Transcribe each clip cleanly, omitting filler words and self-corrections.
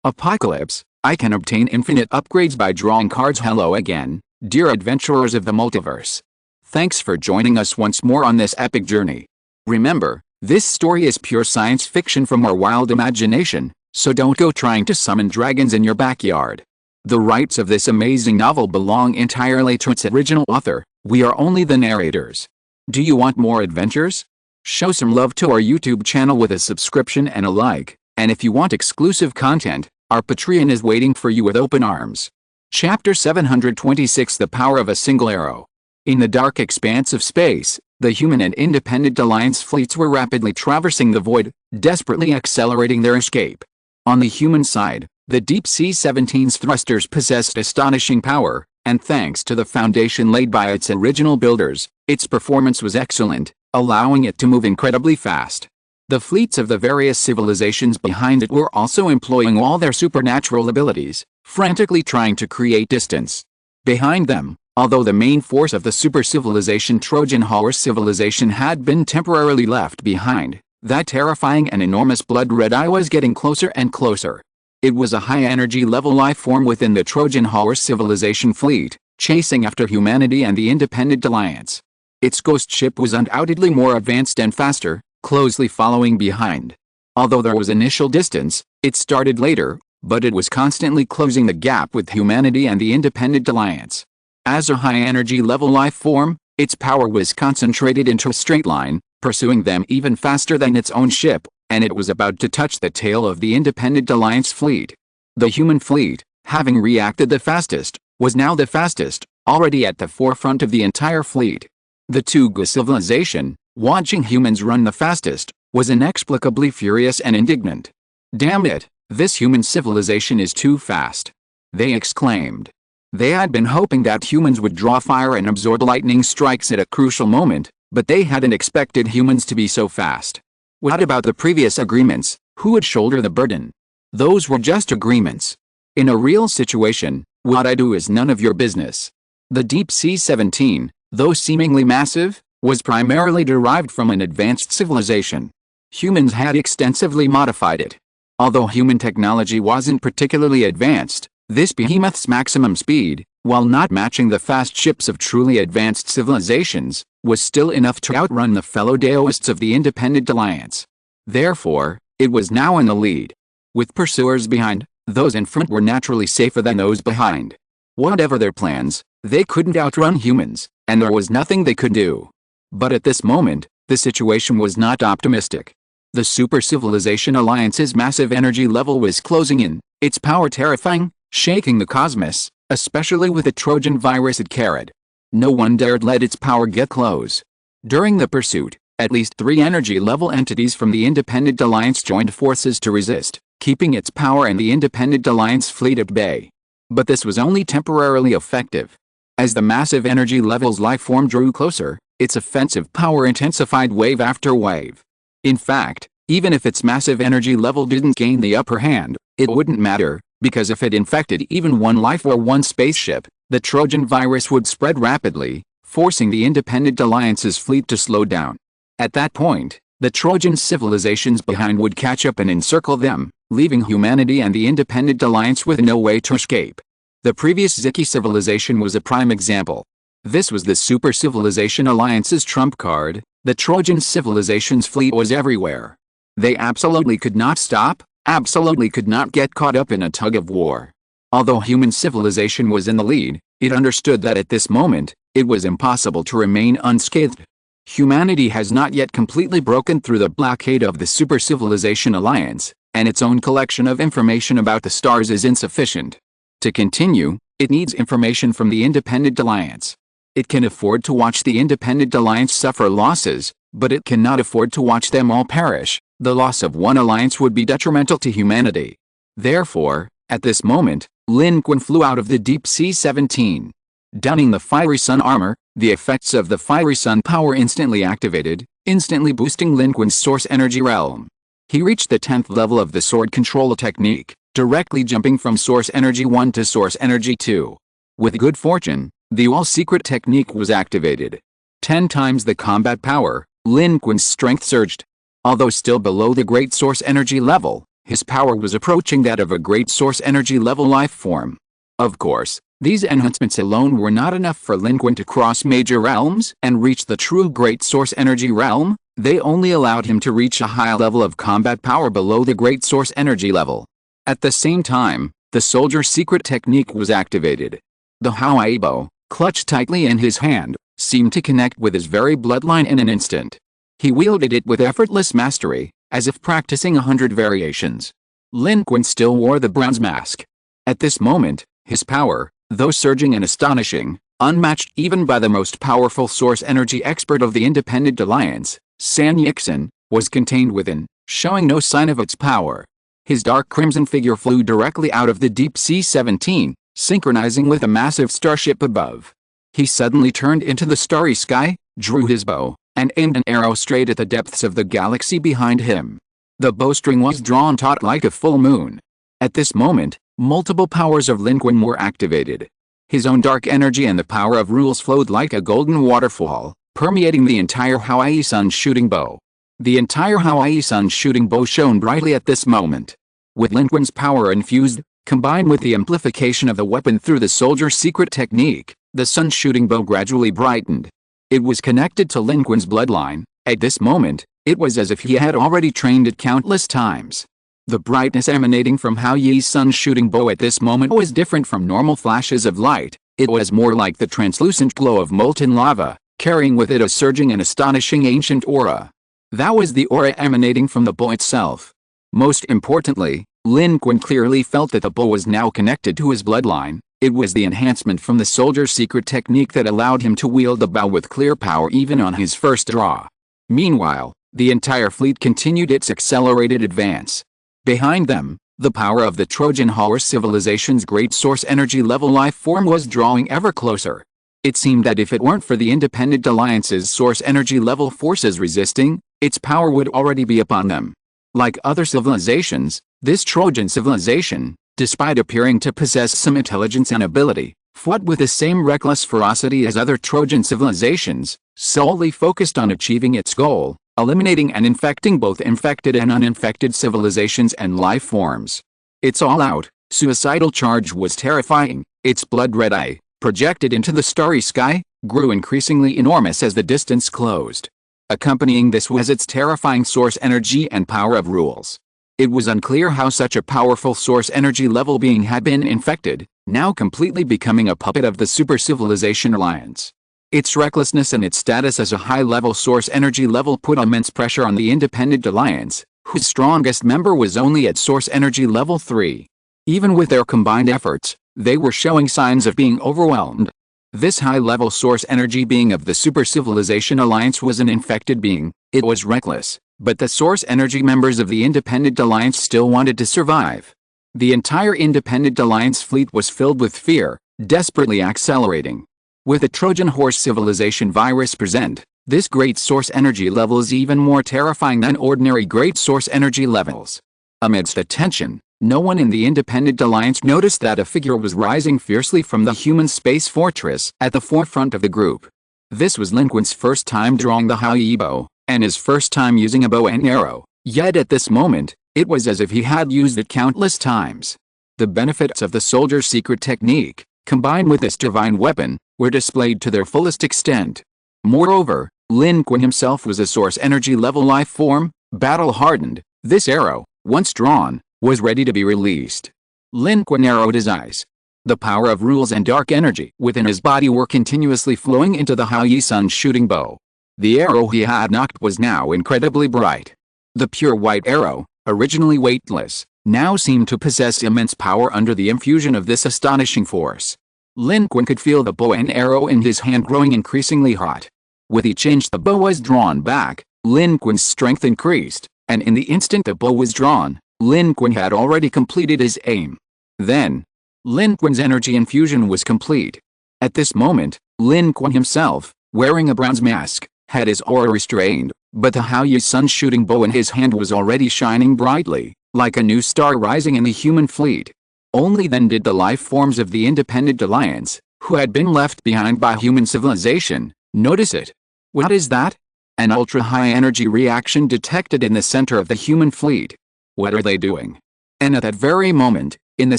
Apocalypse, I can obtain infinite upgrades by drawing cards. Hello again, dear adventurers of the multiverse. Thanks for joining us once more on this epic journey. Remember, this story is pure science fiction from our wild imagination, so don't go trying to summon dragons in your backyard. The rights of this amazing novel belong entirely to its original author. We are only the narrators. Do you want more adventures? Show some love to our YouTube channel with a subscription and a like, and if you want exclusive content, our Patreon is waiting for you with open arms. Chapter 726: The Power of a Single Arrow. In the dark expanse of space, the human and Independent Alliance fleets were rapidly traversing the void, desperately accelerating their escape. On the human side, the Deep Sea 17's thrusters possessed astonishing power, and thanks to the foundation laid by its original builders, its performance was excellent, allowing it to move incredibly fast. The fleets of the various civilizations behind it were also employing all their supernatural abilities, frantically trying to create distance. Behind them, although the main force of the super civilization Trojan Horse civilization had been temporarily left behind, that terrifying and enormous blood-red eye was getting closer and closer. It was a high-energy level life form within the Trojan Horse civilization fleet, chasing after humanity and the Independent Alliance. Its ghost ship was undoubtedly more advanced and faster, closely following behind. Although there was initial distance, it started later, but it was constantly closing the gap with humanity and the Independent Alliance. As a high-energy level life form, its power was concentrated into a straight line, pursuing them even faster than its own ship, and it was about to touch the tail of the Independent Alliance fleet. The human fleet, having reacted the fastest, was now the fastest, already at the forefront of the entire fleet. The Tuga civilization, watching humans run the fastest, was inexplicably furious and indignant. "Damn it, this human civilization is too fast!" they exclaimed. They had been hoping that humans would draw fire and absorb lightning strikes at a crucial moment, but they hadn't expected humans to be so fast. What about the previous agreements? Who would shoulder the burden? Those were just agreements. In a real situation, what I do is none of your business. The Deep Sea 17, though seemingly massive, was primarily derived from an advanced civilization. Humans had extensively modified it. Although human technology wasn't particularly advanced, this behemoth's maximum speed, while not matching the fast ships of truly advanced civilizations, was still enough to outrun the fellow Daoists of the Independent Alliance. Therefore, it was now in the lead. With pursuers behind, those in front were naturally safer than those behind. Whatever their plans, they couldn't outrun humans, and there was nothing they could do. But at this moment, the situation was not optimistic. The Super Civilization Alliance's massive energy level was closing in, its power terrifying, shaking the cosmos, especially with the Trojan virus it carried. No one dared let its power get close. During the pursuit, at least 3 energy-level entities from the Independent Alliance joined forces to resist, keeping its power and the Independent Alliance fleet at bay. But this was only temporarily effective. As the massive energy level's life form drew closer, its offensive power intensified wave after wave. In fact, even if its massive energy level didn't gain the upper hand, it wouldn't matter, because if it infected even one life or one spaceship, the Trojan virus would spread rapidly, forcing the Independent Alliance's fleet to slow down. At that point, the Trojan civilizations behind would catch up and encircle them, leaving humanity and the Independent Alliance with no way to escape. The previous Ziki civilization was a prime example. This was the Super Civilization Alliance's trump card. The Trojan civilization's fleet was everywhere. They absolutely could not stop, absolutely could not get caught up in a tug-of-war. Although human civilization was in the lead, it understood that at this moment, it was impossible to remain unscathed. Humanity has not yet completely broken through the blockade of the Super Civilization Alliance, and its own collection of information about the stars is insufficient. To continue, it needs information from the Independent Alliance. It can afford to watch the Independent Alliance suffer losses, but it cannot afford to watch them all perish. The loss of one alliance would be detrimental to humanity. Therefore, at this moment, Lin Qun flew out of the Deep Sea 17. Donning the Fiery Sun armor, the effects of the Fiery Sun power instantly activated, instantly boosting Lin Qun's source energy realm. He reached the 10th level of the sword control technique, directly jumping from source energy 1 to source energy 2. With good fortune, the all-secret technique was activated. 10 times the combat power, Lin Qun's strength surged. Although still below the great source energy level, His power was approaching that of a great source energy level life form. Of course, these enhancements alone were not enough for Lin Qun to cross major realms and reach the true great source energy realm. They only allowed him to reach a high level of combat power below the great source energy level. At the same time, the soldier's secret technique was activated. The Hawaii bow, clutched tightly in his hand, seemed to connect with his very bloodline in an instant. He wielded it with effortless mastery, as if practicing 100 variations. Lin Qun still wore the bronze mask. At this moment, his power, though surging and astonishing, unmatched even by the most powerful source energy expert of the Independent Alliance, San Yixin, was contained within, showing no sign of its power. His dark crimson figure flew directly out of the deep C-17, synchronizing with a massive starship above. He suddenly turned into the starry sky, drew his bow, and aimed an arrow straight at the depths of the galaxy behind him. The bowstring was drawn taut like a full moon. At this moment, multiple powers of Lin Qun were activated. His own dark energy and the power of rules flowed like a golden waterfall, permeating the entire Hawaii Sun shooting bow. The entire Hawaii Sun shooting bow shone brightly at this moment. With Lin Qun's power infused, combined with the amplification of the weapon through the soldier's secret technique, the sun shooting bow gradually brightened. It was connected to Lin Qun's bloodline. At this moment, it was as if he had already trained it countless times. The brightness emanating from Hao Yi's sun shooting bow at this moment was different from normal flashes of light. It was more like the translucent glow of molten lava, carrying with it a surging and astonishing ancient aura. That was the aura emanating from the bow itself. Most importantly, Lin Qun clearly felt that the bow was now connected to his bloodline. It was the enhancement from the soldier's secret technique that allowed him to wield the bow with clear power even on his first draw. Meanwhile, the entire fleet continued its accelerated advance. Behind them, the power of the Trojan horse civilization's great source energy level life form was drawing ever closer. It seemed that if it weren't for the Independent Alliance's source energy level forces resisting, its power would already be upon them. Like other civilizations, this Trojan civilization, despite appearing to possess some intelligence and ability, fought with the same reckless ferocity as other Trojan civilizations, solely focused on achieving its goal, eliminating and infecting both infected and uninfected civilizations and life forms. Its all-out, suicidal charge was terrifying. Its blood-red eye, projected into the starry sky, grew increasingly enormous as the distance closed. Accompanying this was its terrifying source energy and power of rules. It was unclear how such a powerful source energy level being had been infected, now completely becoming a puppet of the Super Civilization Alliance. Its recklessness and its status as a high-level source energy level put immense pressure on the Independent Alliance, whose strongest member was only at source energy level 3. Even with their combined efforts, they were showing signs of being overwhelmed. This high-level source energy being of the Super Civilization Alliance was an infected being. It was reckless, but the source energy members of the Independent Alliance still wanted to survive. The entire Independent Alliance fleet was filled with fear, desperately accelerating. With the Trojan horse civilization virus present, this great source energy level is even more terrifying than ordinary great source energy levels. Amidst the tension, no one in the Independent Alliance noticed that a figure was rising fiercely from the human space fortress at the forefront of the group. This was Lin Qun's first time drawing the Haoyi bow, and his first time using a bow and arrow, yet at this moment, it was as if he had used it countless times. The benefits of the soldier's secret technique, combined with this divine weapon, were displayed to their fullest extent. Moreover, Lin Qun himself was a source energy level life form, battle-hardened. This arrow, once drawn, was ready to be released. Lin Qun narrowed his eyes. The power of rules and dark energy within his body were continuously flowing into the Haoyi Sun shooting bow. The arrow he had nocked was now incredibly bright. The pure white arrow, originally weightless, now seemed to possess immense power under the infusion of this astonishing force. Lin Qun could feel the bow and arrow in his hand growing increasingly hot. With each inch the bow was drawn back, Lin Qun's strength increased, and in the instant the bow was drawn, Lin Qun had already completed his aim. Then, Lin Qun's energy infusion was complete. At this moment, Lin Qun himself, wearing a bronze mask, had his aura restrained, but the Haoyi sun shooting bow in his hand was already shining brightly, like a new star rising in the human fleet. Only then did the life forms of the Independent Alliance, who had been left behind by human civilization, notice it. What is that? An ultra-high energy reaction detected in the center of the human fleet. What are they doing? And at that very moment, in the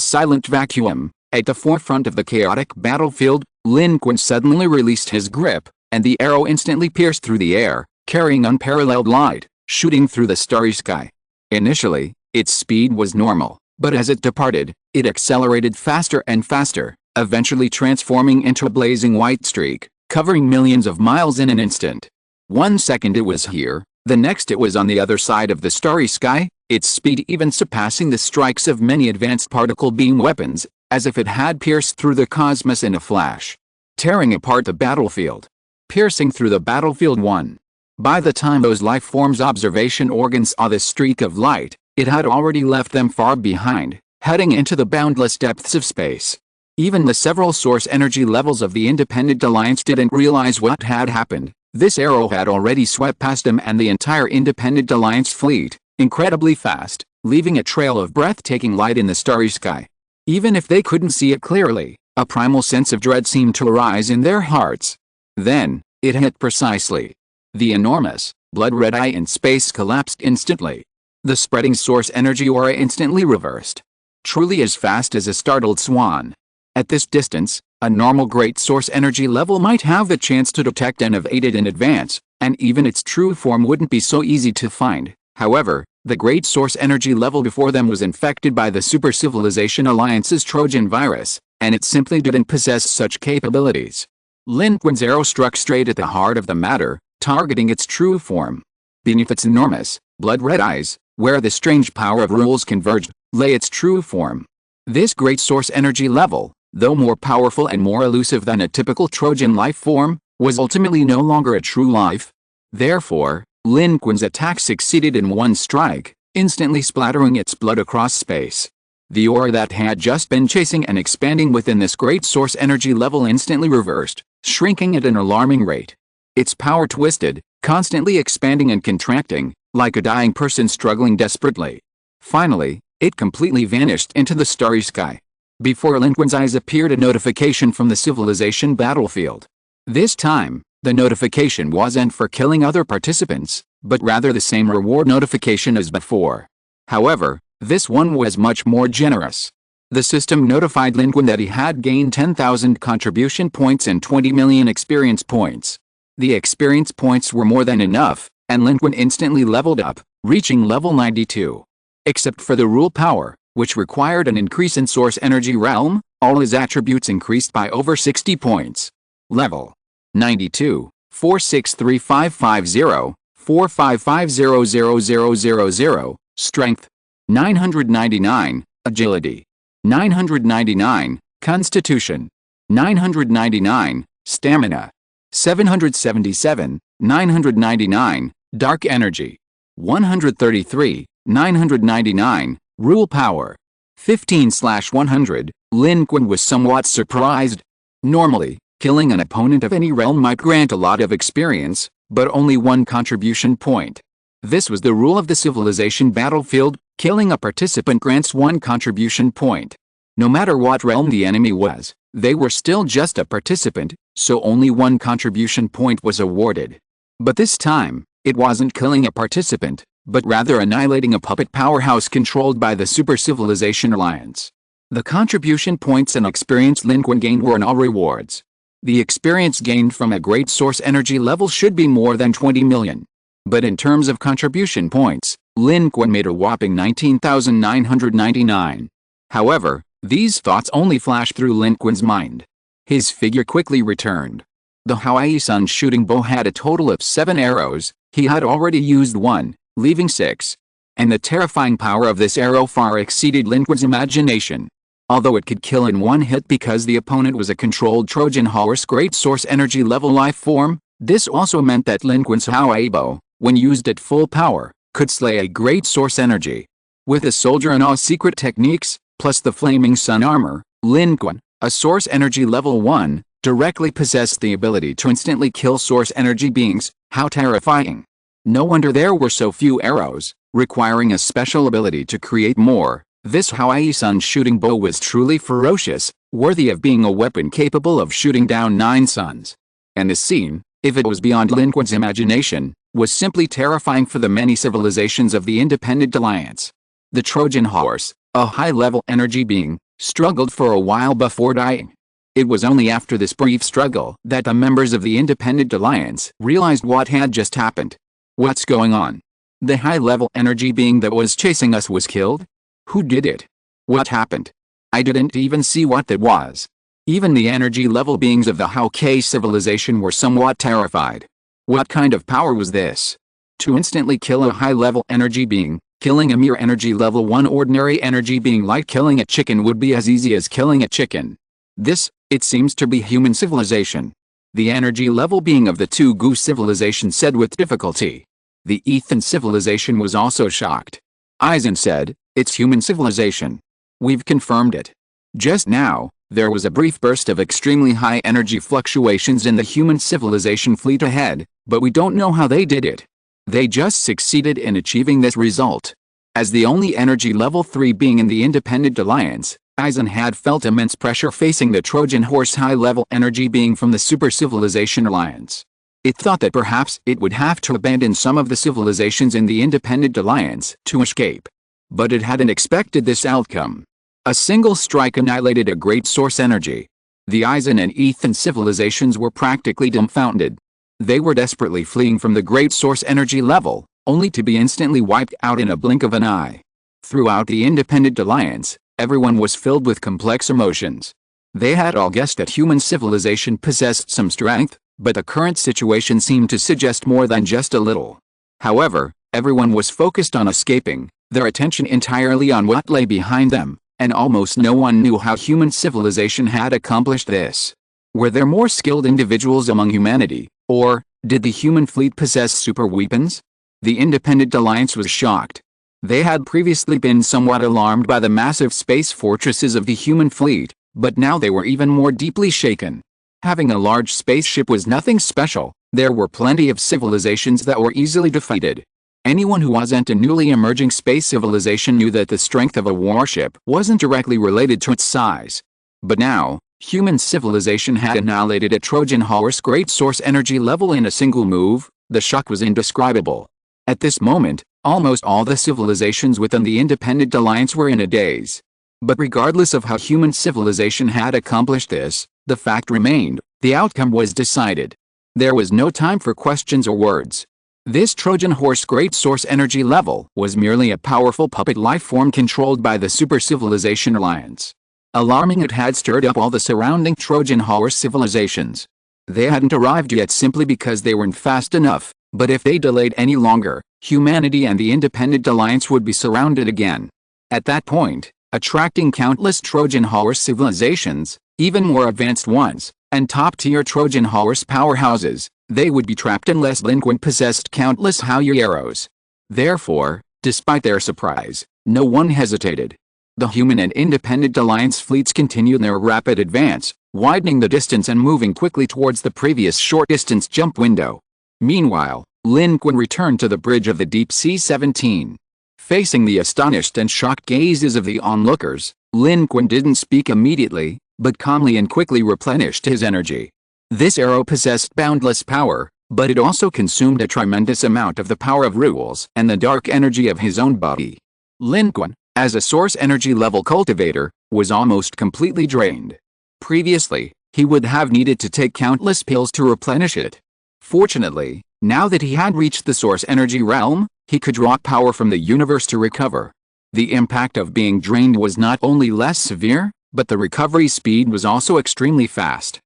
silent vacuum, at the forefront of the chaotic battlefield, Lin Qun suddenly released his grip, and the arrow instantly pierced through the air, carrying unparalleled light, shooting through the starry sky. Initially, its speed was normal, but as it departed, it accelerated faster and faster, eventually transforming into a blazing white streak, covering millions of miles in an instant. 1 second it was here, the next it was on the other side of the starry sky, its speed even surpassing the strikes of many advanced particle beam weapons, as if it had pierced through the cosmos in a flash, tearing apart the battlefield. Piercing through the battlefield 1. By the time those life forms' observation organs saw this streak of light, it had already left them far behind, heading into the boundless depths of space. Even the several source energy levels of the Independent Alliance didn't realize what had happened. This arrow had already swept past them and the entire Independent Alliance fleet, incredibly fast, leaving a trail of breathtaking light in the starry sky. Even if they couldn't see it clearly, a primal sense of dread seemed to arise in their hearts. Then, it hit precisely. The enormous, blood-red eye in space collapsed instantly. The spreading source energy aura instantly reversed. Truly as fast as a startled swan. At this distance, a normal great source energy level might have the chance to detect and evade it in advance, and even its true form wouldn't be so easy to find. However, the great source energy level before them was infected by the Super Civilization Alliance's Trojan virus, and it simply didn't possess such capabilities. Lin Qun's arrow struck straight at the heart of the matter, targeting its true form. Beneath its enormous, blood-red eyes, where the strange power of rules converged, lay its true form. This great source energy level, though more powerful and more elusive than a typical Trojan life form, was ultimately no longer a true life. Therefore, Lin Qun's attack succeeded in one strike, instantly splattering its blood across space. The aura that had just been chasing and expanding within this great source energy level instantly reversed, shrinking at an alarming rate. Its power twisted, constantly expanding and contracting, like a dying person struggling desperately. Finally, it completely vanished into the starry sky. Before Lin Qun's eyes appeared a notification from the civilization battlefield. This time, the notification wasn't for killing other participants, but rather the same reward notification as before. However, this one was much more generous. The system notified Lin Qun that he had gained 10,000 contribution points and 20 million experience points. The experience points were more than enough, and Lin Qun instantly leveled up, reaching level 92. Except for the rule power, which required an increase in source energy realm, all his attributes increased by over 60 points. Level 92, 463550, 45500000, Strength 999, Agility 999, Constitution 999, Stamina 777, 999, Dark Energy 133, 999, Rule Power 15/100. Lin Qun was somewhat surprised. Normally, killing an opponent of any realm might grant a lot of experience, but only one contribution point. This was the rule of the civilization battlefield: killing a participant grants one contribution point. No matter what realm the enemy was, they were still just a participant, so only one contribution point was awarded. But this time, it wasn't killing a participant, but rather annihilating a puppet powerhouse controlled by the Super Civilization Alliance. The contribution points and experience Lin Qun gained were all rewards. The experience gained from a great source energy level should be more than 20 million. But in terms of contribution points, Lin Qun made a whopping 19,999. However, these thoughts only flashed through Lin Qun's mind. His figure quickly returned. The Hawaii Sun shooting bow had a total of 7 arrows. He had already used 1, leaving 6. And the terrifying power of this arrow far exceeded Lin Qun's imagination. Although it could kill in one hit because the opponent was a controlled Trojan horse great source energy level life form, this also meant that Lin Qun's Hawaii bow, when used at full power, could slay a great source energy. With a soldier and all secret techniques, plus the flaming sun armor, Lin Qun, a source energy level 1, directly possessed the ability to instantly kill source energy beings. How terrifying! No wonder there were so few arrows, requiring a special ability to create more. This Hawaii Sun shooting bow was truly ferocious, worthy of being a weapon capable of shooting down 9 suns. And the scene, if it was beyond Lin Qun's imagination, was simply terrifying for the many civilizations of the Independent Alliance. The Trojan horse, a high-level energy being, struggled for a while before dying. It was only after this brief struggle that the members of the Independent Alliance realized what had just happened. What's going on? The high-level energy being that was chasing us was killed? Who did it? What happened? I didn't even see what that was. Even the energy-level beings of the Hao-Ke civilization were somewhat terrified. What kind of power was this? To instantly kill a high-level energy being, killing a mere energy level 1 ordinary energy being like killing a chicken would be as easy as killing a chicken. This, it seems to be human civilization. The energy level being of the two Gu civilizations said with difficulty. The Ethan civilization was also shocked. Eisen said, it's human civilization. We've confirmed it. Just now, there was a brief burst of extremely high energy fluctuations in the human civilization fleet ahead, but we don't know how they did it. They just succeeded in achieving this result. As the only energy level 3 being in the Independent Alliance, Eisen had felt immense pressure facing the Trojan horse high-level energy being from the Super Civilization Alliance. It thought that perhaps it would have to abandon some of the civilizations in the Independent Alliance to escape. But it hadn't expected this outcome. A single strike annihilated a great source energy. The Eisen and Ethan civilizations were practically dumbfounded. They were desperately fleeing from the great source energy level, only to be instantly wiped out in a blink of an eye. Throughout the Independent Alliance, everyone was filled with complex emotions. They had all guessed that human civilization possessed some strength, but the current situation seemed to suggest more than just a little. However, everyone was focused on escaping, their attention entirely on what lay behind them, and almost no one knew how human civilization had accomplished this. Were there more skilled individuals among humanity, or did the human fleet possess super weapons? The Independent Alliance was shocked. They had previously been somewhat alarmed by the massive space fortresses of the human fleet, but now they were even more deeply shaken. Having a large spaceship was nothing special. There were plenty of civilizations that were easily defeated. Anyone who wasn't a newly emerging space civilization knew that the strength of a warship wasn't directly related to its size. But now, human civilization had annihilated a Trojan horse great source energy level in a single move. The shock was indescribable. At this moment, almost all the civilizations within the Independent Alliance were in a daze. But regardless of how human civilization had accomplished this, the fact remained, the outcome was decided. There was no time for questions or words. This Trojan horse great source energy level was merely a powerful puppet life form controlled by the Super Civilization Alliance. Alarming, it had stirred up all the surrounding Trojan horse civilizations. They hadn't arrived yet simply because they weren't fast enough, but if they delayed any longer, humanity and the Independent Alliance would be surrounded again. At that point, attracting countless Trojan horse civilizations, even more advanced ones, and top-tier Trojan horse powerhouses, they would be trapped unless Lin Qun possessed countless Haoyu arrows. Therefore, despite their surprise, no one hesitated. The human and Independent Alliance fleets continued their rapid advance, widening the distance and moving quickly towards the previous short-distance jump window. Meanwhile, Lin Qun returned to the bridge of the Deep Sea 17. Facing the astonished and shocked gazes of the onlookers, Lin Qun didn't speak immediately, but calmly and quickly replenished his energy. This arrow possessed boundless power, but it also consumed a tremendous amount of the power of rules and the dark energy of his own body. Lin Qun, as a source energy level cultivator, was almost completely drained. Previously, he would have needed to take countless pills to replenish it. Fortunately, now that he had reached the source energy realm, he could draw power from the universe to recover. The impact of being drained was not only less severe, but the recovery speed was also extremely fast.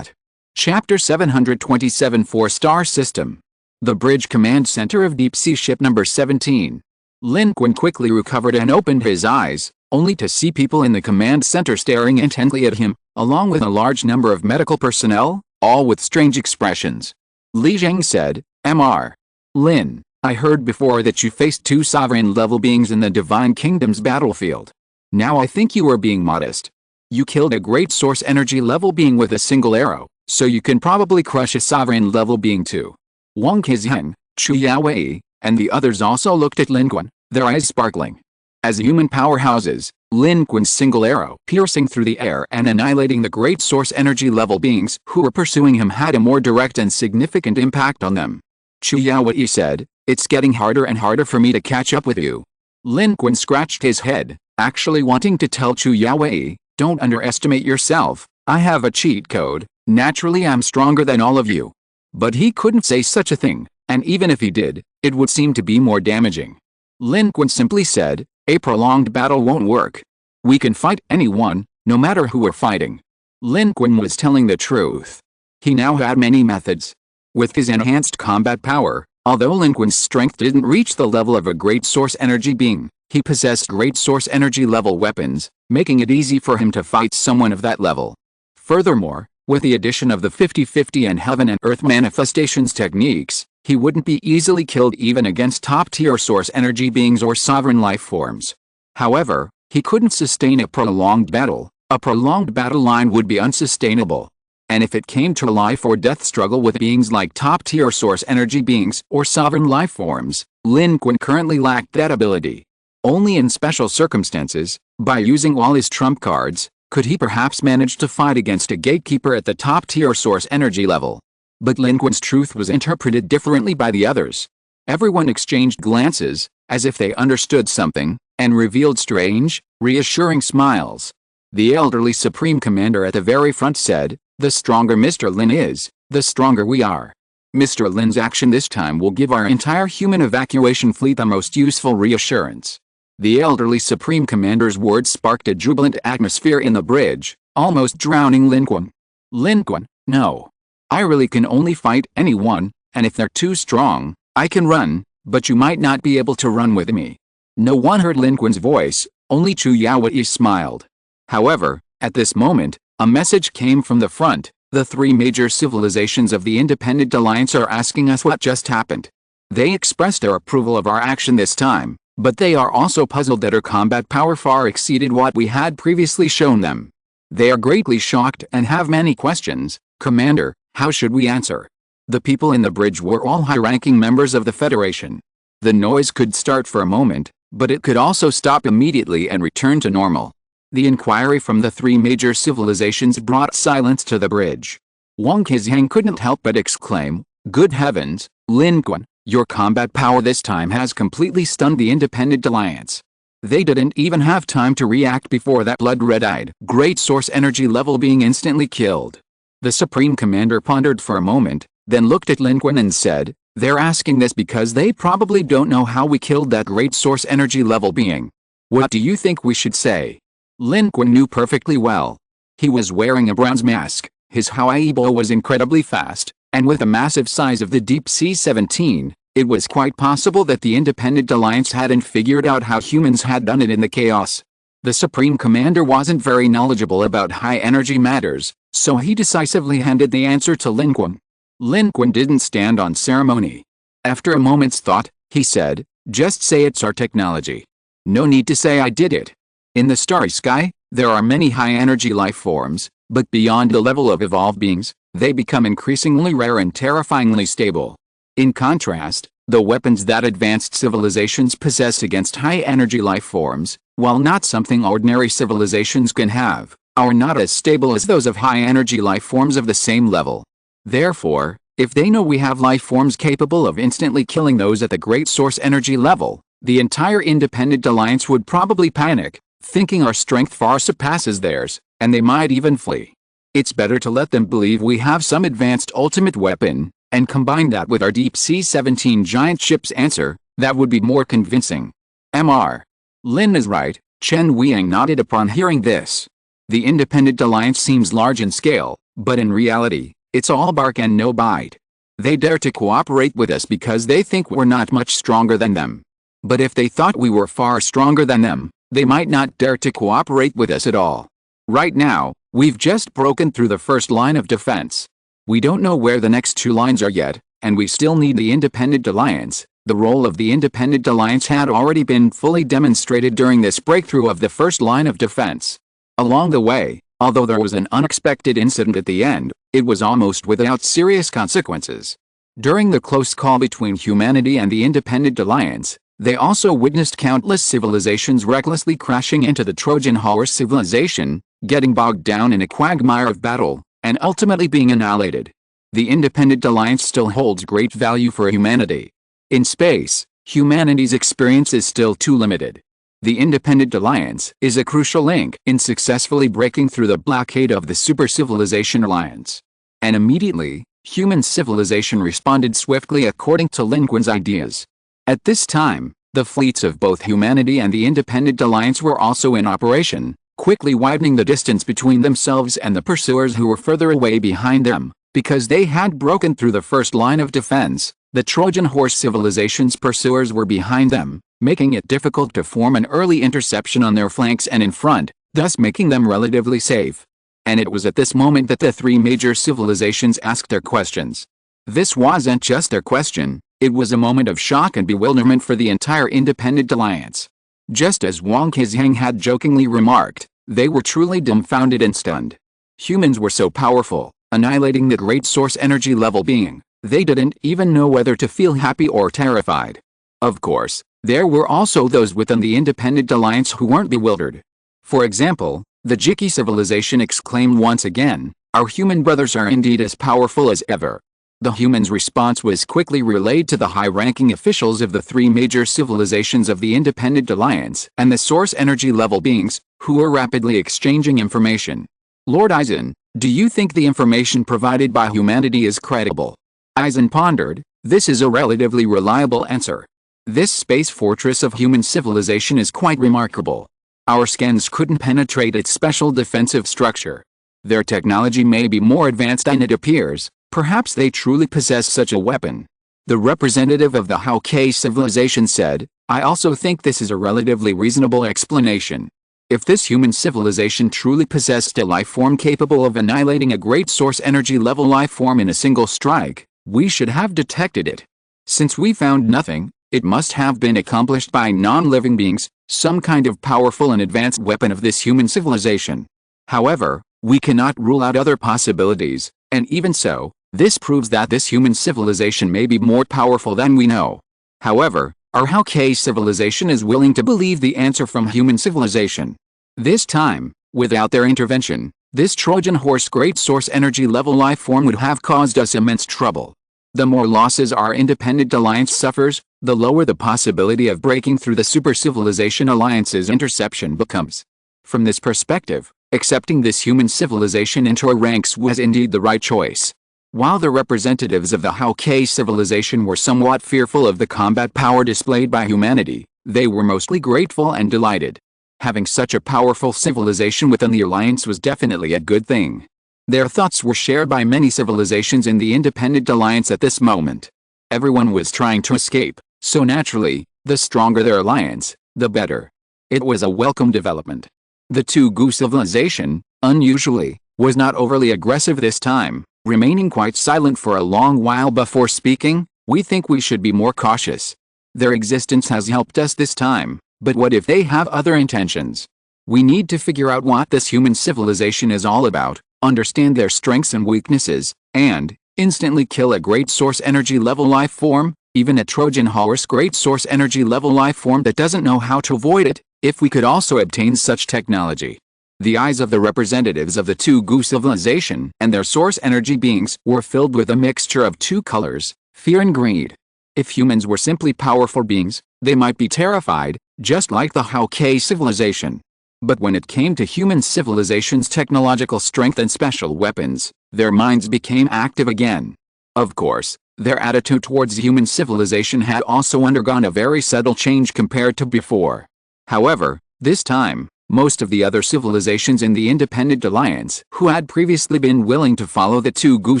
Chapter 727 4-Star System. The Bridge Command Center of Deep Sea Ship Number 17. Lin Qun quickly recovered and opened his eyes, only to see people in the command center staring intently at him, along with a large number of medical personnel, all with strange expressions. Li Zheng said, Mr. Lin, I heard before that you faced 2 sovereign-level beings in the Divine Kingdom's battlefield. Now I think you are being modest. You killed a great source energy level being with a single arrow, so you can probably crush a sovereign-level being too. Wang Qizheng, Chu Yaowei, and the others also looked at Lin Qun, their eyes sparkling. As human powerhouses, Lin Qun's single arrow piercing through the air and annihilating the great source energy level beings who were pursuing him had a more direct and significant impact on them. Chu Yaowei said, it's getting harder and harder for me to catch up with you. Lin Qun scratched his head, actually wanting to tell Chu Yaowei, "Don't underestimate yourself, I have a cheat code, naturally I'm stronger than all of you." But he couldn't say such a thing, and even if he did, it would seem to be more damaging. Lin Qun simply said, "A prolonged battle won't work. We can fight anyone, no matter who we're fighting." Lin Qun was telling the truth. He now had many methods. With his enhanced combat power, although Lin Qun's strength didn't reach the level of a great source energy being, he possessed great source energy level weapons, making it easy for him to fight someone of that level. Furthermore, with the addition of the 50-50 and heaven and earth manifestations techniques, he wouldn't be easily killed even against top-tier source energy beings or sovereign life forms. However, he couldn't sustain a prolonged battle. A prolonged battle line would be unsustainable. And if it came to a life or death struggle with beings like top-tier source energy beings or sovereign life forms, Lin Qun currently lacked that ability. Only in special circumstances, by using all his trump cards, could he perhaps manage to fight against a gatekeeper at the top-tier source energy level. But Lin Qun's truth was interpreted differently by the others. Everyone exchanged glances, as if they understood something, and revealed strange, reassuring smiles. The elderly Supreme Commander at the very front said, "The stronger Mr. Lin is, the stronger we are. Mr. Lin's action this time will give our entire human evacuation fleet the most useful reassurance." The elderly Supreme Commander's words sparked a jubilant atmosphere in the bridge, almost drowning Lin Qun. "Lin Qun, no. I really can only fight anyone, and if they're too strong, I can run, but you might not be able to run with me." No one heard Lin Qun's voice, only Chu Yaowei smiled. However, at this moment, a message came from the front. "The three major civilizations of the Independent Alliance are asking us what just happened. They expressed their approval of our action this time, but they are also puzzled that our combat power far exceeded what we had previously shown them. They are greatly shocked and have many questions. Commander, how should we answer?" The people in the bridge were all high-ranking members of the Federation. The noise could start for a moment, but it could also stop immediately and return to normal. The inquiry from the three major civilizations brought silence to the bridge. Wang Qizhang couldn't help but exclaim, "Good heavens, Lin Qun, your combat power this time has completely stunned the Independent Alliance." They didn't even have time to react before that blood-red-eyed, great source energy level being instantly killed. The Supreme Commander pondered for a moment, then looked at Lin Qun and said, "They're asking this because they probably don't know how we killed that great source energy level being. What do you think we should say?" Lin Qun knew perfectly well. He was wearing a bronze mask, his Hawaii bow was incredibly fast, and with the massive size of the Deep Sea 17, it was quite possible that the Independent Alliance hadn't figured out how humans had done it in the chaos. The Supreme Commander wasn't very knowledgeable about high-energy matters, so he decisively handed the answer to Lin Qun. Lin Qun didn't stand on ceremony. After a moment's thought, he said, "Just say it's our technology. No need to say I did it. In the starry sky, there are many high-energy life forms, but beyond the level of evolved beings, they become increasingly rare and terrifyingly stable. In contrast, the weapons that advanced civilizations possess against high-energy life forms, while not something ordinary civilizations can have, are not as stable as those of high-energy life forms of the same level. Therefore, if they know we have life forms capable of instantly killing those at the great source energy level, the entire Independent Alliance would probably panic, thinking our strength far surpasses theirs, and they might even flee. It's better to let them believe we have some advanced ultimate weapon, and combine that with our Deep Sea 17 giant ship's answer. That would be more convincing." Mr. Lin is right, Chen Weiyang nodded upon hearing this. The Independent Alliance seems large in scale, but in reality, it's all bark and no bite. They dare to cooperate with us because they think we're not much stronger than them. But if they thought we were far stronger than them, they might not dare to cooperate with us at all. Right now, we've just broken through the first line of defense. We don't know where the next two lines are yet, and we still need the Independent Alliance. The role of the Independent Alliance had already been fully demonstrated during this breakthrough of the first line of defense. Along the way, although there was an unexpected incident at the end, it was almost without serious consequences. During the close call between humanity and the Independent Alliance, they also witnessed countless civilizations recklessly crashing into the Trojan horse civilization, getting bogged down in a quagmire of battle, and ultimately being annihilated. The Independent Alliance still holds great value for humanity. In space, humanity's experience is still too limited. The Independent Alliance is a crucial link in successfully breaking through the blockade of the Super Civilization Alliance. And immediately, human civilization responded swiftly according to Lin Qun's ideas. At this time, the fleets of both humanity and the Independent Alliance were also in operation, quickly widening the distance between themselves and the pursuers who were further away behind them. Because they had broken through the first line of defense, the Trojan horse civilization's pursuers were behind them, making it difficult to form an early interception on their flanks and in front, thus making them relatively safe. And it was at this moment that the three major civilizations asked their questions. This wasn't just their question, it was a moment of shock and bewilderment for the entire Independent Alliance. Just as Wang Qizhang had jokingly remarked, they were truly dumbfounded and stunned. Humans were so powerful, annihilating the great source energy level being, they didn't even know whether to feel happy or terrified. Of course, there were also those within the Independent Alliance who weren't bewildered. For example, the Jiki civilization exclaimed once again, "Our human brothers are indeed as powerful as ever." The humans' response was quickly relayed to the high-ranking officials of the three major civilizations of the Independent Alliance and the source energy level beings, who were rapidly exchanging information. "Lord Eisen, do you think the information provided by humanity is credible?" Eisen pondered. "This is a relatively reliable answer. This space fortress of human civilization is quite remarkable. Our scans couldn't penetrate its special defensive structure. Their technology may be more advanced than it appears, perhaps they truly possess such a weapon." The representative of the Haokei civilization said, "I also think this is a relatively reasonable explanation. If this human civilization truly possessed a life form capable of annihilating a great source energy level life form in a single strike, we should have detected it. Since we found nothing, it must have been accomplished by non-living beings, some kind of powerful and advanced weapon of this human civilization. However, we cannot rule out other possibilities, and even so, this proves that this human civilization may be more powerful than we know. However, our Haokei civilization is willing to believe the answer from human civilization. This time, without their intervention, this Trojan horse great source energy level life form would have caused us immense trouble. The more losses our Independent Alliance suffers, the lower the possibility of breaking through the Super Civilization Alliance's interception becomes. From this perspective, accepting this human civilization into our ranks was indeed the right choice." While the representatives of the Haokei civilization were somewhat fearful of the combat power displayed by humanity, they were mostly grateful and delighted. Having such a powerful civilization within the alliance was definitely a good thing. Their thoughts were shared by many civilizations in the Independent Alliance at this moment. Everyone was trying to escape, so naturally, the stronger their alliance, the better. It was a welcome development. The Tugu civilization, unusually, was not overly aggressive this time, remaining quite silent for a long while before speaking. "We think we should be more cautious. Their existence has helped us this time, but what if they have other intentions? We need to figure out what this human civilization is all about, understand their strengths and weaknesses, and instantly kill a great source energy level life form, even a Trojan horse great source energy level life form that doesn't know how to avoid it, if we could also obtain such technology." The eyes of the representatives of the Tugu civilization and their source energy beings were filled with a mixture of two colors, fear and greed. If humans were simply powerful beings, they might be terrified, just like the Haokei civilization. But when it came to human civilization's technological strength and special weapons, their minds became active again. Of course, their attitude towards human civilization had also undergone a very subtle change compared to before. However, this time, most of the other civilizations in the Independent Alliance who had previously been willing to follow the Tugu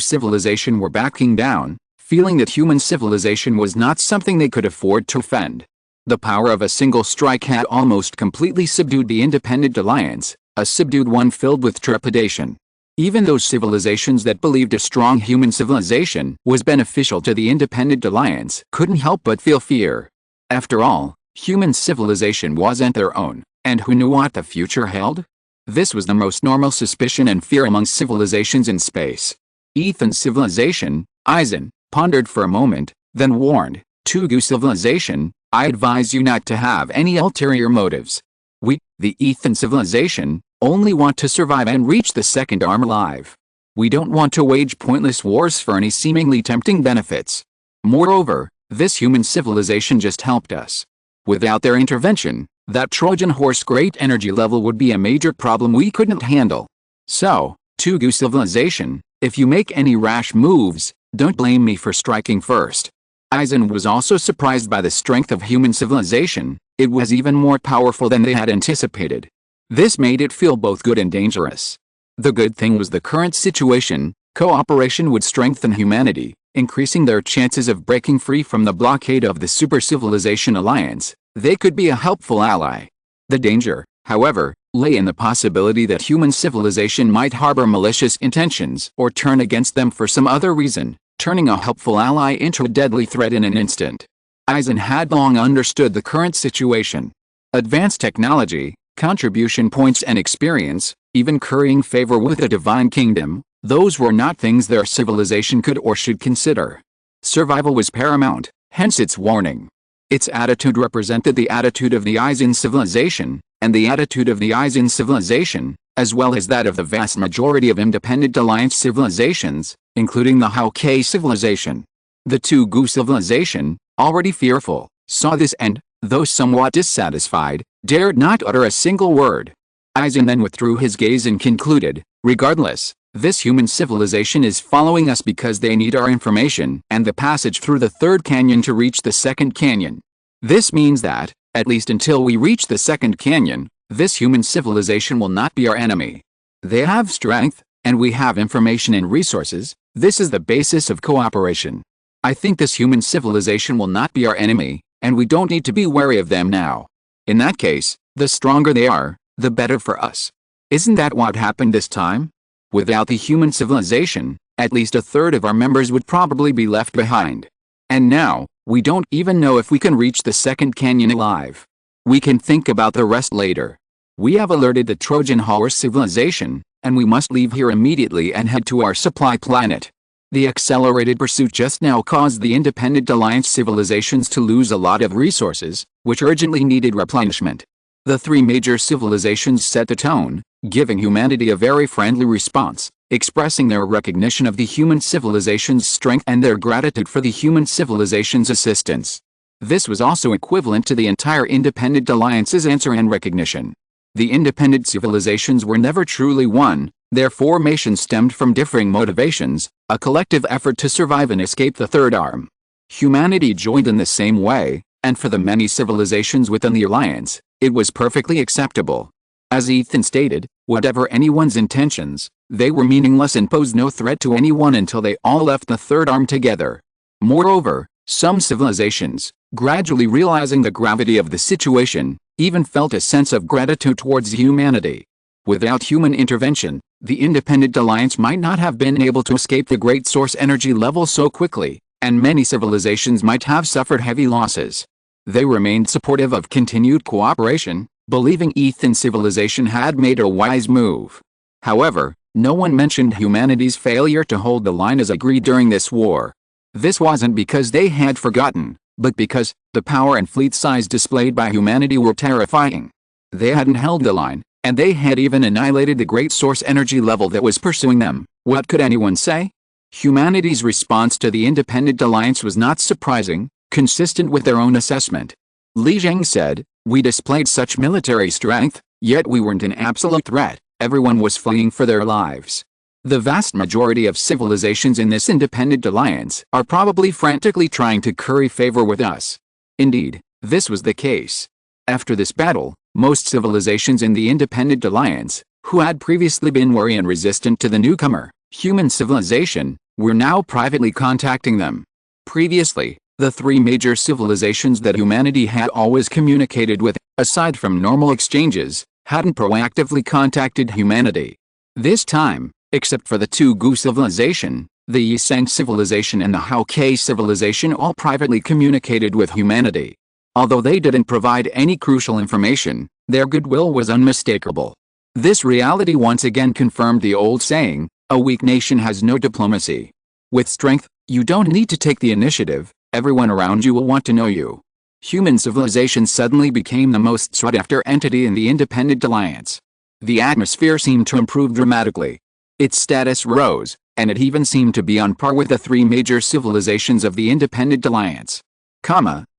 civilization were backing down, feeling that human civilization was not something they could afford to offend. The power of a single strike had almost completely subdued the Independent Alliance, a subdued one filled with trepidation. Even those civilizations that believed a strong human civilization was beneficial to the Independent Alliance couldn't help but feel fear. After all, human civilization wasn't their own. And who knew what the future held? This was the most normal suspicion and fear among civilizations in space. Ethan's civilization, Eisen, pondered for a moment, then warned, "Tugu civilization, I advise you not to have any ulterior motives. We, the Ethan civilization, only want to survive and reach the second arm alive. We don't want to wage pointless wars for any seemingly tempting benefits. Moreover, This human civilization just helped us. Without their intervention, that Trojan horse great energy level would be a major problem we couldn't handle. So, Tugu civilization, if you make any rash moves, don't blame me for striking first. Aizen was also surprised by the strength of human civilization. It was even more powerful than they had anticipated. This made it feel both good and dangerous. The good thing was the current situation. Cooperation would strengthen humanity, increasing their chances of breaking free from the blockade of the Super Civilization Alliance. They could be a helpful ally. The danger, however, lay in the possibility that human civilization might harbor malicious intentions or turn against them for some other reason, turning a helpful ally into a deadly threat in an instant. Aizen had long understood the current situation. Advanced technology, contribution points and experience, even currying favor with the Divine Kingdom, those were not things their civilization could or should consider. Survival was paramount, hence its warning. Its attitude represented the attitude of the Aizen civilization, and the attitude of the Aizen civilization, as well as that of the vast majority of independent alliance civilizations, including the Hauke civilization. The Tugu civilization, already fearful, saw this and, though somewhat dissatisfied, dared not utter a single word. Aizen then withdrew his gaze and concluded, regardless, this human civilization is following us because they need our information and the passage through the third canyon to reach the second canyon. This means that, at least until we reach the second canyon, this human civilization will not be our enemy. They have strength, and we have information and resources. This is the basis of cooperation. I think this human civilization will not be our enemy, and we don't need to be wary of them now. In that case, the stronger they are, the better for us. Isn't that what happened this time? Without the human civilization, at least a third of our members would probably be left behind. And now, we don't even know if we can reach the second canyon alive. We can think about the rest later. We have alerted the Trojan horse civilization, and we must leave here immediately and head to our supply planet. The accelerated pursuit just now caused the independent alliance civilizations to lose a lot of resources, which urgently needed replenishment. The three major civilizations set the tone, giving humanity a very friendly response, expressing their recognition of the human civilization's strength and their gratitude for the human civilization's assistance. This was also equivalent to the entire independent alliance's answer and recognition. The independent civilizations were never truly one. Their formation stemmed from differing motivations, a collective effort to survive and escape the third arm. Humanity joined in the same way, and for the many civilizations within the alliance, it was perfectly acceptable. As Ethan stated, whatever anyone's intentions, they were meaningless and posed no threat to anyone until they all left the third arm together. Moreover, some civilizations, gradually realizing the gravity of the situation, even felt a sense of gratitude towards humanity. Without human intervention, the independent alliance might not have been able to escape the great source energy level so quickly, and many civilizations might have suffered heavy losses. They remained supportive of continued cooperation, believing Ethan's civilization had made a wise move. However, no one mentioned humanity's failure to hold the line as agreed during this war. This wasn't because they had forgotten, but because the power and fleet size displayed by humanity were terrifying. They hadn't held the line, and they had even annihilated the great source energy level that was pursuing them. What could anyone say? Humanity's response to the independent alliance was not surprising, consistent with their own assessment. Li Zhang said, "We displayed such military strength, yet we weren't an absolute threat. Everyone was fleeing for their lives. The vast majority of civilizations in this independent alliance are probably frantically trying to curry favor with us." Indeed, this was the case. After this battle, most civilizations in the independent alliance, who had previously been wary and resistant to the newcomer, human civilization, were now privately contacting them. Previously, the three major civilizations that humanity had always communicated with, aside from normal exchanges, hadn't proactively contacted humanity. This time, except for the Tugu civilization, the Yiseng civilization and the Hauke civilization all privately communicated with humanity. Although they didn't provide any crucial information, their goodwill was unmistakable. This reality once again confirmed the old saying, "A weak nation has no diplomacy." With strength, you don't need to take the initiative, everyone around you will want to know you. Human civilization suddenly became the most sought-after entity in the independent alliance. The atmosphere seemed to improve dramatically. Its status rose, and it even seemed to be on par with the three major civilizations of the independent alliance.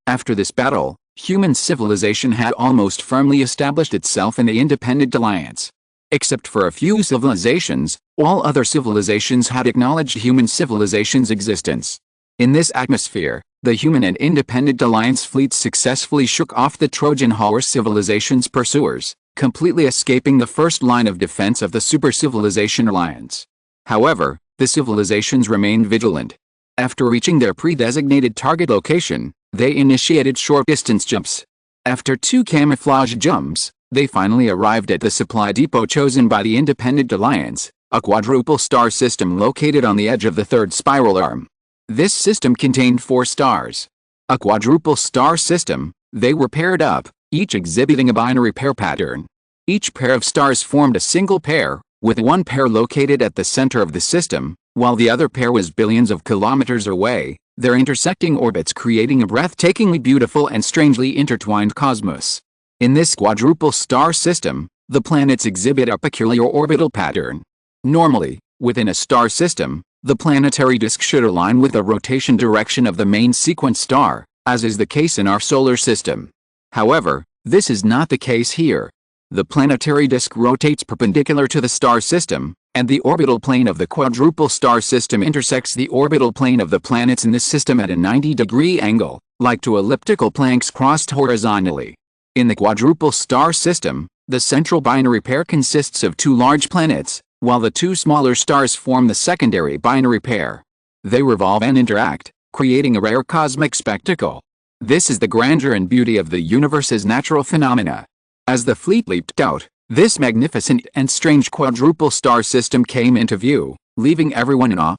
After this battle, human civilization had almost firmly established itself in the Independent Alliance. Except for a few civilizations, all other civilizations had acknowledged human civilization's existence. In this atmosphere, the human and Independent Alliance fleets successfully shook off the Trojan horse civilization's pursuers, completely escaping the first line of defense of the Super Civilization Alliance. However, the civilizations remained vigilant. After reaching their pre-designated target location, they initiated short-distance jumps. After 2 camouflage jumps, they finally arrived at the supply depot chosen by the Independent Alliance, a quadruple star system located on the edge of the third spiral arm. This system contained 4 stars. A quadruple star system, they were paired up, each exhibiting a binary pair pattern. Each pair of stars formed a single pair, with one pair located at the center of the system, while the other pair was billions of kilometers away, their intersecting orbits creating a breathtakingly beautiful and strangely intertwined cosmos. In this quadruple star system, the planets exhibit a peculiar orbital pattern. Normally, within a star system, the planetary disk should align with the rotation direction of the main sequence star, as is the case in our solar system. However, this is not the case here. The planetary disk rotates perpendicular to the star system, and the orbital plane of the quadruple star system intersects the orbital plane of the planets in this system at a 90-degree angle, like two elliptical planks crossed horizontally. In the quadruple star system, the central binary pair consists of 2 large planets, while the 2 smaller stars form the secondary binary pair. They revolve and interact, creating a rare cosmic spectacle. This is the grandeur and beauty of the universe's natural phenomena. As the fleet leaped out, this magnificent and strange quadruple star system came into view, leaving everyone in awe.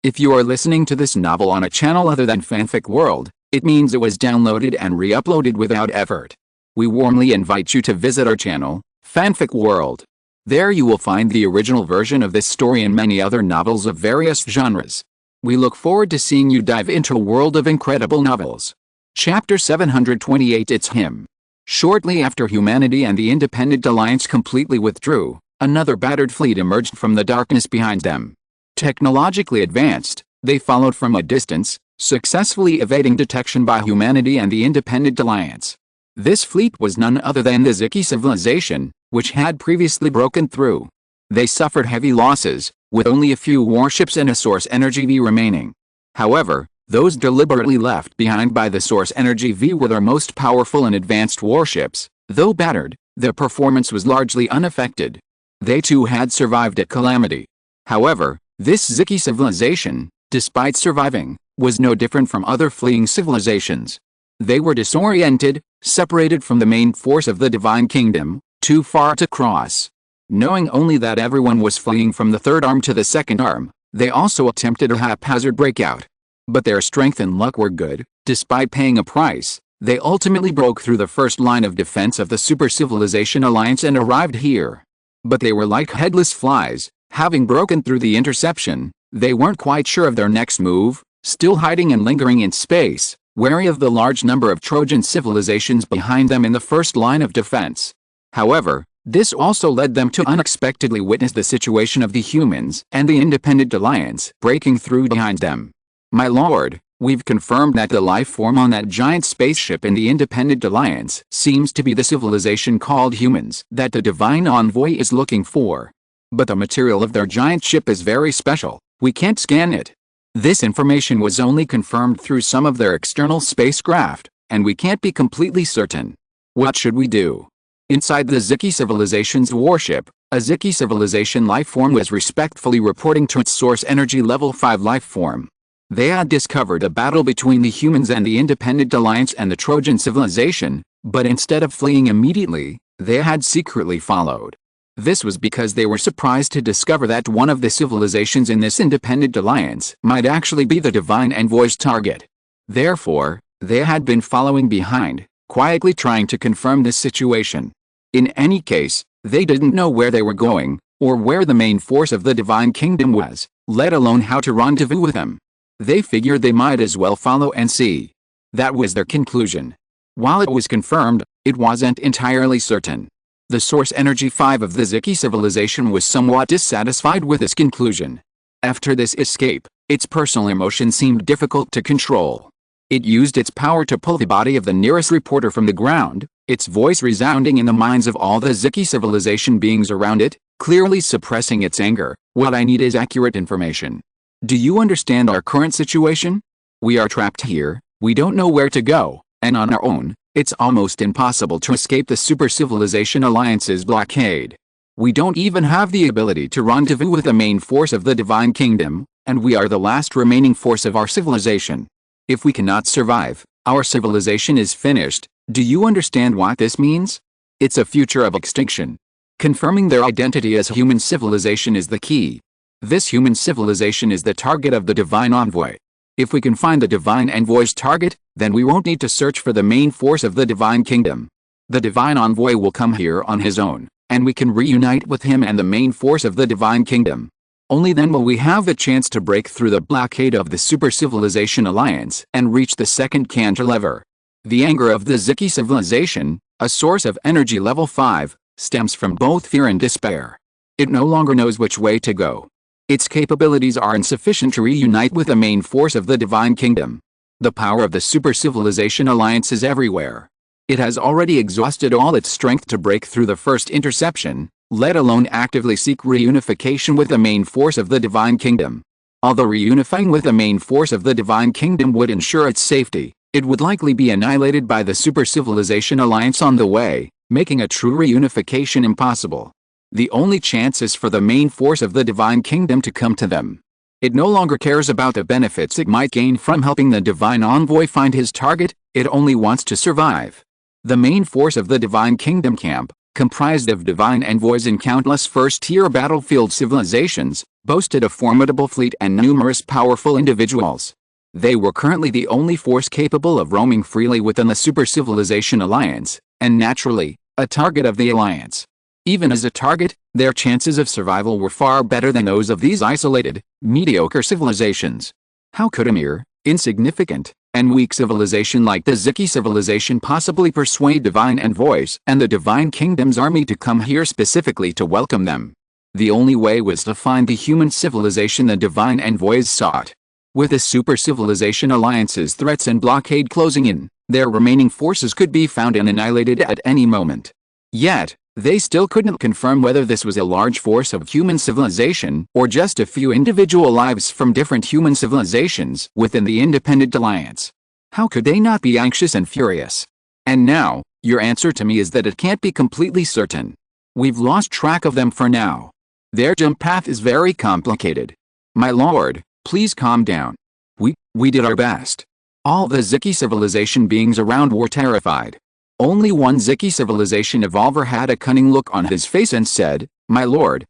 If you are listening to this novel on a channel other than Fanfic World, it means it was downloaded and re-uploaded without effort. We warmly invite you to visit our channel, Fanfic World. There you will find the original version of this story and many other novels of various genres. We look forward to seeing you dive into a world of incredible novels. Chapter 728 It's Him. Shortly after humanity and the Independent Alliance completely withdrew, another battered fleet emerged from the darkness behind them. Technologically advanced, they followed from a distance, successfully evading detection by humanity and the Independent Alliance. This fleet was none other than the Ziki civilization, which had previously broken through. They suffered heavy losses, with only a few warships and a Source Energy V remaining. However, those deliberately left behind by the Source Energy V were their most powerful and advanced warships. Though battered, their performance was largely unaffected. They too had survived a calamity. However, this Ziki civilization, despite surviving, was no different from other fleeing civilizations. They were disoriented, separated from the main force of the Divine Kingdom, too far to cross. Knowing only that everyone was fleeing from the third arm to the second arm, they also attempted a haphazard breakout. But their strength and luck were good. Despite paying a price, they ultimately broke through the first line of defense of the Super Civilization Alliance and arrived here. But they were like headless flies, having broken through the interception. They weren't quite sure of their next move, still hiding and lingering in space, wary of the large number of Trojan civilizations behind them in the first line of defense. However, this also led them to unexpectedly witness the situation of the humans and the Independent Alliance breaking through behind them. My lord, we've confirmed that the life form on that giant spaceship in the Independent Alliance seems to be the civilization called humans that the Divine Envoy is looking for. But the material of their giant ship is very special, we can't scan it. This information was only confirmed through some of their external spacecraft, and we can't be completely certain. What should we do? Inside the Ziki civilization's warship, a Ziki civilization life form was respectfully reporting to its Source Energy Level 5 life form. They had discovered a battle between the humans and the Independent Alliance and the Trojan civilization, but instead of fleeing immediately, they had secretly followed. This was because they were surprised to discover that one of the civilizations in this Independent Alliance might actually be the Divine Envoy's target. Therefore, they had been following behind, quietly trying to confirm this situation. In any case, they didn't know where they were going, or where the main force of the Divine Kingdom was, let alone how to rendezvous with them. They figured they might as well follow and see. That was their conclusion. While it was confirmed, it wasn't entirely certain. The Source Energy 5 of the Ziki civilization was somewhat dissatisfied with this conclusion. After this escape, its personal emotion seemed difficult to control. It used its power to pull the body of the nearest reporter from the ground, its voice resounding in the minds of all the Ziki civilization beings around it, clearly suppressing its anger. What I need is accurate information. Do you understand our current situation? We are trapped here, we don't know where to go, and on our own, it's almost impossible to escape the Super Civilization Alliance's blockade. We don't even have the ability to rendezvous with the main force of the Divine Kingdom, and we are the last remaining force of our civilization. If we cannot survive, our civilization is finished. Do you understand what this means? It's a future of extinction. Confirming their identity as human civilization is the key. This human civilization is the target of the Divine Envoy. If we can find the Divine Envoy's target, then we won't need to search for the main force of the Divine Kingdom. The Divine Envoy will come here on his own, and we can reunite with him and the main force of the Divine Kingdom. Only then will we have the chance to break through the blockade of the Super Civilization Alliance and reach the second cantilever. The anger of the Ziki civilization, a source of energy level 5, stems from both fear and despair. It no longer knows which way to go. Its capabilities are insufficient to reunite with the main force of the Divine Kingdom. The power of the Super Civilization Alliance is everywhere. It has already exhausted all its strength to break through the first interception, let alone actively seek reunification with the main force of the Divine Kingdom. Although reunifying with the main force of the Divine Kingdom would ensure its safety, it would likely be annihilated by the Super Civilization Alliance on the way, making a true reunification impossible. The only chance is for the main force of the Divine Kingdom to come to them. It no longer cares about the benefits it might gain from helping the Divine Envoy find his target, it only wants to survive. The main force of the Divine Kingdom camp, comprised of divine envoys in countless first-tier battlefield civilizations, boasted a formidable fleet and numerous powerful individuals. They were currently the only force capable of roaming freely within the Super Civilization Alliance, and naturally, a target of the Alliance. Even as a target, their chances of survival were far better than those of these isolated, mediocre civilizations. How could a mere, insignificant, and weak civilization like the Ziki civilization possibly persuade divine envoys and the Divine Kingdom's army to come here specifically to welcome them? The only way was to find the human civilization the divine envoys sought. With the Super Civilization Alliance's threats and blockade closing in, their remaining forces could be found and annihilated at any moment. Yet, they still couldn't confirm whether this was a large force of human civilization or just a few individual lives from different human civilizations within the Independent Alliance. How could they not be anxious and furious? And now, your answer to me is that it can't be completely certain. We've lost track of them for now. Their jump path is very complicated. My lord, please calm down. We did our best. All the Ziki civilization beings around were terrified. Only one Ziki civilization evolver had a cunning look on his face and said, my lord,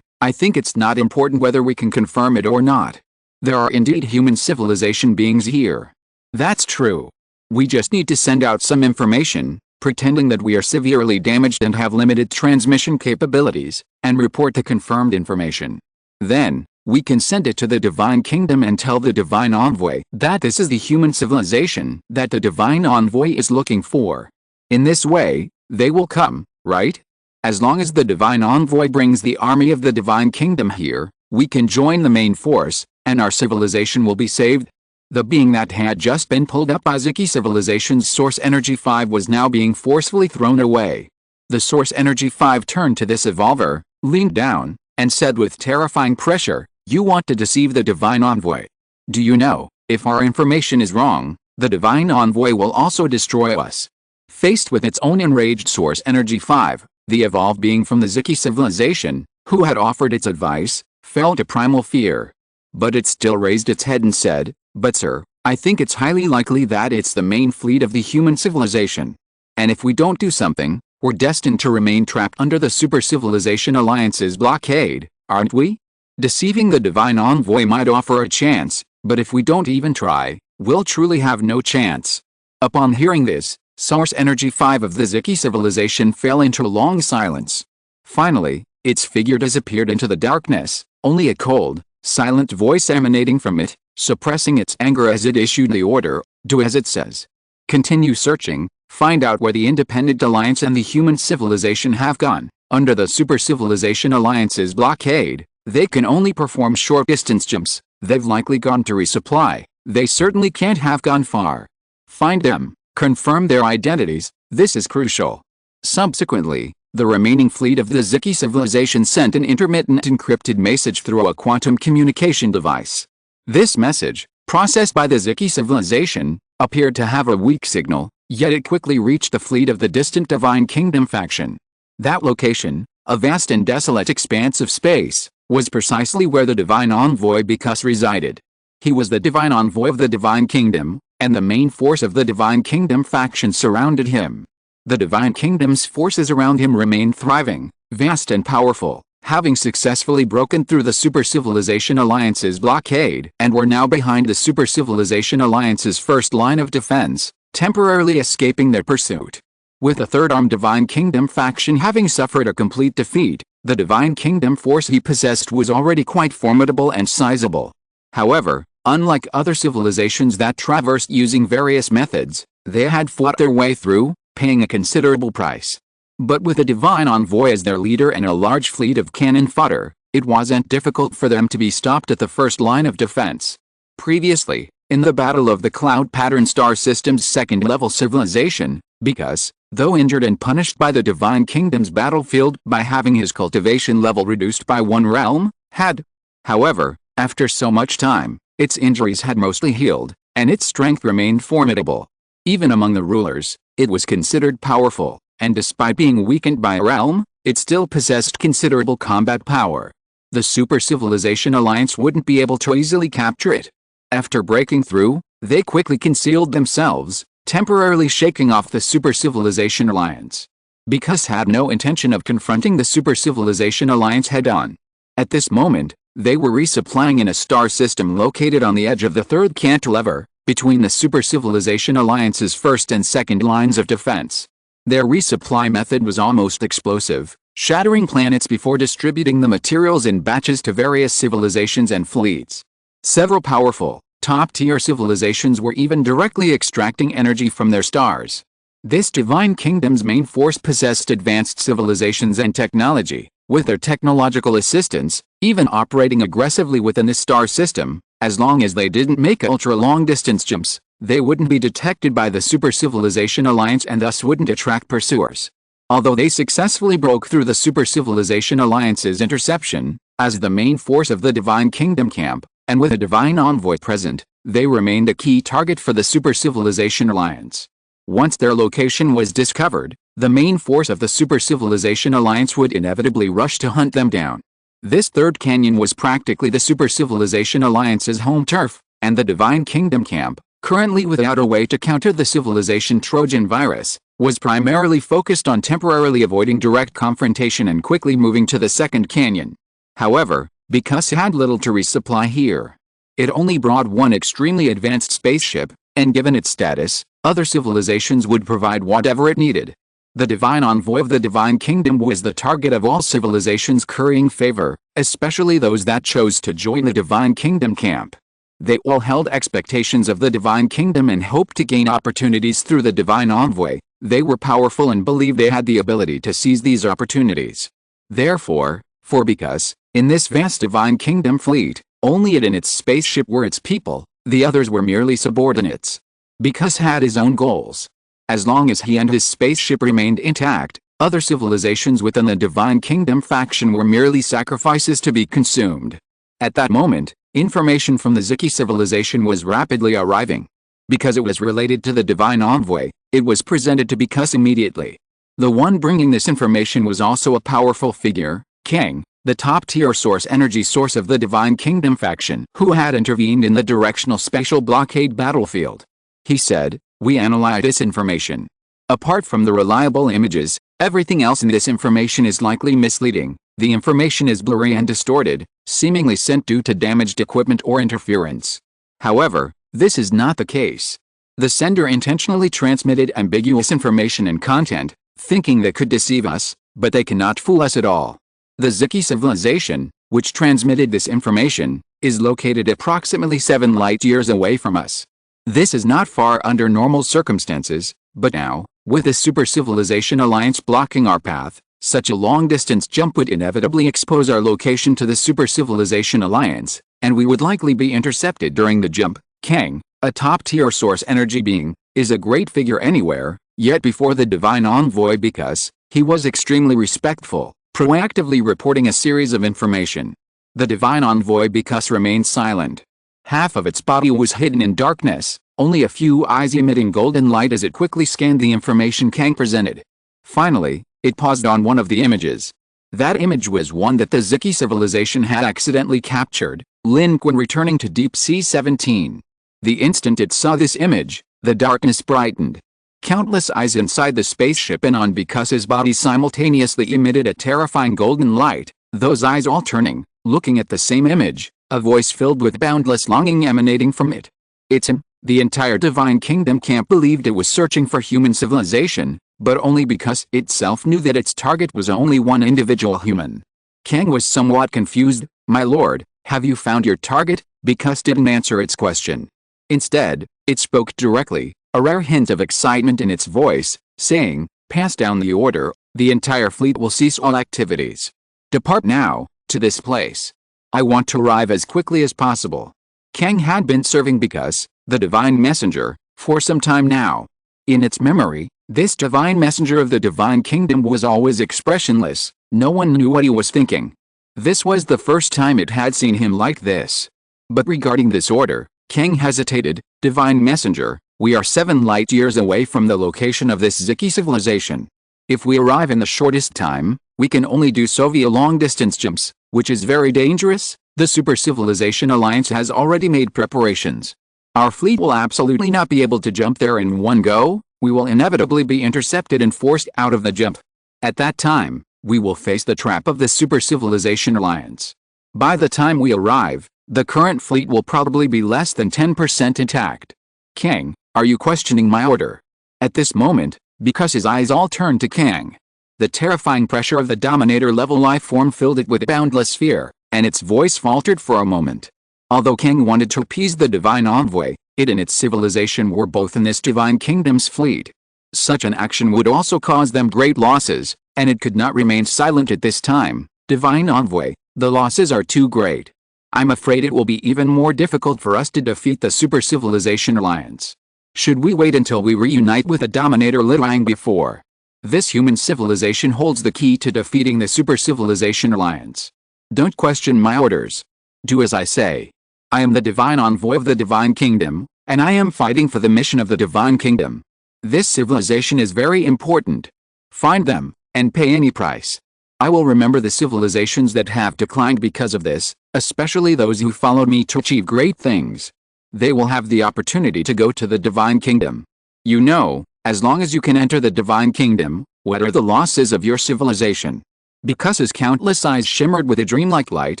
I think it's not important whether we can confirm it or not. There are indeed human civilization beings here. That's true. We just need to send out some information, pretending that we are severely damaged and have limited transmission capabilities, and report the confirmed information. Then, we can send it to the Divine Kingdom and tell the Divine Envoy that this is the human civilization that the Divine Envoy is looking for. In this way, they will come, right? As long as the Divine Envoy brings the army of the Divine Kingdom here, we can join the main force, and our civilization will be saved. The being that had just been pulled up by Ziki Civilization's Source Energy 5 was now being forcefully thrown away. The Source Energy 5 turned to this evolver, leaned down, and said with terrifying pressure, "You want to deceive the Divine Envoy. Do you know, if our information is wrong, the Divine Envoy will also destroy us." Faced with its own enraged Source Energy 5, the evolved being from the Ziki Civilization, who had offered its advice, fell to primal fear. But it still raised its head and said, "But sir, I think it's highly likely that it's the main fleet of the human civilization. And if we don't do something, we're destined to remain trapped under the Super Civilization Alliance's blockade, aren't we? Deceiving the Divine Envoy might offer a chance, but if we don't even try, we'll truly have no chance." Upon hearing this, Source Energy 5 of the Ziki Civilization fell into a long silence. Finally, its figure disappeared into the darkness, only a cold, silent voice emanating from it, suppressing its anger as it issued the order, "Do as it says. Continue searching, find out where the Independent Alliance and the human civilization have gone. Under the Super Civilization Alliance's blockade, they can only perform short-distance jumps. They've likely gone to resupply, They certainly can't have gone far. Find them, confirm their identities, this is crucial. Subsequently, the remaining fleet of the Ziki civilization sent an intermittent encrypted message through a quantum communication device. This message, processed by the Ziki civilization, appeared to have a weak signal, yet it quickly reached the fleet of the distant Divine Kingdom faction. That location, a vast and desolate expanse of space, was precisely where the Divine Envoy Because resided. He was the Divine Envoy of the Divine Kingdom, and the main force of the Divine Kingdom faction surrounded him. The Divine Kingdom's forces around him remained thriving, vast and powerful, having successfully broken through the Super Civilization Alliance's blockade and were now behind the Super Civilization Alliance's first line of defense, temporarily escaping their pursuit. With the Third-Armed Divine Kingdom faction having suffered a complete defeat, the Divine Kingdom force he possessed was already quite formidable and sizable. However, unlike other civilizations that traversed using various methods, they had fought their way through, paying a considerable price. But with a Divine Envoy as their leader and a large fleet of cannon fodder, it wasn't difficult for them to be stopped at the first line of defense. Previously, in the Battle of the Cloud Pattern Star System's second-level civilization, Because, though injured and punished by the Divine Kingdom's battlefield by having his cultivation level reduced by 1 realm, had, however, after so much time, its injuries had mostly healed, and its strength remained formidable. Even among the rulers, it was considered powerful, and despite being weakened by a realm, it still possessed considerable combat power. The Super Civilization Alliance wouldn't be able to easily capture it. After breaking through, they quickly concealed themselves, temporarily shaking off the Super Civilization Alliance. Because had no intention of confronting the Super Civilization Alliance head-on. At this moment, they were resupplying in a star system located on the edge of the third cantilever, between the Super Civilization Alliance's first and second lines of defense. Their resupply method was almost explosive, shattering planets before distributing the materials in batches to various civilizations and fleets. Several powerful, top-tier civilizations were even directly extracting energy from their stars. This Divine Kingdom's main force possessed advanced civilizations and technology, with their technological assistance, even operating aggressively within the star system. As long as they didn't make ultra-long-distance jumps, they wouldn't be detected by the Super Civilization Alliance and thus wouldn't attract pursuers. Although they successfully broke through the Super Civilization Alliance's interception, as the main force of the Divine Kingdom camp, and with a Divine Envoy present, they remained a key target for the Super Civilization Alliance. Once their location was discovered, the main force of the Super Civilization Alliance would inevitably rush to hunt them down. This third canyon was practically the Super Civilization Alliance's home turf, and the Divine Kingdom camp, currently without a way to counter the civilization Trojan virus, was primarily focused on temporarily avoiding direct confrontation and quickly moving to the second canyon. However, because it had little to resupply here, it only brought one extremely advanced spaceship, and given its status, other civilizations would provide whatever it needed. The Divine Envoy of the Divine Kingdom was the target of all civilizations currying favor, especially those that chose to join the Divine Kingdom camp. They all held expectations of the Divine Kingdom and hoped to gain opportunities through the Divine Envoy. They were powerful and believed they had the ability to seize these opportunities. Therefore, because, in this vast Divine Kingdom fleet, only it and its spaceship were its people, the others were merely subordinates. Because had his own goals. As long as he and his spaceship remained intact, other civilizations within the Divine Kingdom faction were merely sacrifices to be consumed. At that moment, information from the Ziki civilization was rapidly arriving. Because it was related to the Divine Envoy, it was presented to Because immediately. The one bringing this information was also a powerful figure, Kang, the top-tier energy source of the Divine Kingdom faction, who had intervened in the directional spatial blockade battlefield. He said, "We analyzed this information. Apart from the reliable images, everything else in this information is likely misleading. The information is blurry and distorted, seemingly sent due to damaged equipment or interference. However, this is not the case. The sender intentionally transmitted ambiguous information and content, thinking they could deceive us, but they cannot fool us at all. The Ziki civilization, which transmitted this information, is located approximately 7 light-years away from us. This is not far under normal circumstances, but now, with the Super Civilization Alliance blocking our path, such a long-distance jump would inevitably expose our location to the Super Civilization Alliance, and we would likely be intercepted during the jump. Kang, a top-tier source energy being, is a great figure anywhere, yet before the divine envoy because he was extremely respectful, proactively reporting a series of information. The divine envoy because remained silent. Half of its body was hidden in darkness, only a few eyes emitting golden light as it quickly scanned the information Kang presented. Finally, it paused on one of the images. That image was one that the Ziki civilization had accidentally captured, Lin Qun returning to Deep Sea 17. The instant it saw this image, the darkness brightened. Countless eyes inside the spaceship and on because his body simultaneously emitted a terrifying golden light, those eyes all turning, looking at the same image, a voice filled with boundless longing emanating from it. It's him. The entire divine kingdom camp believed it was searching for human civilization, but only because itself knew that its target was only one individual human. Kang was somewhat confused. My lord, have you found your target? Because didn't answer its question. Instead, it spoke directly, a rare hint of excitement in its voice, saying, pass down the order, the entire fleet will cease all activities. Depart now, to this place. I want to arrive as quickly as possible. Kang had been serving because the divine messenger, for some time now. In its memory, this divine messenger of the divine kingdom was always expressionless, no one knew what he was thinking. This was the first time it had seen him like this. But regarding this order, Kang hesitated. Divine messenger, we are 7 light years away from the location of this Ziki civilization. If we arrive in the shortest time, we can only do so via long-distance jumps, which is very dangerous. The Super Civilization Alliance has already made preparations. Our fleet will absolutely not be able to jump there in one go. We will inevitably be intercepted and forced out of the jump. At that time, we will face the trap of the Super Civilization Alliance. By the time we arrive, the current fleet will probably be less than 10% intact. Kang, are you questioning my order? At this moment, because his eyes all turned to Kang, the terrifying pressure of the Dominator-level life form filled it with boundless fear, and its voice faltered for a moment. Although Kang wanted to appease the divine envoy, it and its civilization were both in this divine kingdom's fleet. Such an action would also cause them great losses, and it could not remain silent at this time. Divine envoy, the losses are too great. I'm afraid it will be even more difficult for us to defeat the Super Civilization Alliance. Should we wait until we reunite with the Dominator lying before? This human civilization holds the key to defeating the Super Civilization Alliance. Don't question my orders. Do as I say. I am the divine envoy of the divine kingdom, and I am fighting for the mission of the divine kingdom. This civilization is very important. Find them, and pay any price. I will remember the civilizations that have declined because of this, especially those who followed me to achieve great things. They will have the opportunity to go to the divine kingdom. You know, as long as you can enter the divine kingdom, what are the losses of your civilization? Because his countless eyes shimmered with a dreamlike light,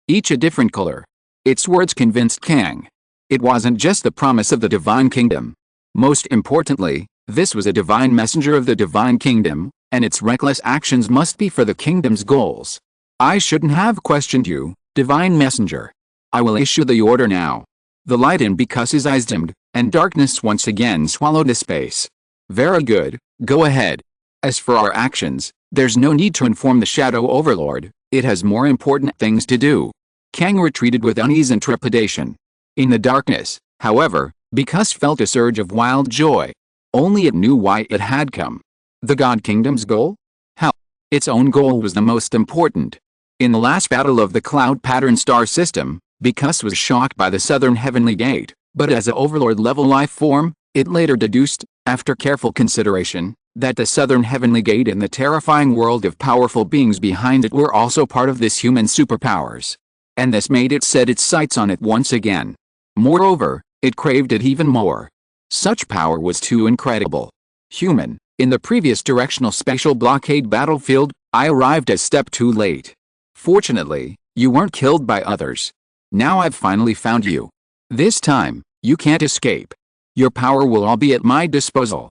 each a different color. Its words convinced Kang. It wasn't just the promise of the divine kingdom. Most importantly, this was a divine messenger of the divine kingdom, and its reckless actions must be for the kingdom's goals. I shouldn't have questioned you, divine messenger. I will issue the order now. The light in because his eyes dimmed, and darkness once again swallowed the space. Very good, go ahead. As for our actions, there's no need to inform the Shadow Overlord, it has more important things to do. Kang retreated with unease and trepidation. In the darkness, however, because felt a surge of wild joy. Only it knew why it had come. The God Kingdom's goal? Hell, its own goal was the most important. In the last battle of the Cloud Pattern Star System, because was shocked by the Southern Heavenly Gate, but as an Overlord-level life form, it later deduced, after careful consideration, that the Southern Heavenly Gate and the terrifying world of powerful beings behind it were also part of this human superpowers. And this made it set its sights on it once again. Moreover, it craved it even more. Such power was too incredible. Human, in the previous directional spatial blockade battlefield, I arrived a step too late. Fortunately, you weren't killed by others. Now I've finally found you. This time, you can't escape. Your power will all be at my disposal.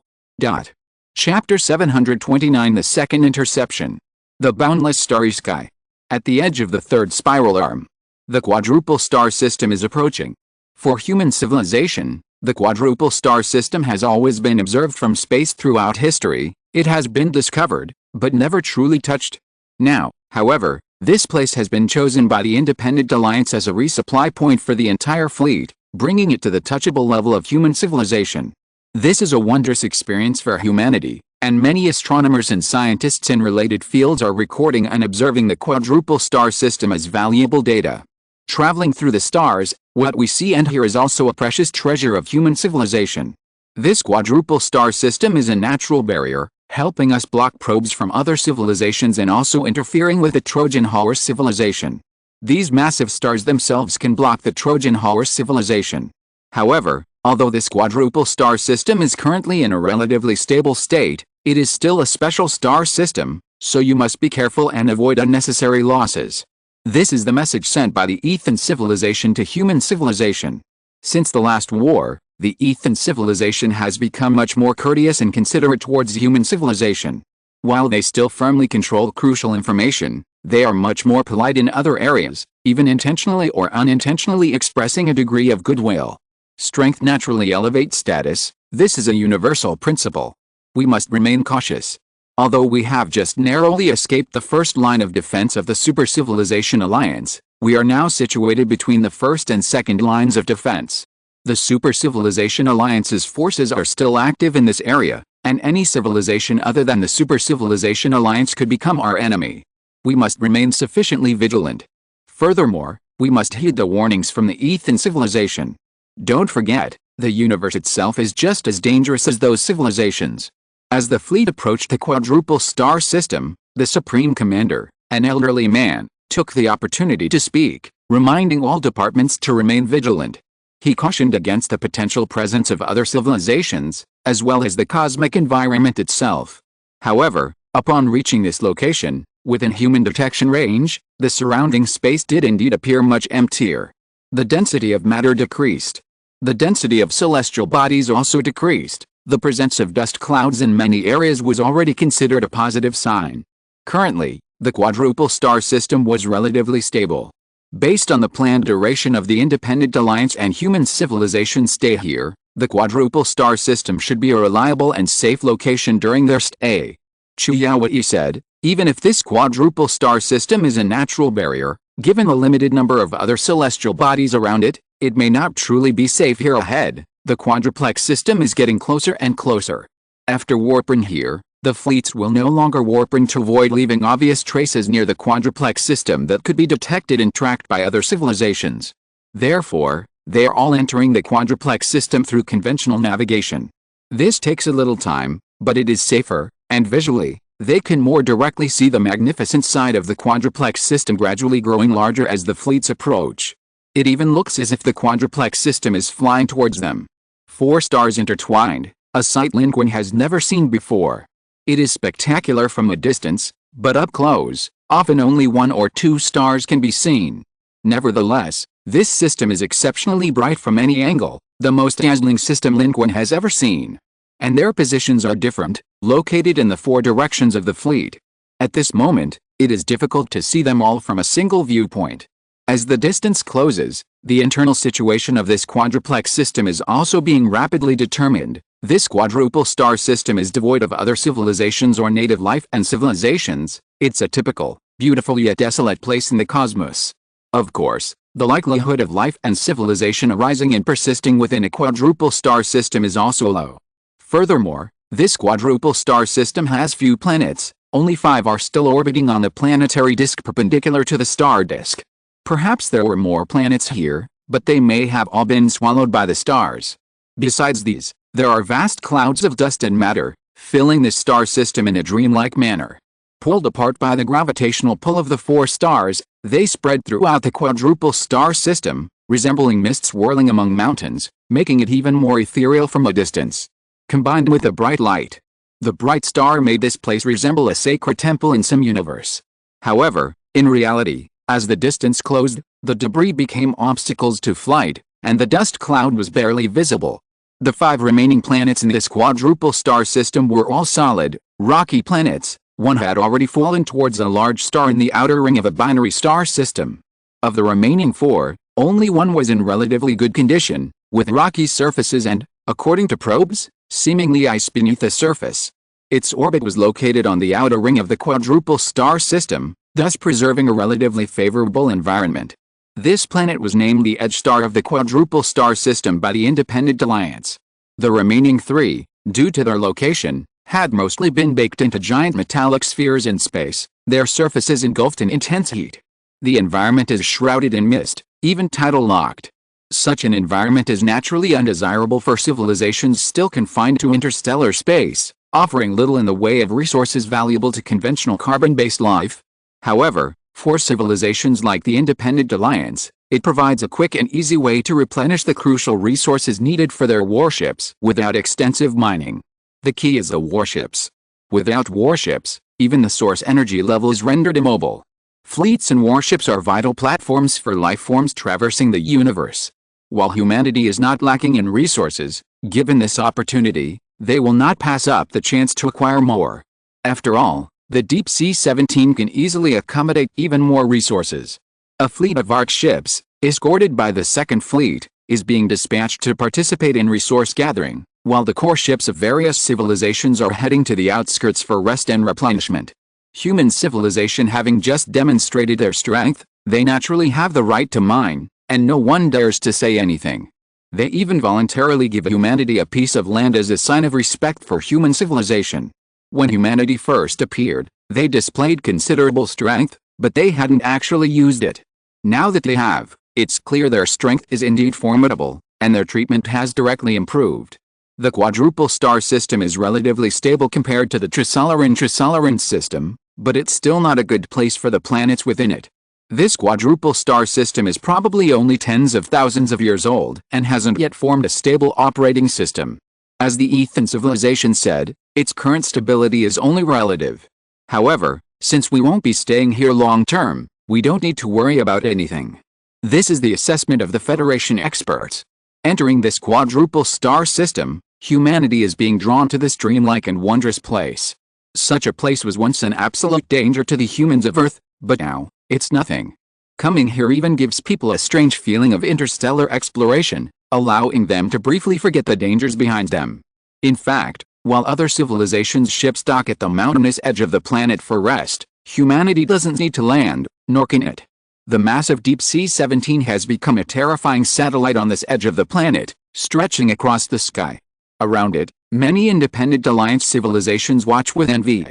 Chapter 729 The Second Interception. The Boundless Starry Sky. At the edge of the third spiral arm, the quadruple star system is approaching. For human civilization, the quadruple star system has always been observed from space throughout history. It has been discovered, but never truly touched. Now, however, this place has been chosen by the Independent Alliance as a resupply point for the entire fleet, bringing it to the touchable level of human civilization. This is a wondrous experience for humanity, and many astronomers and scientists in related fields are recording and observing the quadruple star system as valuable data. Traveling through the stars, what we see and hear is also a precious treasure of human civilization. This quadruple star system is a natural barrier, helping us block probes from other civilizations and also interfering with the Trojan horse civilization. These massive stars themselves can block the Trojan horse civilization. However, although this quadruple star system is currently in a relatively stable state, it is still a special star system, so you must be careful and avoid unnecessary losses. This is the message sent by the Ethan civilization to human civilization. Since the last war, the Ethan civilization has become much more courteous and considerate towards human civilization. While they still firmly control crucial information, they are much more polite in other areas, even intentionally or unintentionally expressing a degree of goodwill. Strength naturally elevates status. This is a universal principle. We must remain cautious. Although we have just narrowly escaped the first line of defense of the Super Civilization Alliance, we are now situated between the first and second lines of defense. The Super Civilization Alliance's forces are still active in this area, and any civilization other than the Super Civilization Alliance could become our enemy. We must remain sufficiently vigilant. Furthermore, we must heed the warnings from the Ethan civilization. Don't forget, the universe itself is just as dangerous as those civilizations. As the fleet approached the quadruple star system, the Supreme Commander, an elderly man, took the opportunity to speak, reminding all departments to remain vigilant. He cautioned against the potential presence of other civilizations, as well as the cosmic environment itself. However, upon reaching this location, within human detection range, the surrounding space did indeed appear much emptier. The density of matter decreased. The density of celestial bodies also decreased. The presence of dust clouds in many areas was already considered a positive sign. Currently, the quadruple star system was relatively stable. Based on the planned duration of the Independent Alliance and human civilization stay here, the quadruple star system should be a reliable and safe location during their stay. Chuyawi said, even if this quadruple star system is a natural barrier, given the limited number of other celestial bodies around it, it may not truly be safe here ahead. The quadruplex system is getting closer and closer. After warping here, the fleets will no longer warping to avoid leaving obvious traces near the quadruplex system that could be detected and tracked by other civilizations. Therefore, they are all entering the quadruplex system through conventional navigation. This takes a little time, but it is safer, and visually, they can more directly see the magnificent side of the quadruplex system gradually growing larger as the fleets approach. It even looks as if the quadruplex system is flying towards them. 4 stars intertwined, a sight Lin Qun has never seen before. It is spectacular from a distance, but up close, often only 1 or 2 stars can be seen. Nevertheless, this system is exceptionally bright from any angle, the most dazzling system Lin Qun has ever seen. And their positions are different, located in the 4 directions of the fleet. At this moment, it is difficult to see them all from a single viewpoint. As the distance closes, the internal situation of this quadruplex system is also being rapidly determined. This quadruple star system is devoid of other civilizations or native life and civilizations. It's a typical, beautiful yet desolate place in the cosmos. Of course, the likelihood of life and civilization arising and persisting within a quadruple star system is also low. Furthermore, this quadruple star system has few planets. Only 5 are still orbiting on the planetary disk perpendicular to the star disk. Perhaps there were more planets here, but they may have all been swallowed by the stars. Besides these, there are vast clouds of dust and matter, filling this star system in a dreamlike manner. Pulled apart by the gravitational pull of the 4 stars, they spread throughout the quadruple star system, resembling mist swirling among mountains, making it even more ethereal from a distance. Combined with the bright light, the bright star made this place resemble a sacred temple in some universe. However, in reality, as the distance closed, the debris became obstacles to flight, and the dust cloud was barely visible. The 5 remaining planets in this quadruple star system were all solid, rocky planets. 1 had already fallen towards a large star in the outer ring of a binary star system. Of the remaining 4, only 1 was in relatively good condition, with rocky surfaces and, according to probes, seemingly ice beneath the surface. Its orbit was located on the outer ring of the quadruple star system, thus preserving a relatively favorable environment. This planet was named the edge star of the quadruple star system by the Independent Alliance. The remaining three, due to their location, had mostly been baked into giant metallic spheres in space, their surfaces engulfed in intense heat. The environment is shrouded in mist, even tidal-locked. Such an environment is naturally undesirable for civilizations still confined to interstellar space, offering little in the way of resources valuable to conventional carbon-based life. However, for civilizations like the Independent Alliance, it provides a quick and easy way to replenish the crucial resources needed for their warships without extensive mining. The key is the warships. Without warships, even the source energy level is rendered immobile. Fleets and warships are vital platforms for life forms traversing the universe. While humanity is not lacking in resources, given this opportunity, they will not pass up the chance to acquire more. After all, the Deep Sea 17 can easily accommodate even more resources. A fleet of ARC ships, escorted by the Second Fleet, is being dispatched to participate in resource gathering, while the core ships of various civilizations are heading to the outskirts for rest and replenishment. Human civilization having just demonstrated their strength, they naturally have the right to mine, and no one dares to say anything. They even voluntarily give humanity a piece of land as a sign of respect for human civilization. When humanity first appeared, they displayed considerable strength, but they hadn't actually used it. Now that they have, it's clear their strength is indeed formidable, and their treatment has directly improved. The quadruple star system is relatively stable compared to the Trisolaran system, but it's still not a good place for the planets within it. This quadruple star system is probably only tens of thousands of years old and hasn't yet formed a stable operating system. As the Ethan civilization said, its current stability is only relative. However, since we won't be staying here long term, we don't need to worry about anything. This is the assessment of the Federation experts. Entering this quadruple star system, humanity is being drawn to this dreamlike and wondrous place. Such a place was once an absolute danger to the humans of Earth, but now, it's nothing. Coming here even gives people a strange feeling of interstellar exploration, allowing them to briefly forget the dangers behind them. In fact, while other civilizations' ships dock at the mountainous edge of the planet for rest, humanity doesn't need to land, nor can it. The massive Deep Sea 17 has become a terrifying satellite on this edge of the planet, stretching across the sky. Around it, many Independent Alliance civilizations watch with envy.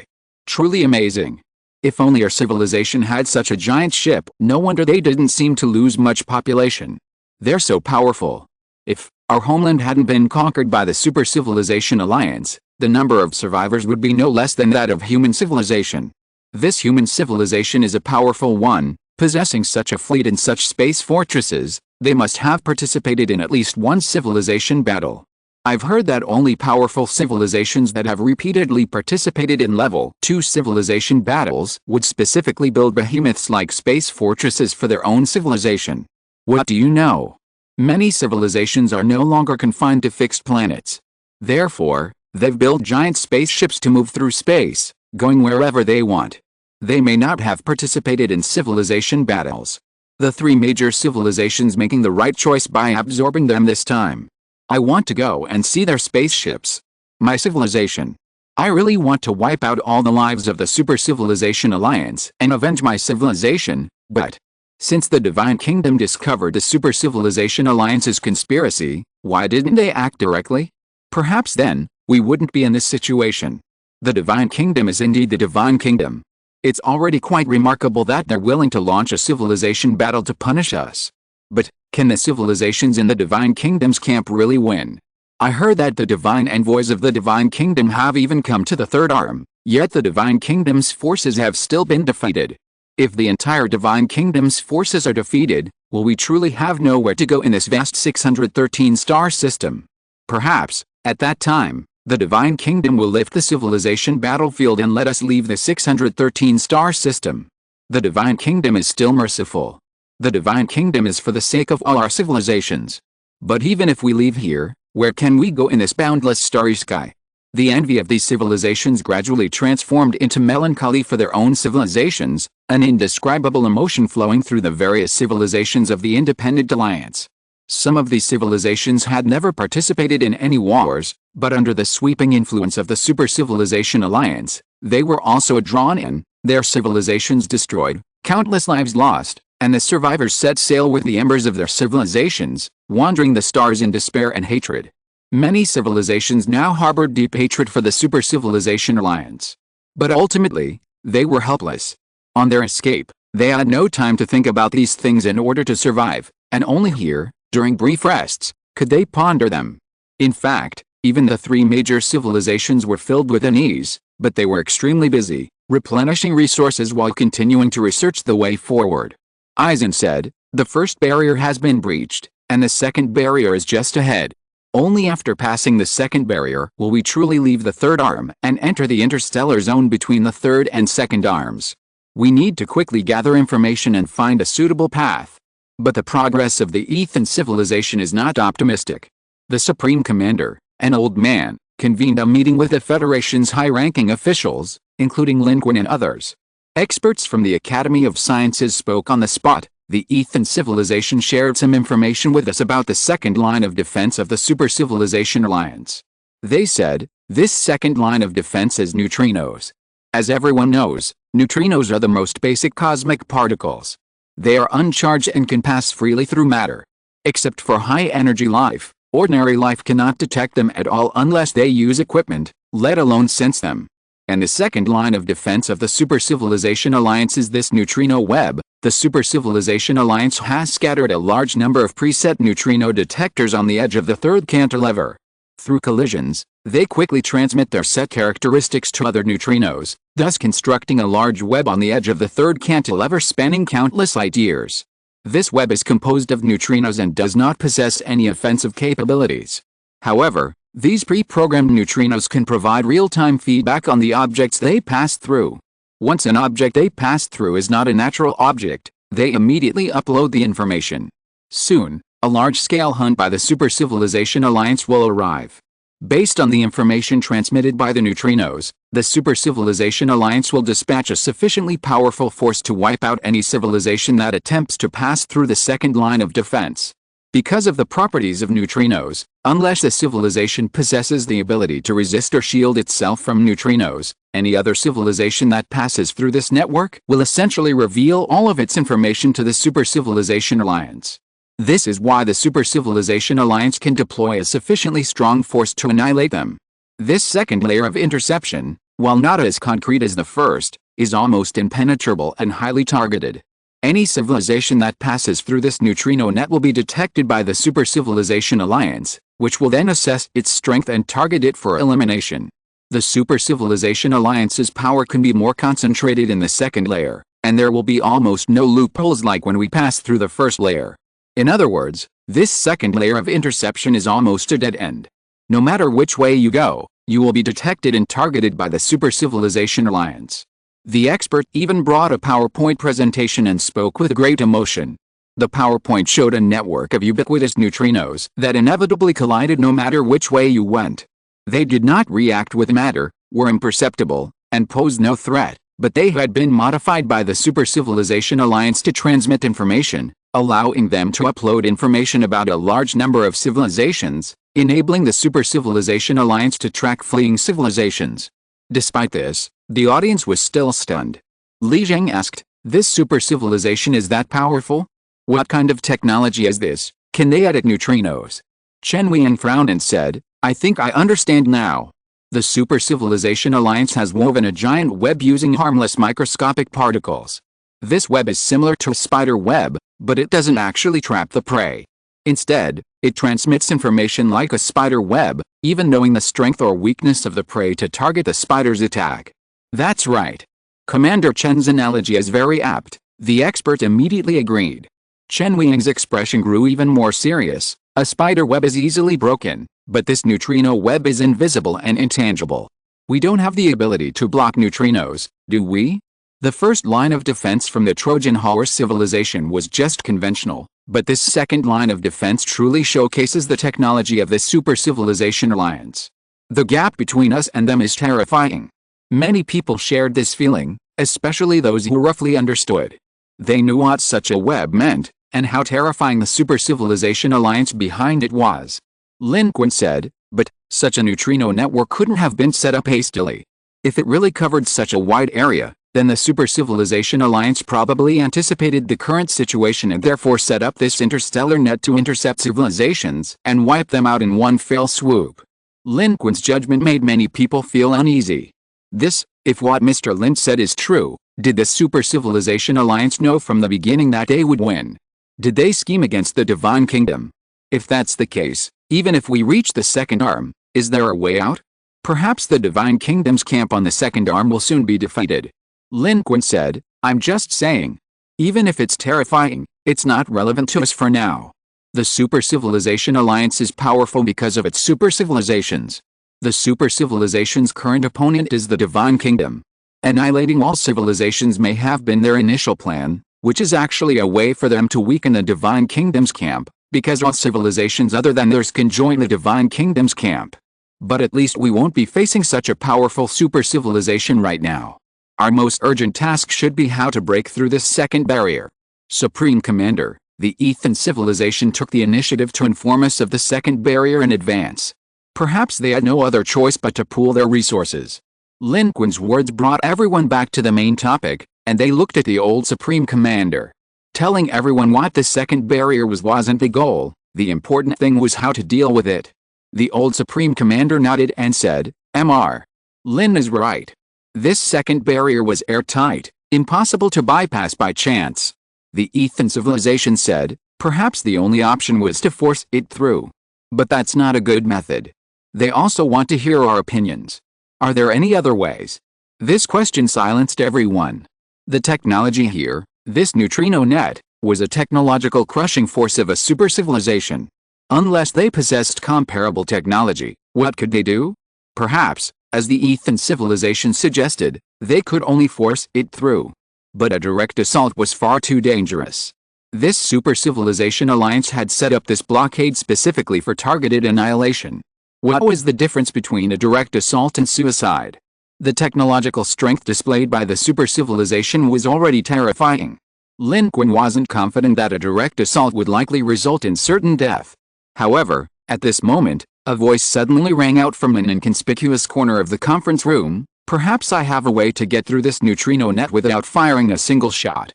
Truly amazing. If only our civilization had such a giant ship, no wonder they didn't seem to lose much population. They're so powerful. If our homeland hadn't been conquered by the Super Civilization Alliance, the number of survivors would be no less than that of human civilization. This human civilization is a powerful one, possessing such a fleet and such space fortresses, they must have participated in at least one civilization battle. I've heard that only powerful civilizations that have repeatedly participated in level 2 civilization battles would specifically build behemoths-like space fortresses for their own civilization. What do you know? Many civilizations are no longer confined to fixed planets. Therefore, they've built giant spaceships to move through space, going wherever they want. They may not have participated in civilization battles. The three major civilizations making the right choice by absorbing them this time. I want to go and see their spaceships. My civilization. I really want to wipe out all the lives of the Super Civilization Alliance and avenge my civilization, but since the Divine Kingdom discovered the Super Civilization Alliance's conspiracy, why didn't they act directly? Perhaps then, we wouldn't be in this situation. The Divine Kingdom is indeed the Divine Kingdom. It's already quite remarkable that they're willing to launch a civilization battle to punish us. But, can the civilizations in the Divine Kingdom's camp really win? I heard that the divine envoys of the Divine Kingdom have even come to the Third Arm, yet the Divine Kingdom's forces have still been defeated. If the entire Divine Kingdom's forces are defeated, will we truly have nowhere to go in this vast 613-star system? Perhaps, at that time, the Divine Kingdom will lift the civilization battlefield and let us leave the 613-star system. The Divine Kingdom is still merciful. The Divine Kingdom is for the sake of all our civilizations. But even if we leave here, where can we go in this boundless starry sky? The envy of these civilizations gradually transformed into melancholy for their own civilizations, an indescribable emotion flowing through the various civilizations of the Independent Alliance. Some of these civilizations had never participated in any wars, but under the sweeping influence of the Super Civilization Alliance, they were also drawn in, their civilizations destroyed, countless lives lost, and the survivors set sail with the embers of their civilizations, wandering the stars in despair and hatred. Many civilizations now harbored deep hatred for the Super Civilization Alliance. But ultimately, they were helpless. On their escape, they had no time to think about these things in order to survive, and only here, during brief rests, could they ponder them. In fact, even the three major civilizations were filled with unease, but they were extremely busy, replenishing resources while continuing to research the way forward. Aizen said, "The first barrier has been breached, and the second barrier is just ahead. Only after passing the second barrier will we truly leave the third arm and enter the interstellar zone between the third and second arms. We need to quickly gather information and find a suitable path." But the progress of the Ethan civilization is not optimistic. The Supreme Commander, an old man, convened a meeting with the Federation's high-ranking officials, including Lin Qun and others. Experts from the Academy of Sciences spoke on the spot. The Ethan civilization shared some information with us about the second line of defense of the Super Civilization Alliance. They said, this second line of defense is neutrinos. As everyone knows, neutrinos are the most basic cosmic particles. They are uncharged and can pass freely through matter. Except for high-energy life, ordinary life cannot detect them at all unless they use equipment, let alone sense them. And the second line of defense of the Super Civilization Alliance is this neutrino web. The Super Civilization Alliance has scattered a large number of preset neutrino detectors on the edge of the third cantilever. Through collisions, they quickly transmit their set characteristics to other neutrinos, thus constructing a large web on the edge of the third cantilever spanning countless light years. This web is composed of neutrinos and does not possess any offensive capabilities. However, these pre-programmed neutrinos can provide real-time feedback on the objects they pass through. Once an object they pass through is not a natural object, they immediately upload the information. Soon, a large-scale hunt by the Super Civilization Alliance will arrive. Based on the information transmitted by the neutrinos, the Super Civilization Alliance will dispatch a sufficiently powerful force to wipe out any civilization that attempts to pass through the second line of defense. Because of the properties of neutrinos, unless the civilization possesses the ability to resist or shield itself from neutrinos, any other civilization that passes through this network will essentially reveal all of its information to the Super Civilization Alliance. This is why the Super Civilization Alliance can deploy a sufficiently strong force to annihilate them. This second layer of interception, while not as concrete as the first, is almost impenetrable and highly targeted. Any civilization that passes through this neutrino net will be detected by the Super Civilization Alliance, which will then assess its strength and target it for elimination. The Super Civilization Alliance's power can be more concentrated in the second layer, and there will be almost no loopholes like when we pass through the first layer. In other words, this second layer of interception is almost a dead end. No matter which way you go, you will be detected and targeted by the Super Civilization Alliance. The expert even brought a PowerPoint presentation and spoke with great emotion. The PowerPoint showed a network of ubiquitous neutrinos that inevitably collided no matter which way you went. They did not react with matter, were imperceptible, and posed no threat, but they had been modified by the Super Civilization Alliance to transmit information, allowing them to upload information about a large number of civilizations, enabling the Super Civilization Alliance to track fleeing civilizations. Despite this, the audience was still stunned. Li Zheng asked, "This super civilization is that powerful? What kind of technology is this? Can they edit neutrinos?" Chen Weiyan frowned and said, "I think I understand now. The Super Civilization Alliance has woven a giant web using harmless microscopic particles. This web is similar to a spider web, but it doesn't actually trap the prey. Instead, it transmits information like a spider web, even knowing the strength or weakness of the prey to target the spider's attack." "That's right. Commander Chen's analogy is very apt," the expert immediately agreed. Chen Weiyan's expression grew even more serious. "A spider web is easily broken, but this neutrino web is invisible and intangible. We don't have the ability to block neutrinos, do we?" The first line of defense from the Trojan horse civilization was just conventional, but this second line of defense truly showcases the technology of the Super Civilization Alliance. The gap between us and them is terrifying. Many people shared this feeling, especially those who roughly understood. They knew what such a web meant, and how terrifying the Super Civilization Alliance behind it was. Lin Qun said, "But, such a neutrino network couldn't have been set up hastily. If it really covered such a wide area, then the Super Civilization Alliance probably anticipated the current situation and therefore set up this interstellar net to intercept civilizations and wipe them out in one fell swoop. Lin Qun's judgment made many people feel uneasy. If what Mr. Lin said is true, did the Super Civilization Alliance know from the beginning that they would win? Did they scheme against the Divine Kingdom? If that's the case, even if we reach the second arm, is there a way out? Perhaps the Divine Kingdom's camp on the second arm will soon be defeated. Lin Qun said, I'm just saying. Even if it's terrifying, it's not relevant to us for now. The Super Civilization Alliance is powerful because of its super civilizations. The super civilization's current opponent is the Divine Kingdom. Annihilating all civilizations may have been their initial plan, which is actually a way for them to weaken the Divine Kingdom's camp, because all civilizations other than theirs can join the Divine Kingdom's camp. But at least we won't be facing such a powerful super civilization right now. Our most urgent task should be how to break through this second barrier. Supreme Commander, the Ethan civilization took the initiative to inform us of the second barrier in advance. Perhaps they had no other choice but to pool their resources. Lin Qun's words brought everyone back to the main topic, and they looked at the old Supreme Commander. Telling everyone what the second barrier wasn't the goal, the important thing was how to deal with it. The old Supreme Commander nodded and said, Mr. Lin is right. This second barrier was airtight, impossible to bypass by chance. The Ethan civilization said, perhaps the only option was to force it through. But that's not a good method. They also want to hear our opinions. Are there any other ways? This question silenced everyone. The technology here, this neutrino net, was a technological crushing force of a super civilization. Unless they possessed comparable technology, what could they do? Perhaps, as the Ethan civilization suggested, they could only force it through. But a direct assault was far too dangerous. This Super Civilization Alliance had set up this blockade specifically for targeted annihilation. What was the difference between a direct assault and suicide? The technological strength displayed by the Super Civilization was already terrifying. Lin Qun wasn't confident that a direct assault would likely result in certain death. However, at this moment, a voice suddenly rang out from an inconspicuous corner of the conference room, perhaps I have a way to get through this neutrino net without firing a single shot.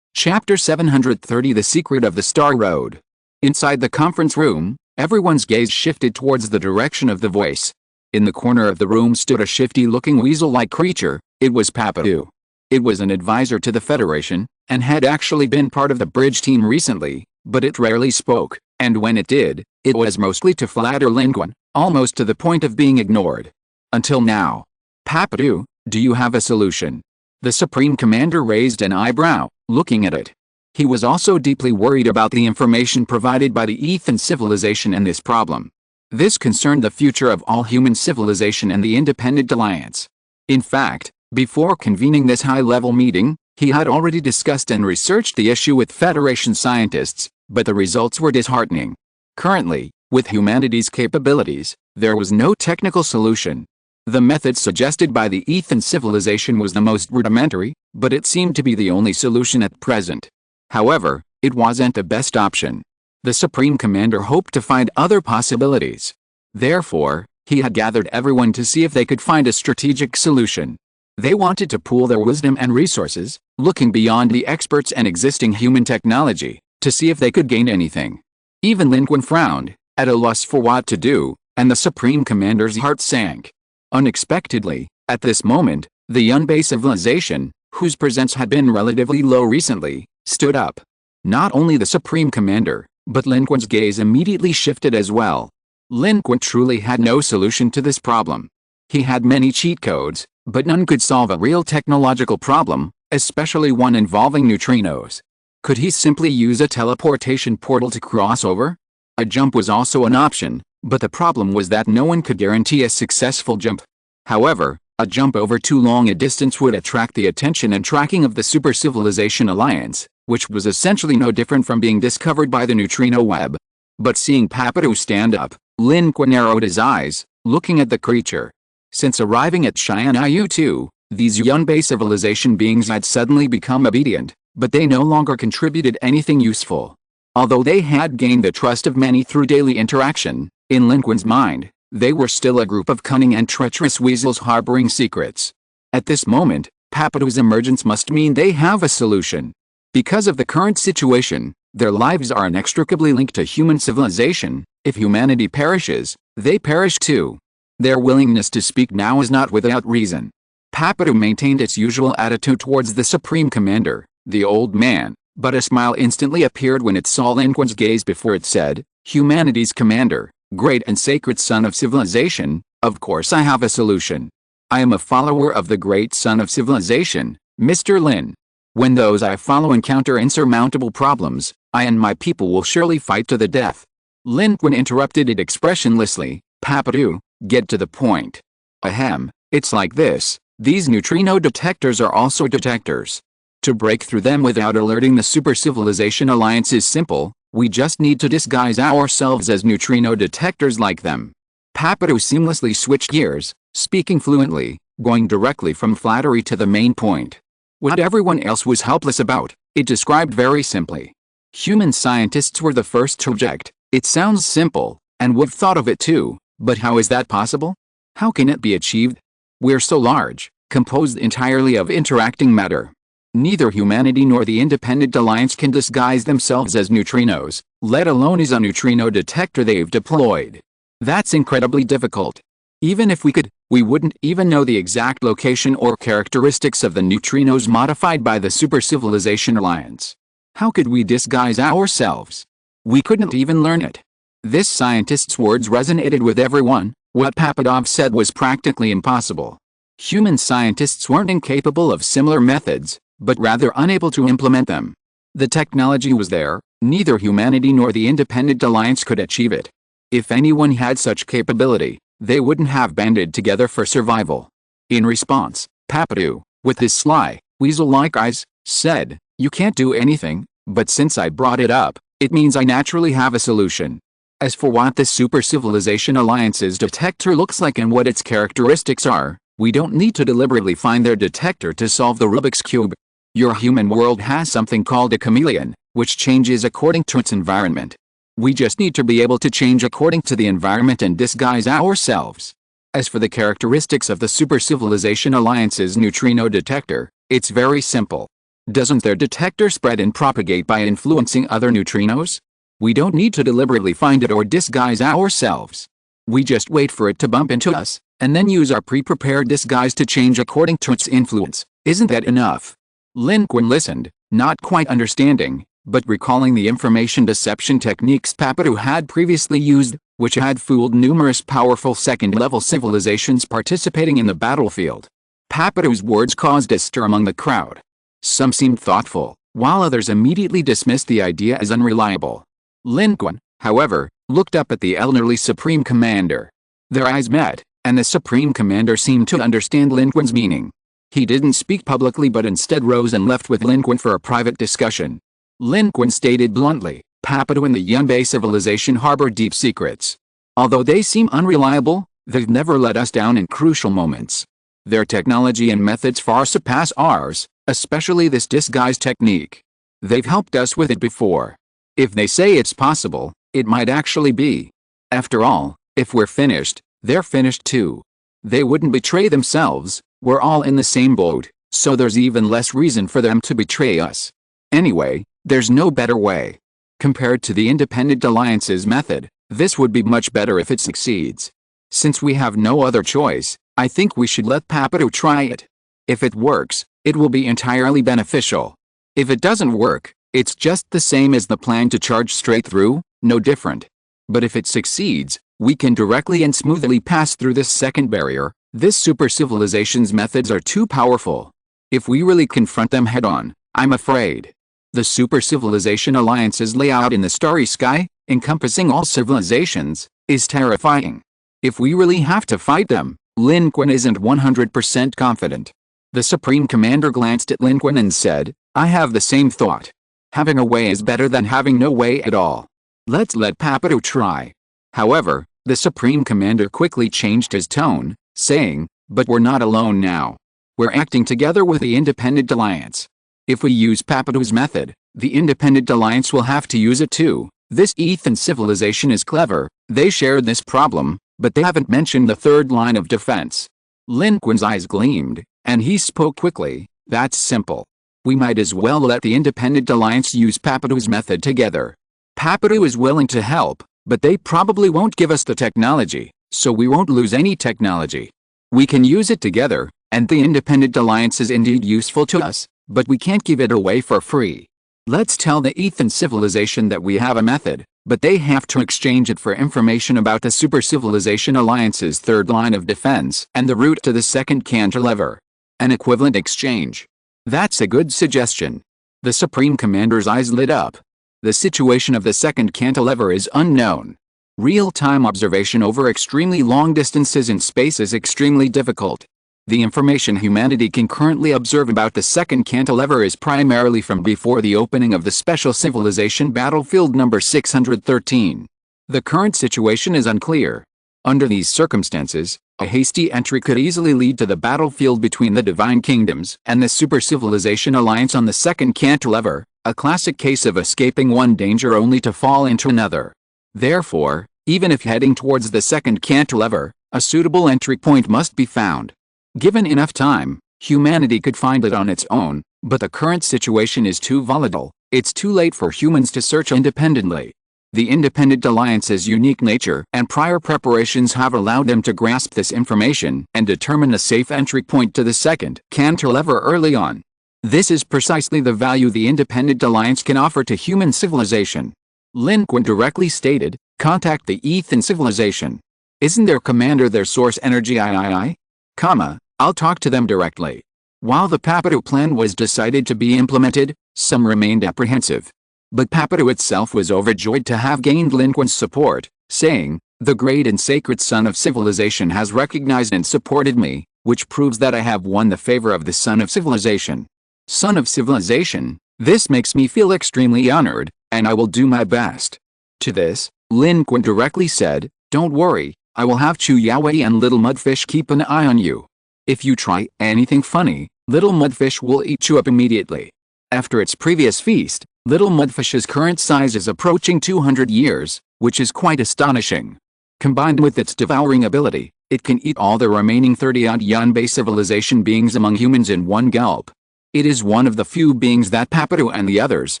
Chapter 730 The Secret of the Star Road. Inside the conference room, everyone's gaze shifted towards the direction of the voice. In the corner of the room stood a shifty-looking weasel-like creature. It was Papadu. It was an advisor to the Federation, and had actually been part of the bridge team recently, but it rarely spoke, and when it did, it was mostly to flatter Lin Qun, almost to the point of being ignored. Until now. Papadu, do you have a solution? The Supreme Commander raised an eyebrow, looking at it. He was also deeply worried about the information provided by the Ethan civilization and this problem. This concerned the future of all human civilization and the Independent Alliance. In fact, before convening this high-level meeting, he had already discussed and researched the issue with Federation scientists, but the results were disheartening. Currently, with humanity's capabilities, there was no technical solution. The method suggested by the Ethan civilization was the most rudimentary, but it seemed to be the only solution at present. However, it wasn't the best option. The Supreme Commander hoped to find other possibilities. Therefore, he had gathered everyone to see if they could find a strategic solution. They wanted to pool their wisdom and resources, looking beyond the experts and existing human technology, to see if they could gain anything. Even Lin Qun frowned, at a loss for what to do, and the Supreme Commander's heart sank. Unexpectedly, at this moment, the Yunbei civilization, whose presence had been relatively low recently, stood up. Not only the Supreme Commander, but Lin Qun's gaze immediately shifted as well. Lin Qun truly had no solution to this problem. He had many cheat codes, but none could solve a real technological problem, especially one involving neutrinos. Could he simply use a teleportation portal to cross over? A jump was also an option, but the problem was that no one could guarantee a successful jump. However, a jump over too long a distance would attract the attention and tracking of the Super Civilization Alliance, which was essentially no different from being discovered by the neutrino web. But seeing Papadu stand up, Lin Qun narrowed his eyes, looking at the creature. Since arriving at Xianyu 2, these Yunbei civilization beings had suddenly become obedient, but they no longer contributed anything useful. Although they had gained the trust of many through daily interaction, in Lin Qun's mind, they were still a group of cunning and treacherous weasels harboring secrets. At this moment, Papatou's emergence must mean they have a solution. Because of the current situation, their lives are inextricably linked to human civilization. If humanity perishes, they perish too. Their willingness to speak now is not without reason. Papatou maintained its usual attitude towards the Supreme Commander, the old man, but a smile instantly appeared when it saw Lin Qun's gaze before it said, "Humanity's commander, great and sacred son of civilization, of course I have a solution. I am a follower of the great son of civilization, Mr. Lin. When those I follow encounter insurmountable problems, I and my people will surely fight to the death." Lin Qun interrupted it expressionlessly. "Papatou, get to the point." "Ahem, it's like this. These neutrino detectors are also detectors. To break through them without alerting the Super Civilization Alliance is simple. We just need to disguise ourselves as neutrino detectors like them." Papatou seamlessly switched gears, speaking fluently, going directly from flattery to the main point. What everyone else was helpless about, it described very simply. Human scientists were the first to object. "It sounds simple, and we've thought of it too, but how is that possible? How can it be achieved? We're so large, composed entirely of interacting matter. Neither humanity nor the Independent Alliance can disguise themselves as neutrinos, let alone as a neutrino detector they've deployed. That's incredibly difficult. Even if we could, we wouldn't even know the exact location or characteristics of the neutrinos modified by the Super Civilization Alliance. How could we disguise ourselves? We couldn't even learn it." This scientist's words resonated with everyone. What Papatou said was practically impossible. Human scientists weren't incapable of similar methods, but rather unable to implement them. The technology was there, neither humanity nor the Independent Alliance could achieve it. If anyone had such capability, they wouldn't have banded together for survival. In response, Papatou, with his sly, weasel-like eyes, said, "You can't do anything, but since I brought it up, it means I naturally have a solution. As for what the Super Civilization Alliance's detector looks like and what its characteristics are, we don't need to deliberately find their detector to solve the Rubik's Cube. Your human world has something called a chameleon, which changes according to its environment. We just need to be able to change according to the environment and disguise ourselves. As for the characteristics of the Super Civilization Alliance's neutrino detector, it's very simple. Doesn't their detector spread and propagate by influencing other neutrinos? We don't need to deliberately find it or disguise ourselves. We just wait for it to bump into us, and then use our pre-prepared disguise to change according to its influence. Isn't that enough?" Lin Qun listened, not quite understanding, but recalling the information deception techniques Papatou had previously used, which had fooled numerous powerful second-level civilizations participating in the battlefield. Papatou's words caused a stir among the crowd. Some seemed thoughtful, while others immediately dismissed the idea as unreliable. Lin Qun, however, looked up at the elderly Supreme Commander. Their eyes met, and the Supreme Commander seemed to understand Lin Qun's meaning. He didn't speak publicly but instead rose and left with Lin Qun for a private discussion. Lin Qun stated bluntly, "Papatou and the Yunbei civilization harbor deep secrets. Although they seem unreliable, they've never let us down in crucial moments. Their technology and methods far surpass ours, especially this disguise technique. They've helped us with it before. If they say it's possible, it might actually be. After all, if we're finished, they're finished too. They wouldn't betray themselves, we're all in the same boat, so there's even less reason for them to betray us. Anyway, there's no better way. Compared to the Independent Alliance's method, this would be much better if it succeeds. Since we have no other choice, I think we should let Papatou try it. If it works, it will be entirely beneficial. If it doesn't work, it's just the same as the plan to charge straight through, no different. But if it succeeds, we can directly and smoothly pass through this second barrier. This super civilization's methods are too powerful. If we really confront them head-on, I'm afraid. The Super Civilization Alliance's layout in the starry sky, encompassing all civilizations, is terrifying. If we really have to fight them, Lin Qun isn't 100% confident. The Supreme Commander glanced at Lin Qun and said, "I have the same thought. Having a way is better than having no way at all. Let's let Papatou try." However, the Supreme Commander quickly changed his tone, saying, "But we're not alone now. We're acting together with the Independent Alliance. If we use Papatou's method, the Independent Alliance will have to use it too. This Ethan civilization is clever, they shared this problem, but they haven't mentioned the third line of defense." Lin Qun's eyes gleamed, And he spoke quickly. That's simple. We might as well let the Independent Alliance use Papadou's method together. Papadou is willing to help, but they probably won't give us the technology, so we won't lose any technology. We can use it together, and the Independent Alliance is indeed useful to us, but we can't give it away for free. Let's tell the Ethan civilization that we have a method, but they have to exchange it for information about the Super Civilization Alliance's third line of defense and the route to the second cantilever. An equivalent exchange. That's a good suggestion. The Supreme Commander's eyes lit up. The situation of the second cantilever is unknown. Real-time observation over extremely long distances in space is extremely difficult. The information humanity can currently observe about the second cantilever is primarily from before the opening of the Special Civilization Battlefield number 613. The current situation is unclear. Under these circumstances, a hasty entry could easily lead to the battlefield between the Divine Kingdoms and the Super Civilization Alliance on the second cantilever, a classic case of escaping one danger only to fall into another. Therefore, even if heading towards the second cantilever, a suitable entry point must be found. Given enough time, humanity could find it on its own, but the current situation is too volatile. It's too late for humans to search independently. The Independent Alliance's unique nature and prior preparations have allowed them to grasp this information and determine a safe entry point to the second cantilever early on. This is precisely the value the Independent Alliance can offer to human civilization. Lin Qun directly stated, "Contact the Ethan civilization. Isn't their commander their source energy? I'll talk to them directly." While the Papadou plan was decided to be implemented, some remained apprehensive. But Papadou itself was overjoyed to have gained Lin Qun's support, saying, "The great and sacred Son of Civilization has recognized and supported me, which proves that I have won the favor of the Son of Civilization. Son of Civilization, this makes me feel extremely honored, and I will do my best." To this, Lin Qun directly said, "Don't worry, I will have Chu Yaowei and Little Mudfish keep an eye on you. If you try anything funny, Little Mudfish will eat you up immediately." After its previous feast, Little Mudfish's current size is approaching 200 years, which is quite astonishing. Combined with its devouring ability, it can eat all the remaining 30-odd Yanbei civilization beings among humans in one gulp. It is one of the few beings that Papadou and the others,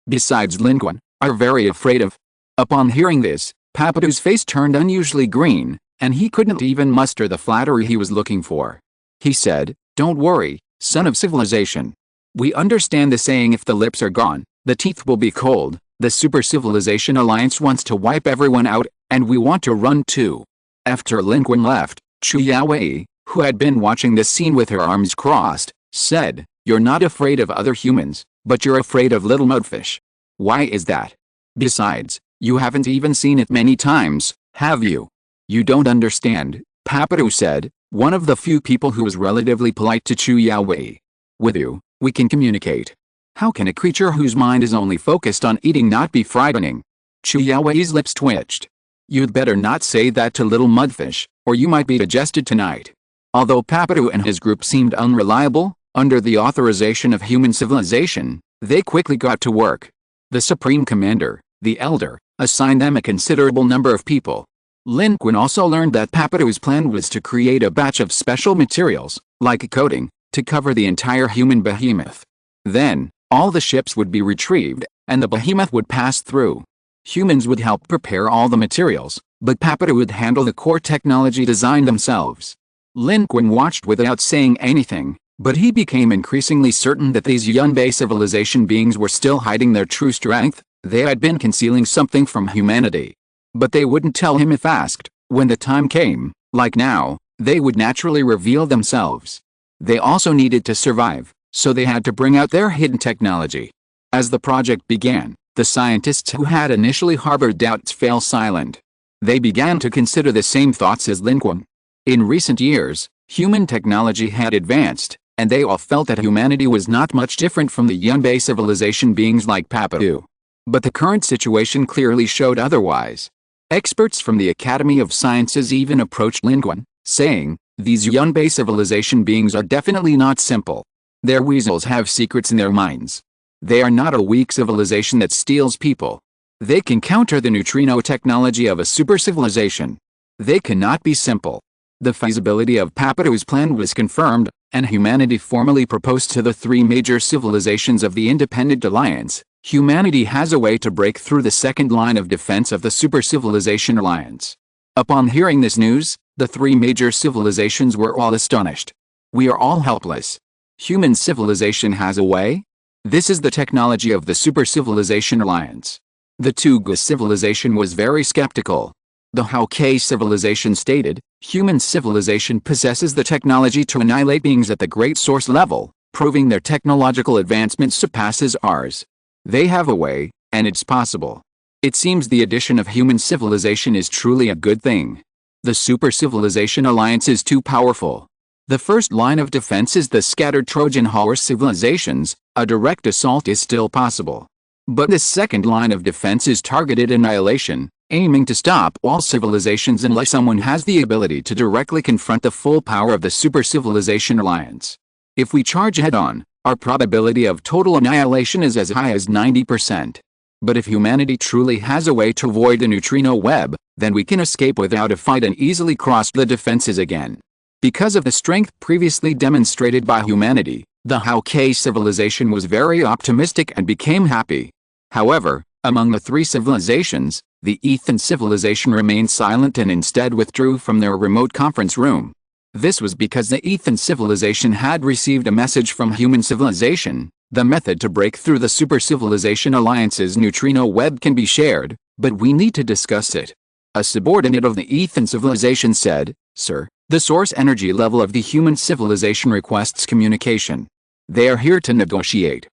besides Lin Qun, are very afraid of. Upon hearing this, Papadou's face turned unusually green, and he couldn't even muster the flattery he was looking for. He said, "Don't worry, Son of Civilization. We understand the saying, if the lips are gone, the teeth will be cold. The Super Civilization Alliance wants to wipe everyone out, and we want to run too." After Lin Qun left, Chu Yaowei, who had been watching this scene with her arms crossed, said, "You're not afraid of other humans, but you're afraid of Little Mudfish. Why is that? Besides, you haven't even seen it many times, have you?" "You don't understand," Papadou said, one of the few people who was relatively polite to Chu Yaowei. "With you, we can communicate. How can a creature whose mind is only focused on eating not be frightening?" Chu Yaowei's lips twitched. "You'd better not say that to Little Mudfish, or you might be digested tonight." Although Papadou and his group seemed unreliable, under the authorization of human civilization, they quickly got to work. The Supreme Commander, the Elder, assigned them a considerable number of people. Lin Qun also learned that Papadou's plan was to create a batch of special materials, like a coating, to cover the entire human behemoth. Then, all the ships would be retrieved, and the behemoth would pass through. Humans would help prepare all the materials, but Papadou would handle the core technology design themselves. Lin Qun watched without saying anything, but he became increasingly certain that these Yanbei civilization beings were still hiding their true strength. They had been concealing something from humanity. But they wouldn't tell him if asked. When the time came, like now, they would naturally reveal themselves. They also needed to survive, so they had to bring out their hidden technology. As the project began, the scientists who had initially harbored doubts fell silent. They began to consider the same thoughts as Lin Qun. In recent years, human technology had advanced, and they all felt that humanity was not much different from the Yanbei civilization beings like Papadou. But the current situation clearly showed otherwise. Experts from the Academy of Sciences even approached Lin Qun, saying, "These Yanbei civilization beings are definitely not simple. Their weasels have secrets in their minds. They are not a weak civilization that steals people. They can counter the neutrino technology of a super civilization. They cannot be simple." The feasibility of Papadou's plan was confirmed, and humanity formally proposed to the three major civilizations of the Independent Alliance, humanity has a way to break through the second line of defense of the Super Civilization Alliance. Upon hearing this news, the three major civilizations were all astonished. We are all helpless. Human civilization has a way? This is the technology of the Super Civilization Alliance. The Tuga civilization was very skeptical. The Hauke civilization stated, human civilization possesses the technology to annihilate beings at the great source level, proving their technological advancement surpasses ours. They have a way, and it's possible. It seems the addition of human civilization is truly a good thing. The Super Civilization Alliance is too powerful. The first line of defense is the scattered Trojan horse civilizations. A direct assault is still possible. But the second line of defense is targeted annihilation, aiming to stop all civilizations unless someone has the ability to directly confront the full power of the Super Civilization Alliance. If we charge head-on, our probability of total annihilation is as high as 90%. But if humanity truly has a way to avoid the neutrino web, then we can escape without a fight and easily cross the defenses again. Because of the strength previously demonstrated by humanity, the Hauke civilization was very optimistic and became happy. However, among the three civilizations, the Ethan civilization remained silent and instead withdrew from their remote conference room. This was because the Ethan civilization had received a message from human civilization. The method to break through the Super Civilization Alliance's neutrino web can be shared, but we need to discuss it. A subordinate of the Ethan civilization said, "Sir, the source energy level of the human civilization requests communication. They are here to negotiate."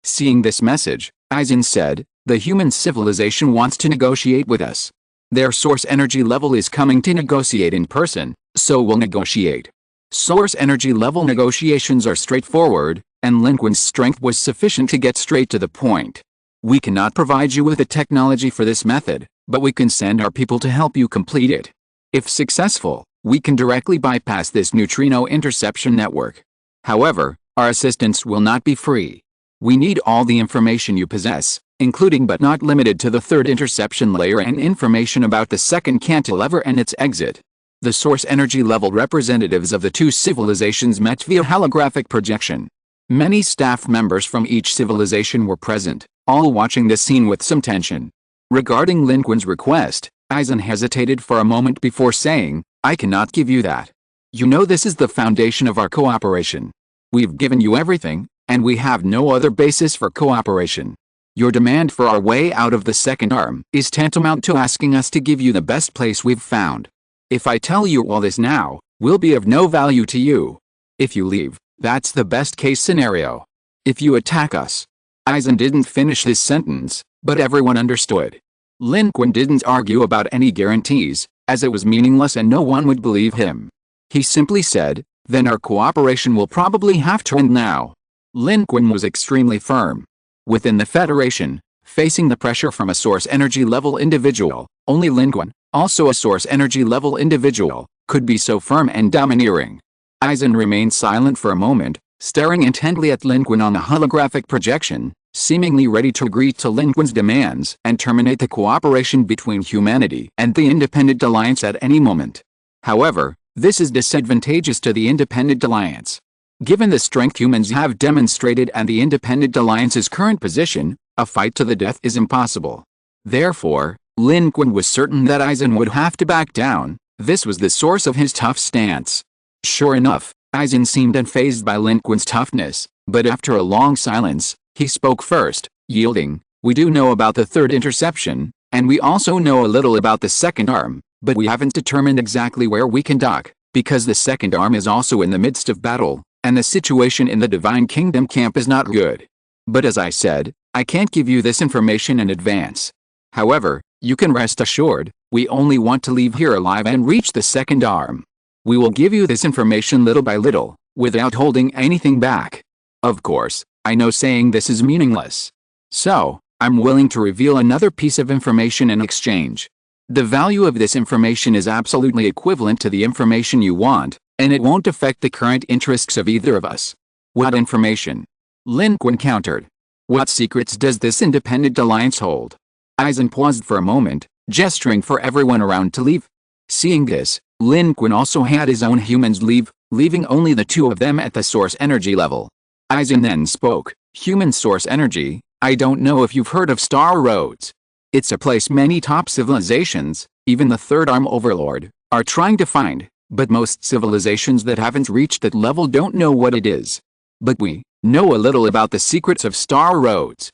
Seeing this message, Aizen said, "The human civilization wants to negotiate with us. Their source energy level is coming to negotiate in person, so we'll negotiate." Source energy level negotiations are straightforward, and Lin Qun's strength was sufficient to get straight to the point. "We cannot provide you with the technology for this method, but we can send our people to help you complete it. If successful, we can directly bypass this neutrino interception network. However, our assistance will not be free. We need all the information you possess, including but not limited to the third interception layer and information about the second cantilever and its exit." The source energy level representatives of the two civilizations met via holographic projection. Many staff members from each civilization were present, all watching this scene with some tension. Regarding Lin Qun's request, Aizen hesitated for a moment before saying, "I cannot give you that. You know this is the foundation of our cooperation. We've given you everything, and we have no other basis for cooperation. Your demand for our way out of the second arm is tantamount to asking us to give you the best place we've found. If I tell you all this now, we'll be of no value to you. If you leave, that's the best case scenario. If you attack us." Aizen didn't finish his sentence, but everyone understood. Lin Qun didn't argue about any guarantees, as it was meaningless and no one would believe him. He simply said, "Then our cooperation will probably have to end now." Lin Qun was extremely firm. Within the Federation, facing the pressure from a source energy level individual, only Lin Qun, also a source energy level individual, could be so firm and domineering. Aizen remained silent for a moment, staring intently at Lin Qun on the holographic projection, seemingly ready to agree to Lin Qun's demands and terminate the cooperation between humanity and the Independent Alliance at any moment. However, this is disadvantageous to the Independent Alliance. Given the strength humans have demonstrated and the Independent Alliance's current position, a fight to the death is impossible. Therefore, Lin Qun was certain that Aizen would have to back down. This was the source of his tough stance. Sure enough, Aizen seemed unfazed by Lin Qun's toughness, but after a long silence, he spoke first, yielding, "We do know about the third interception, and we also know a little about the second arm, but we haven't determined exactly where we can dock, because the second arm is also in the midst of battle, and the situation in the Divine Kingdom camp is not good. But as I said, I can't give you this information in advance. However, you can rest assured, we only want to leave here alive and reach the second arm. We will give you this information little by little, without holding anything back. Of course, I know saying this is meaningless. So, I'm willing to reveal another piece of information in exchange. The value of this information is absolutely equivalent to the information you want, and it won't affect the current interests of either of us." "What information?" Lin Qun countered. "What secrets does this Independent Alliance hold?" Aizen paused for a moment, gesturing for everyone around to leave. Seeing this, Lin Qun also had his own humans leave, leaving only the two of them at the source energy level. Aizen then spoke, "Human source energy, I don't know if you've heard of Star Roads. It's a place many top civilizations, even the Third Arm Overlord, are trying to find, but most civilizations that haven't reached that level don't know what it is. But we know a little about the secrets of Star Roads."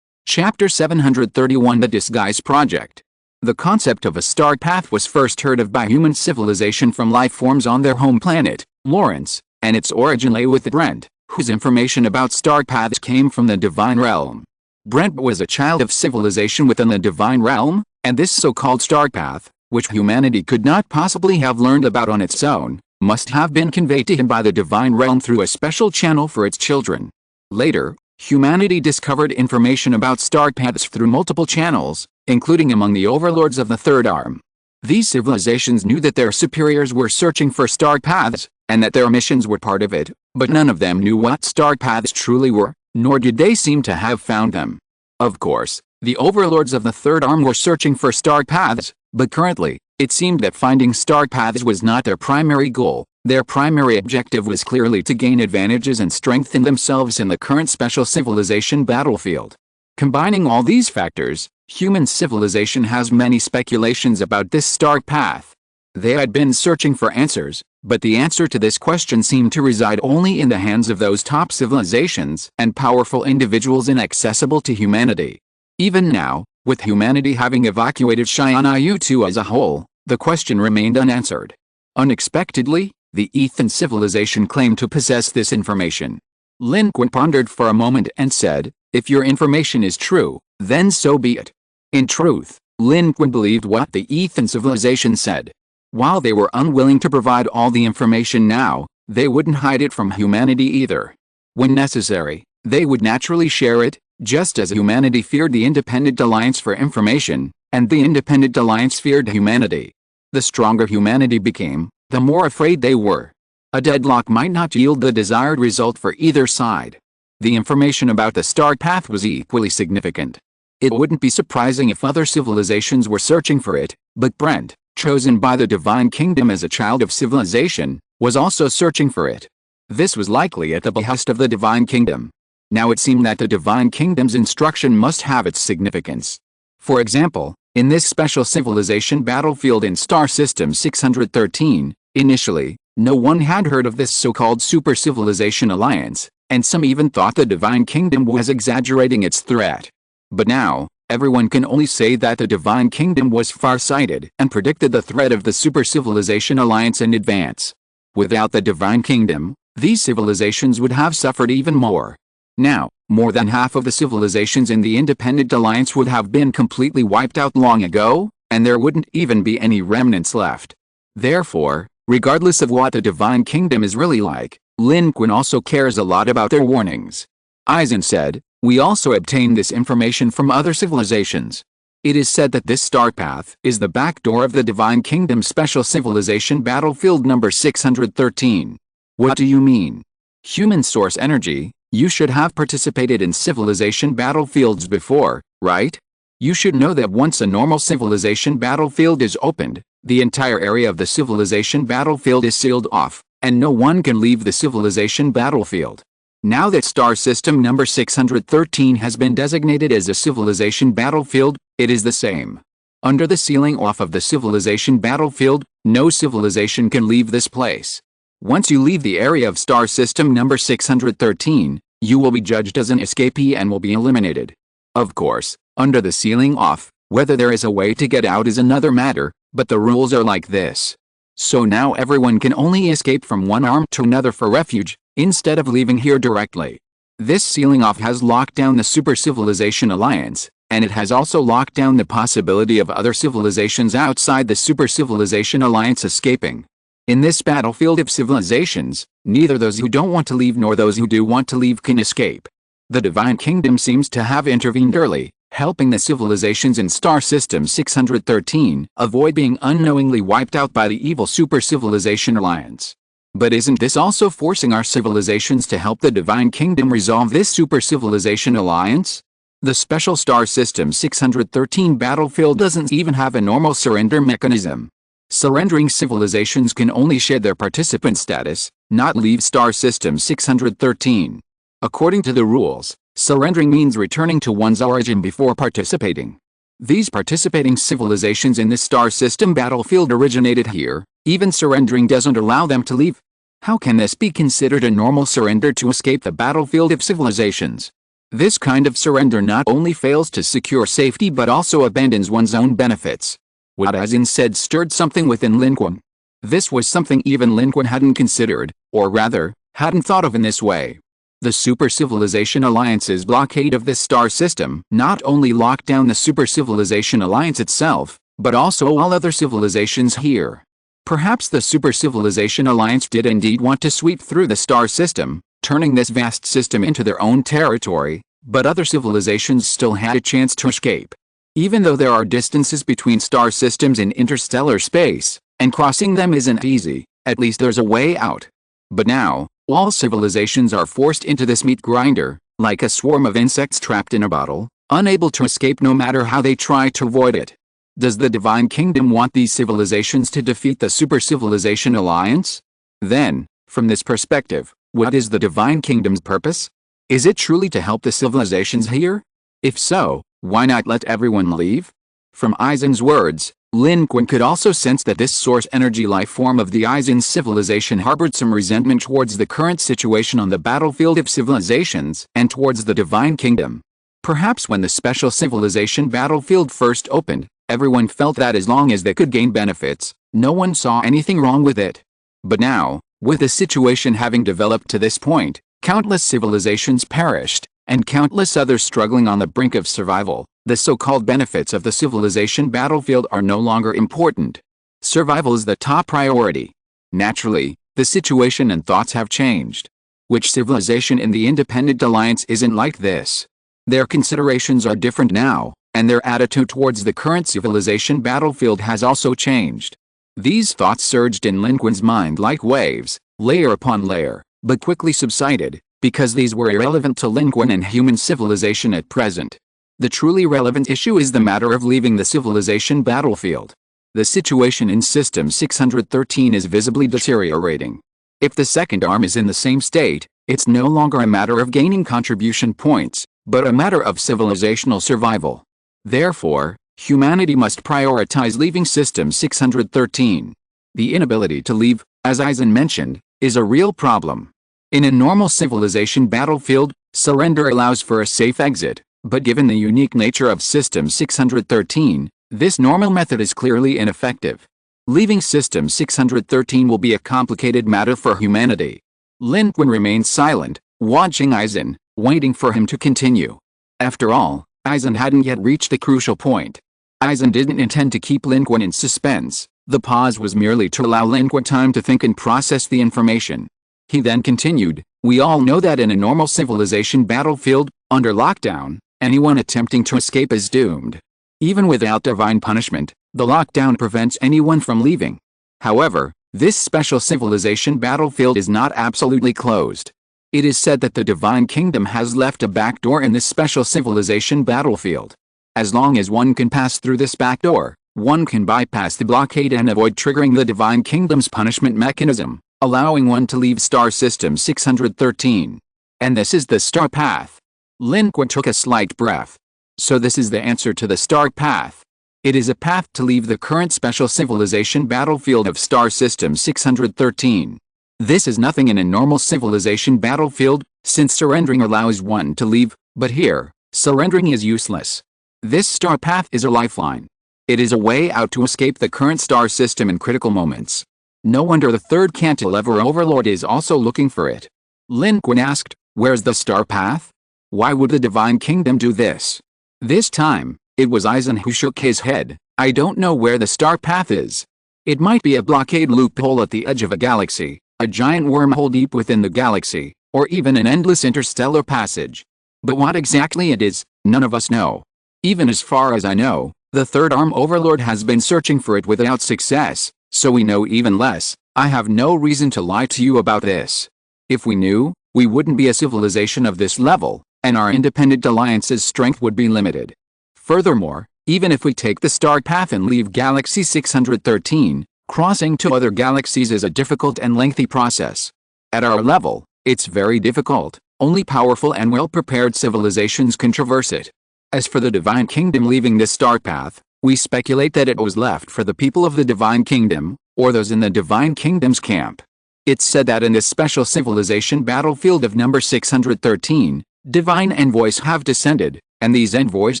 Chapter 731 The Disguise Project. The concept of a star path was first heard of by human civilization from life forms on their home planet, Lawrence, and its origin lay with Brent, whose information about star paths came from the divine realm. Brent was a child of civilization within the divine realm, and this so-called star path, which humanity could not possibly have learned about on its own, must have been conveyed to him by the divine realm through a special channel for its children. Later, humanity discovered information about star paths through multiple channels, including among the overlords of the Third Arm. These civilizations knew that their superiors were searching for star paths, and that their missions were part of it, but none of them knew what star paths truly were, nor did they seem to have found them. Of course, the overlords of the Third Arm were searching for star paths, but currently, it seemed that finding star paths was not their primary goal. Their primary objective was clearly to gain advantages and strengthen themselves in the current special civilization battlefield. Combining all these factors, human civilization has many speculations about this star path. They had been searching for answers, but the answer to this question seemed to reside only in the hands of those top civilizations and powerful individuals inaccessible to humanity. Even now, with humanity having evacuated Xianyu as a whole, the question remained unanswered. Unexpectedly, the Ethan civilization claimed to possess this information. Lin Qun pondered for a moment and said, "If your information is true, then so be it." In truth, Lin Qun believed what the Ethan civilization said. While they were unwilling to provide all the information now, they wouldn't hide it from humanity either. When necessary, they would naturally share it, just as humanity feared the Independent Alliance for information, and the Independent Alliance feared humanity. The stronger humanity became, the more afraid they were. A deadlock might not yield the desired result for either side. The information about the star path was equally significant. It wouldn't be surprising if other civilizations were searching for it, but Brent, chosen by the Divine Kingdom as a child of civilization, was also searching for it. This was likely at the behest of the Divine Kingdom. Now it seemed that the Divine Kingdom's instruction must have its significance. For example, in this special civilization battlefield in Star System 613, initially, no one had heard of this so-called Super Civilization Alliance, and some even thought the Divine Kingdom was exaggerating its threat. But now, everyone can only say that the Divine Kingdom was far-sighted and predicted the threat of the Super Civilization Alliance in advance. Without the Divine Kingdom, these civilizations would have suffered even more. Now, more than half of the civilizations in the Independent Alliance would have been completely wiped out long ago, and there wouldn't even be any remnants left. Therefore, regardless of what the Divine Kingdom is really like, Lin Qun also cares a lot about their warnings. Aizen said, "We also obtained this information from other civilizations. It is said that this star path is the back door of the Divine Kingdom Special Civilization Battlefield number 613. What do you mean? Human source energy, you should have participated in civilization battlefields before, right? You should know that once a normal civilization battlefield is opened, the entire area of the civilization battlefield is sealed off, and no one can leave the civilization battlefield. Now that star system number 613 has been designated as a civilization battlefield, it is the same. Under the sealing off of the civilization battlefield, no civilization can leave this place. Once you leave the area of star system number 613, you will be judged as an escapee and will be eliminated. Of course, under the sealing off, whether there is a way to get out is another matter, but the rules are like this. So now everyone can only escape from one arm to another for refuge, instead of leaving here directly. This sealing off has locked down the Super Civilization Alliance, and it has also locked down the possibility of other civilizations outside the Super Civilization Alliance escaping. In this battlefield of civilizations, neither those who don't want to leave nor those who do want to leave can escape. The Divine Kingdom seems to have intervened early, helping the civilizations in Star System 613 avoid being unknowingly wiped out by the evil Super Civilization Alliance. But isn't this also forcing our civilizations to help the Divine Kingdom resolve this Super Civilization Alliance? The special Star System 613 battlefield doesn't even have a normal surrender mechanism. Surrendering civilizations can only shed their participant status, not leave Star System 613. According to the rules, surrendering means returning to one's origin before participating. These participating civilizations in this star system battlefield originated here. Even surrendering doesn't allow them to leave. How can this be considered a normal surrender to escape the battlefield of civilizations? This kind of surrender not only fails to secure safety but also abandons one's own benefits. What Aizen said stirred something within Lin Qun. This was something even Lin Qun hadn't considered, or rather, hadn't thought of in this way. The Super Civilization Alliance's blockade of this star system not only locked down the Super Civilization Alliance itself, but also all other civilizations here. Perhaps the Super Civilization Alliance did indeed want to sweep through the star system, turning this vast system into their own territory, but other civilizations still had a chance to escape. Even though there are distances between star systems in interstellar space, and crossing them isn't easy, at least there's a way out. But now, all civilizations are forced into this meat grinder, like a swarm of insects trapped in a bottle, unable to escape no matter how they try to avoid it. Does the Divine Kingdom want these civilizations to defeat the Super Civilization Alliance? Then, from this perspective, what is the Divine Kingdom's purpose? Is it truly to help the civilizations here? If so, why not let everyone leave? From Aizen's words, Lin Qun could also sense that this source energy life form of the Aizen civilization harbored some resentment towards the current situation on the battlefield of civilizations and towards the Divine Kingdom. Perhaps when the special civilization battlefield first opened, everyone felt that as long as they could gain benefits, no one saw anything wrong with it. But now, with the situation having developed to this point, countless civilizations perished, and countless others struggling on the brink of survival. The so-called benefits of the civilization battlefield are no longer important. Survival is the top priority. Naturally, the situation and thoughts have changed. Which civilization in the Independent Alliance isn't like this? Their considerations are different now, and their attitude towards the current civilization battlefield has also changed. These thoughts surged in Lin Qun's mind like waves, layer upon layer, but quickly subsided, because these were irrelevant to Lin Qun and human civilization at present. The truly relevant issue is the matter of leaving the civilization battlefield. The situation in System 613 is visibly deteriorating. If the second arm is in the same state, it's no longer a matter of gaining contribution points, but a matter of civilizational survival. Therefore, humanity must prioritize leaving System 613. The inability to leave, as Aizen mentioned, is a real problem. In a normal civilization battlefield, surrender allows for a safe exit. But given the unique nature of System 613, this normal method is clearly ineffective. Leaving System 613 will be a complicated matter for humanity. Lin Qun remained silent, watching Aizen, waiting for him to continue. After all, Aizen hadn't yet reached the crucial point. Aizen didn't intend to keep Lin Qun in suspense. The pause was merely to allow Lin Qun time to think and process the information. He then continued, "We all know that in a normal civilization battlefield, under lockdown, anyone attempting to escape is doomed. Even without divine punishment, the lockdown prevents anyone from leaving. However, this special civilization battlefield is not absolutely closed. It is said that the Divine Kingdom has left a back door in this special civilization battlefield. As long as one can pass through this back door, one can bypass the blockade and avoid triggering the Divine Kingdom's punishment mechanism, allowing one to leave Star System 613. And this is the Star Path." Lin Qun took a slight breath. So this is the answer to the Star Path. It is a path to leave the current special civilization battlefield of Star System 613. This is nothing in a normal civilization battlefield, since surrendering allows one to leave, but here, surrendering is useless. This Star Path is a lifeline. It is a way out to escape the current star system in critical moments. No wonder the third cantilever overlord is also looking for it. Lin Qun asked, "Where's the Star Path? Why would the Divine Kingdom do this?" This time, it was Aizen who shook his head. "I don't know where the Star Path is. It might be a blockade loophole at the edge of a galaxy, a giant wormhole deep within the galaxy, or even an endless interstellar passage. But what exactly it is, none of us know. Even as far as I know, the Third Arm Overlord has been searching for it without success, so we know even less. I have no reason to lie to you about this. If we knew, we wouldn't be a civilization of this level, and our independent alliance's strength would be limited. Furthermore, even if we take the Star Path and leave Galaxy 613, Crossing to other galaxies is a difficult and lengthy process. At our level, it's very difficult. Only powerful and well-prepared civilizations can traverse it. As for the Divine Kingdom leaving this star path, we speculate that it was left for the people of the Divine Kingdom, or those in the Divine Kingdom's camp. It's said that in this special civilization battlefield of number 613, divine envoys have descended, and these envoys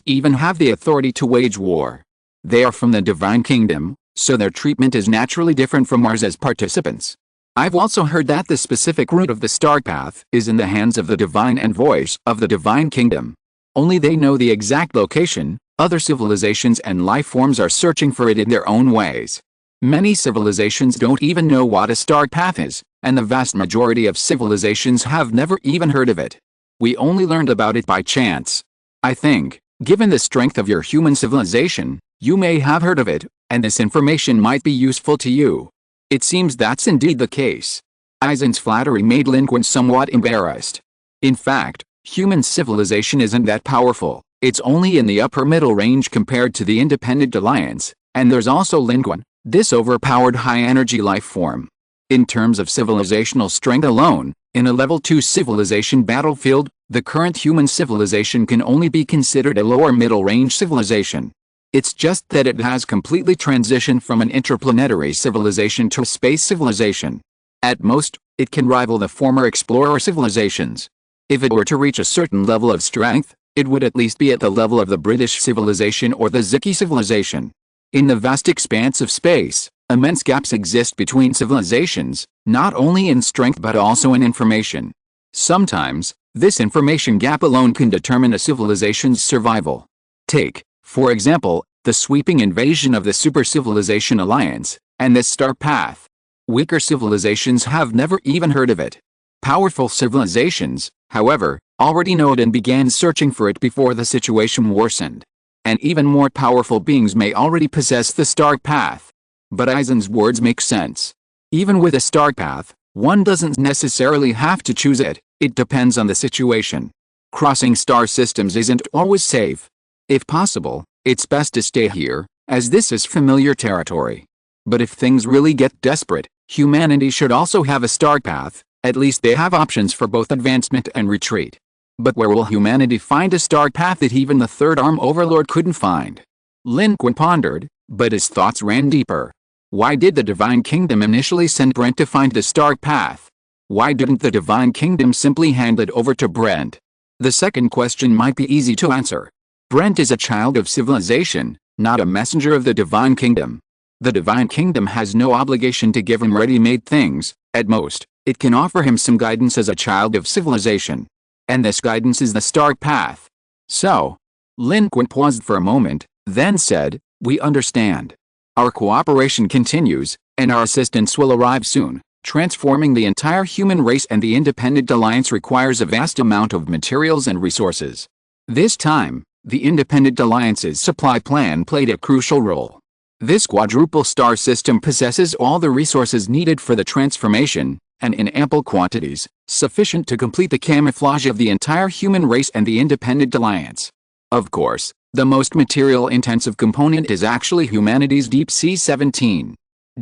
even have the authority to wage war. They are from the Divine Kingdom, so their treatment is naturally different from ours as participants. I've also heard that the specific route of the star path is in the hands of the divine envoys of the Divine Kingdom. Only they know the exact location. Other civilizations and life forms are searching for it in their own ways. Many civilizations don't even know what a star path is, and the vast majority of civilizations have never even heard of it. We only learned about it by chance. I think, given the strength of your human civilization, you may have heard of it, and this information might be useful to you. It seems that's indeed the case. Aizen's flattery made Lin Qun somewhat embarrassed. In fact, human civilization isn't that powerful. It's only in the upper middle range compared to the Independent Alliance, and there's also Lin Qun, this overpowered high-energy life form. In terms of civilizational strength alone, in a level 2 civilization battlefield, the current human civilization can only be considered a lower middle range civilization. It's just that it has completely transitioned from an interplanetary civilization to a space civilization. At most, it can rival the former explorer civilizations. If it were to reach a certain level of strength, it would at least be at the level of the British civilization or the Ziki civilization. In the vast expanse of space, immense gaps exist between civilizations, not only in strength but also in information. Sometimes, this information gap alone can determine a civilization's survival. Take, for example, the sweeping invasion of the Super Civilization Alliance, and this star path. Weaker civilizations have never even heard of it. Powerful civilizations, however, already know it and began searching for it before the situation worsened. And even more powerful beings may already possess the star path. But Aizen's words make sense. Even with a star path, one doesn't necessarily have to choose it, it depends on the situation. Crossing star systems isn't always safe. If possible, it's best to stay here, as this is familiar territory. But if things really get desperate, humanity should also have a star path. At least they have options for both advancement and retreat. But where will humanity find a star path that even the Third Arm Overlord couldn't find? Lin Qun pondered, but his thoughts ran deeper. Why did the Divine Kingdom initially send Brent to find the star path? Why didn't the Divine Kingdom simply hand it over to Brent? The second question might be easy to answer. Brent is a child of civilization, not a messenger of the Divine Kingdom. The Divine Kingdom has no obligation to give him ready-made things. At most, it can offer him some guidance as a child of civilization. And this guidance is the star path. So, Lin Qun paused for a moment, then said, "We understand. Our cooperation continues, and our assistance will arrive soon. Transforming the entire human race and the Independent Alliance requires a vast amount of materials and resources. This time, the Independent Alliance's supply plan played a crucial role. This quadruple star system possesses all the resources needed for the transformation, and in ample quantities, sufficient to complete the camouflage of the entire human race and the Independent Alliance. Of course, the most material-intensive component is actually humanity's Deep Sea 17.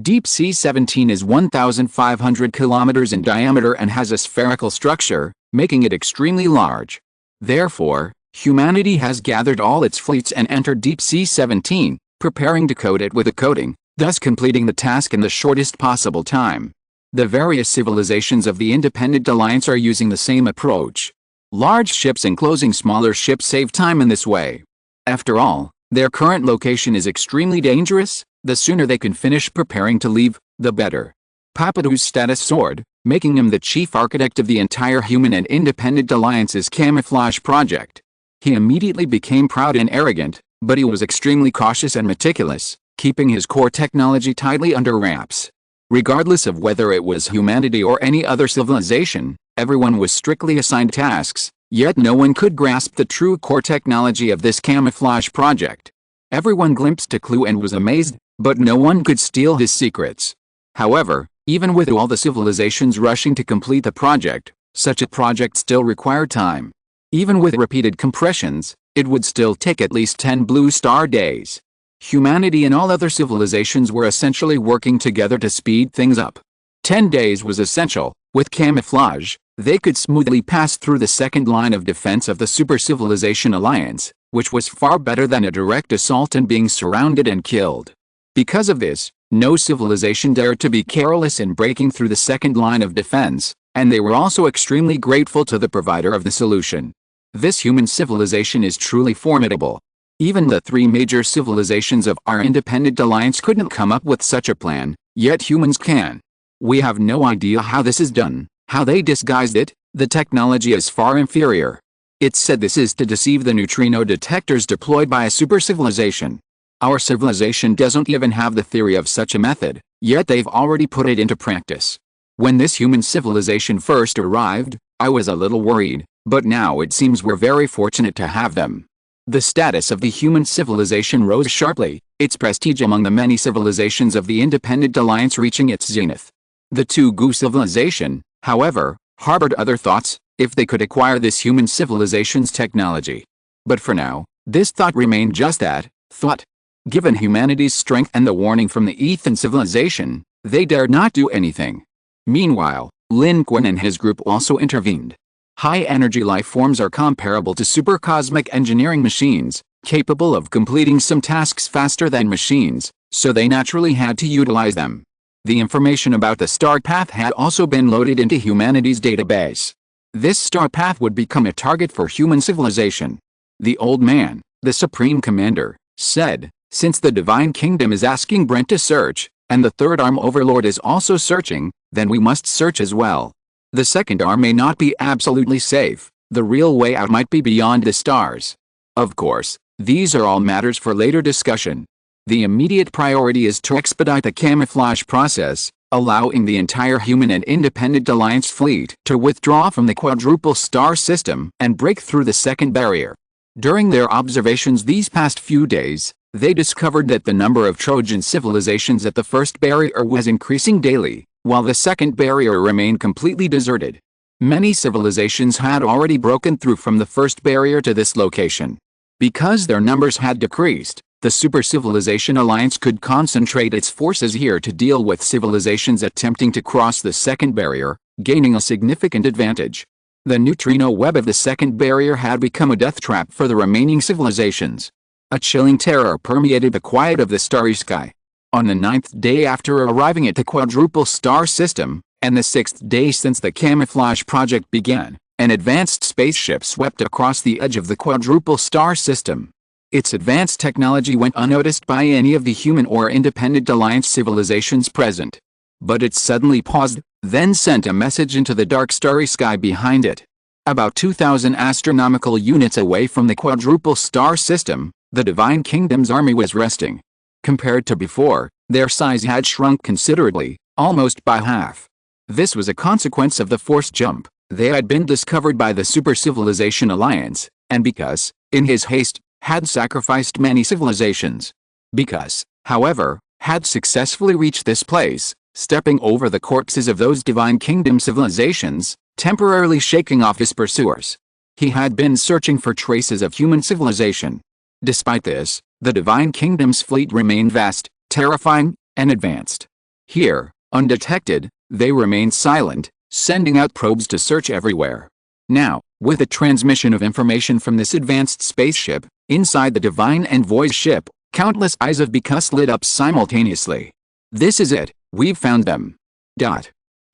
Deep Sea 17 is 1,500 kilometers in diameter and has a spherical structure, making it extremely large. Therefore, humanity has gathered all its fleets and entered Deep Sea 17, preparing to coat it with a coating, thus completing the task in the shortest possible time. The various civilizations of the Independent Alliance are using the same approach. Large ships enclosing smaller ships save time in this way. After all, their current location is extremely dangerous. The sooner they can finish preparing to leave, the better. Papadou's status soared, making him the chief architect of the entire human and Independent Alliance's camouflage project. He immediately became proud and arrogant, but he was extremely cautious and meticulous, keeping his core technology tightly under wraps. Regardless of whether it was humanity or any other civilization, everyone was strictly assigned tasks, yet no one could grasp the true core technology of this camouflage project. Everyone glimpsed a clue and was amazed, but no one could steal his secrets. However, even with all the civilizations rushing to complete the project, such a project still required time. Even with repeated compressions, it would still take at least 10 blue star days. Humanity and all other civilizations were essentially working together to speed things up. 10 days was essential. With camouflage, they could smoothly pass through the second line of defense of the Super Civilization Alliance, which was far better than a direct assault and being surrounded and killed. Because of this, no civilization dared to be careless in breaking through the second line of defense, and they were also extremely grateful to the provider of the solution. This human civilization is truly formidable. Even the three major civilizations of our independent alliance couldn't come up with such a plan, yet humans can. We have no idea how this is done, how they disguised it. The technology is far inferior. It's said this is to deceive the neutrino detectors deployed by a super civilization. Our civilization doesn't even have the theory of such a method, yet they've already put it into practice. When this human civilization first arrived, I was a little worried, but now it seems we're very fortunate to have them. The status of the human civilization rose sharply, its prestige among the many civilizations of the Independent Alliance reaching its zenith. The Tugu civilization, however, harbored other thoughts, if they could acquire this human civilization's technology. But for now, this thought remained just that, thought. Given humanity's strength and the warning from the Ethan civilization, they dared not do anything. Meanwhile, Lin Qun and his group also intervened. High-energy life forms are comparable to supercosmic engineering machines, capable of completing some tasks faster than machines, so they naturally had to utilize them. The information about the star path had also been loaded into humanity's database. This star path would become a target for human civilization. The old man, the supreme commander, said, "Since the Divine Kingdom is asking Brent to search, and the third arm overlord is also searching, then we must search as well. The second arm may not be absolutely safe, the real way out might be beyond the stars." Of course, these are all matters for later discussion. The immediate priority is to expedite the camouflage process, allowing the entire human and independent alliance fleet to withdraw from the quadruple star system and break through the second barrier. During their observations these past few days, they discovered that the number of Trojan civilizations at the first barrier was increasing daily, while the second barrier remained completely deserted. Many civilizations had already broken through from the first barrier to this location. Because their numbers had decreased, the Super Civilization Alliance could concentrate its forces here to deal with civilizations attempting to cross the second barrier, gaining a significant advantage. The neutrino web of the second barrier had become a death trap for the remaining civilizations. A chilling terror permeated the quiet of the starry sky. On the 9th day after arriving at the quadruple star system, and the 6th day since the camouflage project began, an advanced spaceship swept across the edge of the quadruple star system. Its advanced technology went unnoticed by any of the human or independent alliance civilizations present. But it suddenly paused, then sent a message into the dark starry sky behind it. About 2,000 astronomical units away from the quadruple star system, the Divine Kingdom's army was resting. Compared to before, their size had shrunk considerably, almost by half. This was a consequence of the forced jump. They had been discovered by the Super Civilization Alliance, and because, in his haste, had sacrificed many civilizations. Because, however, had successfully reached this place, stepping over the corpses of those Divine Kingdom civilizations, temporarily shaking off his pursuers. He had been searching for traces of human civilization. Despite this, the Divine Kingdom's fleet remained vast, terrifying, and advanced. Here, undetected, they remained silent, sending out probes to search everywhere. Now, with the transmission of information from this advanced spaceship, inside the Divine Envoy's ship, countless eyes of Because lit up simultaneously. "This is it, we've found them."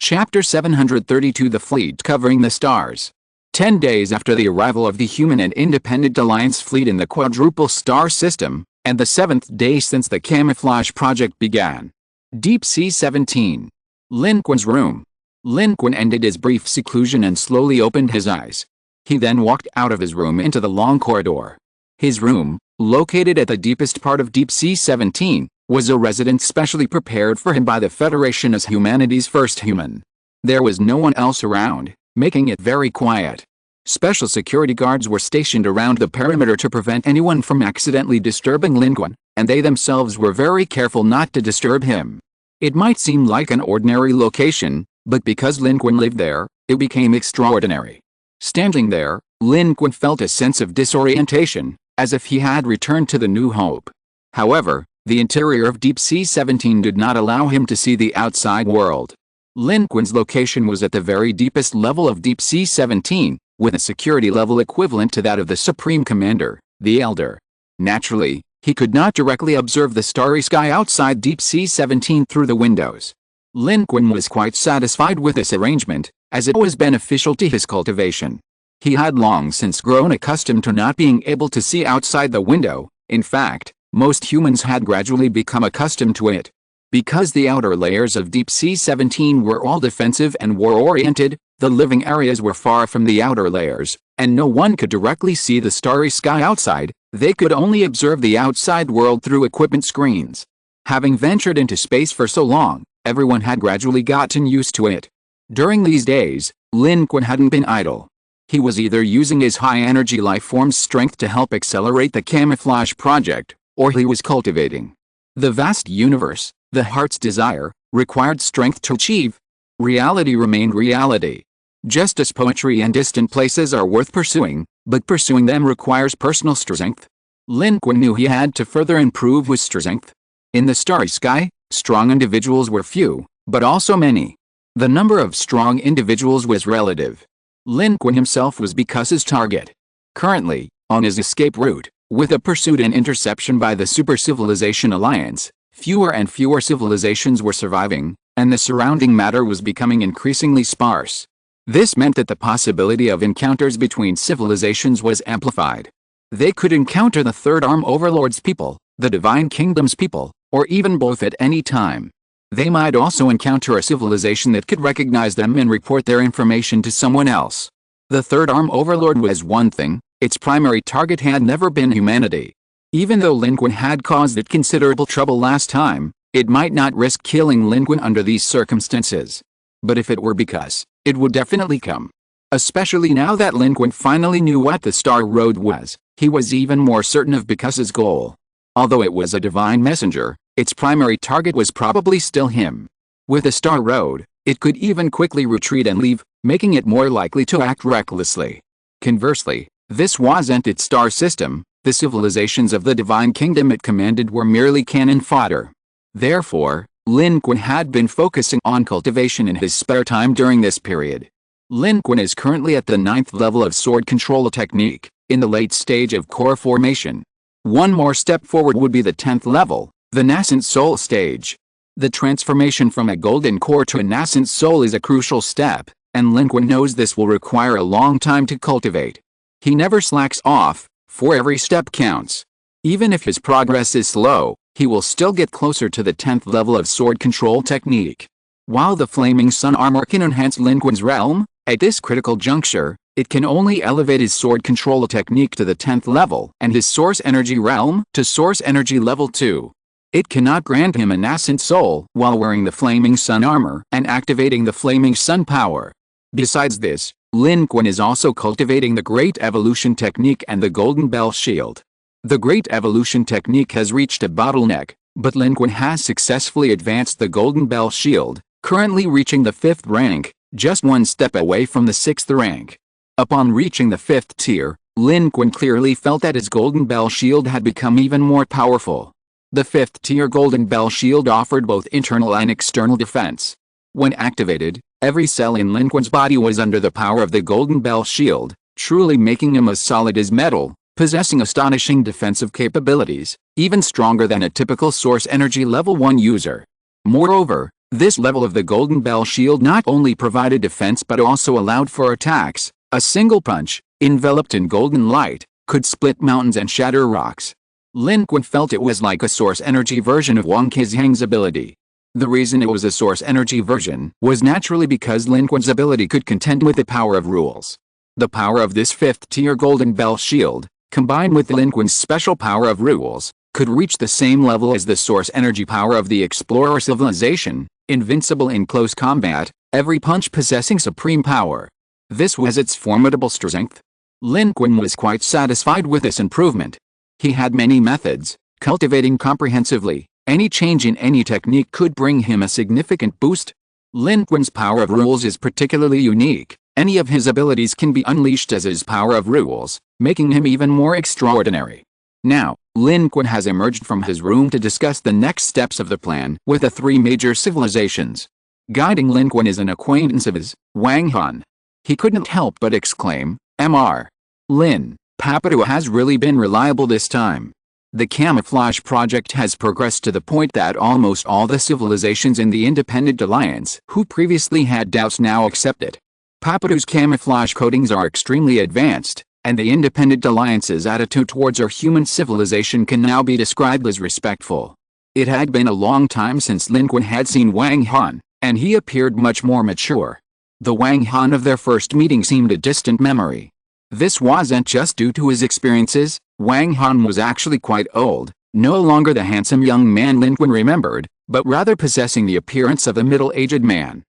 Chapter 732 The Fleet Covering the Stars. 10 days after the arrival of the human and independent alliance fleet in the quadruple star system, and the 7th day since the camouflage project began. Deep Sea 17. Lin Qun's room. Lin Qun ended his brief seclusion and slowly opened his eyes. He then walked out of his room into the long corridor. His room, located at the deepest part of Deep Sea 17, was a residence specially prepared for him by the Federation as humanity's first human. There was no one else around, making it very quiet. Special security guards were stationed around the perimeter to prevent anyone from accidentally disturbing Lin Qun, and they themselves were very careful not to disturb him. It might seem like an ordinary location, but because Lin Qun lived there, it became extraordinary. Standing there, Lin Qun felt a sense of disorientation, as if he had returned to the New Hope. However, the interior of Deep Sea 17 did not allow him to see the outside world. Lin Qun's location was at the very deepest level of Deep Sea 17, with a security level equivalent to that of the Supreme Commander, the Elder. Naturally, he could not directly observe the starry sky outside Deep Sea 17 through the windows. Lin Qun was quite satisfied with this arrangement, as it was beneficial to his cultivation. He had long since grown accustomed to not being able to see outside the window. In fact, most humans had gradually become accustomed to it. Because the outer layers of Deep Sea 17 were all defensive and war-oriented, the living areas were far from the outer layers, and no one could directly see the starry sky outside. They could only observe the outside world through equipment screens. Having ventured into space for so long, everyone had gradually gotten used to it. During these days, Lin Qun hadn't been idle. He was either using his high-energy life form's strength to help accelerate the camouflage project, or he was cultivating. The vast universe, the heart's desire, required strength to achieve. Reality remained reality. Just as poetry and distant places are worth pursuing, but pursuing them requires personal strength. Lin Qun knew he had to further improve his strength. In the starry sky, strong individuals were few, but also many. The number of strong individuals was relative. Lin Qun himself was Biku's target. Currently, on his escape route, with a pursuit and interception by the Super Civilization Alliance, fewer and fewer civilizations were surviving, and the surrounding matter was becoming increasingly sparse. This meant that the possibility of encounters between civilizations was amplified. They could encounter the Third Arm Overlord's people, the Divine Kingdom's people, or even both at any time. They might also encounter a civilization that could recognize them and report their information to someone else. The Third Arm Overlord was one thing, its primary target had never been humanity. Even though Lin Qun had caused it considerable trouble last time, it might not risk killing Lin Qun under these circumstances. But if it were Biku, it would definitely come. Especially now that Lin Qun finally knew what the Star Road was, he was even more certain of Biku's goal. Although it was a divine messenger, its primary target was probably still him. With the Star Road, it could even quickly retreat and leave, making it more likely to act recklessly. Conversely, this wasn't its star system. The civilizations of the Divine Kingdom it commanded were merely cannon fodder. Therefore, Lin Qun had been focusing on cultivation in his spare time during this period. Lin Qun is currently at the 9th level of sword control technique, in the late stage of core formation. One more step forward would be the 10th level, the nascent soul stage. The transformation from a golden core to a nascent soul is a crucial step, and Lin Qun knows this will require a long time to cultivate. He never slacks off, for every step counts. Even if his progress is slow, he will still get closer to the 10th level of sword control technique. While the Flaming Sun armor can enhance Lin Qun's realm, at this critical juncture, it can only elevate his sword control technique to the 10th level and his source energy realm to source energy level 2. It cannot grant him a nascent soul while wearing the Flaming Sun armor and activating the Flaming Sun power. Besides this, Lin Qun is also cultivating the Great Evolution Technique and the Golden Bell Shield. The Great Evolution Technique has reached a bottleneck, but Lin Qun has successfully advanced the Golden Bell Shield, currently reaching the 5th rank, just one step away from the 6th rank. Upon reaching the 5th tier, Lin Qun clearly felt that his Golden Bell Shield had become even more powerful. The 5th tier Golden Bell Shield offered both internal and external defense. When activated, every cell in Lin Qun's body was under the power of the Golden Bell Shield, truly making him as solid as metal, possessing astonishing defensive capabilities, even stronger than a typical source energy level 1 user. Moreover, this level of the Golden Bell Shield not only provided defense but also allowed for attacks. A single punch, enveloped in golden light, could split mountains and shatter rocks. Lin Qun felt it was like a source energy version of Wang Kezhang's ability. The reason it was a source energy version was naturally because Lin Qun's ability could contend with the power of rules. The power of this 5th tier Golden Bell Shield, combined with Lin Qun's special power of rules, could reach the same level as the source energy power of the Explorer civilization, invincible in close combat, every punch possessing supreme power. This was its formidable strength. Lin Qun was quite satisfied with this improvement. He had many methods, cultivating comprehensively. Any change in any technique could bring him a significant boost. Lin Qun's power of rules is particularly unique. Any of his abilities can be unleashed as his power of rules, making him even more extraordinary. Now, Lin Qun has emerged from his room to discuss the next steps of the plan with the three major civilizations. Guiding Lin Qun is an acquaintance of his, Wang Han. He couldn't help but exclaim, "Mr. Lin, Papadu has really been reliable this time." The camouflage project has progressed to the point that almost all the civilizations in the Independent Alliance who previously had doubts now accept it. Papadu's camouflage coatings are extremely advanced, and the Independent Alliance's attitude towards our human civilization can now be described as respectful. It had been a long time since Lin Qun had seen Wang Han, and he appeared much more mature. The Wang Han of their first meeting seemed a distant memory. This wasn't just due to his experiences. Wang Han was actually quite old, no longer the handsome young man Lin Qun remembered, but rather possessing the appearance of a middle-aged man.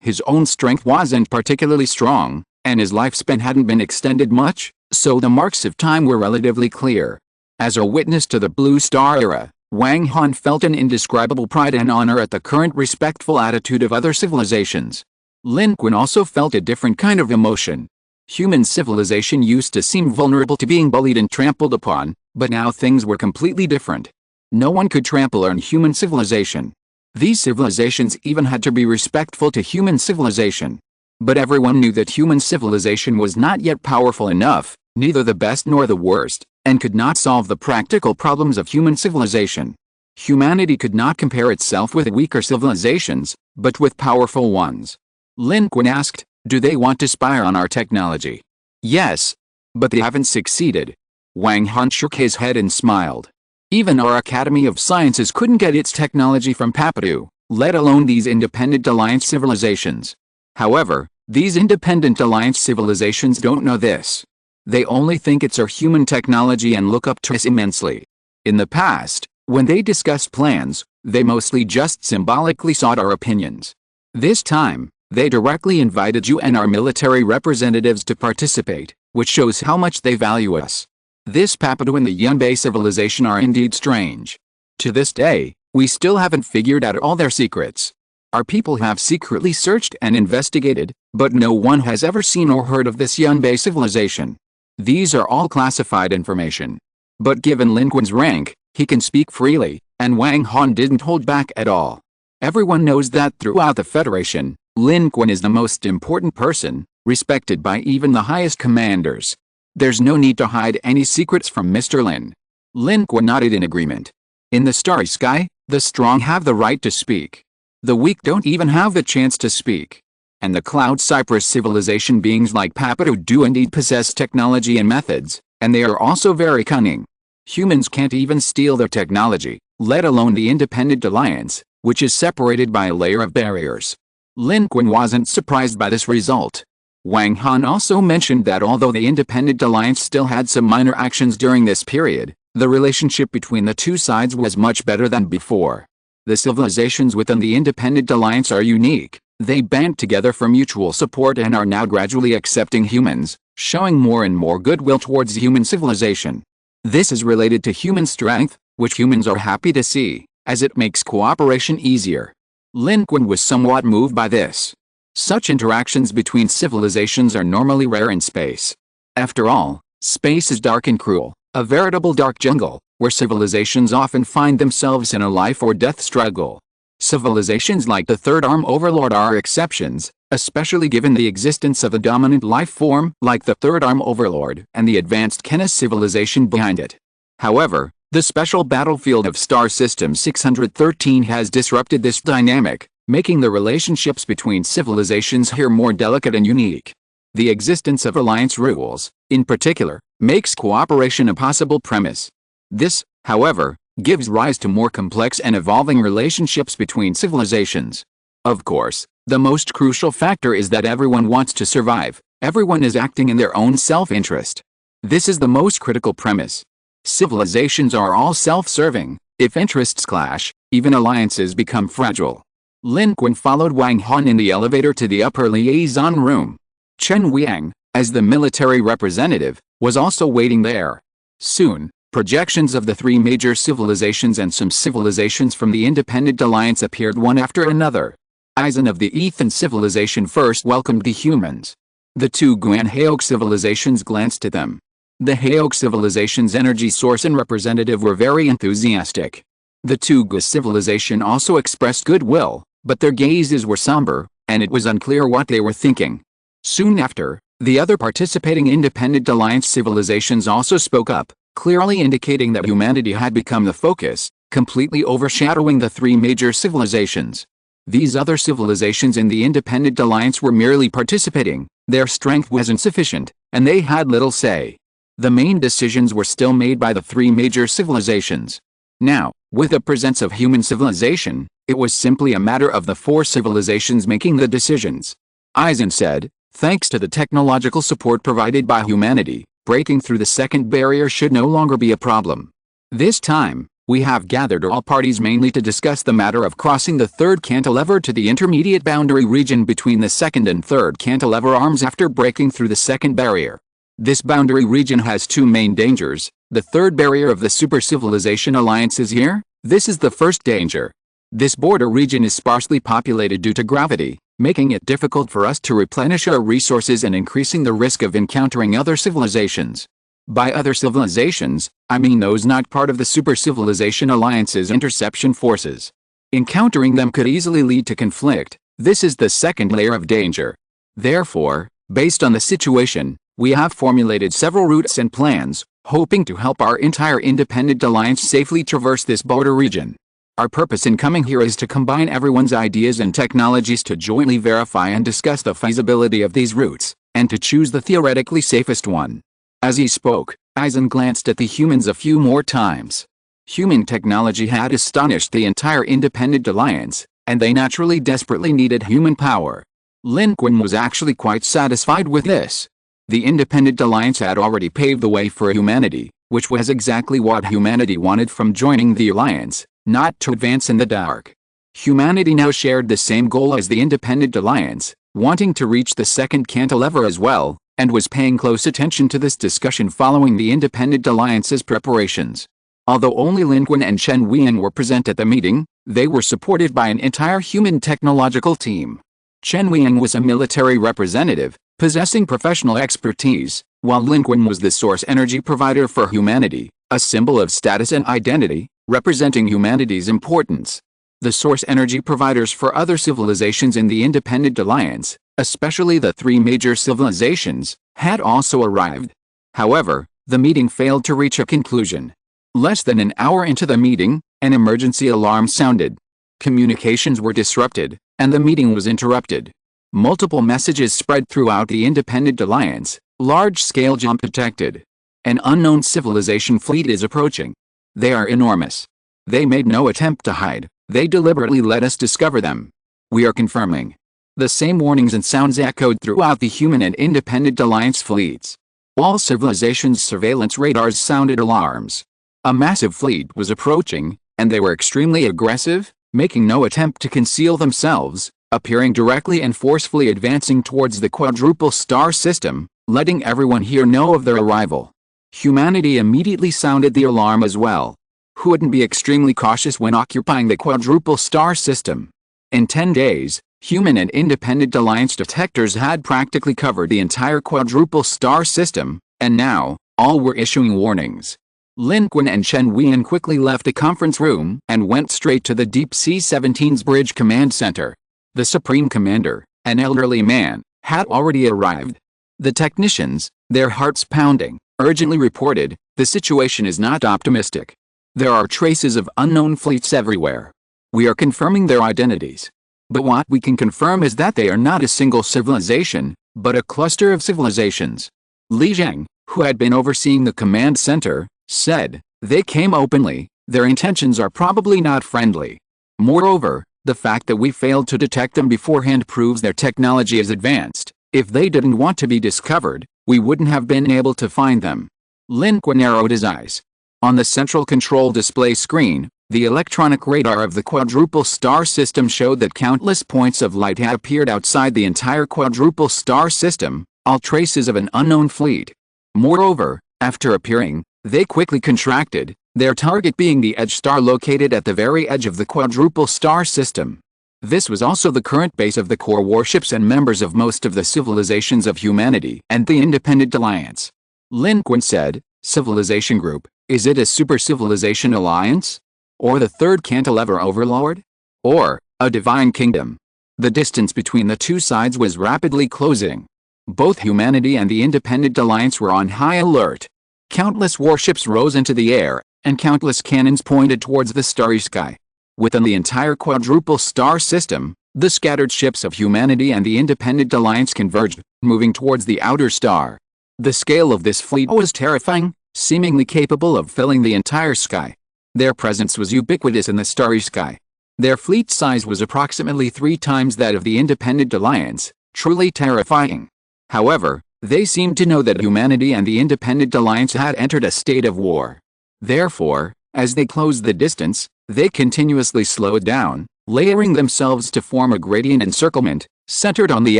His own strength wasn't particularly strong, and his lifespan hadn't been extended much, so the marks of time were relatively clear. As a witness to the Blue Star era, Wang Han felt an indescribable pride and honor at the current respectful attitude of other civilizations. Lin Qun also felt a different kind of emotion. Human civilization used to seem vulnerable to being bullied and trampled upon, but now things were completely different. No one could trample on human civilization. These civilizations even had to be respectful to human civilization. But everyone knew that human civilization was not yet powerful enough, neither the best nor the worst, and could not solve the practical problems of human civilization. Humanity could not compare itself with weaker civilizations, but with powerful ones. Lin Qun asked, "Do they want to spy on our technology?" "Yes. But they haven't succeeded." Wang Han shook his head and smiled. "Even our Academy of Sciences couldn't get its technology from Papadu, let alone these Independent Alliance civilizations. However, these Independent Alliance civilizations don't know this. They only think it's our human technology and look up to us immensely. In the past, when they discussed plans, they mostly just symbolically sought our opinions. This time, they directly invited you and our military representatives to participate, which shows how much they value us. This Papadu and the Yunbei civilization are indeed strange. To this day, we still haven't figured out all their secrets. Our people have secretly searched and investigated, but no one has ever seen or heard of this Yunbei civilization. These are all classified information. But given Lin Qun's rank, he can speak freely, and Wang Han didn't hold back at all. Everyone knows that throughout the Federation, Lin Qun is the most important person, respected by even the highest commanders. There's no need to hide any secrets from Mr. Lin." Lin Qun nodded in agreement. "In the starry sky, the strong have the right to speak. The weak don't even have the chance to speak. And the Cloud Cypress civilization beings like Papadu do indeed possess technology and methods, and they are also very cunning. Humans can't even steal their technology, let alone the Independent Alliance, which is separated by a layer of barriers." Lin Qun wasn't surprised by this result. Wang Han also mentioned that although the Independent Alliance still had some minor actions during this period, the relationship between the two sides was much better than before. The civilizations within the Independent Alliance are unique. They band together for mutual support and are now gradually accepting humans, showing more and more goodwill towards human civilization. This is related to human strength, which humans are happy to see, as it makes cooperation easier. Lin Qun was somewhat moved by this. Such interactions between civilizations are normally rare in space. After all, space is dark and cruel, a veritable dark jungle, where civilizations often find themselves in a life-or-death struggle. Civilizations like the Third Arm Overlord are exceptions, especially given the existence of a dominant life form like the Third Arm Overlord and the advanced Kenas civilization behind it. However, the special battlefield of Star System 613 has disrupted this dynamic, making the relationships between civilizations here more delicate and unique. The existence of alliance rules, in particular, makes cooperation a possible premise. This, however, gives rise to more complex and evolving relationships between civilizations. Of course, the most crucial factor is that everyone wants to survive. Everyone is acting in their own self-interest. This is the most critical premise. Civilizations are all self-serving. If interests clash, even alliances become fragile. Lin Qun followed Wang Han in the elevator to the upper liaison room. Chen Wiang, as the military representative, was also waiting there. Soon, projections of the three major civilizations and some civilizations from the Independent Alliance appeared one after another. Aizen of the Ethan civilization first welcomed the humans. The two Guanhaok civilizations glanced at them. The Hayok civilization's energy source and representative were very enthusiastic. The Tuga civilization also expressed goodwill, but their gazes were somber, and it was unclear what they were thinking. Soon after, the other participating independent alliance civilizations also spoke up, clearly indicating that humanity had become the focus, completely overshadowing the three major civilizations. These other civilizations in the independent alliance were merely participating, their strength was insufficient, and they had little say. The main decisions were still made by the three major civilizations. Now, with the presence of human civilization, it was simply a matter of the four civilizations making the decisions. Eisen said, thanks to the technological support provided by humanity, breaking through the second barrier should no longer be a problem. This time, we have gathered all parties mainly to discuss the matter of crossing the third cantilever to the intermediate boundary region between the second and third cantilever arms after breaking through the second barrier. This boundary region has two main dangers. The third barrier of the super civilization alliance is here. This is the first danger. This border region is sparsely populated due to gravity, making it difficult for us to replenish our resources and increasing the risk of encountering other civilizations. By other civilizations, I mean those not part of the Super Civilization Alliance's interception forces. Encountering them could easily lead to conflict. This is the second layer of danger. Therefore, based on the situation, we have formulated several routes and plans, hoping to help our entire independent alliance safely traverse this border region. Our purpose in coming here is to combine everyone's ideas and technologies to jointly verify and discuss the feasibility of these routes, and to choose the theoretically safest one. As he spoke, Eisen glanced at the humans a few more times. Human technology had astonished the entire independent alliance, and they naturally desperately needed human power. Lin Qun was actually quite satisfied with this. The independent alliance had already paved the way for humanity, which was exactly what humanity wanted from joining the alliance, not to advance in the dark. Humanity now shared the same goal as the independent alliance, wanting to reach the second cantilever as well, and was paying close attention to this discussion following the independent alliance's preparations. Although only Lin Qun and Chen Wian were present at the meeting, they were supported by an entire human technological team. Chen Wian was a military representative, possessing professional expertise, while Lin Qun was the source energy provider for humanity, a symbol of status and identity, representing humanity's importance. The source energy providers for other civilizations in the independent alliance, especially the three major civilizations, had also arrived. However, the meeting failed to reach a conclusion. Less than an hour into the meeting, an emergency alarm sounded. Communications were disrupted, and the meeting was interrupted. Multiple messages spread throughout the independent alliance. Large-scale jump detected. An unknown civilization fleet is approaching. They are enormous. They made no attempt to hide. They deliberately let us discover them. We are confirming. The same warnings and sounds echoed throughout the human and independent alliance fleets. All civilizations' surveillance radars sounded alarms. A massive fleet was approaching, and they were extremely aggressive, making no attempt to conceal themselves, appearing directly and forcefully advancing towards the quadruple star system, letting everyone here know of their arrival. Humanity immediately sounded the alarm as well. Who wouldn't be extremely cautious when occupying the quadruple star system? In 10 days, human and independent alliance detectors had practically covered the entire quadruple star system, and now, all were issuing warnings. Lin Qun and Chen Wian quickly left the conference room and went straight to the Deep Sea 17's Bridge Command Center. The Supreme Commander, an elderly man, had already arrived. The technicians, their hearts pounding, urgently reported, the situation is not optimistic. There are traces of unknown fleets everywhere. We are confirming their identities. But what we can confirm is that they are not a single civilization, but a cluster of civilizations. Li Zheng, who had been overseeing the command center, said, they came openly, their intentions are probably not friendly. Moreover, the fact that we failed to detect them beforehand proves their technology is advanced. If they didn't want to be discovered, we wouldn't have been able to find them. Lin Qun narrowed his eyes. On the central control display screen, the electronic radar of the quadruple star system showed that countless points of light had appeared outside the entire quadruple star system, all traces of an unknown fleet. Moreover, after appearing, they quickly contracted, their target being the edge star located at the very edge of the quadruple star system. This was also the current base of the core warships and members of most of the civilizations of humanity and the Independent Alliance. Lin Qun said, civilization group, is it a super civilization alliance? Or the third cantilever overlord? Or a divine kingdom? The distance between the two sides was rapidly closing. Both humanity and the Independent Alliance were on high alert. Countless warships rose into the air, and countless cannons pointed towards the starry sky. Within the entire quadruple star system, the scattered ships of humanity and the Independent Alliance converged, moving towards the outer star. The scale of this fleet was terrifying, seemingly capable of filling the entire sky. Their presence was ubiquitous in the starry sky. Their fleet size was approximately 3 times that of the Independent Alliance, truly terrifying. However, they seemed to know that humanity and the Independent Alliance had entered a state of war. Therefore, as they closed the distance, they continuously slowed down, layering themselves to form a gradient encirclement, centered on the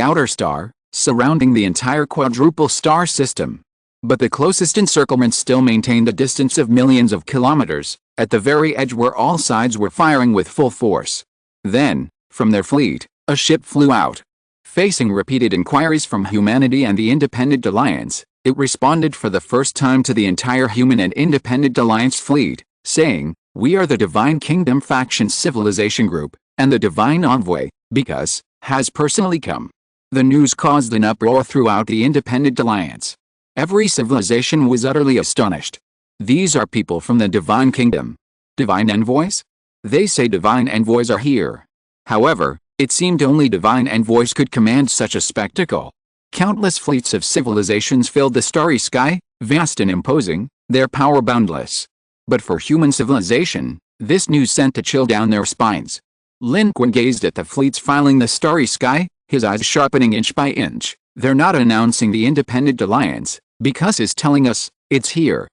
outer star, surrounding the entire quadruple star system. But the closest encirclement still maintained a distance of millions of kilometers, at the very edge where all sides were firing with full force. Then, from their fleet, a ship flew out. Facing repeated inquiries from humanity and the Independent Alliance, it responded for the first time to the entire human and Independent Alliance fleet, saying, "We are the Divine Kingdom Faction Civilization Group, and the Divine Envoy, because, has personally come." The news caused an uproar throughout the Independent Alliance. Every civilization was utterly astonished. These are people from the Divine Kingdom. Divine Envoys? They say Divine Envoys are here. However, it seemed only divine envoys could command such a spectacle. Countless fleets of civilizations filled the starry sky, vast and imposing, their power boundless. But for human civilization, this news sent a chill down their spines. Lin Qun gazed at the fleets filing the starry sky, his eyes sharpening inch by inch. They're not announcing the Independent Alliance, because is telling us, it's here.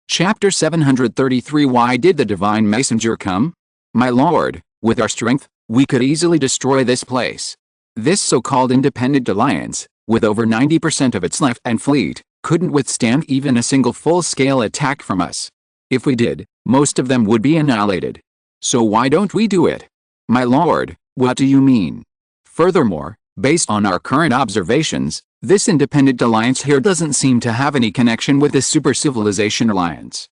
Chapter 733 Why did the Divine Messenger come? My lord, with our strength, we could easily destroy this place. This so-called Independent Alliance, with over 90% of its left and fleet, couldn't withstand even a single full-scale attack from us. If we did, most of them would be annihilated. So why don't we do it? My lord, what do you mean? Furthermore, based on our current observations, this Independent Alliance here doesn't seem to have any connection with the Super Civilization Alliance.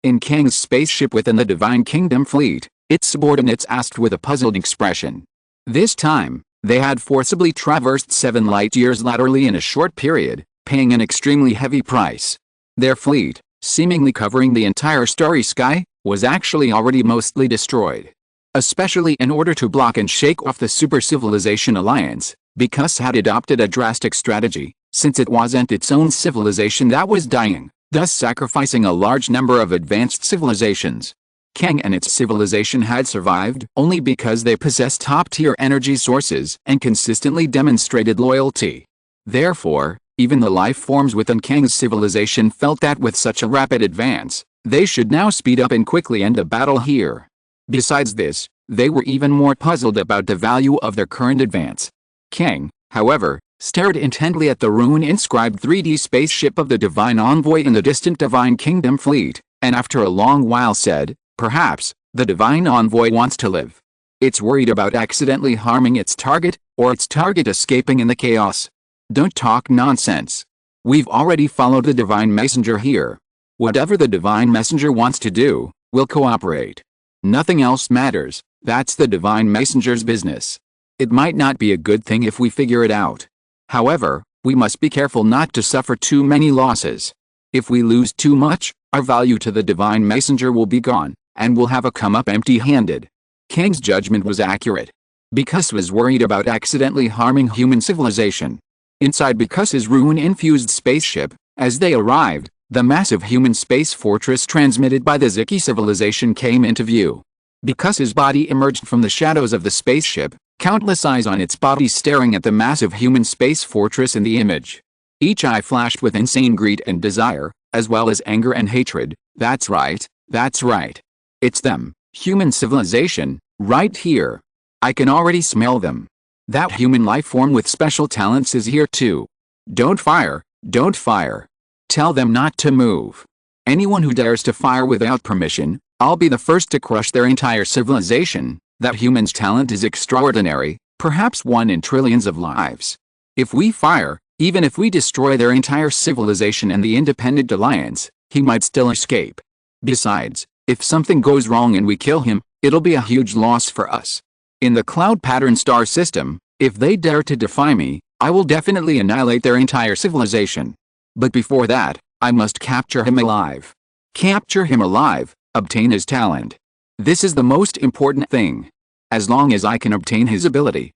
In Kang's spaceship within the Divine Kingdom fleet, its subordinates asked with a puzzled expression. This time, they had forcibly traversed 7 light-years laterally in a short period, paying an extremely heavy price. Their fleet, seemingly covering the entire starry sky, was actually already mostly destroyed. Especially in order to block and shake off the Super Civilization Alliance, because had adopted a drastic strategy, since it wasn't its own civilization that was dying, thus sacrificing a large number of advanced civilizations. Kang and its civilization had survived only because they possessed top-tier energy sources and consistently demonstrated loyalty. Therefore, even the life forms within Kang's civilization felt that with such a rapid advance, they should now speed up and quickly end the battle here. Besides this, they were even more puzzled about the value of their current advance. Kang, however, stared intently at the rune-inscribed 3D spaceship of the Divine Envoy in the distant Divine Kingdom fleet, and after a long while said, "Perhaps, the Divine Envoy wants to live. It's worried about accidentally harming its target, or its target escaping in the chaos. Don't talk nonsense. We've already followed the Divine Messenger here. Whatever the Divine Messenger wants to do, we'll cooperate. Nothing else matters, that's the Divine Messenger's business. It might not be a good thing if we figure it out. However, we must be careful not to suffer too many losses. If we lose too much, our value to the Divine Messenger will be gone, and we'll have a come up empty-handed." Kang's judgment was accurate. Because was worried about accidentally harming human civilization. Inside Biku's rune-infused spaceship, as they arrived, the massive human space fortress transmitted by the Ziki civilization came into view. Biku's body emerged from the shadows of the spaceship, countless eyes on its body staring at the massive human space fortress in the image. Each eye flashed with insane greed and desire, as well as anger and hatred. That's right, that's right. It's them, human civilization, right here. I can already smell them. That human life form with special talents is here too. Don't fire, don't fire. Tell them not to move. Anyone who dares to fire without permission, I'll be the first to crush their entire civilization. That human's talent is extraordinary, perhaps 1 in trillions of lives. If we fire, Even if we destroy their entire civilization and the Independent Alliance, he might still escape. Besides, if something goes wrong and we kill him, it'll be a huge loss for us. In the cloud pattern star system, if they dare to defy me, I will definitely annihilate their entire civilization. But before that, I must capture him alive. Capture him alive, obtain his talent. This is the most important thing. As long as I can obtain his ability,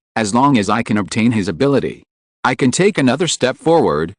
I can take another step forward,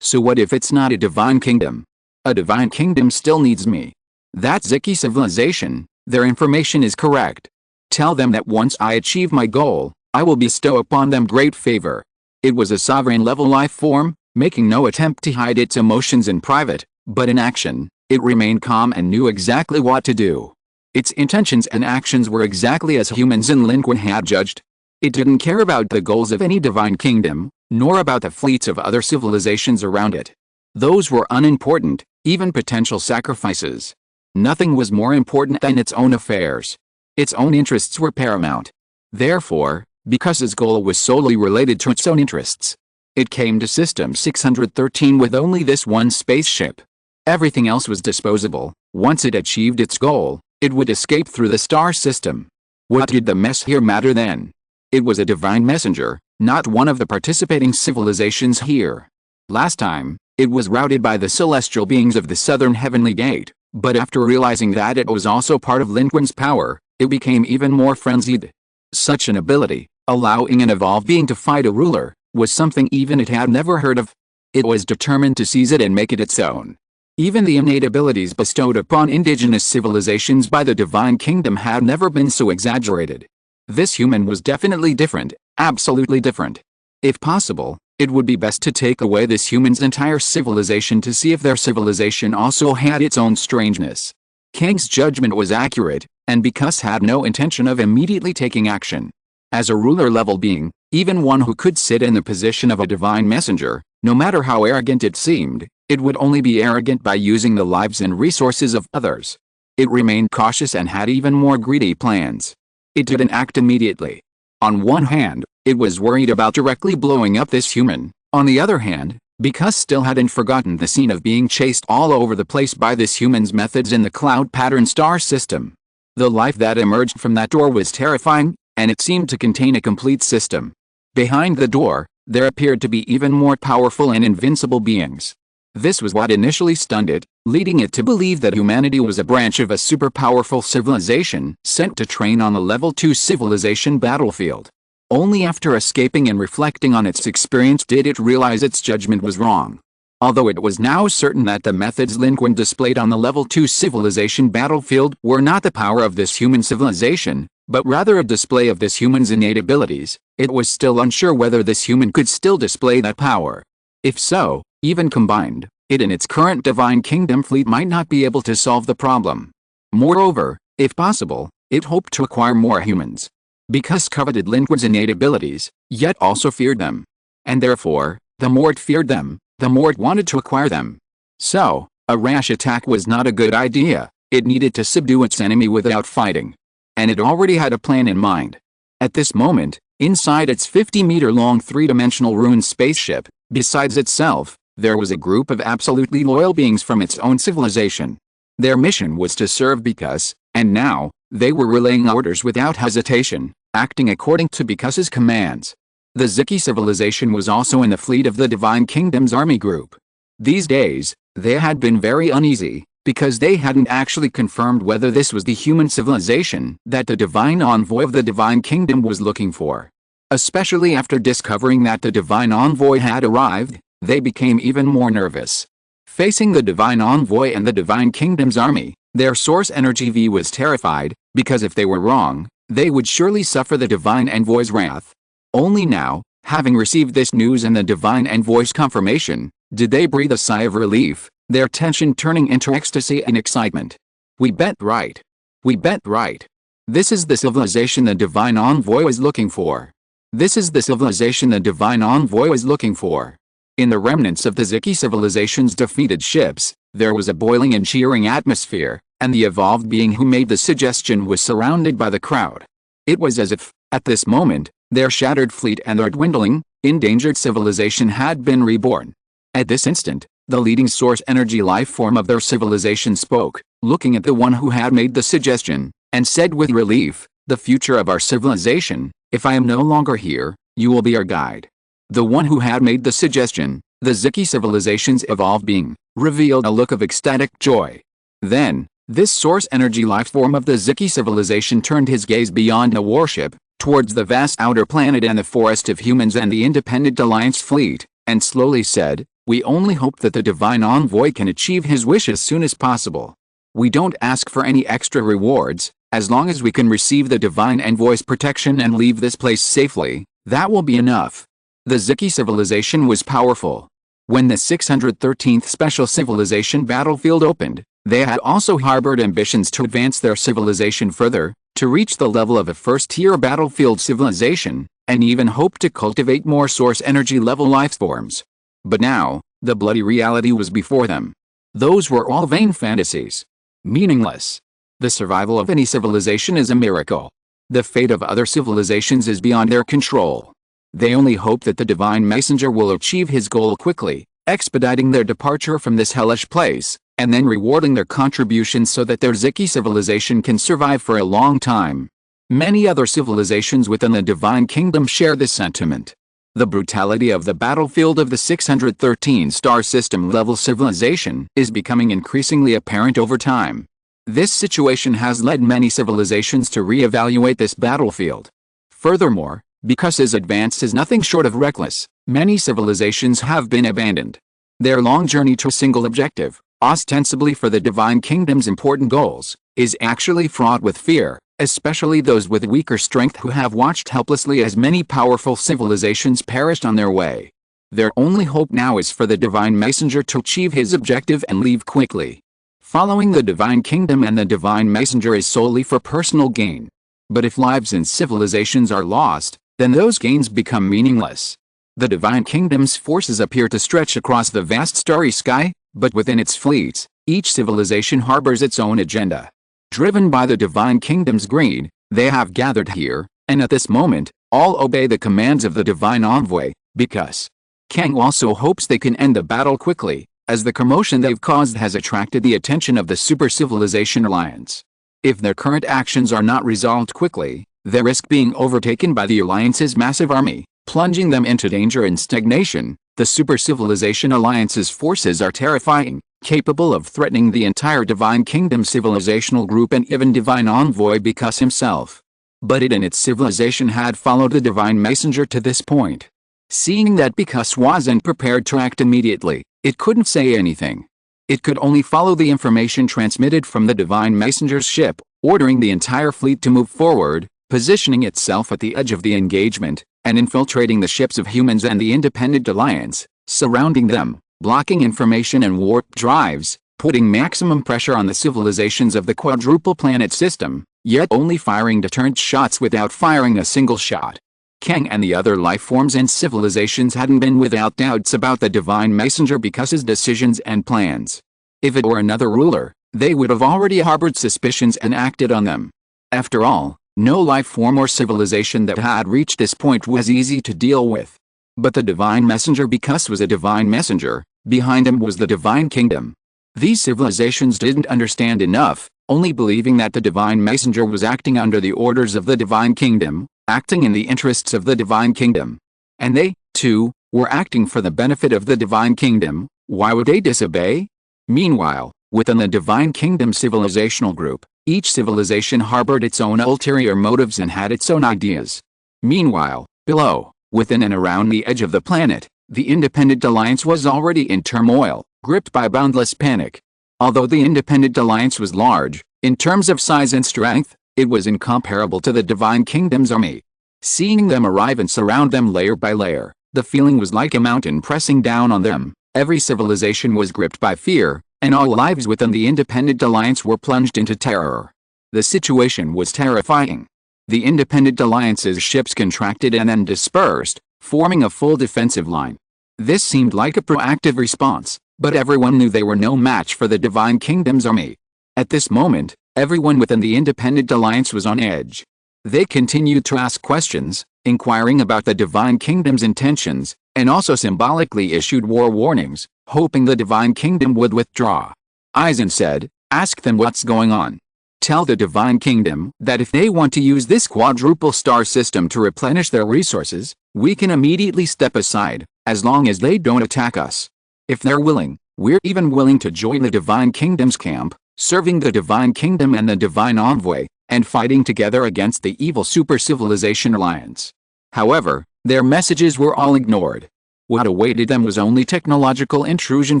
So what if it's not a divine kingdom? A divine kingdom still needs me. That Ziki civilization, their information is correct. Tell them that once I achieve my goal, I will bestow upon them great favor. It was a sovereign level life form, making no attempt to hide its emotions in private, but in action, it remained calm and knew exactly what to do. Its intentions and actions were exactly as humans in Lin Qun had judged. It didn't care about the goals of any divine kingdom, nor about the fleets of other civilizations around it. Those were unimportant, even potential sacrifices. Nothing was more important than its own affairs. Its own interests were paramount. Therefore, because its goal was solely related to its own interests, it came to System 613 with only this one spaceship. Everything else was disposable. Once it achieved its goal, it would escape through the star system. What did the mess here matter then? It was a divine messenger, not one of the participating civilizations here. Last time, it was routed by the celestial beings of the southern heavenly gate, but after realizing that it was also part of Lin Qun's power, it became even more frenzied. Such an ability, allowing an evolved being to fight a ruler, was something even it had never heard of. It was determined to seize it and make it its own. Even the innate abilities bestowed upon indigenous civilizations by the divine kingdom had never been so exaggerated. This human was definitely different, absolutely different. If possible, it would be best to take away this human's entire civilization to see if their civilization also had its own strangeness. Kang's judgment was accurate, and because had no intention of immediately taking action. As a ruler-level being, even one who could sit in the position of a divine messenger, no matter how arrogant it seemed, it would only be arrogant by using the lives and resources of others. It remained cautious and had even more greedy plans. It didn't act immediately. On one hand, it was worried about directly blowing up this human. On the other hand, because still hadn't forgotten the scene of being chased all over the place by this human's methods in the cloud pattern star system. The life that emerged from that door was terrifying, and it seemed to contain a complete system. Behind the door, there appeared to be even more powerful and invincible beings. This was what initially stunned it, leading it to believe that humanity was a branch of a super powerful civilization sent to train on the level 2 civilization battlefield. Only after escaping and reflecting on its experience did it realize its judgment was wrong. Although it was now certain that the methods Lin Qun displayed on the level 2 civilization battlefield were not the power of this human civilization, but rather a display of this human's innate abilities, it was still unsure whether this human could still display that power. If so, even combined, it and its current divine kingdom fleet might not be able to solve the problem. Moreover, if possible, it hoped to acquire more humans. Because coveted Lin Qun's innate abilities, yet also feared them. And therefore, the more it feared them, the more it wanted to acquire them. So, a rash attack was not a good idea. It needed to subdue its enemy without fighting. And it already had a plan in mind. At this moment, inside its 50-meter-long three-dimensional ruined spaceship, besides itself, there was a group of absolutely loyal beings from its own civilization. Their mission was to serve because, and now, they were relaying orders without hesitation, acting according to Biku's commands. The Ziki civilization was also in the fleet of the Divine Kingdom's army group. These days, they had been very uneasy, because they hadn't actually confirmed whether this was the human civilization that the Divine Envoy of the Divine Kingdom was looking for. Especially after discovering that the Divine Envoy had arrived, they became even more nervous. Facing the Divine Envoy and the Divine Kingdom's army, their source energy V was terrified, because if they were wrong, they would surely suffer the Divine Envoy's wrath. Only now, having received this news and the Divine Envoy's confirmation, did they breathe a sigh of relief, their tension turning into ecstasy and excitement. We bet right. We bet right. This is the civilization the Divine Envoy was looking for. This is the civilization the Divine Envoy was looking for. In the remnants of the Ziki civilization's defeated ships, there was a boiling and cheering atmosphere, and the evolved being who made the suggestion was surrounded by the crowd. It was as if, at this moment, their shattered fleet and their dwindling, endangered civilization had been reborn. At this instant, the leading source energy life form of their civilization spoke, looking at the one who had made the suggestion, and said with relief, "The future of our civilization, if I am no longer here, you will be our guide." The one who had made the suggestion, the Ziki civilization's evolved being, revealed a look of ecstatic joy. Then, this source energy life form of the Ziki civilization turned his gaze beyond the warship, towards the vast outer planet and the forest of humans and the Independent Alliance fleet, and slowly said, "We only hope that the Divine Envoy can achieve his wish as soon as possible. We don't ask for any extra rewards, as long as we can receive the Divine Envoy's protection and leave this place safely, that will be enough." The Ziki civilization was powerful. When the 613th Special Civilization battlefield opened, they had also harbored ambitions to advance their civilization further, to reach the level of a first-tier battlefield civilization, and even hoped to cultivate more source energy level life forms. But now, the bloody reality was before them. Those were all vain fantasies. Meaningless. The survival of any civilization is a miracle. The fate of other civilizations is beyond their control. They only hope that the Divine Messenger will achieve his goal quickly, expediting their departure from this hellish place, and then rewarding their contributions so that their Ziki civilization can survive for a long time. Many other civilizations within the Divine Kingdom share this sentiment. The brutality of the battlefield of the 613 star system level civilization is becoming increasingly apparent over time. This situation has led many civilizations to reevaluate this battlefield. Furthermore, because his advance is nothing short of reckless, many civilizations have been abandoned. Their long journey to a single objective, ostensibly for the Divine Kingdom's important goals, is actually fraught with fear, especially those with weaker strength who have watched helplessly as many powerful civilizations perished on their way. Their only hope now is for the Divine Messenger to achieve his objective and leave quickly. Following the Divine Kingdom and the Divine Messenger is solely for personal gain. But if lives and civilizations are lost, then those gains become meaningless. The Divine Kingdom's forces appear to stretch across the vast starry sky, but within its fleets, each civilization harbors its own agenda. Driven by the Divine Kingdom's greed, they have gathered here, and at this moment, all obey the commands of the Divine Envoy, because Kang also hopes they can end the battle quickly, as the commotion they've caused has attracted the attention of the Super Civilization Alliance. If their current actions are not resolved quickly, they risk being overtaken by the Alliance's massive army, plunging them into danger and stagnation. The Super Civilization Alliance's forces are terrifying, capable of threatening the entire Divine Kingdom civilizational group and even Divine Envoy because himself. But it and its civilization had followed the Divine Messenger to this point. Seeing that because wasn't prepared to act immediately, it couldn't say anything. It could only follow the information transmitted from the Divine Messenger's ship, ordering the entire fleet to move forward, positioning itself at the edge of the engagement, and infiltrating the ships of humans and the Independent Alliance, surrounding them, blocking information and warp drives, putting maximum pressure on the civilizations of the quadruple planet system, yet only firing deterrent shots without firing a single shot. Kang and the other life forms and civilizations hadn't been without doubts about the Divine Messenger because his decisions and plans. If it were another ruler, they would have already harbored suspicions and acted on them. After all, no life form or civilization that had reached this point was easy to deal with. But the Divine Messenger because was a Divine Messenger, behind him was the Divine Kingdom. These civilizations didn't understand enough, only believing that the Divine Messenger was acting under the orders of the Divine Kingdom, acting in the interests of the Divine Kingdom. And they, too, were acting for the benefit of the Divine Kingdom. Why would they disobey? Meanwhile, within the Divine Kingdom civilizational group, each civilization harbored its own ulterior motives and had its own ideas. Meanwhile, below, within and around the edge of the planet, the Independent Alliance was already in turmoil, gripped by boundless panic. Although the Independent Alliance was large, in terms of size and strength, it was incomparable to the Divine Kingdom's army. Seeing them arrive and surround them layer by layer, the feeling was like a mountain pressing down on them. Every civilization was gripped by fear, and all lives within the Independent Alliance were plunged into terror. The situation was terrifying. The Independent Alliance's ships contracted and then dispersed, forming a full defensive line. This seemed like a proactive response, but everyone knew they were no match for the Divine Kingdom's army. At this moment, everyone within the Independent Alliance was on edge. They continued to ask questions, inquiring about the Divine Kingdom's intentions, and also symbolically issued war warnings, hoping the Divine Kingdom would withdraw. Aizen said, "Ask them what's going on. Tell the Divine Kingdom that if they want to use this quadruple star system to replenish their resources, we can immediately step aside, as long as they don't attack us. If they're willing, we're even willing to join the Divine Kingdom's camp, serving the Divine Kingdom and the Divine Envoy, and fighting together against the evil Super Civilization Alliance." However, their messages were all ignored. What awaited them was only technological intrusion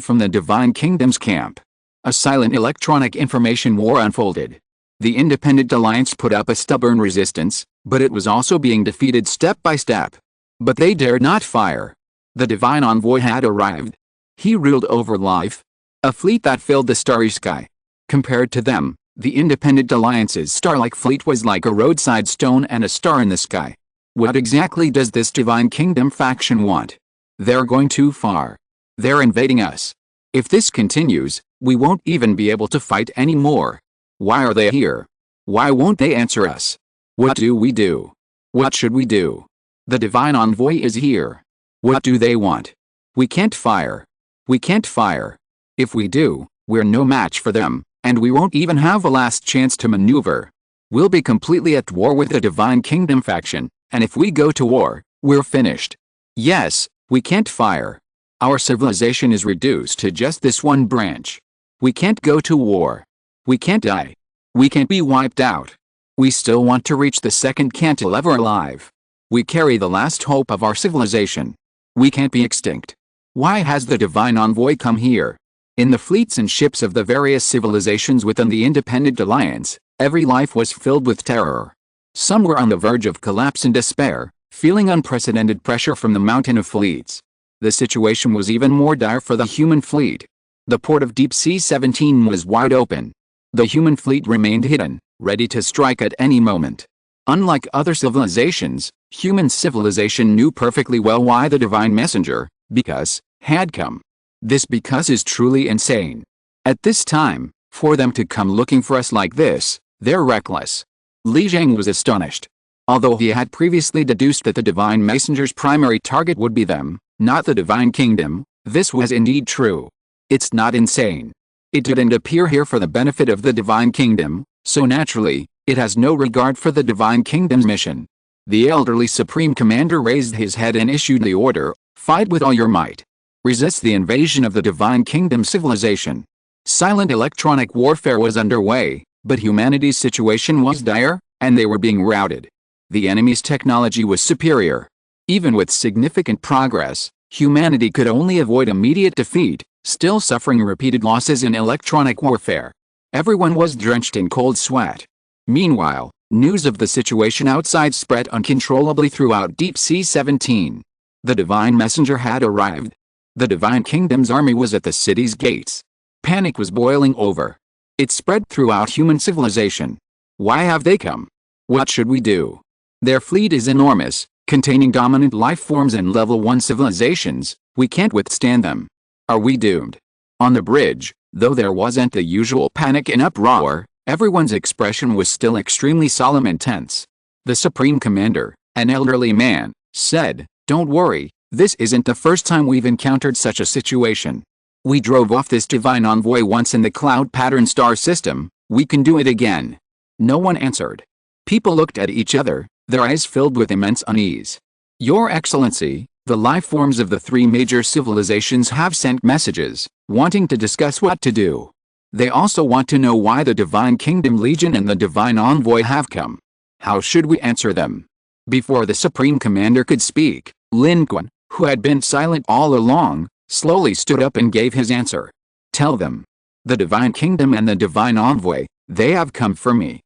from the Divine Kingdom's camp. A silent electronic information war unfolded. The Independent Alliance put up a stubborn resistance, but it was also being defeated step by step. But they dared not fire. The Divine Envoy had arrived. He ruled over life, a fleet that filled the starry sky. Compared to them, the Independent Alliance's star-like fleet was like a roadside stone and a star in the sky. What exactly does this Divine Kingdom faction want? They're going too far. They're invading us. If this continues, we won't even be able to fight anymore. Why are they here? Why won't they answer us? What do we do? What should we do? The Divine Envoy is here. What do they want? We can't fire. We can't fire. If we do, we're no match for them, and we won't even have a last chance to maneuver. We'll be completely at war with the Divine Kingdom faction, and if we go to war, we're finished. Yes, we can't fire. Our civilization is reduced to just this one branch. We can't go to war. We can't die. We can't be wiped out. We still want to reach the second cantilever alive. We carry the last hope of our civilization. We can't be extinct. Why has the Divine Envoy come here? In the fleets and ships of the various civilizations within the Independent Alliance, every life was filled with terror. Some were on the verge of collapse and despair, feeling unprecedented pressure from the mountain of fleets. The situation was even more dire for the human fleet. The port of Deep Sea 17 was wide open. The human fleet remained hidden, ready to strike at any moment. Unlike other civilizations, human civilization knew perfectly well why the Divine Messenger, because, had come. This because is truly insane. At this time, for them to come looking for us like this, they're reckless. Li Zhang was astonished. Although he had previously deduced that the Divine Messenger's primary target would be them, not the Divine Kingdom, this was indeed true. It's not insane. It didn't appear here for the benefit of the Divine Kingdom, so naturally, it has no regard for the Divine Kingdom's mission. The elderly Supreme Commander raised his head and issued the order, "Fight with all your might. Resist the invasion of the Divine Kingdom civilization." Silent electronic warfare was underway, but humanity's situation was dire, and they were being routed. The enemy's technology was superior. Even with significant progress, humanity could only avoid immediate defeat, still suffering repeated losses in electronic warfare. Everyone was drenched in cold sweat. Meanwhile, news of the situation outside spread uncontrollably throughout Deep Sea 17. The Divine Messenger had arrived. The Divine Kingdom's army was at the city's gates. Panic was boiling over. It spread throughout human civilization. Why have they come? What should we do? Their fleet is enormous, containing dominant life forms and level 1 civilizations. We can't withstand them. Are we doomed? On the bridge, though there wasn't the usual panic and uproar, everyone's expression was still extremely solemn and tense. The Supreme Commander, an elderly man, said, "Don't worry, this isn't the first time we've encountered such a situation. We drove off this Divine Envoy once in the Cloud Pattern Star System, we can do it again." No one answered. People looked at each other, their eyes filled with immense unease. "Your Excellency, the life forms of the 3 major civilizations have sent messages, wanting to discuss what to do. They also want to know why the Divine Kingdom Legion and the Divine Envoy have come. How should we answer them?" Before the Supreme Commander could speak, Lin Qun, who had been silent all along, slowly stood up and gave his answer. "Tell them. The Divine Kingdom and the Divine Envoy, they have come for me."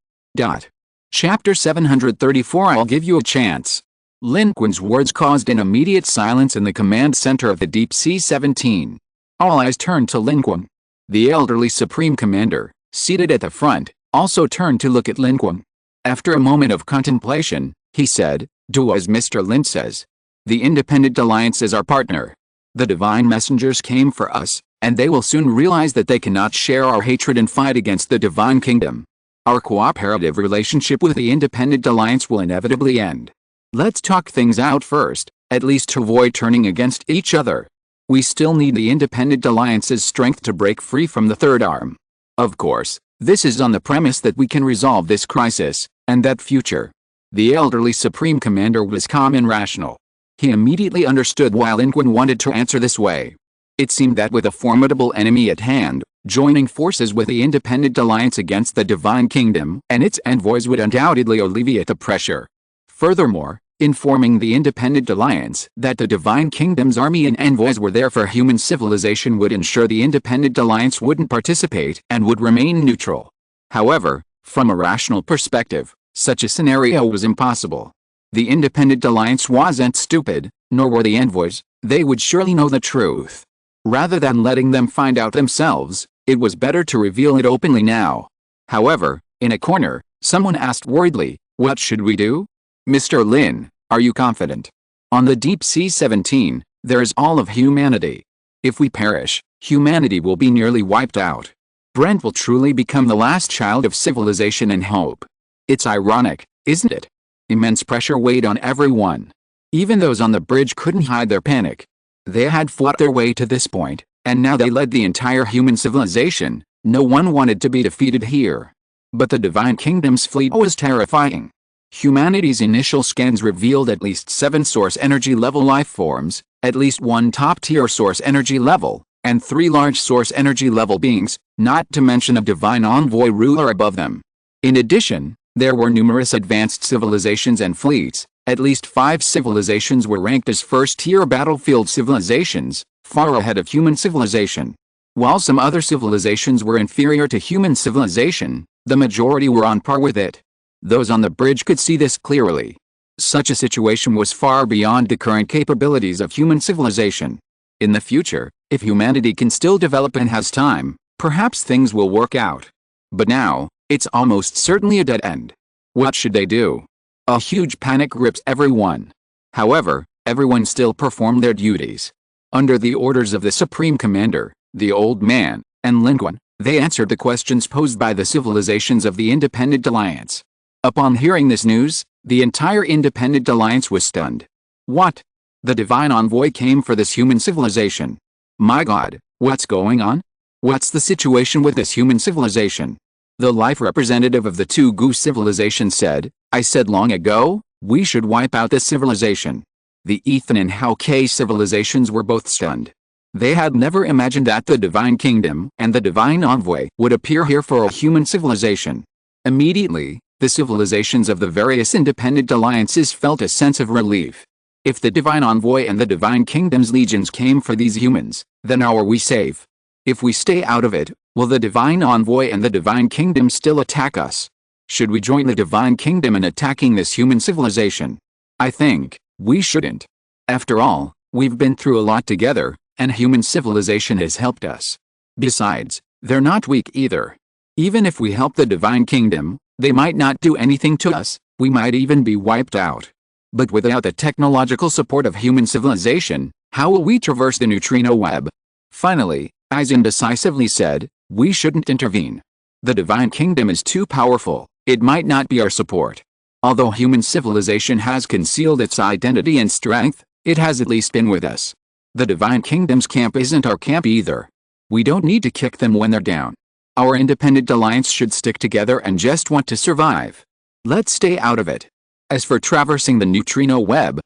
Chapter 734 I'll give you a chance. Lin Qun's words caused an immediate silence in the command center of the Deep Sea 17. All eyes turned to Lin Qun. The elderly Supreme Commander, seated at the front, also turned to look at Lin Qun. After a moment of contemplation, he said, "Do as Mr. Lin says. The Independent Alliance is our partner. The Divine Messengers came for us, and they will soon realize that they cannot share our hatred and fight against the Divine Kingdom. Our cooperative relationship with the Independent Alliance will inevitably end. Let's talk things out first, at least to avoid turning against each other. We still need the Independent Alliance's strength to break free from the Third Arm. Of course, this is on the premise that we can resolve this crisis, and that future. The elderly Supreme Commander was calm and rational. He immediately understood why Lin Qun wanted to answer this way. It seemed that with a formidable enemy at hand, joining forces with the Independent Alliance against the Divine Kingdom and its envoys would undoubtedly alleviate the pressure. Furthermore, informing the Independent Alliance that the Divine Kingdom's army and envoys were there for human civilization would ensure the Independent Alliance wouldn't participate and would remain neutral. However, from a rational perspective, such a scenario was impossible. The Independent Alliance wasn't stupid, nor were the envoys. They would surely know the truth. Rather than letting them find out themselves, it was better to reveal it openly now. However, in a corner, someone asked worriedly, "What should we do? Mr. Lin, are you confident? On the Deep Sea 17, there is all of humanity. If we perish, humanity will be nearly wiped out. Brent will truly become the last child of civilization and hope." It's ironic, isn't it? Immense pressure weighed on everyone. Even those on the bridge couldn't hide their panic. They had fought their way to this point, and now they led the entire human civilization. No one wanted to be defeated here. But the Divine Kingdom's fleet was terrifying. Humanity's initial scans revealed at least 7 source energy level life forms, at least 1 top-tier source energy level, and 3 large source energy level beings, not to mention a divine envoy ruler above them. In addition, there were numerous advanced civilizations and fleets. At least 5 civilizations were ranked as first-tier battlefield civilizations, far ahead of human civilization. While some other civilizations were inferior to human civilization, the majority were on par with it. Those on the bridge could see this clearly. Such a situation was far beyond the current capabilities of human civilization. In the future, if humanity can still develop and has time, perhaps things will work out. But now, it's almost certainly a dead end. What should they do? A huge panic grips everyone. However, everyone still performed their duties. Under the orders of the Supreme Commander, the Old Man, and Lin Qun, they answered the questions posed by the civilizations of the Independent Alliance. Upon hearing this news, the entire Independent Alliance was stunned. What? The Divine Envoy came for this human civilization. My God, what's going on? What's the situation with this human civilization? The life representative of the 2 Gu civilizations said, "I said long ago, we should wipe out this civilization." The Ethan and Hao K civilizations were both stunned. They had never imagined that the Divine Kingdom and the Divine Envoy would appear here for a human civilization. Immediately, the civilizations of the various Independent Alliances felt a sense of relief. If the Divine Envoy and the Divine Kingdom's legions came for these humans, then are we safe? If we stay out of it, will the Divine Envoy and the Divine Kingdom still attack us? Should we join the Divine Kingdom in attacking this human civilization? I think we shouldn't. After all, we've been through a lot together, and human civilization has helped us. Besides, they're not weak either. Even if we help the Divine Kingdom, they might not do anything to us, we might even be wiped out. But without the technological support of human civilization, how will we traverse the neutrino web? Finally, Aizen decisively said, "We shouldn't intervene. The Divine Kingdom is too powerful, it might not be our support. Although human civilization has concealed its identity and strength, it has at least been with us. The Divine Kingdom's camp isn't our camp either. We don't need to kick them when they're down. Our Independent Alliance should stick together and just want to survive. Let's stay out of it. As for traversing the neutrino web,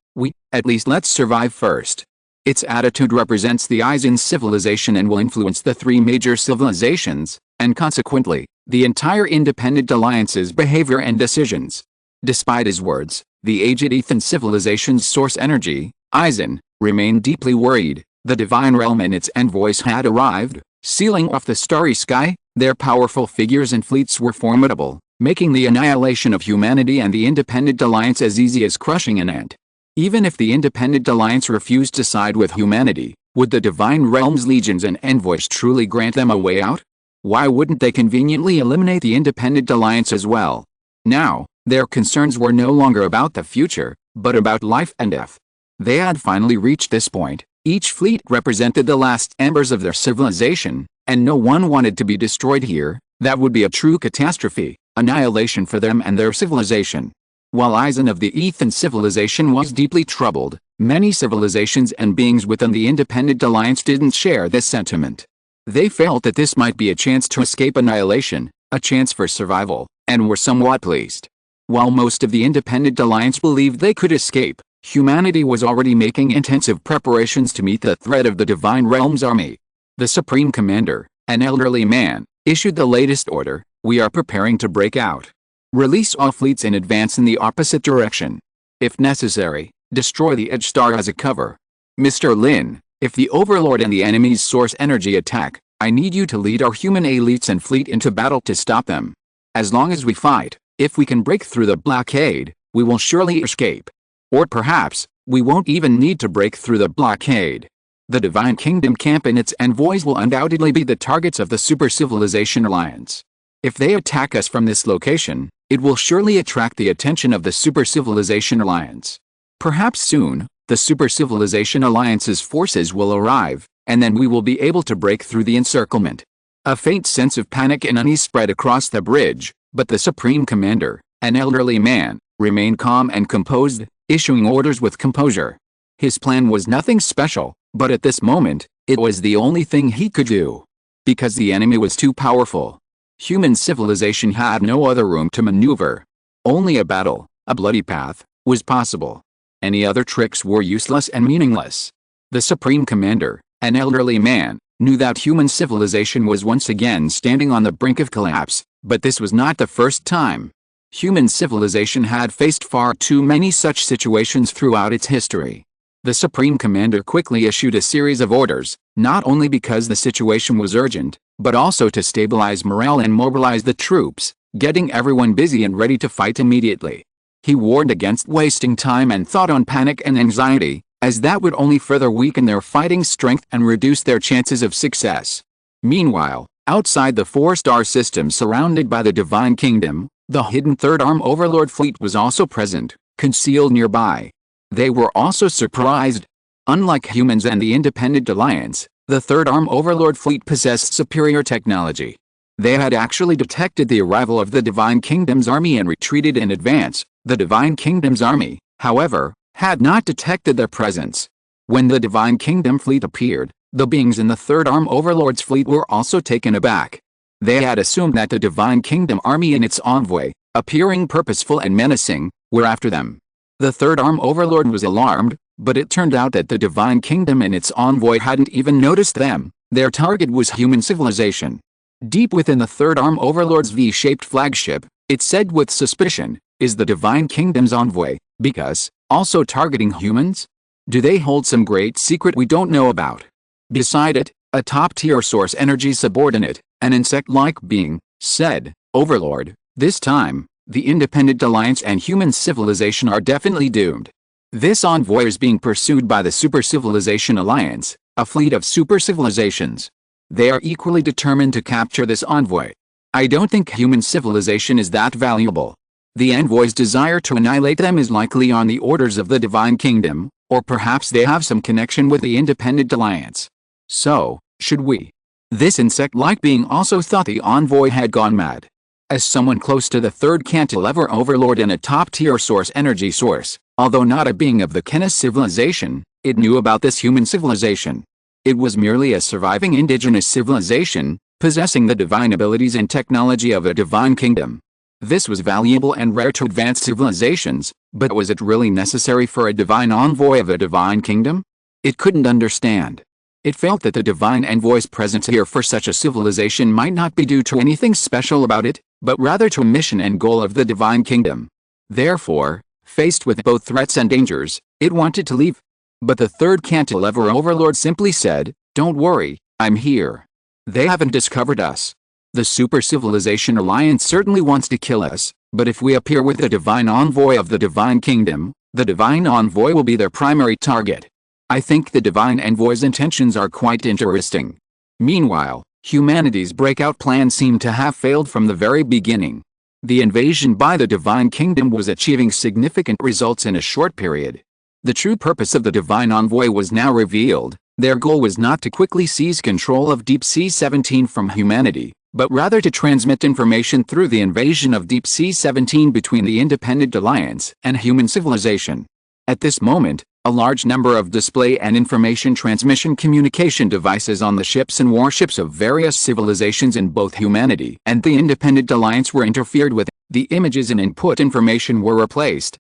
at least let's survive first." Its attitude represents the Aizen civilization and will influence the 3 major civilizations, and consequently, the entire Independent Alliance's behavior and decisions. Despite his words, the aged Ethan civilization's source energy, Aizen, remained deeply worried. The Divine Realm and its envoys had arrived, sealing off the starry sky. Their powerful figures and fleets were formidable, making the annihilation of humanity and the Independent Alliance as easy as crushing an ant. Even if the Independent Alliance refused to side with humanity, would the Divine Realm's legions and envoys truly grant them a way out? Why wouldn't they conveniently eliminate the Independent Alliance as well? Now, their concerns were no longer about the future, but about life and death. They had finally reached this point. Each fleet represented the last embers of their civilization, and no one wanted to be destroyed here. That would be a true catastrophe. annihilation for them and their civilization. While Eisen of the Ethan civilization was deeply troubled, many civilizations and beings within the Independent Alliance didn't share this sentiment. They felt that this might be a chance to escape annihilation, a chance for survival, and were somewhat pleased. While most of the Independent Alliance believed they could escape, humanity was already making intensive preparations to meet the threat of the Divine Realm's army. The Supreme Commander, an elderly man, issued the latest order: "We are preparing to break out. Release all fleets and advance in the opposite direction. If necessary, destroy the Edge Star as a cover. Mr. Lin, if the Overlord and the enemy's source energy attack, I need you to lead our human elites and fleet into battle to stop them. As long as we fight, if we can break through the blockade, we will surely escape. Or perhaps, we won't even need to break through the blockade. The Divine Kingdom camp and its envoys will undoubtedly be the targets of the Super Civilization Alliance. If they attack us from this location, it will surely attract the attention of the Super Civilization Alliance. Perhaps soon, the Super Civilization Alliance's forces will arrive, and then we will be able to break through the encirclement." A faint sense of panic and unease spread across the bridge, but the Supreme Commander, an elderly man, remained calm and composed, issuing orders with composure. His plan was nothing special, but at this moment, it was the only thing he could do. Because the enemy was too powerful. Human civilization had no other room to maneuver. Only a battle, a bloody path, was possible. Any other tricks were useless and meaningless. The Supreme Commander, an elderly man, knew that human civilization was once again standing on the brink of collapse, but this was not the first time. Human civilization had faced far too many such situations throughout its history. The Supreme Commander quickly issued a series of orders, not only because the situation was urgent, but also to stabilize morale and mobilize the troops, getting everyone busy and ready to fight immediately. He warned against wasting time and thought on panic and anxiety, as that would only further weaken their fighting strength and reduce their chances of success. Meanwhile, outside the four-star system surrounded by the Divine Kingdom, the hidden Third Arm Overlord fleet was also present, concealed nearby. They were also surprised. Unlike humans and the Independent Alliance, the Third Arm Overlord fleet possessed superior technology. They had actually detected the arrival of the Divine Kingdom's army and retreated in advance. The Divine Kingdom's army, however, had not detected their presence. When the Divine Kingdom fleet appeared, the beings in the Third Arm Overlord's fleet were also taken aback. They had assumed that the Divine Kingdom army and its envoy, appearing purposeful and menacing, were after them. The Third Arm Overlord was alarmed, but it turned out that the Divine Kingdom and its envoy hadn't even noticed them. Their target was human civilization. Deep within the Third Arm Overlord's V-shaped flagship, it said with suspicion, "Is the Divine Kingdom's envoy, because, also targeting humans? Do they hold some great secret we don't know about?" Beside it, a top-tier source energy subordinate, an insect-like being, said, "Overlord, this time, the Independent Alliance and human civilization are definitely doomed. This envoy is being pursued by the Super Civilization Alliance, a fleet of super civilizations. They are equally determined to capture this envoy. I don't think human civilization is that valuable. The envoy's desire to annihilate them is likely on the orders of the Divine Kingdom, or perhaps they have some connection with the Independent Alliance. So, should we?" This insect-like being also thought the envoy had gone mad. As someone close to the third cantilever overlord and a top-tier source energy source, although not a being of the Kennis civilization, it knew about this human civilization. It was merely a surviving indigenous civilization, possessing the divine abilities and technology of a divine kingdom. This was valuable and rare to advanced civilizations, but was it really necessary for a divine envoy of a divine kingdom? It couldn't understand. It felt that the divine envoy's presence here for such a civilization might not be due to anything special about it, but rather to a mission and goal of the divine kingdom. Therefore, faced with both threats and dangers, it wanted to leave. But the third cantilever overlord simply said, "Don't worry, I'm here. They haven't discovered us. The Super Civilization Alliance certainly wants to kill us, but if we appear with the divine envoy of the divine kingdom, the divine envoy will be their primary target. I think the divine envoy's intentions are quite interesting." Meanwhile, humanity's breakout plan seemed to have failed from the very beginning. The invasion by the divine kingdom was achieving significant results in a short period. The true purpose of the divine envoy was now revealed. Their goal was not to quickly seize control of Deep Sea 17 from humanity, but rather to transmit information through the invasion of Deep Sea 17 between the Independent Alliance and human civilization. At this moment, a large number of display and information transmission communication devices on the ships and warships of various civilizations in both humanity and the Independent Alliance were interfered with. The images and input information were replaced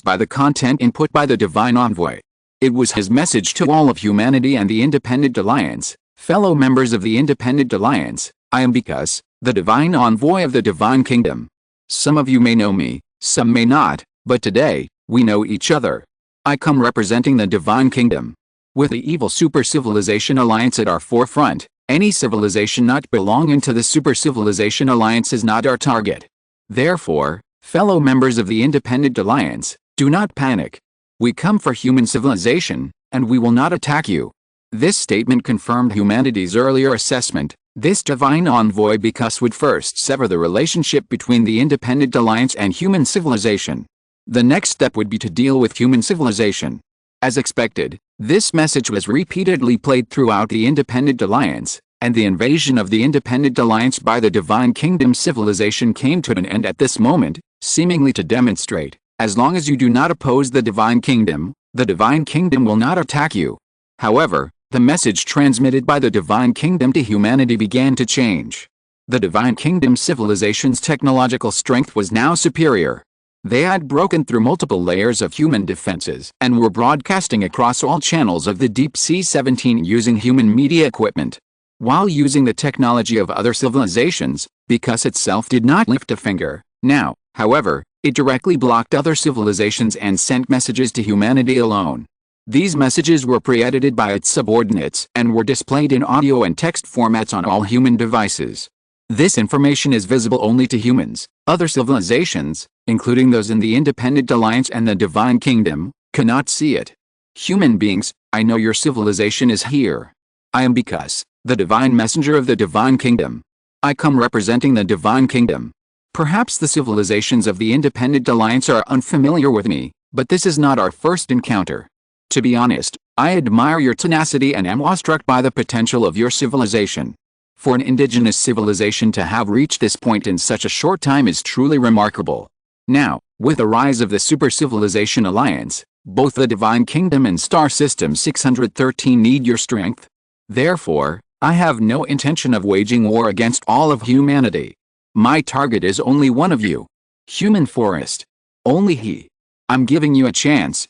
by the content input by the Divine Envoy. It was his message to all of humanity and the Independent Alliance. Fellow members of the Independent Alliance, I am because, the Divine Envoy of the Divine Kingdom. Some of you may know me, some may not, but today, we know each other. I come representing the Divine Kingdom. With the evil Super Civilization Alliance at our forefront, any civilization not belonging to the Super Civilization Alliance is not our target. Therefore, fellow members of the Independent Alliance, do not panic. We come for human civilization, and we will not attack you. This statement confirmed humanity's earlier assessment. This Divine Envoy because would first sever the relationship between the Independent Alliance and human civilization. The next step would be to deal with human civilization. As expected, this message was repeatedly played throughout the Independent Alliance, and the invasion of the Independent Alliance by the Divine Kingdom civilization came to an end at this moment, seemingly to demonstrate, as long as you do not oppose the Divine Kingdom will not attack you. However, the message transmitted by the Divine Kingdom to humanity began to change. The Divine Kingdom civilization's technological strength was now superior. They had broken through multiple layers of human defenses and were broadcasting across all channels of the Deep Sea 17 using human media equipment. While using the technology of other civilizations, because itself did not lift a finger. Now, however, it directly blocked other civilizations and sent messages to humanity alone. These messages were pre-edited by its subordinates and were displayed in audio and text formats on all human devices. This information is visible only to humans. Other civilizations, including those in the Independent Alliance and the Divine Kingdom, cannot see it. Human beings, I know your civilization is here. I am because, the Divine Messenger of the Divine Kingdom. I come representing the Divine Kingdom. Perhaps the civilizations of the Independent Alliance are unfamiliar with me, but this is not our first encounter. To be honest, I admire your tenacity and am awestruck by the potential of your civilization. For an indigenous civilization to have reached this point in such a short time is truly remarkable. Now, with the rise of the Super Civilization Alliance, both the Divine Kingdom and Star System 613 need your strength. Therefore, I have no intention of waging war against all of humanity. My target is only one of you. Human Forest. Only he. I'm giving you a chance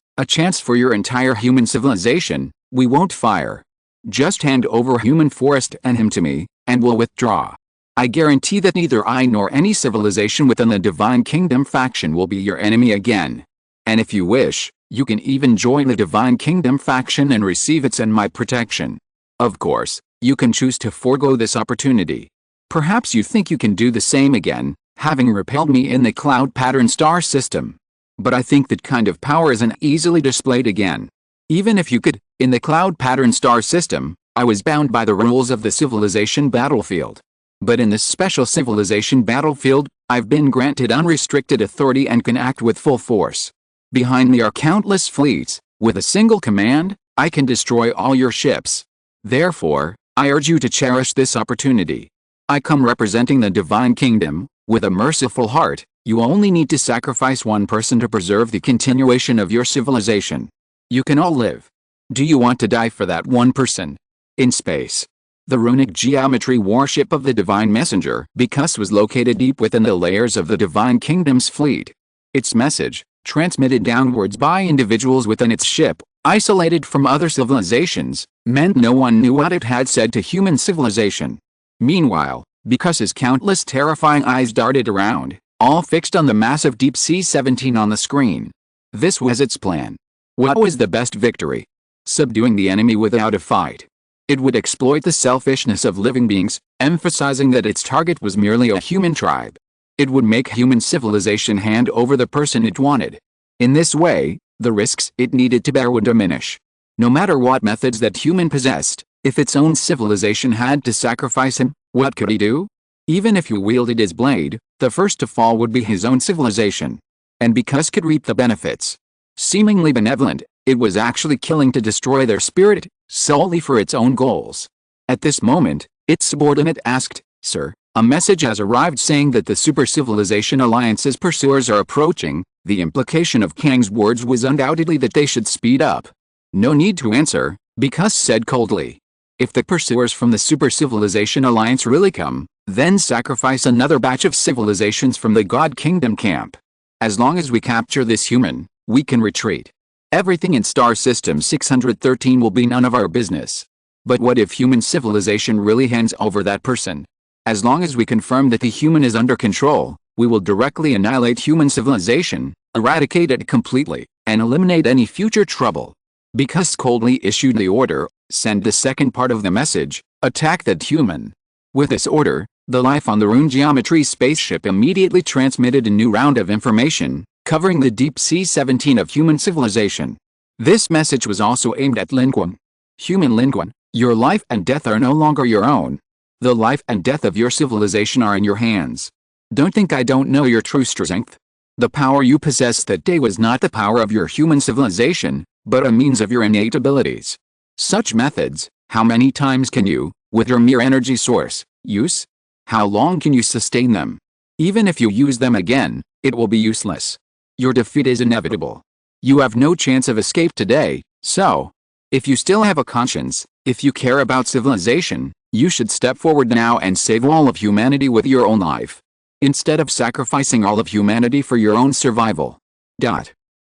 for your entire human civilization. We won't fire. Just hand over Human Forest and him to me, and we'll withdraw. I guarantee that neither I nor any civilization within the Divine Kingdom faction will be your enemy again. And if you wish, you can even join the Divine Kingdom faction and receive its and my protection. Of course, you can choose to forego this opportunity. Perhaps you think you can do the same again, having repelled me in the Cloud Pattern Star System. But I think that kind of power isn't easily displayed again. Even if you could, in the Cloud Pattern Star System, I was bound by the rules of the civilization battlefield. But in this special civilization battlefield, I've been granted unrestricted authority and can act with full force. Behind me are countless fleets. With a single command, I can destroy all your ships. Therefore, I urge you to cherish this opportunity. I come representing the Divine Kingdom. With a merciful heart, you only need to sacrifice one person to preserve the continuation of your civilization. You can all live. Do you want to die for that one person? In space. The runic geometry warship of the Divine Messenger because was located deep within the layers of the Divine Kingdom's fleet. Its message, transmitted downwards by individuals within its ship, isolated from other civilizations, meant no one knew what it had said to human civilization. Meanwhile, because his countless terrifying eyes darted around, all fixed on the massive Deep Sea 17 on the screen. This was its plan. What was the best victory? Subduing the enemy without a fight. It would exploit the selfishness of living beings, emphasizing that its target was merely a human tribe. It would make human civilization hand over the person it wanted. In this way, the risks it needed to bear would diminish. No matter what methods that human possessed, if its own civilization had to sacrifice him, what could he do? Even if he wielded his blade, the first to fall would be his own civilization. And because could reap the benefits. Seemingly benevolent, it was actually killing to destroy their spirit, solely for its own goals. At this moment, its subordinate asked, "Sir, A message has arrived saying that the Super Civilization Alliance's pursuers are approaching. The implication of Kang's words was undoubtedly that they should speed up. No need to answer, because said coldly. If the pursuers from the Super Civilization Alliance really come, then sacrifice another batch of civilizations from the God Kingdom camp. As long as we capture this human, we can retreat. Everything in Star System 613 will be none of our business. But what if human civilization really hands over that person? As long as we confirm that the human is under control, we will directly annihilate human civilization, eradicate it completely, and eliminate any future trouble. Because coldly issued the order, send the second part of the message, attack that human. With this order, the life on the Rune Geometry spaceship immediately transmitted a new round of information, covering the deep sea 17 of human civilization. This message was also aimed at Lin Qun. Human Lin Qun, your life and death are no longer your own. The life and death of your civilization are in your hands. Don't think I don't know your true strength. The power you possessed that day was not the power of your human civilization, but a means of your innate abilities. Such methods, how many times can you, with your mere energy source, use? How long can you sustain them? Even if you use them again, it will be useless. Your defeat is inevitable. You have no chance of escape today, so, if you still have a conscience, if you care about civilization, you should step forward now and save all of humanity with your own life, instead of sacrificing all of humanity for your own survival.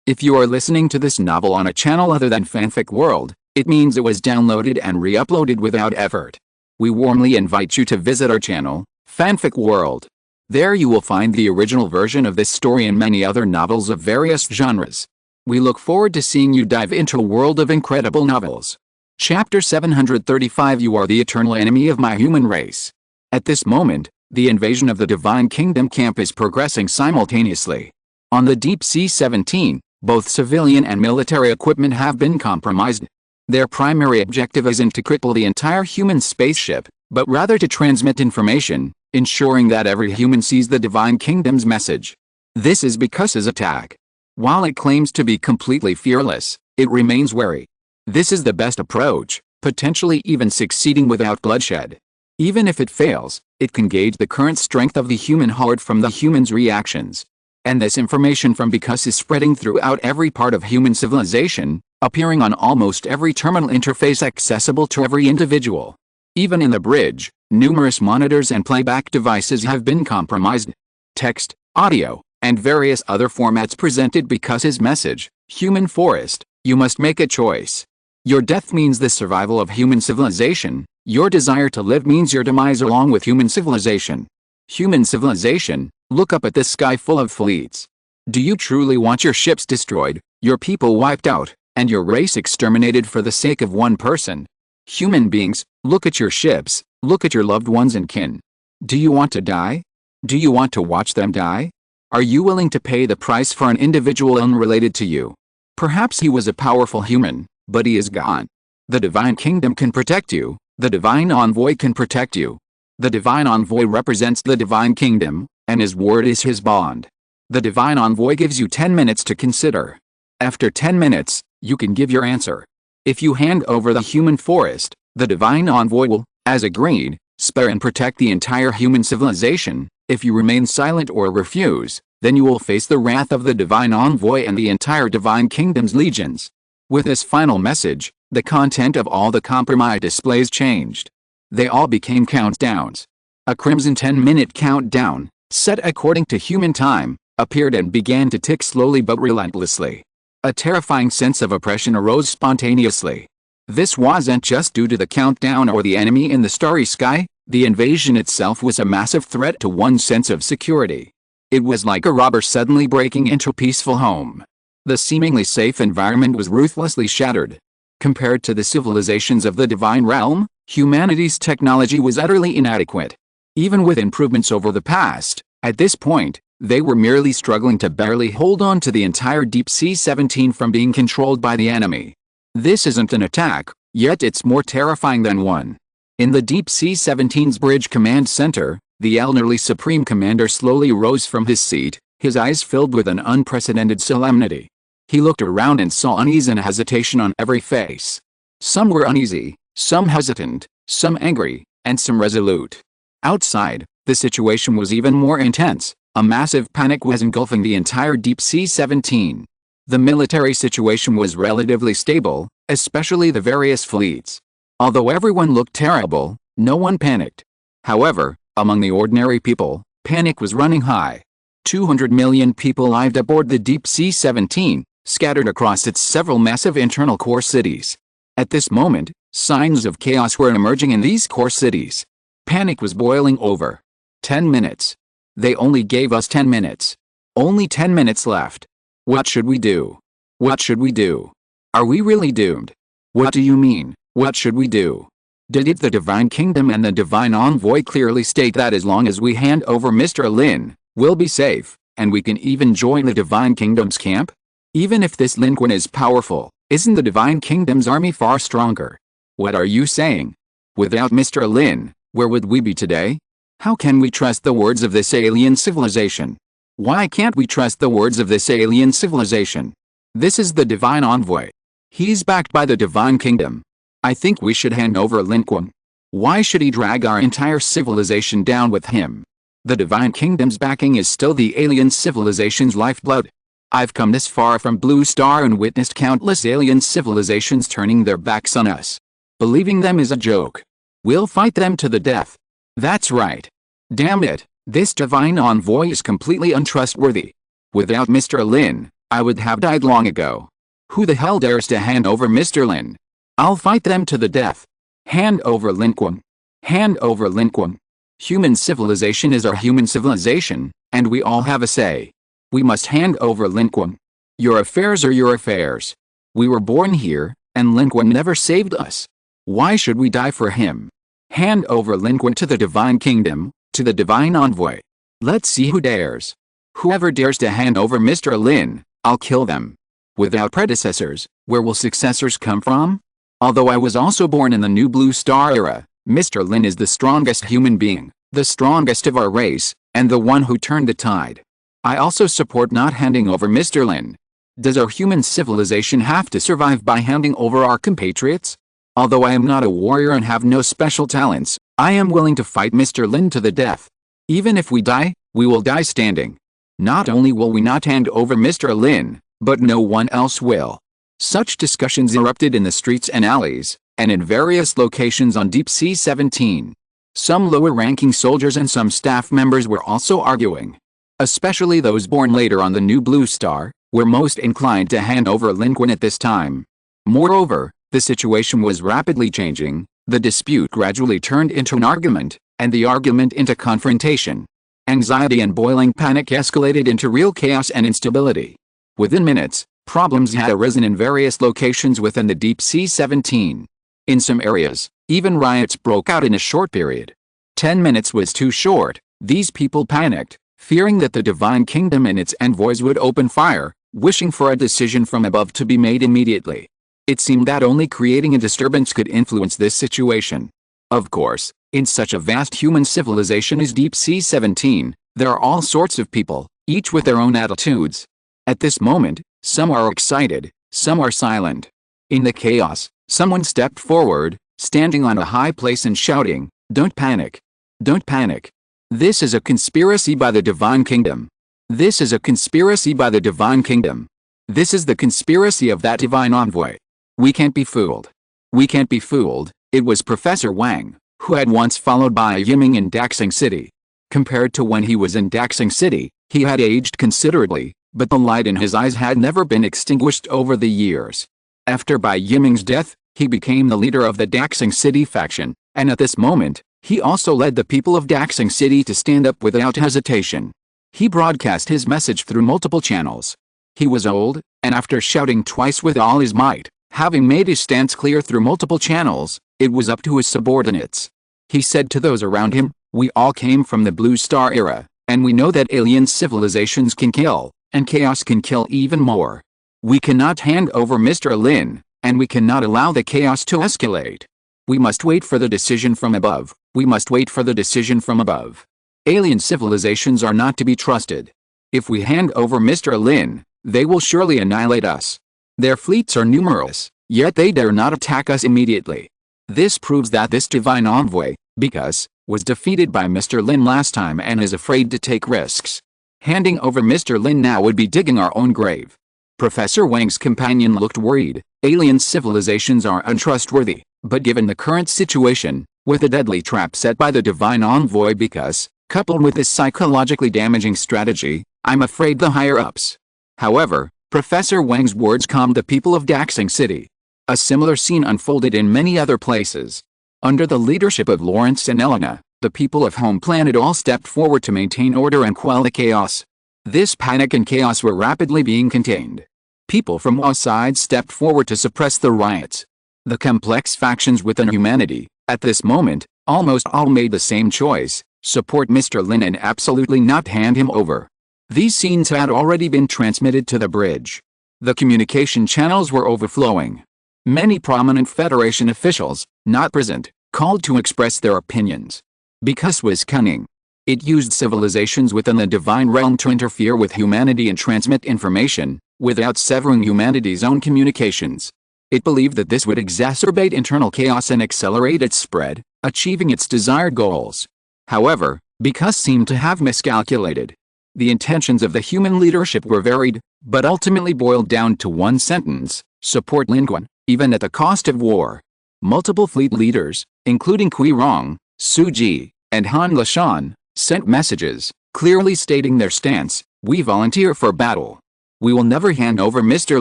If you are listening to this novel on a channel other than Fanfic World, it means it was downloaded and re-uploaded without effort. We warmly invite you to visit our channel, Fanfic World. There you will find the original version of this story and many other novels of various genres. We look forward to seeing you dive into a world of incredible novels. Chapter 735 You are the eternal enemy of my human race. At this moment, the invasion of the Divine Kingdom camp is progressing simultaneously. On the Deep Sea 17, both civilian and military equipment have been compromised. Their primary objective isn't to cripple the entire human spaceship, but rather to transmit information, ensuring that every human sees the Divine Kingdom's message. This is because his attack, while it claims to be completely fearless, it remains wary. This is the best approach, potentially even succeeding without bloodshed. Even if it fails, it can gauge the current strength of the human horde from the human's reactions. And this information from because is spreading throughout every part of human civilization, appearing on almost every terminal interface accessible to every individual. Even in the bridge, numerous monitors and playback devices have been compromised. Text, audio, and various other formats presented because his message, Human Forest, you must make a choice. Your death means the survival of human civilization, your desire to live means your demise along with human civilization. Human civilization, look up at this sky full of fleets. Do you truly want your ships destroyed, your people wiped out, and your race exterminated for the sake of one person? Human beings, look at your ships, look at your loved ones and kin. Do you want to die? Do you want to watch them die? Are you willing to pay the price for an individual unrelated to you? Perhaps he was a powerful human, but he is gone. The Divine Kingdom can protect you, the Divine Envoy can protect you. The Divine Envoy represents the Divine Kingdom, and his word is his bond. The Divine Envoy gives you 10 minutes to consider. After 10 minutes, you can give your answer. If you hand over the human forest, the Divine Envoy will, as agreed, spare and protect the entire human civilization. If you remain silent or refuse, then you will face the wrath of the Divine Envoy and the entire Divine Kingdom's legions. With this final message, the content of all the compromise displays changed. They all became countdowns. A crimson 10-minute countdown, set according to human time, appeared and began to tick slowly but relentlessly. A terrifying sense of oppression arose spontaneously. This wasn't just due to the countdown or the enemy in the starry sky, the invasion itself was a massive threat to one's sense of security. It was like a robber suddenly breaking into a peaceful home. The seemingly safe environment was ruthlessly shattered. Compared to the civilizations of the divine realm, humanity's technology was utterly inadequate. Even with improvements over the past, at this point, they were merely struggling to barely hold on to the entire Deep Sea 17 from being controlled by the enemy. This isn't an attack, yet it's more terrifying than one. In the Deep Sea 17's bridge command center, the elderly Supreme Commander slowly rose from his seat, his eyes filled with an unprecedented solemnity. He looked around and saw unease and hesitation on every face. Some were uneasy, some hesitant, some angry, and some resolute. Outside, The situation was even more intense. A massive panic was engulfing the entire Deep Sea 17. The military situation was relatively stable, especially the various fleets. Although everyone looked terrible, no one panicked. However, among the ordinary people, panic was running high. 200 million people lived aboard the Deep Sea 17, scattered across its several massive internal core cities. At this moment, signs of chaos were emerging in these core cities. Panic was boiling over. 10 minutes. They only gave us 10 minutes. Only 10 minutes left. What should we do? What should we do? Are we really doomed? What do you mean, what should we do? Did the Divine Kingdom and the Divine Envoy clearly state that as long as we hand over Mr. Lin, we'll be safe, and we can even join the Divine Kingdom's camp? Even if this Lin Qun is powerful, isn't the Divine Kingdom's army far stronger? What are you saying? Without Mr. Lin, where would we be today? How can we trust the words of this alien civilization? Why can't we trust the words of this alien civilization? This is the Divine Envoy. He's backed by the Divine Kingdom. I think we should hand over Lin Qun. Why should he drag our entire civilization down with him? The Divine Kingdom's backing is still the alien civilization's lifeblood. I've come this far from Blue Star and witnessed countless alien civilizations turning their backs on us. Believing them is a joke. We'll fight them to the death. That's right. Damn it, this Divine Envoy is completely untrustworthy. Without Mr. Lin, I would have died long ago. Who the hell dares to hand over Mr. Lin? I'll fight them to the death. Hand over Lin Qun. Hand over Lin Qun. Human civilization is our human civilization, and we all have a say. We must hand over Lin Qun. Your affairs are your affairs. We were born here, and Lin Qun never saved us. Why should we die for him? Hand over Lin Qun to the Divine Kingdom, to the Divine Envoy. Let's see who dares. Whoever dares to hand over Mr. Lin, I'll kill them. Without predecessors, where will successors come from? Although I was also born in the new Blue Star era, Mr. Lin is the strongest human being, the strongest of our race, and the one who turned the tide. I also support not handing over Mr. Lin. Does our human civilization have to survive by handing over our compatriots? Although I am not a warrior and have no special talents, I am willing to fight Mr. Lin to the death. Even if we die, we will die standing. Not only will we not hand over Mr. Lin, but no one else will. Such discussions erupted in the streets and alleys, and in various locations on Deep Sea 17. Some lower-ranking soldiers and some staff members were also arguing. Especially those born later on the new Blue Star, were most inclined to hand over Lin Qun at this time. Moreover, the situation was rapidly changing. The dispute gradually turned into an argument, and the argument into confrontation. Anxiety and boiling panic escalated into real chaos and instability. Within minutes, problems had arisen in various locations within the Deep Sea 17. In some areas, even riots broke out in a short period. 10 minutes was too short. These people panicked, fearing that the Divine Kingdom and its envoys would open fire, wishing for a decision from above to be made immediately. It seemed that only creating a disturbance could influence this situation. Of course, in such a vast human civilization as Deep Sea 17, there are all sorts of people, each with their own attitudes. At this moment, some are excited, some are silent. In the chaos, someone stepped forward, standing on a high place and shouting, "Don't panic. Don't panic. This is a conspiracy by the Divine Kingdom. This is a conspiracy by the Divine Kingdom. This is the conspiracy of that Divine Envoy. We can't be fooled. We can't be fooled." It was Professor Wang, who had once followed Bai Yiming in Daxing City. Compared to when he was in Daxing City, he had aged considerably, but the light in his eyes had never been extinguished over the years. After Bai Yiming's death, he became the leader of the Daxing City faction, and at this moment, he also led the people of Daxing City to stand up without hesitation. He broadcast his message through multiple channels. He was old, and after shouting twice with all his might, having made his stance clear through multiple channels, it was up to his subordinates. He said to those around him, "We all came from the Blue Star era, and we know that alien civilizations can kill, and chaos can kill even more. We cannot hand over Mr. Lin, and we cannot allow the chaos to escalate. We must wait for the decision from above. We must wait for the decision from above. Alien civilizations are not to be trusted. If we hand over Mr. Lin, they will surely annihilate us. Their fleets are numerous, yet they dare not attack us immediately. This proves that this Divine Envoy, because was defeated by Mr. Lin last time and is afraid to take risks. Handing over Mr. Lin now would be digging our own grave. Professor Wang's companion looked worried. Alien civilizations are untrustworthy, but given the current situation, with a deadly trap set by the divine envoy because, coupled with this psychologically damaging strategy, I'm afraid the higher-ups. However, Professor Wang's words calmed the people of Daxing City. A similar scene unfolded in many other places. Under the leadership of Lawrence and Elena, the people of Home Planet all stepped forward to maintain order and quell the chaos. This panic and chaos were rapidly being contained. People from all sides stepped forward to suppress the riots. The complex factions within humanity, at this moment, almost all made the same choice: support Mr. Lin and absolutely not hand him over. These scenes had already been transmitted to the bridge. The communication channels were overflowing. Many prominent Federation officials, not present, called to express their opinions. Because was cunning. It used civilizations within the divine realm to interfere with humanity and transmit information, without severing humanity's own communications. It believed that this would exacerbate internal chaos and accelerate its spread, achieving its desired goals. However, because seemed to have miscalculated. The intentions of the human leadership were varied, but ultimately boiled down to one sentence: support Lin Qun, even at the cost of war. Multiple fleet leaders, including Kui Rong, Su Ji, and Han Lashan, sent messages, clearly stating their stance: we volunteer for battle. We will never hand over Mr.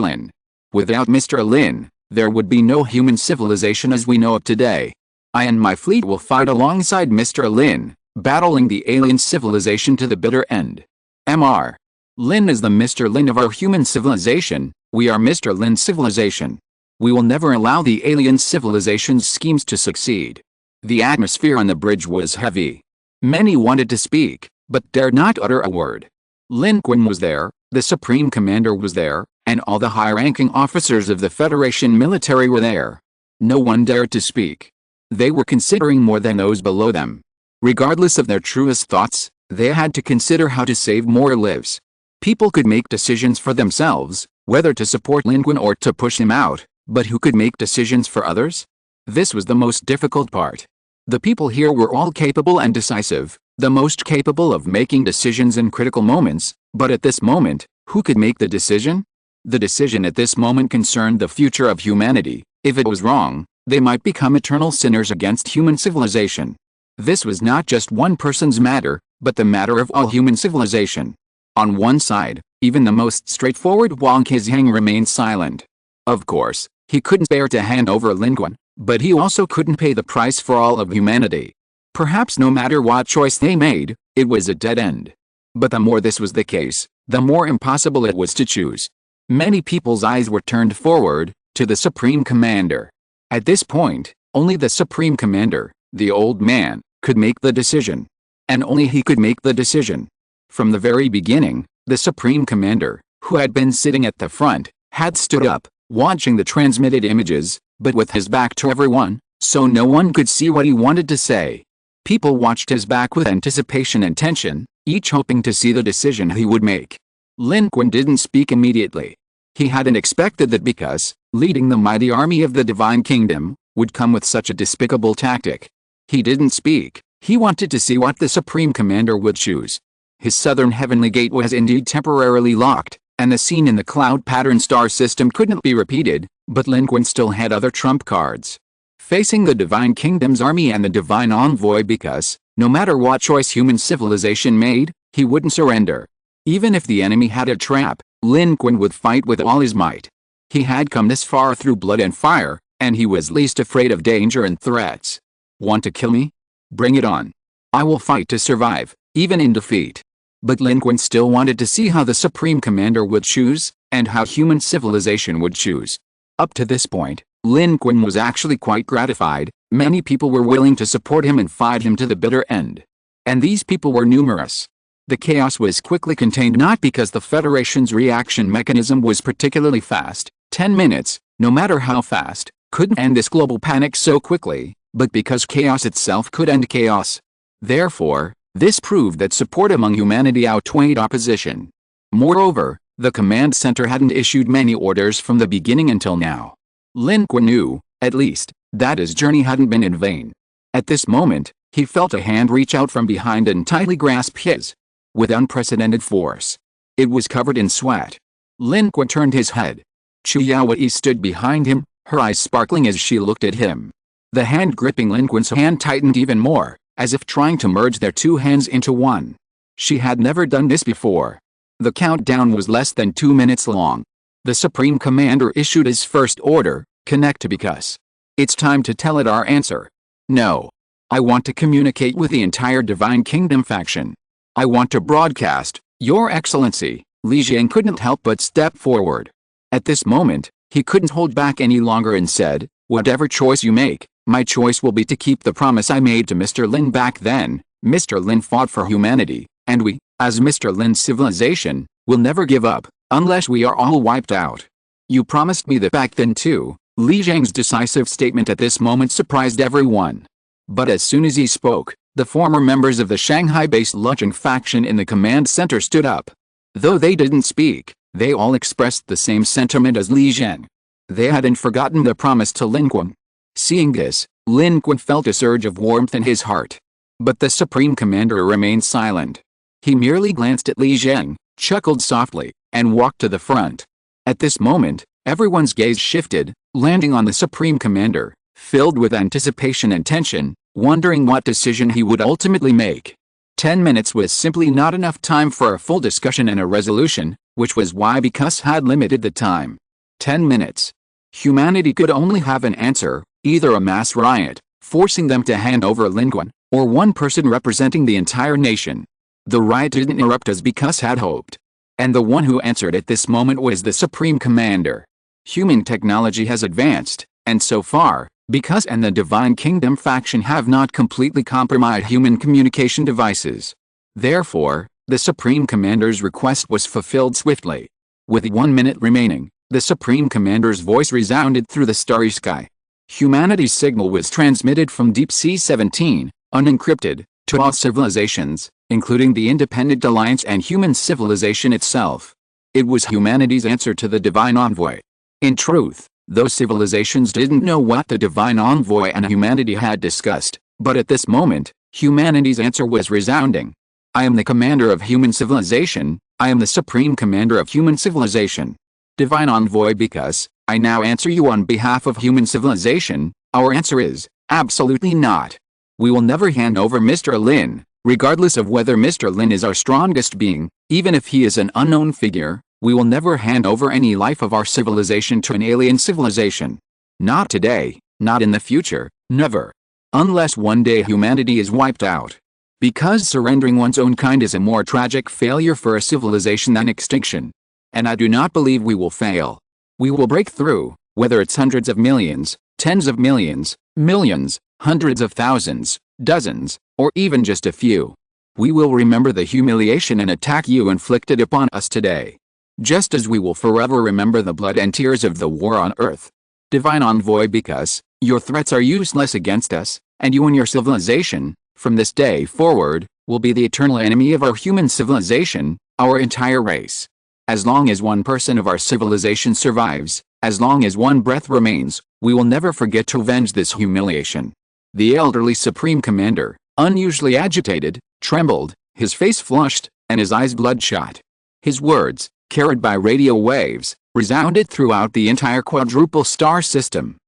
Lin. Without Mr. Lin, there would be no human civilization as we know it today. I and my fleet will fight alongside Mr. Lin, battling the alien civilization to the bitter end. Mr. Lin is the Mr. Lin of our human civilization, we are Mr. Lin's civilization. We will never allow the alien civilization's schemes to succeed. The atmosphere on the bridge was heavy. Many wanted to speak, but dared not utter a word. Lin Qun was there, the Supreme Commander was there, and all the high-ranking officers of the Federation military were there. No one dared to speak. They were considering more than those below them. Regardless of their truest thoughts, they had to consider how to save more lives. People could make decisions for themselves, whether to support Lin Qun or to push him out, but who could make decisions for others? This was the most difficult part. The people here were all capable and decisive, the most capable of making decisions in critical moments, but at this moment, who could make the decision? The decision at this moment concerned the future of humanity. If it was wrong, they might become eternal sinners against human civilization. This was not just one person's matter, but the matter of all human civilization. On one side, even the most straightforward Wang Kezhang remained silent. Of course, he couldn't bear to hand over Lin Qun, but he also couldn't pay the price for all of humanity. Perhaps no matter what choice they made, it was a dead end. But the more this was the case, the more impossible it was to choose. Many people's eyes were turned forward, to the Supreme Commander. At this point, only the Supreme Commander, the old man, could make the decision. And only he could make the decision. From the very beginning, the Supreme Commander, who had been sitting at the front, had stood up, watching the transmitted images, but with his back to everyone, so no one could see what he wanted to say. People watched his back with anticipation and tension, each hoping to see the decision he would make. Lin Qun didn't speak immediately. He hadn't expected that because, leading the mighty army of the Divine Kingdom, would come with such a despicable tactic. He didn't speak. He wanted to see what the Supreme Commander would choose. His southern heavenly gate was indeed temporarily locked, and the scene in the cloud pattern star system couldn't be repeated, but Lin Qun still had other trump cards. Facing the Divine Kingdom's army and the Divine Envoy because, no matter what choice human civilization made, he wouldn't surrender. Even if the enemy had a trap, Lin Qun would fight with all his might. He had come this far through blood and fire, and he was least afraid of danger and threats. Want to kill me? Bring it on. I will fight to survive, even in defeat. But Lin Qun still wanted to see how the Supreme Commander would choose, and how human civilization would choose. Up to this point, Lin Qun was actually quite gratified. Many people were willing to support him and fight him to the bitter end. And these people were numerous. The chaos was quickly contained not because the Federation's reaction mechanism was particularly fast, 10 minutes, no matter how fast, couldn't end this global panic so quickly, but because chaos itself could end chaos. Therefore, this proved that support among humanity outweighed opposition. Moreover, the command center hadn't issued many orders from the beginning until now. Lin Qun knew, at least, that his journey hadn't been in vain. At this moment, He felt a hand reach out from behind and tightly grasp his. With unprecedented force. It was covered in sweat. Lin Qun turned his head. Chu Yaoi stood behind him, her eyes sparkling as she looked at him. The hand gripping Lin Qun's hand tightened even more, as if trying to merge their two hands into one. She had never done this before. The countdown was less than 2 minutes long. The Supreme Commander issued his first order, connect because. It's time to tell it our answer. No. I want to communicate with the entire Divine Kingdom faction. I want to broadcast, Your Excellency. Li Jiang couldn't help but step forward. At this moment, he couldn't hold back any longer and said, whatever choice you make, my choice will be to keep the promise I made to Mr. Lin back then. Mr. Lin fought for humanity, and we, as Mr. Lin's civilization, will never give up, unless we are all wiped out. You promised me that back then too. Li Jiang's decisive statement at this moment surprised everyone. But as soon as he spoke, the former members of the Shanghai-based Lujing faction in the command center stood up. Though they didn't speak, they all expressed the same sentiment as Li Jiang. They hadn't forgotten the promise to Lin Qun. Seeing this, Lin Qun felt a surge of warmth in his heart. But the Supreme Commander remained silent. He merely glanced at Li Jiang, chuckled softly, and walked to the front. At this moment, everyone's gaze shifted, landing on the Supreme Commander, filled with anticipation and tension, wondering what decision he would ultimately make. 10 minutes was simply not enough time for a full discussion and a resolution, which was why because had limited the time. 10 minutes. Humanity could only have an answer, either a mass riot, forcing them to hand over Lin Qun, or one person representing the entire nation. The riot didn't erupt as because had hoped. And the one who answered at this moment was the Supreme Commander. Human technology has advanced, and so far, because and the Divine Kingdom faction have not completely compromised human communication devices. Therefore, the Supreme Commander's request was fulfilled swiftly. With 1 minute remaining, the Supreme Commander's voice resounded through the starry sky. Humanity's signal was transmitted from Deep Sea 17, unencrypted, to all civilizations, including the Independent Alliance and human civilization itself. It was humanity's answer to the Divine Envoy. In truth, those civilizations didn't know what the Divine Envoy and humanity had discussed, but at this moment, humanity's answer was resounding. I am the commander of human civilization, I am the Supreme Commander of human civilization. Divine Envoy, because I now answer you on behalf of human civilization, our answer is, absolutely not. We will never hand over Mr. Lin, regardless of whether Mr. Lin is our strongest being, even if he is an unknown figure. We will never hand over any life of our civilization to an alien civilization. Not today, not in the future, never. Unless one day humanity is wiped out. Because surrendering one's own kind is a more tragic failure for a civilization than extinction. And I do not believe we will fail. We will break through, whether it's hundreds of millions, tens of millions, millions, hundreds of thousands, dozens, or even just a few. We will remember the humiliation and attack you inflicted upon us today. Just as we will forever remember the blood and tears of the war on Earth. Divine Envoy, because your threats are useless against us, and you and your civilization, from this day forward, will be the eternal enemy of our human civilization, our entire race. As long as one person of our civilization survives, as long as one breath remains, we will never forget to avenge this humiliation. The elderly Supreme Commander, unusually agitated, trembled, his face flushed, and his eyes bloodshot. His words, carried by radio waves, resounded throughout the entire quadruple star system.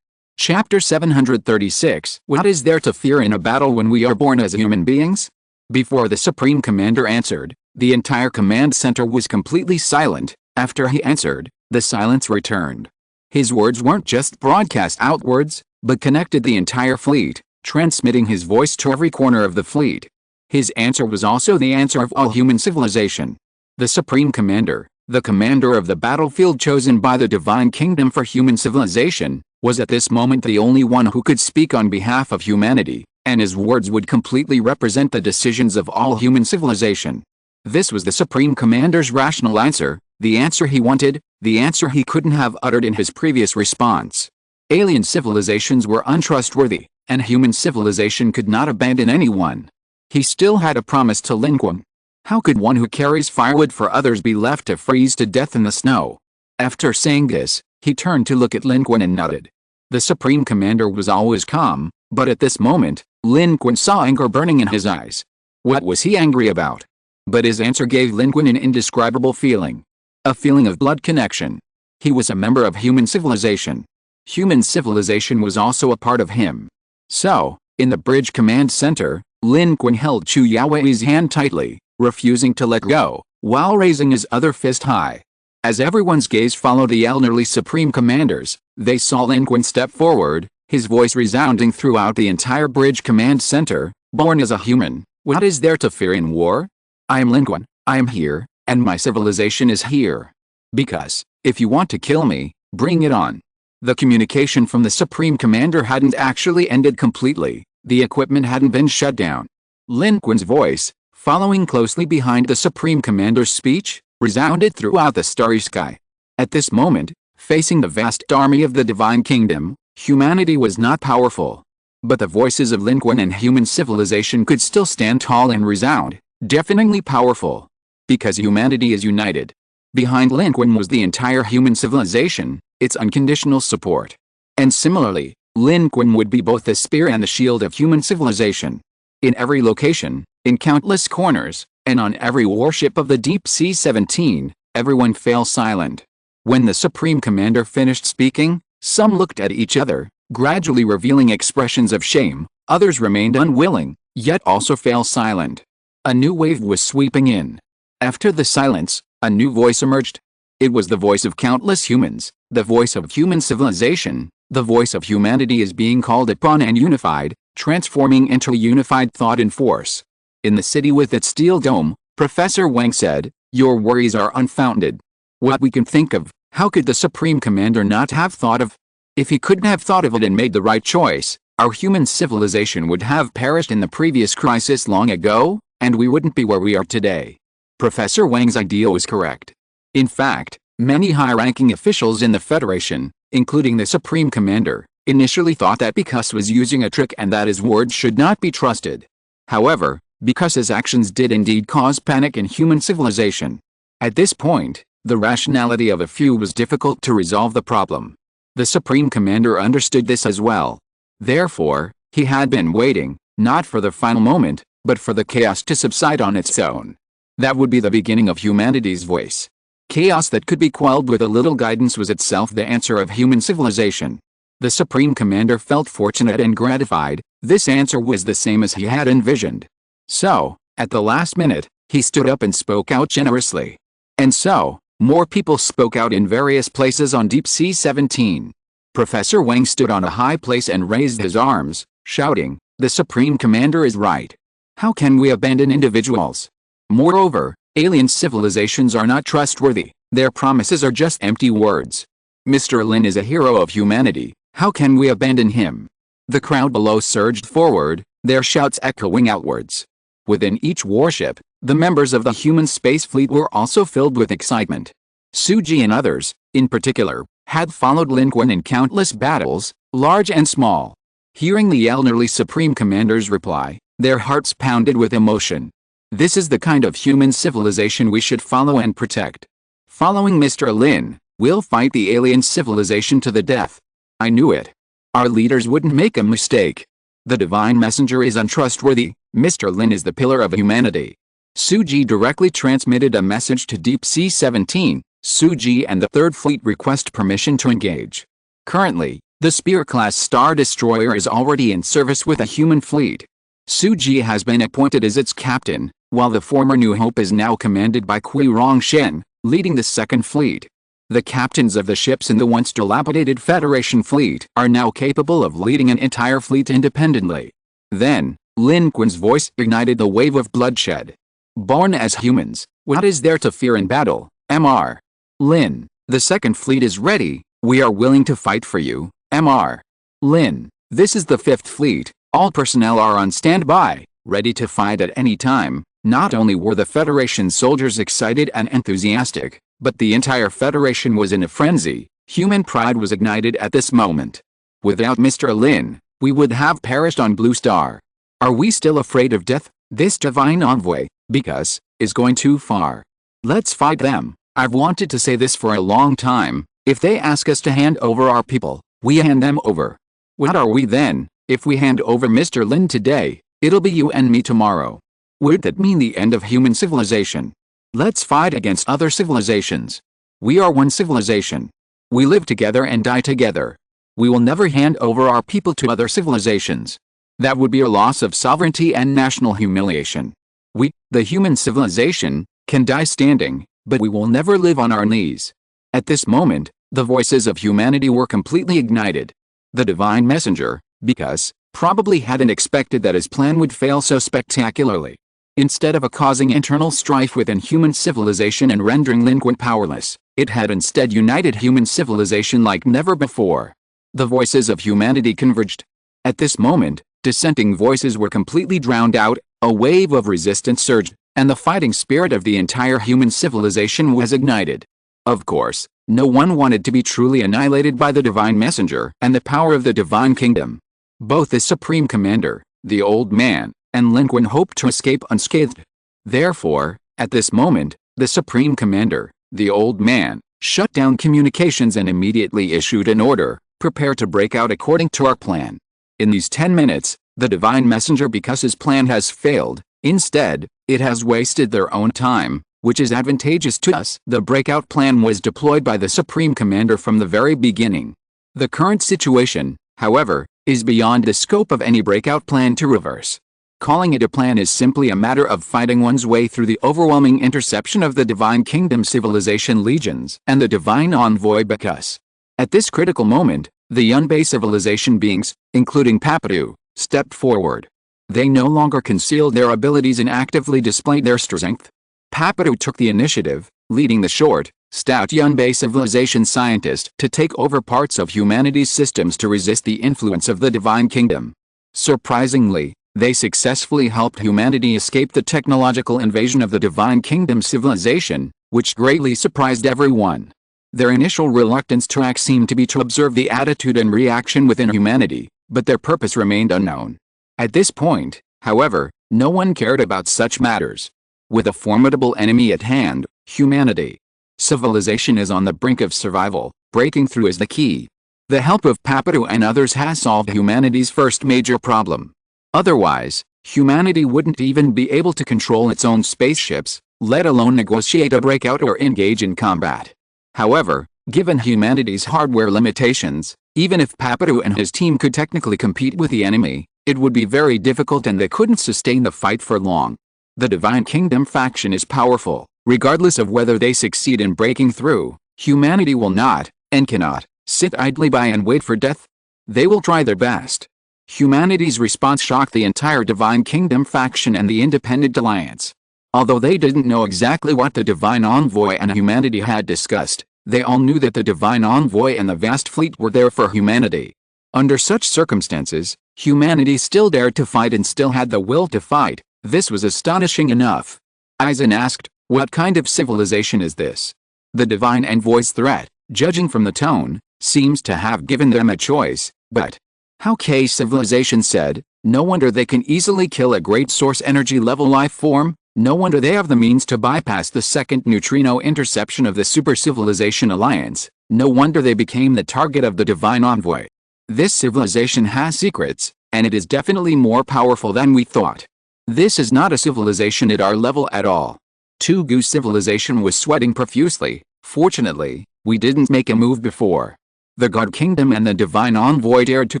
Chapter 736. What is there to fear in a battle when we are born as human beings? Before the Supreme Commander answered, the entire command center was completely silent. After he answered, the silence returned. His words weren't just broadcast outwards, but connected the entire fleet, transmitting his voice to every corner of the fleet. His answer was also the answer of all human civilization. The Supreme Commander, the commander of the battlefield chosen by the Divine Kingdom for human civilization, was at this moment the only one who could speak on behalf of humanity, and his words would completely represent the decisions of all human civilization. This was the Supreme Commander's rational answer, the answer he wanted, the answer he couldn't have uttered in his previous response. Alien civilizations were untrustworthy, and human civilization could not abandon anyone. He still had a promise to Lin Qun. How could one who carries firewood for others be left to freeze to death in the snow? After saying this, he turned to look at Lin Qun and nodded. The Supreme Commander was always calm, But at this moment, Lin Qun saw anger burning in his eyes. What was he angry about? But his answer gave Lin Qun an indescribable feeling. A feeling of blood connection. He was a member of human civilization. Human civilization was also a part of him. So, in the bridge command center, Lin Qun held Chu Yaowei's hand tightly, refusing to let go, while raising his other fist high. As everyone's gaze followed the elderly supreme commanders, they saw Lin Qun step forward, his voice resounding throughout the entire bridge command center. Born as a human, what is there to fear in war? I am Lin Qun, I am here, and my civilization is here. Because, if you want to kill me, bring it on. The communication from the Supreme Commander hadn't actually ended completely, the equipment hadn't been shut down. Lin Qun's voice, following closely behind the Supreme Commander's speech, resounded throughout the starry sky. At this moment, facing the vast army of the Divine Kingdom, humanity was not powerful. But the voices of Lin Qun and human civilization could still stand tall and resound, deafeningly powerful. Because humanity is united. Behind Lin Qun was the entire human civilization, its unconditional support. And similarly, Lin Qun would be both the spear and the shield of human civilization. In every location, in countless corners, and on every warship of the Deep Sea 17, everyone fell silent. When the Supreme Commander finished speaking, some looked at each other, gradually revealing expressions of shame, others remained unwilling, yet also fell silent. A new wave was sweeping in. After the silence, a new voice emerged. It was the voice of countless humans, the voice of human civilization, the voice of humanity is being called upon and unified, transforming into a unified thought and force. In the city with its steel dome, Professor Wang said, "Your worries are unfounded. What we can think of, how could the Supreme Commander not have thought of? If he couldn't have thought of it and made the right choice, our human civilization would have perished in the previous crisis long ago, and we wouldn't be where we are today." Professor Wang's idea was correct. In fact, many high-ranking officials in the Federation, including the Supreme Commander, initially thought that Bikus was using a trick and that his words should not be trusted. However, Bikus's actions did indeed cause panic in human civilization. At this point, the rationality of a few was difficult to resolve the problem. The Supreme Commander understood this as well. Therefore, he had been waiting, not for the final moment, but for the chaos to subside on its own. That would be the beginning of humanity's voice. Chaos that could be quelled with a little guidance was itself the answer of human civilization. The Supreme Commander felt fortunate and gratified. This answer was the same as he had envisioned. So, at the last minute, he stood up and spoke out generously. And so, more people spoke out in various places on Deep Sea 17. Professor Wang stood on a high place and raised his arms, shouting, "The Supreme Commander is right. How can we abandon individuals? Moreover, alien civilizations are not trustworthy, their promises are just empty words. Mr. Lin is a hero of humanity, how can we abandon him?" The crowd below surged forward, their shouts echoing outwards. Within each warship, the members of the human space fleet were also filled with excitement. Suji and others, in particular, had followed Lin Qun in countless battles, large and small. Hearing the elderly Supreme Commander's reply, their hearts pounded with emotion. This is the kind of human civilization we should follow and protect. Following Mr. Lin, we'll fight the alien civilization to the death. I knew it. Our leaders wouldn't make a mistake. The divine messenger is untrustworthy, Mr. Lin is the pillar of humanity. Suji directly transmitted a message to Deep Sea 17, Suji and the Third Fleet request permission to engage. Currently, the Spear-class Star Destroyer is already in service with a human fleet. Suji has been appointed as its captain, while the former New Hope is now commanded by Kui Rongshen, leading the Second Fleet. The captains of the ships in the once dilapidated Federation fleet are now capable of leading an entire fleet independently. Then, Lin Qun's voice ignited the wave of bloodshed. Born as humans, what is there to fear in battle, Mr. Lin? The Second Fleet is ready, we are willing to fight for you, Mr. Lin. This is the Fifth Fleet, all personnel are on standby, ready to fight at any time. Not only were the Federation soldiers excited and enthusiastic, but the entire Federation was in a frenzy. Human pride was ignited at this moment. Without Mr. Lin, we would have perished on Blue Star. Are we still afraid of death? This divine envoy, Bikus, is going too far. Let's fight them. I've wanted to say this for a long time. If they ask us to hand over our people, we hand them over. What are we then, If we hand over Mr. Lin today, it'll be you and me tomorrow. Would that mean the end of human civilization? Let's fight against other civilizations. We are one civilization. We live together and die together. We will never hand over our people to other civilizations. That would be a loss of sovereignty and national humiliation. We, the human civilization, can die standing, but we will never live on our knees. At this moment, the voices of humanity were completely ignited. The divine messenger, because, probably hadn't expected that his plan would fail so spectacularly. Instead of causing internal strife within human civilization and rendering Lin Qun powerless, it had instead united human civilization like never before. The voices of humanity converged. At this moment, dissenting voices were completely drowned out, a wave of resistance surged, and the fighting spirit of the entire human civilization was ignited. Of course, no one wanted to be truly annihilated by the divine messenger and the power of the divine kingdom. Both the supreme commander, the old man, and Lin Qun hoped to escape unscathed. Therefore, at this moment, the supreme commander, the old man, shut down communications and immediately issued an order: prepare to break out according to our plan. In these 10 minutes, the divine messenger, because his plan has failed, instead, it has wasted their own time, which is advantageous to us. The breakout plan was deployed by the supreme commander from the very beginning. The current situation, however, is beyond the scope of any breakout plan to reverse. Calling it a plan is simply a matter of fighting one's way through the overwhelming interception of the divine kingdom civilization legions and the divine envoy because, at this critical moment, the unbase civilization beings, including Papadu, stepped forward. They no longer concealed their abilities and actively displayed their strength. Papadu took the initiative, leading the short, stout Yunbei civilization scientist to take over parts of humanity's systems to resist the influence of the divine kingdom. Surprisingly, they successfully helped humanity escape the technological invasion of the divine kingdom civilization, which greatly surprised everyone. Their initial reluctance to act seemed to be to observe the attitude and reaction within humanity, but their purpose remained unknown. At this point, however, no one cared about such matters. With a formidable enemy at hand, humanity, civilization is on the brink of survival. Breaking through is the key. The help of Papadu and others has solved humanity's first major problem. Otherwise, humanity wouldn't even be able to control its own spaceships, let alone negotiate a breakout or engage in combat. However, given humanity's hardware limitations, even if Papadu and his team could technically compete with the enemy, it would be very difficult and they couldn't sustain the fight for long. The Divine Kingdom faction is powerful. Regardless of whether they succeed in breaking through, humanity will not, and cannot, sit idly by and wait for death. They will try their best. Humanity's response shocked the entire Divine Kingdom faction and the Independent Alliance. Although they didn't know exactly what the Divine Envoy and humanity had discussed, they all knew that the Divine Envoy and the vast fleet were there for humanity. Under such circumstances, humanity still dared to fight and still had the will to fight. This was astonishing enough. Aizen asked, "What kind of civilization is this?" The Divine Envoy's threat, judging from the tone, seems to have given them a choice, but how K civilization said, "No wonder they can easily kill a great source energy level life form. No wonder they have the means to bypass the second neutrino interception of the Super Civilization Alliance. No wonder they became the target of the Divine Envoy. This civilization has secrets, and it is definitely more powerful than we thought. This is not a civilization at our level at all." Tugu civilization was sweating profusely. "Fortunately, we didn't make a move before the God Kingdom and the Divine Envoy dared to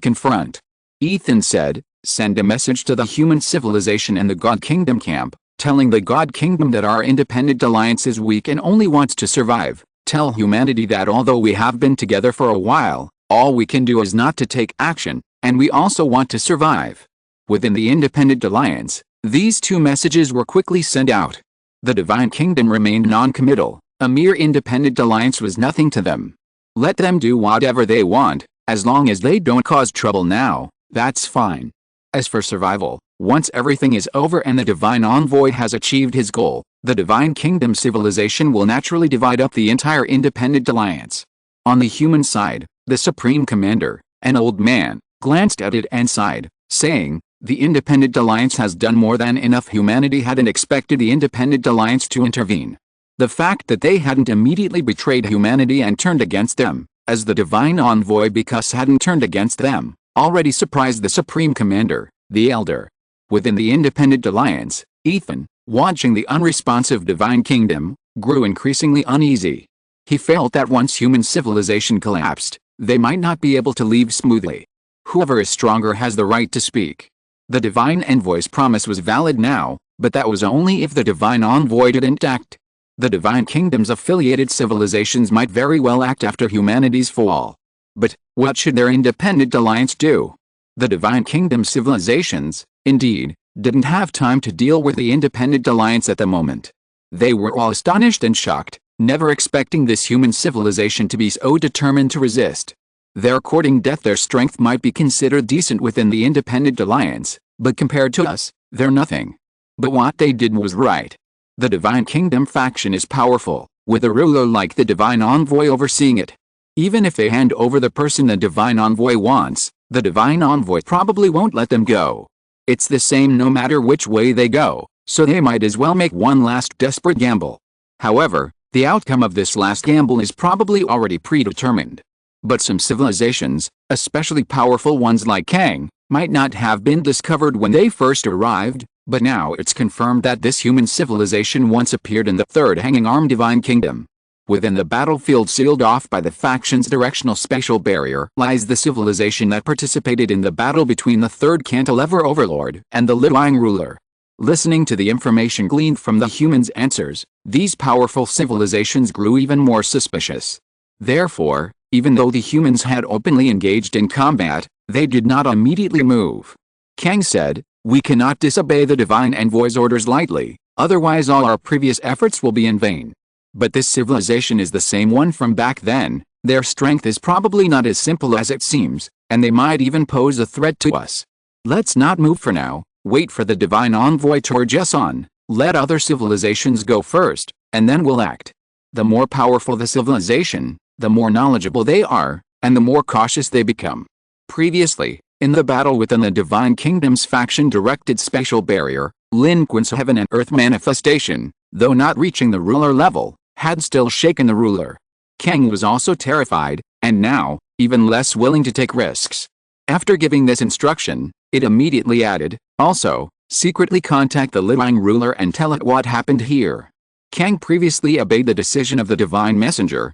confront." Ethan said, "Send a message to the human civilization and the God Kingdom camp, telling the God Kingdom that our independent alliance is weak and only wants to survive. Tell humanity that although we have been together for a while, all we can do is not to take action, and we also want to survive." Within the Independent Alliance, these two messages were quickly sent out. The Divine Kingdom remained non-committal. A mere independent alliance was nothing to them. Let them do whatever they want, as long as they don't cause trouble now, that's fine. As for survival, once everything is over and the Divine Envoy has achieved his goal, the Divine Kingdom civilization will naturally divide up the entire Independent Alliance. On the human side, the Supreme Commander, an old man, glanced at it and sighed, saying, "The Independent Alliance has done more than enough. Humanity hadn't expected the Independent Alliance to intervene. The fact that they hadn't immediately betrayed humanity and turned against them, as the Divine Envoy because hadn't turned against them, already surprised the Supreme Commander, the Elder. Within the Independent Alliance, Ethan, watching the unresponsive Divine Kingdom, grew increasingly uneasy. He felt that once human civilization collapsed, they might not be able to leave smoothly. Whoever is stronger has the right to speak. The Divine Envoy's promise was valid now, but that was only if the Divine Envoy didn't act. The Divine Kingdom's affiliated civilizations might very well act after humanity's fall. But, what should their Independent Alliance do? The Divine Kingdom civilizations, indeed, didn't have time to deal with the Independent Alliance at the moment. They were all astonished and shocked, never expecting this human civilization to be so determined to resist. Their courting death, their strength might be considered decent within the Independent Alliance, but compared to us, they're nothing. But what they did was right. The Divine Kingdom faction is powerful, with a ruler like the Divine Envoy overseeing it. Even if they hand over the person the Divine Envoy wants, the Divine Envoy probably won't let them go. It's the same no matter which way they go, so they might as well make one last desperate gamble. However, the outcome of this last gamble is probably already predetermined. But some civilizations, especially powerful ones like Kang, might not have been discovered when they first arrived, but now it's confirmed that this human civilization once appeared in the third hanging arm Divine Kingdom. Within the battlefield sealed off by the faction's directional spatial barrier lies the civilization that participated in the battle between the third cantilever overlord and the Liang ruler. Listening to the information gleaned from the humans' answers, these powerful civilizations grew even more suspicious. Therefore, even though the humans had openly engaged in combat, they did not immediately move. Kang said, "We cannot disobey the Divine Envoy's orders lightly, otherwise all our previous efforts will be in vain. But this civilization is the same one from back then, their strength is probably not as simple as it seems, and they might even pose a threat to us. Let's not move for now, wait for the Divine Envoy to urge us on, let other civilizations go first, and then we'll act." The more powerful the civilization, the more knowledgeable they are, and the more cautious they become. Previously, in the battle within the Divine Kingdom's faction-directed spatial barrier, Lin Qun's heaven and earth manifestation, though not reaching the ruler level, had still shaken the ruler. Kang was also terrified, and now, even less willing to take risks. After giving this instruction, it immediately added, "Also, secretly contact the Liang ruler and tell it what happened here." Kang previously obeyed the decision of the Divine Messenger,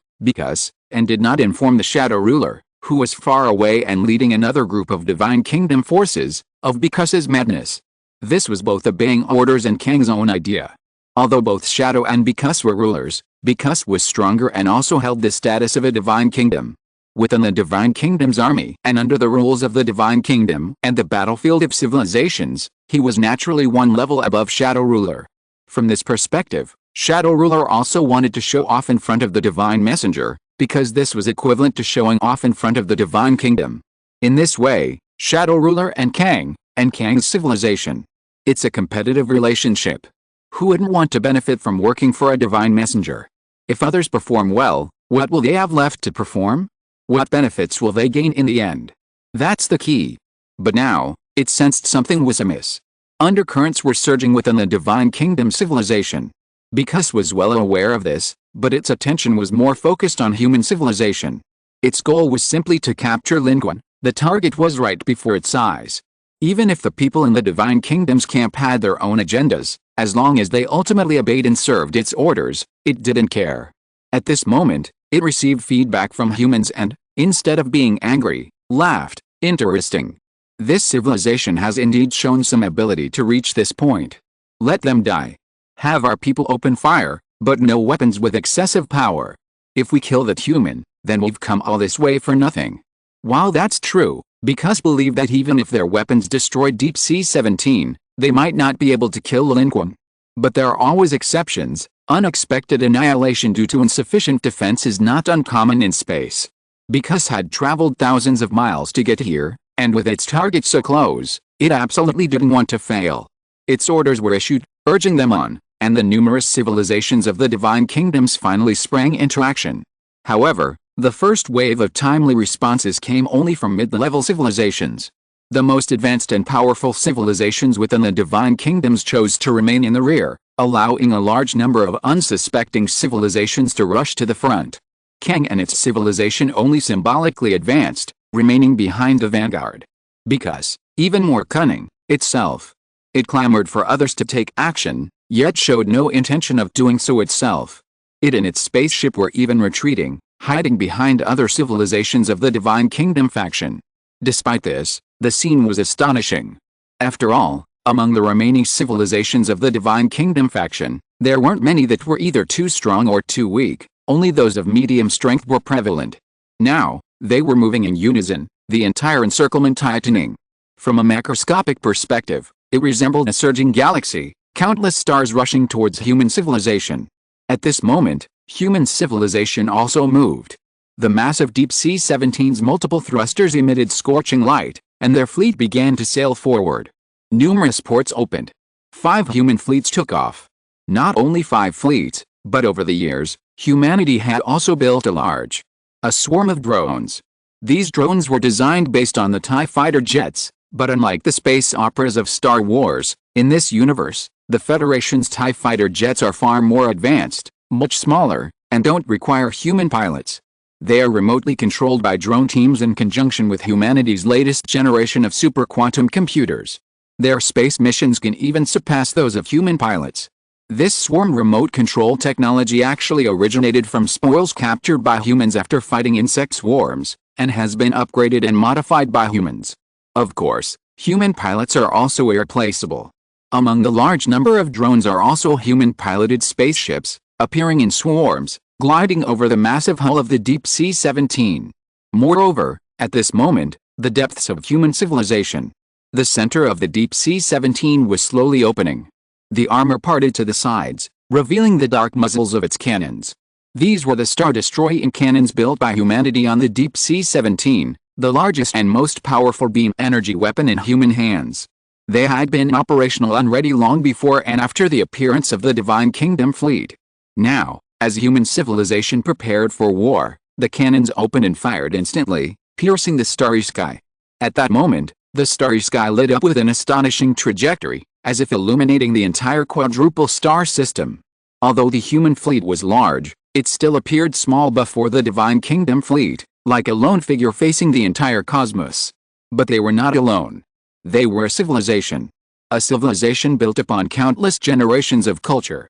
and did not inform the Shadow Ruler, who was far away and leading another group of Divine Kingdom forces, of Biku's madness. This was both obeying orders and Kang's own idea. Although both Shadow and Bikus were rulers, Bikus was stronger and also held the status of a Divine Kingdom. Within the Divine Kingdom's army and under the rules of the Divine Kingdom and the battlefield of civilizations, he was naturally one level above Shadow Ruler. From this perspective, Shadow Ruler also wanted to show off in front of the Divine Messenger, because this was equivalent to showing off in front of the Divine Kingdom. In this way, Shadow Ruler and Kang's civilization. It's a competitive relationship. Who wouldn't want to benefit from working for a Divine Messenger? If others perform well, what will they have left to perform? What benefits will they gain in the end? That's the key. But now, it sensed something was amiss. Undercurrents were surging within the Divine Kingdom civilization. Bikus was well aware of this, but its attention was more focused on human civilization. Its goal was simply to capture Lin Qun. The target was right before its eyes. Even if the people in the Divine Kingdom's camp had their own agendas, as long as they ultimately obeyed and served its orders, it didn't care. At this moment, it received feedback from humans and, instead of being angry, laughed. Interesting. This civilization has indeed shown some ability to reach this point. Let them die. Have our people open fire, but no weapons with excessive power. If we kill that human, then we've come all this way for nothing. While that's true, Bikus believed that even if their weapons destroyed Deep Sea 17, they might not be able to kill Lin Qun. But there are always exceptions. Unexpected annihilation due to insufficient defense is not uncommon in space. Bikus had traveled thousands of miles to get here, and with its target so close, it absolutely didn't want to fail. Its orders were issued, urging them on, and the numerous civilizations of the Divine Kingdoms finally sprang into action. However, the first wave of timely responses came only from mid-level civilizations. The most advanced and powerful civilizations within the Divine Kingdoms chose to remain in the rear, allowing a large number of unsuspecting civilizations to rush to the front. Kang and its civilization only symbolically advanced, remaining behind the vanguard. Because, even more cunning, itself. It clamored for others to take action, yet showed no intention of doing so itself. It and its spaceship were even retreating, hiding behind other civilizations of the Divine Kingdom faction. Despite this, the scene was astonishing. After all, among the remaining civilizations of the Divine Kingdom faction, there weren't many that were either too strong or too weak, only those of medium strength were prevalent. Now, they were moving in unison, the entire encirclement tightening. From a macroscopic perspective, it resembled a surging galaxy, countless stars rushing towards human civilization. At this moment, human civilization also moved. The massive Deep Sea 17's multiple thrusters emitted scorching light, and their fleet began to sail forward. Numerous ports opened. 5 human fleets took off. Not only 5 fleets, but over the years, humanity had also built a swarm of drones. These drones were designed based on the TIE fighter jets, but unlike the space operas of Star Wars, in this universe, the Federation's TIE fighter jets are far more advanced, much smaller, and don't require human pilots. They are remotely controlled by drone teams in conjunction with humanity's latest generation of super-quantum computers. Their space missions can even surpass those of human pilots. This swarm remote control technology actually originated from spoils captured by humans after fighting insect swarms, and has been upgraded and modified by humans. Of course, human pilots are also irreplaceable. Among the large number of drones are also human-piloted spaceships, appearing in swarms, gliding over the massive hull of the Deep Sea 17. Moreover, at this moment, the depths of human civilization. The center of the Deep Sea 17 was slowly opening. The armor parted to the sides, revealing the dark muzzles of its cannons. These were the star-destroying cannons built by humanity on the Deep Sea 17, the largest and most powerful beam energy weapon in human hands. They had been operational and ready long before and after the appearance of the Divine Kingdom fleet. Now, as human civilization prepared for war, the cannons opened and fired instantly, piercing the starry sky. At that moment, the starry sky lit up with an astonishing trajectory, as if illuminating the entire quadruple star system. Although the human fleet was large, it still appeared small before the Divine Kingdom fleet, like a lone figure facing the entire cosmos. But they were not alone. They were a civilization. A civilization built upon countless generations of culture.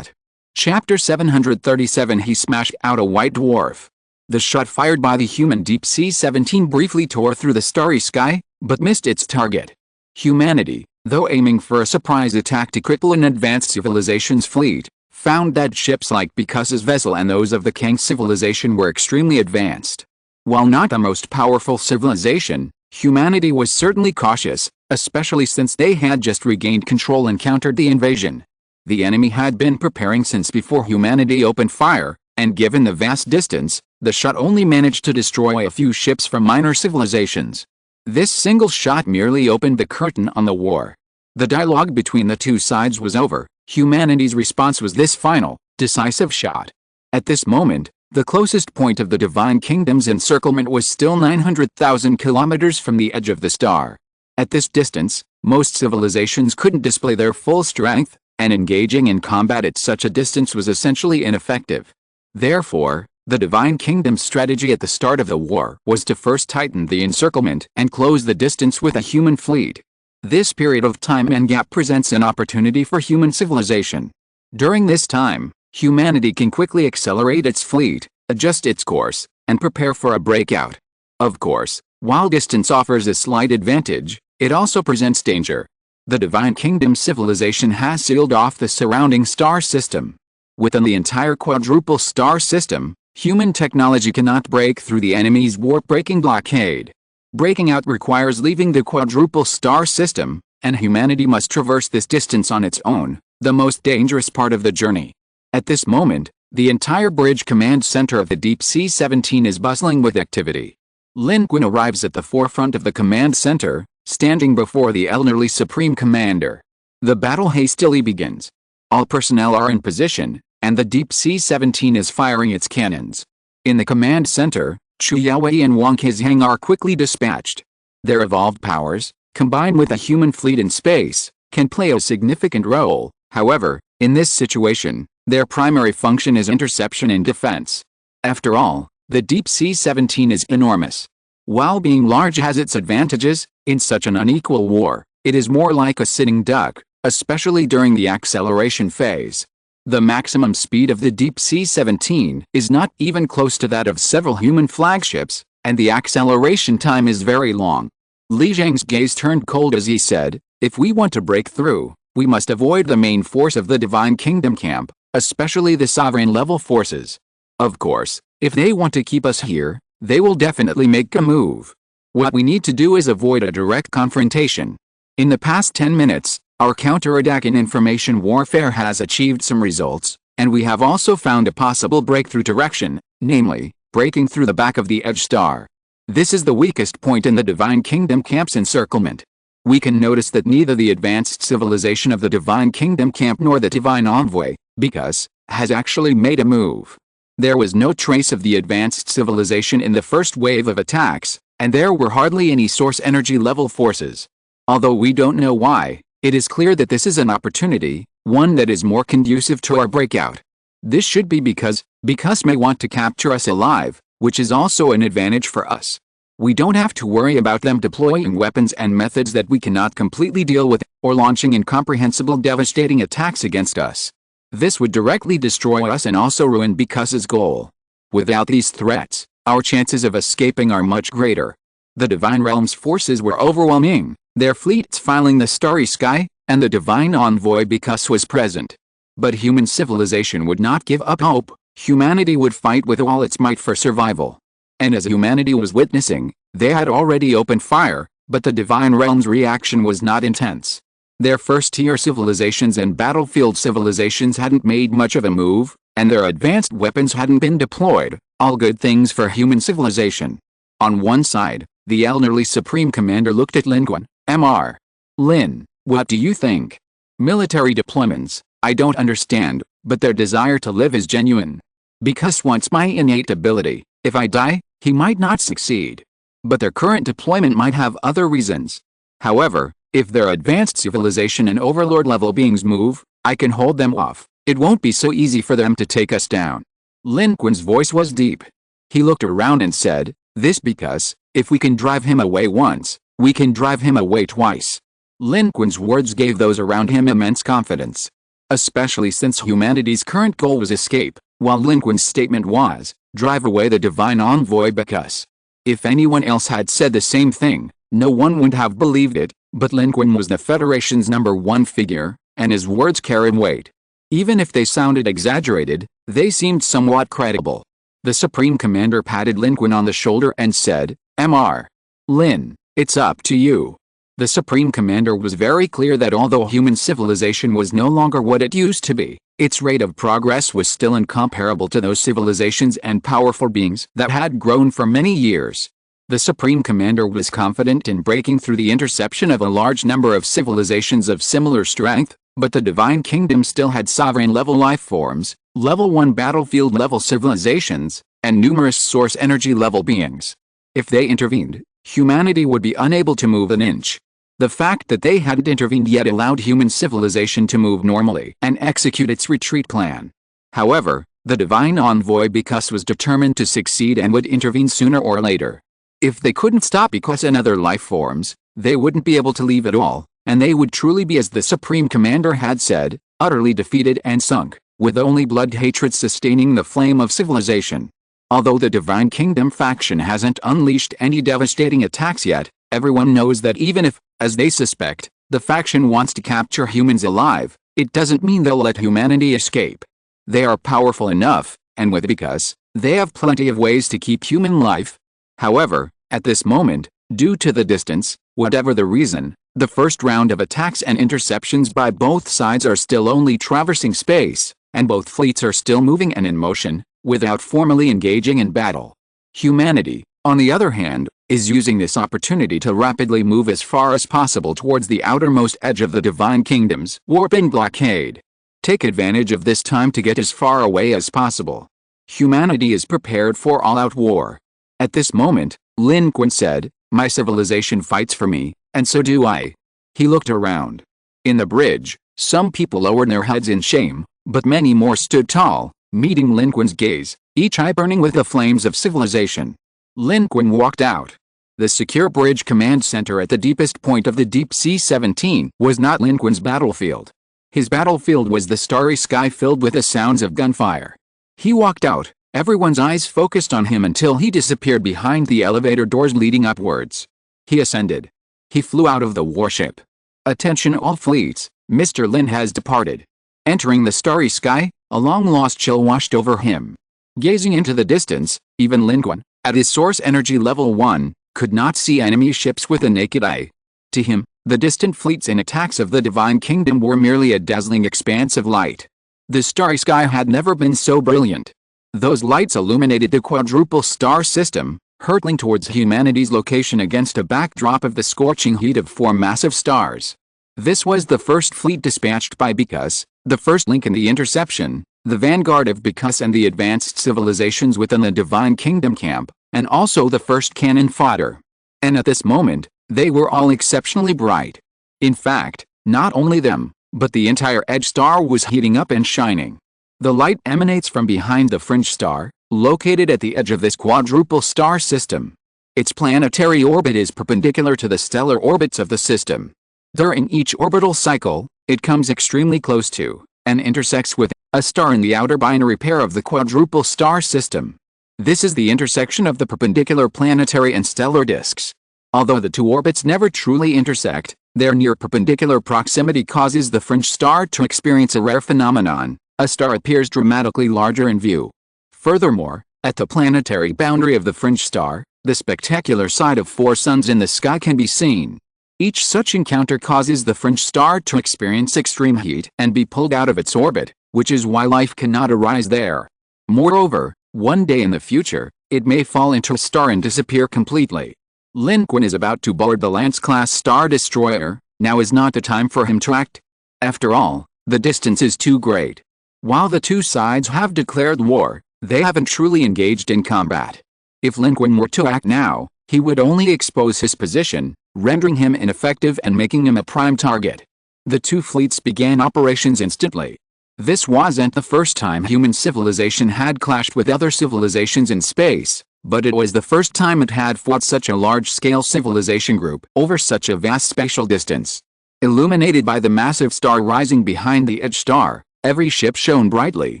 Chapter 737. He smashed out a white dwarf. The shot fired by the human Deep Sea 17 briefly tore through the starry sky, but missed its target. Humanity, though aiming for a surprise attack to cripple an advanced civilization's fleet, found that ships like Picas's vessel and those of the Kang civilization were extremely advanced. While not the most powerful civilization, humanity was certainly cautious, especially since they had just regained control and countered the invasion. The enemy had been preparing since before humanity opened fire, and given the vast distance, the shot only managed to destroy a few ships from minor civilizations. This single shot merely opened the curtain on the war. The dialogue between the two sides was over. Humanity's response was this final, decisive shot. At this moment, the closest point of the Divine Kingdom's encirclement was still 900,000 kilometers from the edge of the star. At this distance, most civilizations couldn't display their full strength, and engaging in combat at such a distance was essentially ineffective. Therefore, the Divine Kingdom's strategy at the start of the war was to first tighten the encirclement and close the distance with a human fleet. This period of time and gap presents an opportunity for human civilization. During this time, humanity can quickly accelerate its fleet, adjust its course, and prepare for a breakout. Of course, while distance offers a slight advantage, it also presents danger. The Divine Kingdom civilization has sealed off the surrounding star system. Within the entire quadruple star system, human technology cannot break through the enemy's warp-breaking blockade. Breaking out requires leaving the quadruple star system, and humanity must traverse this distance on its own, the most dangerous part of the journey. At this moment, the entire bridge command center of the Deep Sea 17 is bustling with activity. Lin Qun arrives at the forefront of the command center, standing before the elderly Supreme Commander. The battle hastily begins. All personnel are in position, and the Deep Sea 17 is firing its cannons. In the command center, Chu Yaowei and Wang Qizhang are quickly dispatched. Their evolved powers, combined with a human fleet in space, can play a significant role. However, in this situation, their primary function is interception and defense. After all, the Deep Sea 17 is enormous. While being large has its advantages, in such an unequal war, it is more like a sitting duck, especially during the acceleration phase. The maximum speed of the Deep Sea 17 is not even close to that of several human flagships, and the acceleration time is very long. Li Zhang's gaze turned cold as he said, "If we want to break through, we must avoid the main force of the Divine Kingdom camp, especially the sovereign-level forces. Of course, if they want to keep us here, they will definitely make a move. What we need to do is avoid a direct confrontation." In the past 10 minutes, our counterattack in information warfare has achieved some results, and we have also found a possible breakthrough direction, namely, breaking through the back of the Edge Star. This is the weakest point in the Divine Kingdom camp's encirclement. We can notice that neither the advanced civilization of the Divine Kingdom camp nor the Divine Envoy, because, has actually made a move. There was no trace of the advanced civilization in the first wave of attacks, and there were hardly any source energy level forces. Although we don't know why, it is clear that this is an opportunity, one that is more conducive to our breakout. This should be because may want to capture us alive, which is also an advantage for us. We don't have to worry about them deploying weapons and methods that we cannot completely deal with, or launching incomprehensible devastating attacks against us. This would directly destroy us and also ruin Bika's goal. Without these threats, our chances of escaping are much greater. The Divine Realm's forces were overwhelming, their fleets filing the starry sky, and the Divine Envoy Bikas was present. But human civilization would not give up hope. Humanity would fight with all its might for survival. And as humanity was witnessing, they had already opened fire, but the Divine Realm's reaction was not intense. Their first-tier civilizations and battlefield civilizations hadn't made much of a move, and their advanced weapons hadn't been deployed, all good things for human civilization. On one side, the elderly Supreme Commander looked at Lin Qun. Mr. Lin, what do you think? Military deployments, I don't understand, but their desire to live is genuine. Because wants my innate ability, if I die, he might not succeed. But their current deployment might have other reasons. However, if their advanced civilization and overlord-level beings move, I can hold them off. It won't be so easy for them to take us down. Lin Qun's voice was deep. He looked around and said, "This because, if we can drive him away once, we can drive him away twice." Lin Qun's words gave those around him immense confidence. Especially since humanity's current goal was escape, while Lin Qun's statement was, drive away the Divine Envoy Bikas. If anyone else had said the same thing, no one would have believed it, but Lin Qun was the Federation's #1 figure, and his words carried weight. Even if they sounded exaggerated, they seemed somewhat credible. The Supreme Commander patted Lin Qun on the shoulder and said, "Mr. Lin, it's up to you." The Supreme Commander was very clear that although human civilization was no longer what it used to be, its rate of progress was still incomparable to those civilizations and powerful beings that had grown for many years. The Supreme Commander was confident in breaking through the interception of a large number of civilizations of similar strength, but the Divine Kingdom still had sovereign-level life forms, level 1 battlefield-level civilizations, and numerous source energy-level beings. If they intervened, humanity would be unable to move an inch. The fact that they hadn't intervened yet allowed human civilization to move normally and execute its retreat plan. However, the Divine Envoy Bikas was determined to succeed and would intervene sooner or later. If they couldn't stop Bikas and other life forms, they wouldn't be able to leave at all, and they would truly be, as the Supreme Commander had said, utterly defeated and sunk, with only blood hatred sustaining the flame of civilization. Although the Divine Kingdom faction hasn't unleashed any devastating attacks yet, everyone knows that even if, as they suspect, the faction wants to capture humans alive, it doesn't mean they'll let humanity escape. They are powerful enough, and with Bikas, they have plenty of ways to keep human life. However, at this moment, due to the distance, whatever the reason, the first round of attacks and interceptions by both sides are still only traversing space, and both fleets are still moving and in motion, without formally engaging in battle. Humanity, on the other hand, is using this opportunity to rapidly move as far as possible towards the outermost edge of the Divine Kingdom's warping blockade. Take advantage of this time to get as far away as possible. Humanity is prepared for all-out war. At this moment, Lin Qun said, "My civilization fights for me, and so do I." He looked around. In the bridge, some people lowered their heads in shame, but many more stood tall, meeting Lin Qun's gaze, each eye burning with the flames of civilization. Lin Qun walked out. The secure bridge command center at the deepest point of the Deep Sea 17 was not Lin Qun's battlefield. His battlefield was the starry sky filled with the sounds of gunfire. He walked out, everyone's eyes focused on him until he disappeared behind the elevator doors leading upwards. He ascended. He flew out of the warship. Attention all fleets, Mr. Lin has departed. Entering the starry sky, a long-lost chill washed over him. Gazing into the distance, even Lin Qun, at his source energy level 1, could not see enemy ships with the naked eye. To him, the distant fleets and attacks of the Divine Kingdom were merely a dazzling expanse of light. The starry sky had never been so brilliant. Those lights illuminated the quadruple star system, hurtling towards humanity's location against a backdrop of the scorching heat of 4 massive stars. This was the first fleet dispatched by Bacchus, the first link in the interception, the vanguard of Bacchus and the advanced civilizations within the Divine Kingdom camp, and also the first cannon fodder. And at this moment, they were all exceptionally bright. In fact, not only them, but the entire edge star was heating up and shining. The light emanates from behind the fringe star, located at the edge of this quadruple star system. Its planetary orbit is perpendicular to the stellar orbits of the system. During each orbital cycle, it comes extremely close to, and intersects with, a star in the outer binary pair of the quadruple star system. This is the intersection of the perpendicular planetary and stellar disks. Although the two orbits never truly intersect, their near perpendicular proximity causes the fringe star to experience a rare phenomenon. A star appears dramatically larger in view. Furthermore, at the planetary boundary of the fringe star, the spectacular sight of 4 suns in the sky can be seen. Each such encounter causes the fringe star to experience extreme heat and be pulled out of its orbit, which is why life cannot arise there. Moreover, one day in the future, it may fall into a star and disappear completely. Lin Qun is about to board the Lance-class star destroyer. Now is not the time for him to act. After all, the distance is too great. While the two sides have declared war, they haven't truly engaged in combat. If Lin Qun were to act now, he would only expose his position, rendering him ineffective and making him a prime target. The two fleets began operations instantly. This wasn't the first time human civilization had clashed with other civilizations in space, but it was the first time it had fought such a large-scale civilization group over such a vast spatial distance. Illuminated by the massive star rising behind the edge star, every ship shone brightly,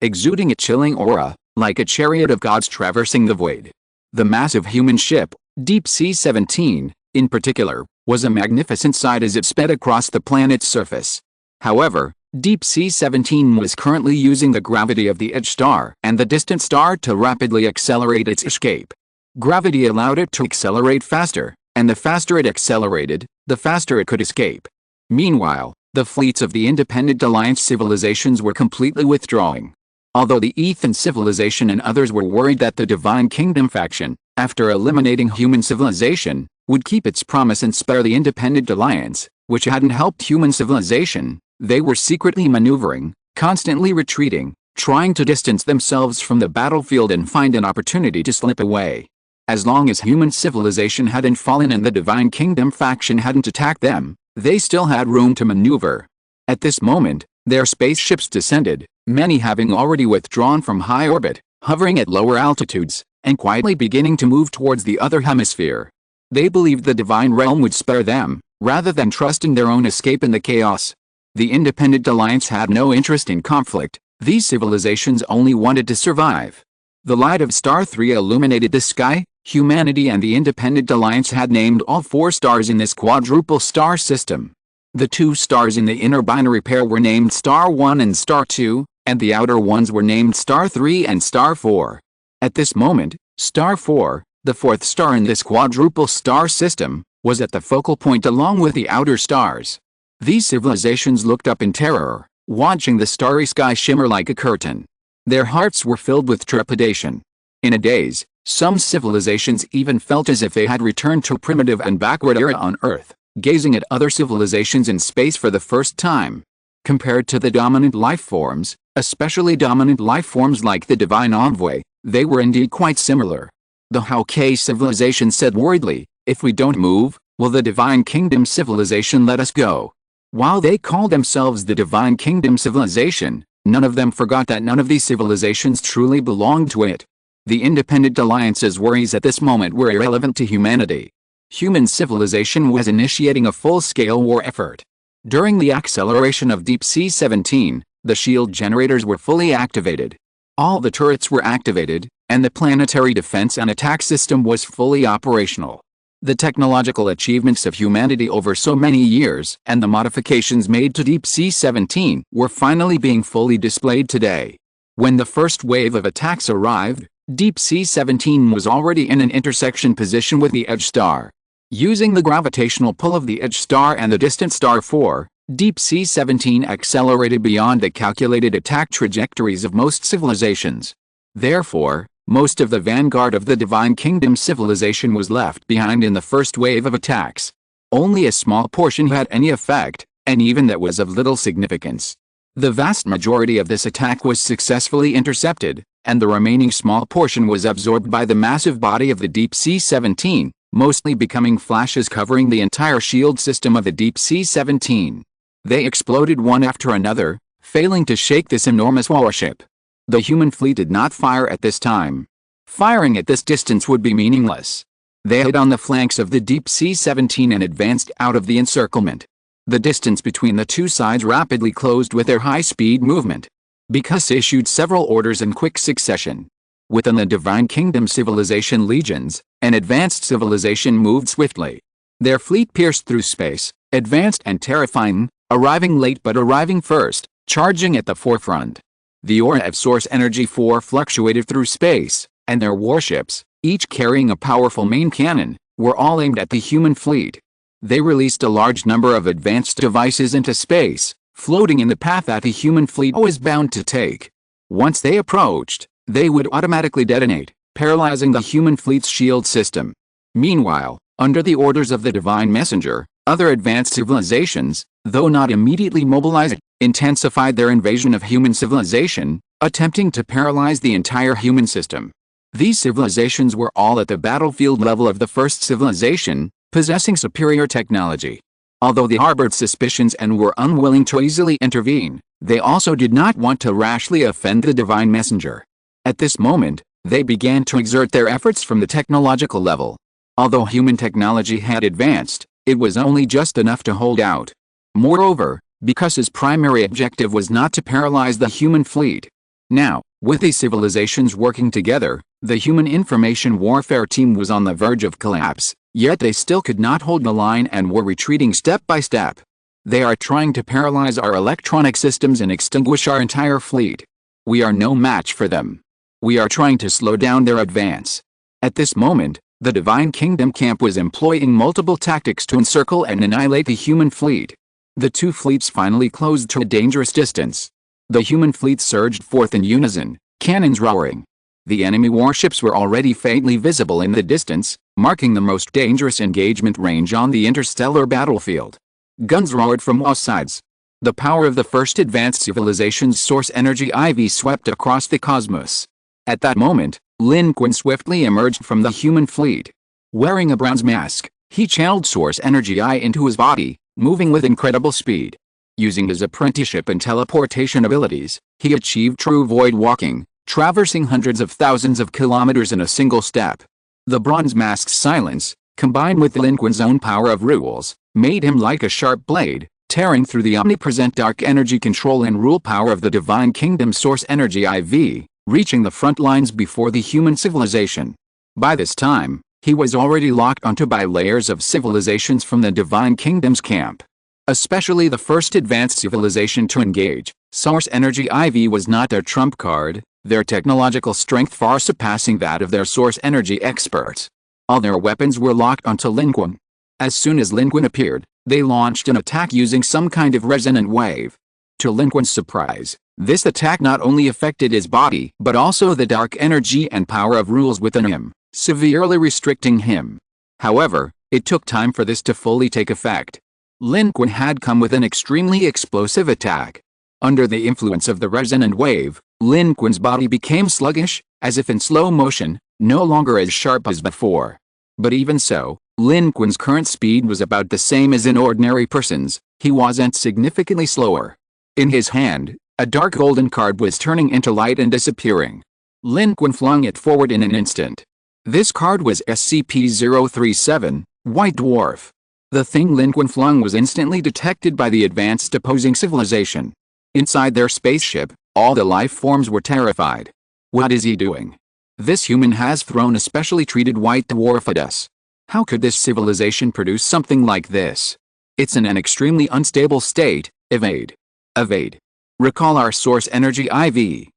exuding a chilling aura, like a chariot of gods traversing the void. The massive human ship, Deep Sea 17, in particular, was a magnificent sight as it sped across the planet's surface. However, Deep Sea 17 was currently using the gravity of the edge star and the distant star to rapidly accelerate its escape. Gravity allowed it to accelerate faster, and the faster it accelerated, the faster it could escape. Meanwhile, the fleets of the Independent Alliance civilizations were completely withdrawing. Although the Ethan civilization and others were worried that the Divine Kingdom faction, after eliminating human civilization, would keep its promise and spare the Independent Alliance, which hadn't helped human civilization, they were secretly maneuvering, constantly retreating, trying to distance themselves from the battlefield and find an opportunity to slip away. As long as human civilization hadn't fallen and the Divine Kingdom faction hadn't attacked them, they still had room to maneuver. At this moment, their spaceships descended, many having already withdrawn from high orbit, hovering at lower altitudes, and quietly beginning to move towards the other hemisphere. They believed the Divine Realm would spare them, rather than trust in their own escape in the chaos. The Independent Alliance had no interest in conflict. These civilizations only wanted to survive. The light of Star 3 illuminated the sky. Humanity and the Independent Alliance had named all 4 stars in this quadruple star system. The 2 stars in the inner binary pair were named Star 1 and Star 2, and the outer ones were named Star 3 and Star 4. At this moment, Star 4, the 4th star in this quadruple star system, was at the focal point along with the outer stars. These civilizations looked up in terror, watching the starry sky shimmer like a curtain. Their hearts were filled with trepidation. In a daze, some civilizations even felt as if they had returned to a primitive and backward era on Earth, gazing at other civilizations in space for the first time. Compared to the dominant life forms, especially dominant life forms like the Divine Envoy, they were indeed quite similar. The Hawkeye civilization said worriedly, "If we don't move, will the Divine Kingdom civilization let us go?" While they called themselves the Divine Kingdom civilization, none of them forgot that none of these civilizations truly belonged to it. The Independent Alliance's worries at this moment were irrelevant to humanity. Human civilization was initiating a full-scale war effort. During the acceleration of Deep Sea 17, the shield generators were fully activated. All the turrets were activated, and the planetary defense and attack system was fully operational. The technological achievements of humanity over so many years and the modifications made to Deep Sea 17 were finally being fully displayed today. When the first wave of attacks arrived, Deep Sea 17 was already in an intersection position with the Edge Star. Using the gravitational pull of the Edge Star and the distant Star 4, Deep Sea 17 accelerated beyond the calculated attack trajectories of most civilizations. Therefore, most of the vanguard of the Divine Kingdom civilization was left behind in the first wave of attacks. Only a small portion had any effect, and even that was of little significance. The vast majority of this attack was successfully intercepted, and the remaining small portion was absorbed by the massive body of the Deep Sea 17, mostly becoming flashes covering the entire shield system of the Deep Sea 17. They exploded one after another, failing to shake this enormous warship. The human fleet did not fire at this time. Firing at this distance would be meaningless. They hid on the flanks of the Deep Sea 17 and advanced out of the encirclement. The distance between the two sides rapidly closed with their high-speed movement. Because issued several orders in quick succession. Within the Divine Kingdom civilization legions, an advanced civilization moved swiftly. Their fleet pierced through space, advanced and terrifying, arriving late but arriving first, charging at the forefront. The aura of Source Energy 4 fluctuated through space, and their warships, each carrying a powerful main cannon, were all aimed at the human fleet. They released a large number of advanced devices into space, floating in the path that the human fleet was bound to take. Once they approached, they would automatically detonate, paralyzing the human fleet's shield system. Meanwhile, under the orders of the Divine Messenger, other advanced civilizations, though not immediately mobilized, intensified their invasion of human civilization, attempting to paralyze the entire human system. These civilizations were all at the battlefield level of the first civilization, possessing superior technology. Although they harbored suspicions and were unwilling to easily intervene, they also did not want to rashly offend the Divine Messenger. At this moment, they began to exert their efforts from the technological level. Although human technology had advanced, it was only just enough to hold out. Moreover, because his primary objective was not to paralyze the human fleet. Now, with these civilizations working together, the human information warfare team was on the verge of collapse, yet they still could not hold the line and were retreating step by step. They are trying to paralyze our electronic systems and extinguish our entire fleet. We are no match for them. We are trying to slow down their advance. At this moment, the Divine Kingdom camp was employing multiple tactics to encircle and annihilate the human fleet. The two fleets finally closed to a dangerous distance. The human fleet surged forth in unison, cannons roaring. The enemy warships were already faintly visible in the distance, marking the most dangerous engagement range on the interstellar battlefield. Guns roared from all sides. The power of the first advanced civilization's source energy IV swept across the cosmos. At that moment, Lin Qun swiftly emerged from the human fleet. Wearing a bronze mask, he channeled source energy I into his body, moving with incredible speed. Using his apprenticeship and teleportation abilities, he achieved true void walking, traversing hundreds of thousands of kilometers in a single step. The bronze mask's silence, combined with Lin Qun's own power of rules, made him like a sharp blade, tearing through the omnipresent dark energy control and rule power of the Divine Kingdom source energy IV, reaching the front lines before the human civilization. By this time, he was already locked onto by layers of civilizations from the Divine Kingdom's camp. Especially the first advanced civilization to engage, source energy IV was not their trump card, their technological strength far surpassing that of their source energy experts. All their weapons were locked onto Lin Qun. As soon as Lin Qun appeared, they launched an attack using some kind of resonant wave. To Lin Qun's surprise, this attack not only affected his body but also the dark energy and power of rules within him, severely restricting him. However, it took time for this to fully take effect. Lin Qun had come with an extremely explosive attack. Under the influence of the resonant wave, Lin Qun's body became sluggish, as if in slow motion, no longer as sharp as before. But even so, Lin Qun's current speed was about the same as an ordinary person's. He wasn't significantly slower. In his hand, a dark golden card was turning into light and disappearing. Lin Qun flung it forward in an instant. This card was SCP-037, White dwarf. The thing Lin Qun flung was instantly detected by the advanced opposing civilization. Inside their spaceship, all the life forms were terrified. What is he doing? This human has thrown a specially treated white dwarf at us. How could this civilization produce something like this? It's in an extremely unstable state. Evade. Evade. Recall our source energy IV.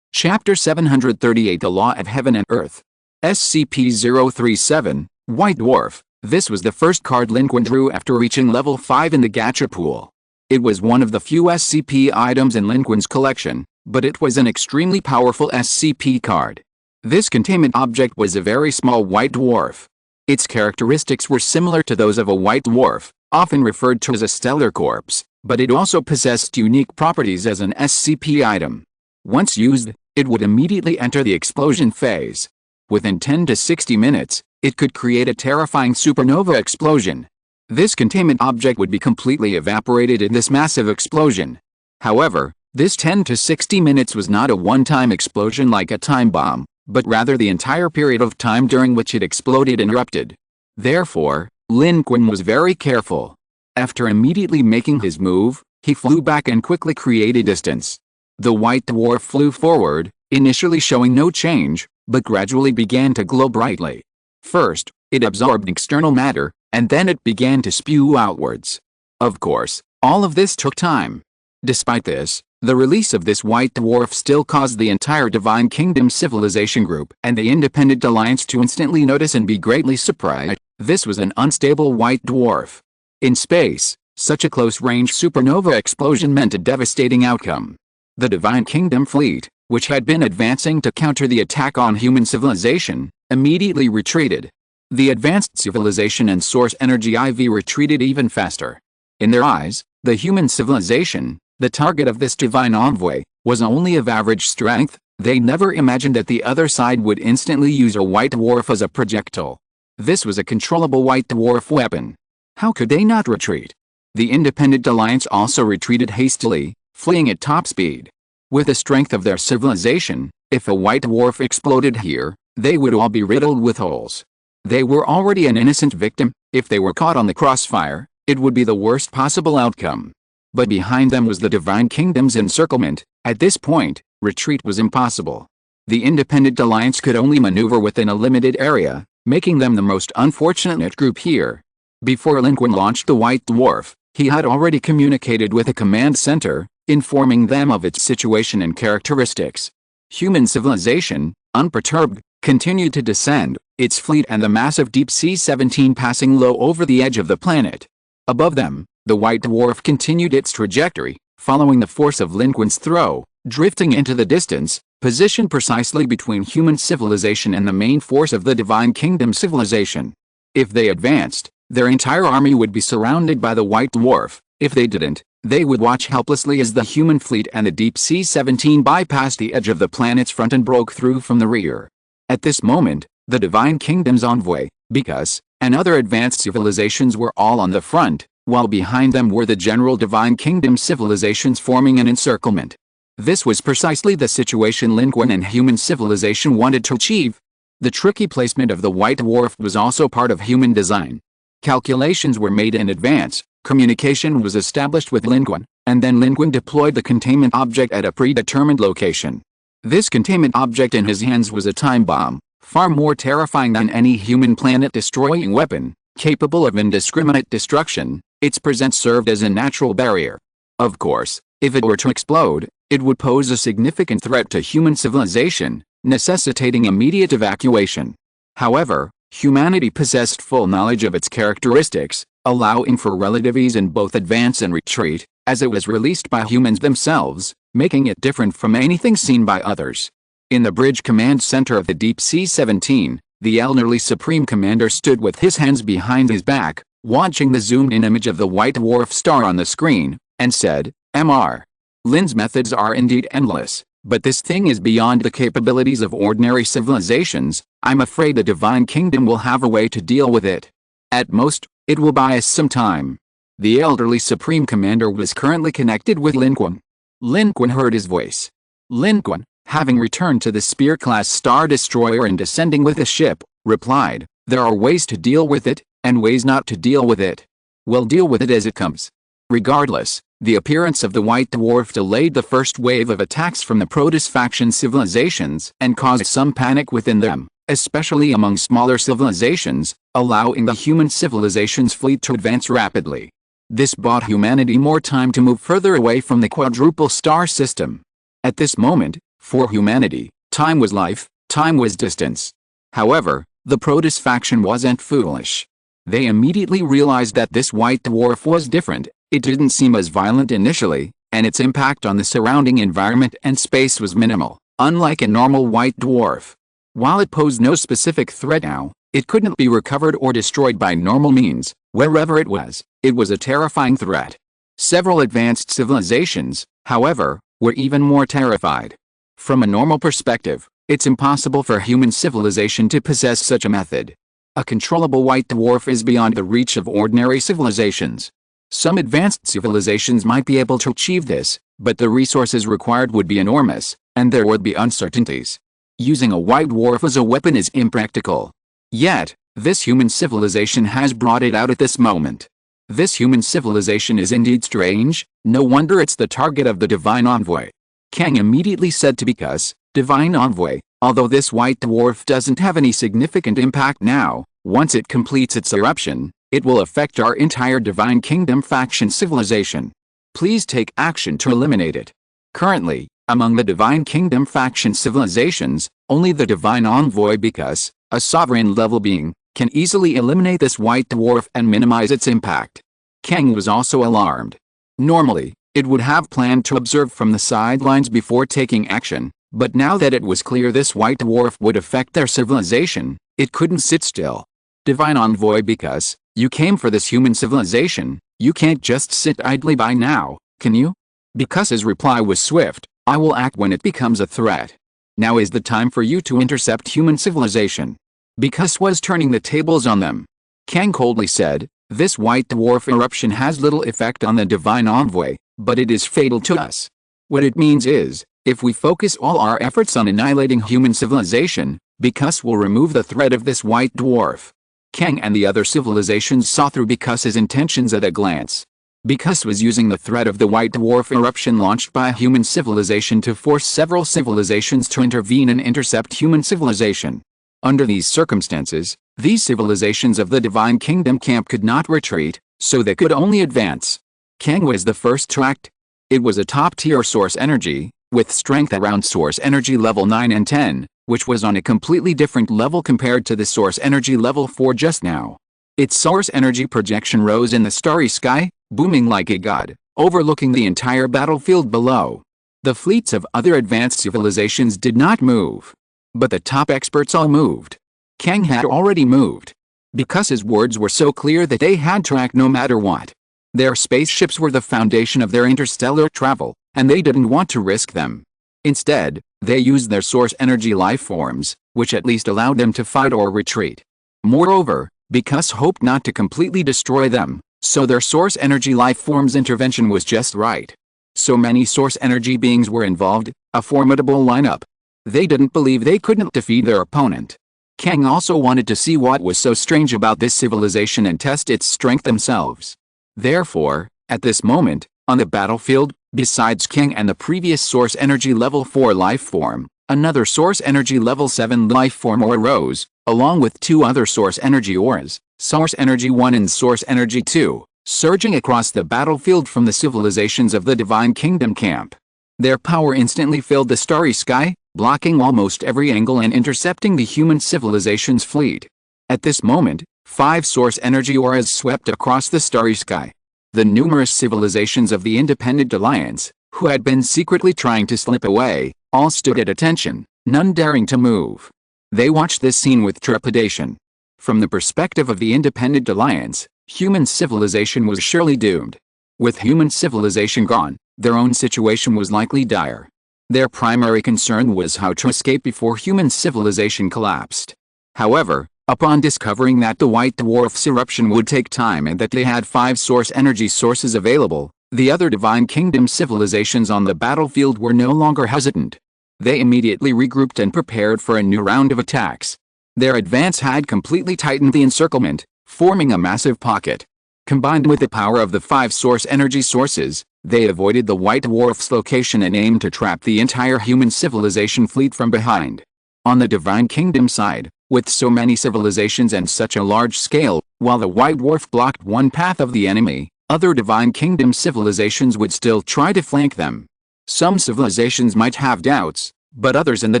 Chapter 738 The Law of Heaven and Earth. SCP-037, White Dwarf. This was the first card Lin Qun drew after reaching level 5 in the gacha pool. It was one of the few SCP items in Lin Qun's collection, but it was an extremely powerful SCP card. This containment object was a very small white dwarf. Its characteristics were similar to those of a white dwarf, often referred to as a stellar corpse, but it also possessed unique properties as an SCP item. Once used, it would immediately enter the explosion phase. Within 10 to 60 minutes, it could create a terrifying supernova explosion. This containment object would be completely evaporated in this massive explosion. However, this 10 to 60 minutes was not a one-time explosion like a time bomb, but rather the entire period of time during which it exploded and erupted. Therefore, Lin Qun was very careful. After immediately making his move, he flew back and quickly created distance. The white dwarf flew forward, initially showing no change, but gradually began to glow brightly. First, it absorbed external matter, and then it began to spew outwards. Of course, all of this took time. Despite this, the release of this white dwarf still caused the entire Divine Kingdom civilization group and the Independent Alliance to instantly notice and be greatly surprised. This was an unstable white dwarf. In space, such a close-range supernova explosion meant a devastating outcome. The Divine Kingdom fleet, which had been advancing to counter the attack on human civilization, immediately retreated. The advanced civilization and source energy IV retreated even faster. In their eyes, the human civilization, the target of this divine envoy, was only of average strength. They never imagined that the other side would instantly use a white dwarf as a projectile. This was a controllable white dwarf weapon. How could they not retreat? The Independent Alliance also retreated hastily, fleeing at top speed. With the strength of their civilization, if a white dwarf exploded here, they would all be riddled with holes. They were already an innocent victim. If they were caught on the crossfire, it would be the worst possible outcome. But behind them was the Divine Kingdom's encirclement. At this point, retreat was impossible. The Independent Alliance could only maneuver within a limited area, making them the most unfortunate group here. Before Lin Qun launched the white dwarf, he had already communicated with a command center, informing them of its situation and characteristics. Human civilization, unperturbed, continued to descend, its fleet and the massive Deep Sea 17 passing low over the edge of the planet. Above them, the white dwarf continued its trajectory, following the force of Lin Qun's throw, drifting into the distance, positioned precisely between human civilization and the main force of the Divine Kingdom civilization. If they advanced, their entire army would be surrounded by the white dwarf. If they didn't, they would watch helplessly as the human fleet and the Deep Sea 17 bypassed the edge of the planet's front and broke through from the rear. At this moment, the Divine Kingdom's envoy, Because, and other advanced civilizations were all on the front, while behind them were the general Divine Kingdom civilizations forming an encirclement. This was precisely the situation Lin Qun and human civilization wanted to achieve. The tricky placement of the white dwarf was also part of human design. Calculations were made in advance, communication was established with Lin Qun, and then Lin Qun deployed the containment object at a predetermined location. This containment object in his hands was a time bomb, far more terrifying than any human planet-destroying weapon, capable of indiscriminate destruction. Its presence served as a natural barrier. Of course, if it were to explode, it would pose a significant threat to human civilization, necessitating immediate evacuation. However, humanity possessed full knowledge of its characteristics, allowing for relative ease in both advance and retreat, as it was released by humans themselves, making it different from anything seen by others. In the bridge command center of the Deep Sea 17, the elderly Supreme Commander stood with his hands behind his back, watching the zoomed-in image of the white dwarf star on the screen, and said, "Mr. Lin's methods are indeed endless, but this thing is beyond the capabilities of ordinary civilizations. I'm afraid the Divine Kingdom will have a way to deal with it. At most, it will buy us some time." The elderly Supreme Commander was currently connected with Lin Qun. Lin Qun heard his voice. Lin Qun, having returned to the Spear-class Star Destroyer and descending with the ship, replied, There are ways to deal with it, and ways not to deal with it. We'll deal with it as it comes. Regardless, the appearance of the White Dwarf delayed the first wave of attacks from the Protoss faction civilizations and caused some panic within them, especially among smaller civilizations, allowing the human civilization's fleet to advance rapidly. This bought humanity more time to move further away from the quadruple star system. At this moment, for humanity, time was life, time was distance. However, the Protoss faction wasn't foolish. They immediately realized that this White Dwarf was different. It didn't seem as violent initially, and its impact on the surrounding environment and space was minimal, unlike a normal White Dwarf. While it posed no specific threat now, it couldn't be recovered or destroyed by normal means. Wherever it was a terrifying threat. Several advanced civilizations, however, were even more terrified. From a normal perspective, it's impossible for human civilization to possess such a method. A controllable White Dwarf is beyond the reach of ordinary civilizations. Some advanced civilizations might be able to achieve this, but the resources required would be enormous, and there would be uncertainties. Using a White Dwarf as a weapon is impractical. Yet, this human civilization has brought it out at this moment. This human civilization is indeed strange, no wonder it's the target of the Divine Envoy. Kang immediately said to Because, Divine Envoy, although this White Dwarf doesn't have any significant impact now, once it completes its eruption, it will affect our entire Divine Kingdom faction civilization. Please take action to eliminate it. Currently, among the Divine Kingdom faction civilizations, only the Divine Envoy Because, a sovereign-level being, can easily eliminate this White Dwarf and minimize its impact. Kang was also alarmed. Normally, it would have planned to observe from the sidelines before taking action, but now that it was clear this White Dwarf would affect their civilization, it couldn't sit still. Divine Envoy Because, you came for this human civilization, you can't just sit idly by now, can you? Because' reply was swift, I will act when it becomes a threat. Now is the time for you to intercept human civilization. Because was turning the tables on them. Kang coldly said, this White Dwarf eruption has little effect on the Divine Envoy, but it is fatal to us. What it means is, if we focus all our efforts on annihilating human civilization, Because will remove the threat of this White Dwarf. Kang and the other civilizations saw through Because' intentions at a glance. Because was using the threat of the White Dwarf eruption launched by a human civilization to force several civilizations to intervene and intercept human civilization. Under these circumstances, these civilizations of the Divine Kingdom camp could not retreat, so they could only advance. Kang was the first to act. It was a top-tier source energy, with strength around source energy level 9 and 10, which was on a completely different level compared to the source energy level 4 just now. Its source energy projection rose in the starry sky, booming like a god, overlooking the entire battlefield below. The fleets of other advanced civilizations did not move. But the top experts all moved. Kang had already moved. Because his words were so clear that they had to act no matter what. Their spaceships were the foundation of their interstellar travel, and they didn't want to risk them. Instead, they used their source energy life forms, which at least allowed them to fight or retreat. Moreover, Because hoped not to completely destroy them, so their source energy life forms intervention was just right. So many source energy beings were involved, a formidable lineup. They didn't believe they couldn't defeat their opponent. Kang also wanted to see what was so strange about this civilization and test its strength themselves. Therefore, at this moment, on the battlefield, besides Kang and the previous source energy level 4 life form, another source energy level 7 life form arose, along with two other source energy auras, source energy 1 and source energy 2, surging across the battlefield from the civilizations of the Divine Kingdom camp. Their power instantly filled the starry sky, blocking almost every angle and intercepting the human civilization's fleet. At this moment, 5 source energy auras swept across the starry sky. The numerous civilizations of the Independent Alliance, who had been secretly trying to slip away, all stood at attention, none daring to move. They watched this scene with trepidation. From the perspective of the Independent Alliance, human civilization was surely doomed. With human civilization gone, their own situation was likely dire. Their primary concern was how to escape before human civilization collapsed. However, upon discovering that the White Dwarf's eruption would take time and that they had 5 source energy sources available, the other Divine Kingdom civilizations on the battlefield were no longer hesitant. They immediately regrouped and prepared for a new round of attacks. Their advance had completely tightened the encirclement, forming a massive pocket. Combined with the power of the 5 source energy sources, they avoided the White Dwarf's location and aimed to trap the entire human civilization fleet from behind. On the Divine Kingdom side, with so many civilizations and such a large scale, while the White Dwarf blocked one path of the enemy, other Divine Kingdom civilizations would still try to flank them. Some civilizations might have doubts, but others in the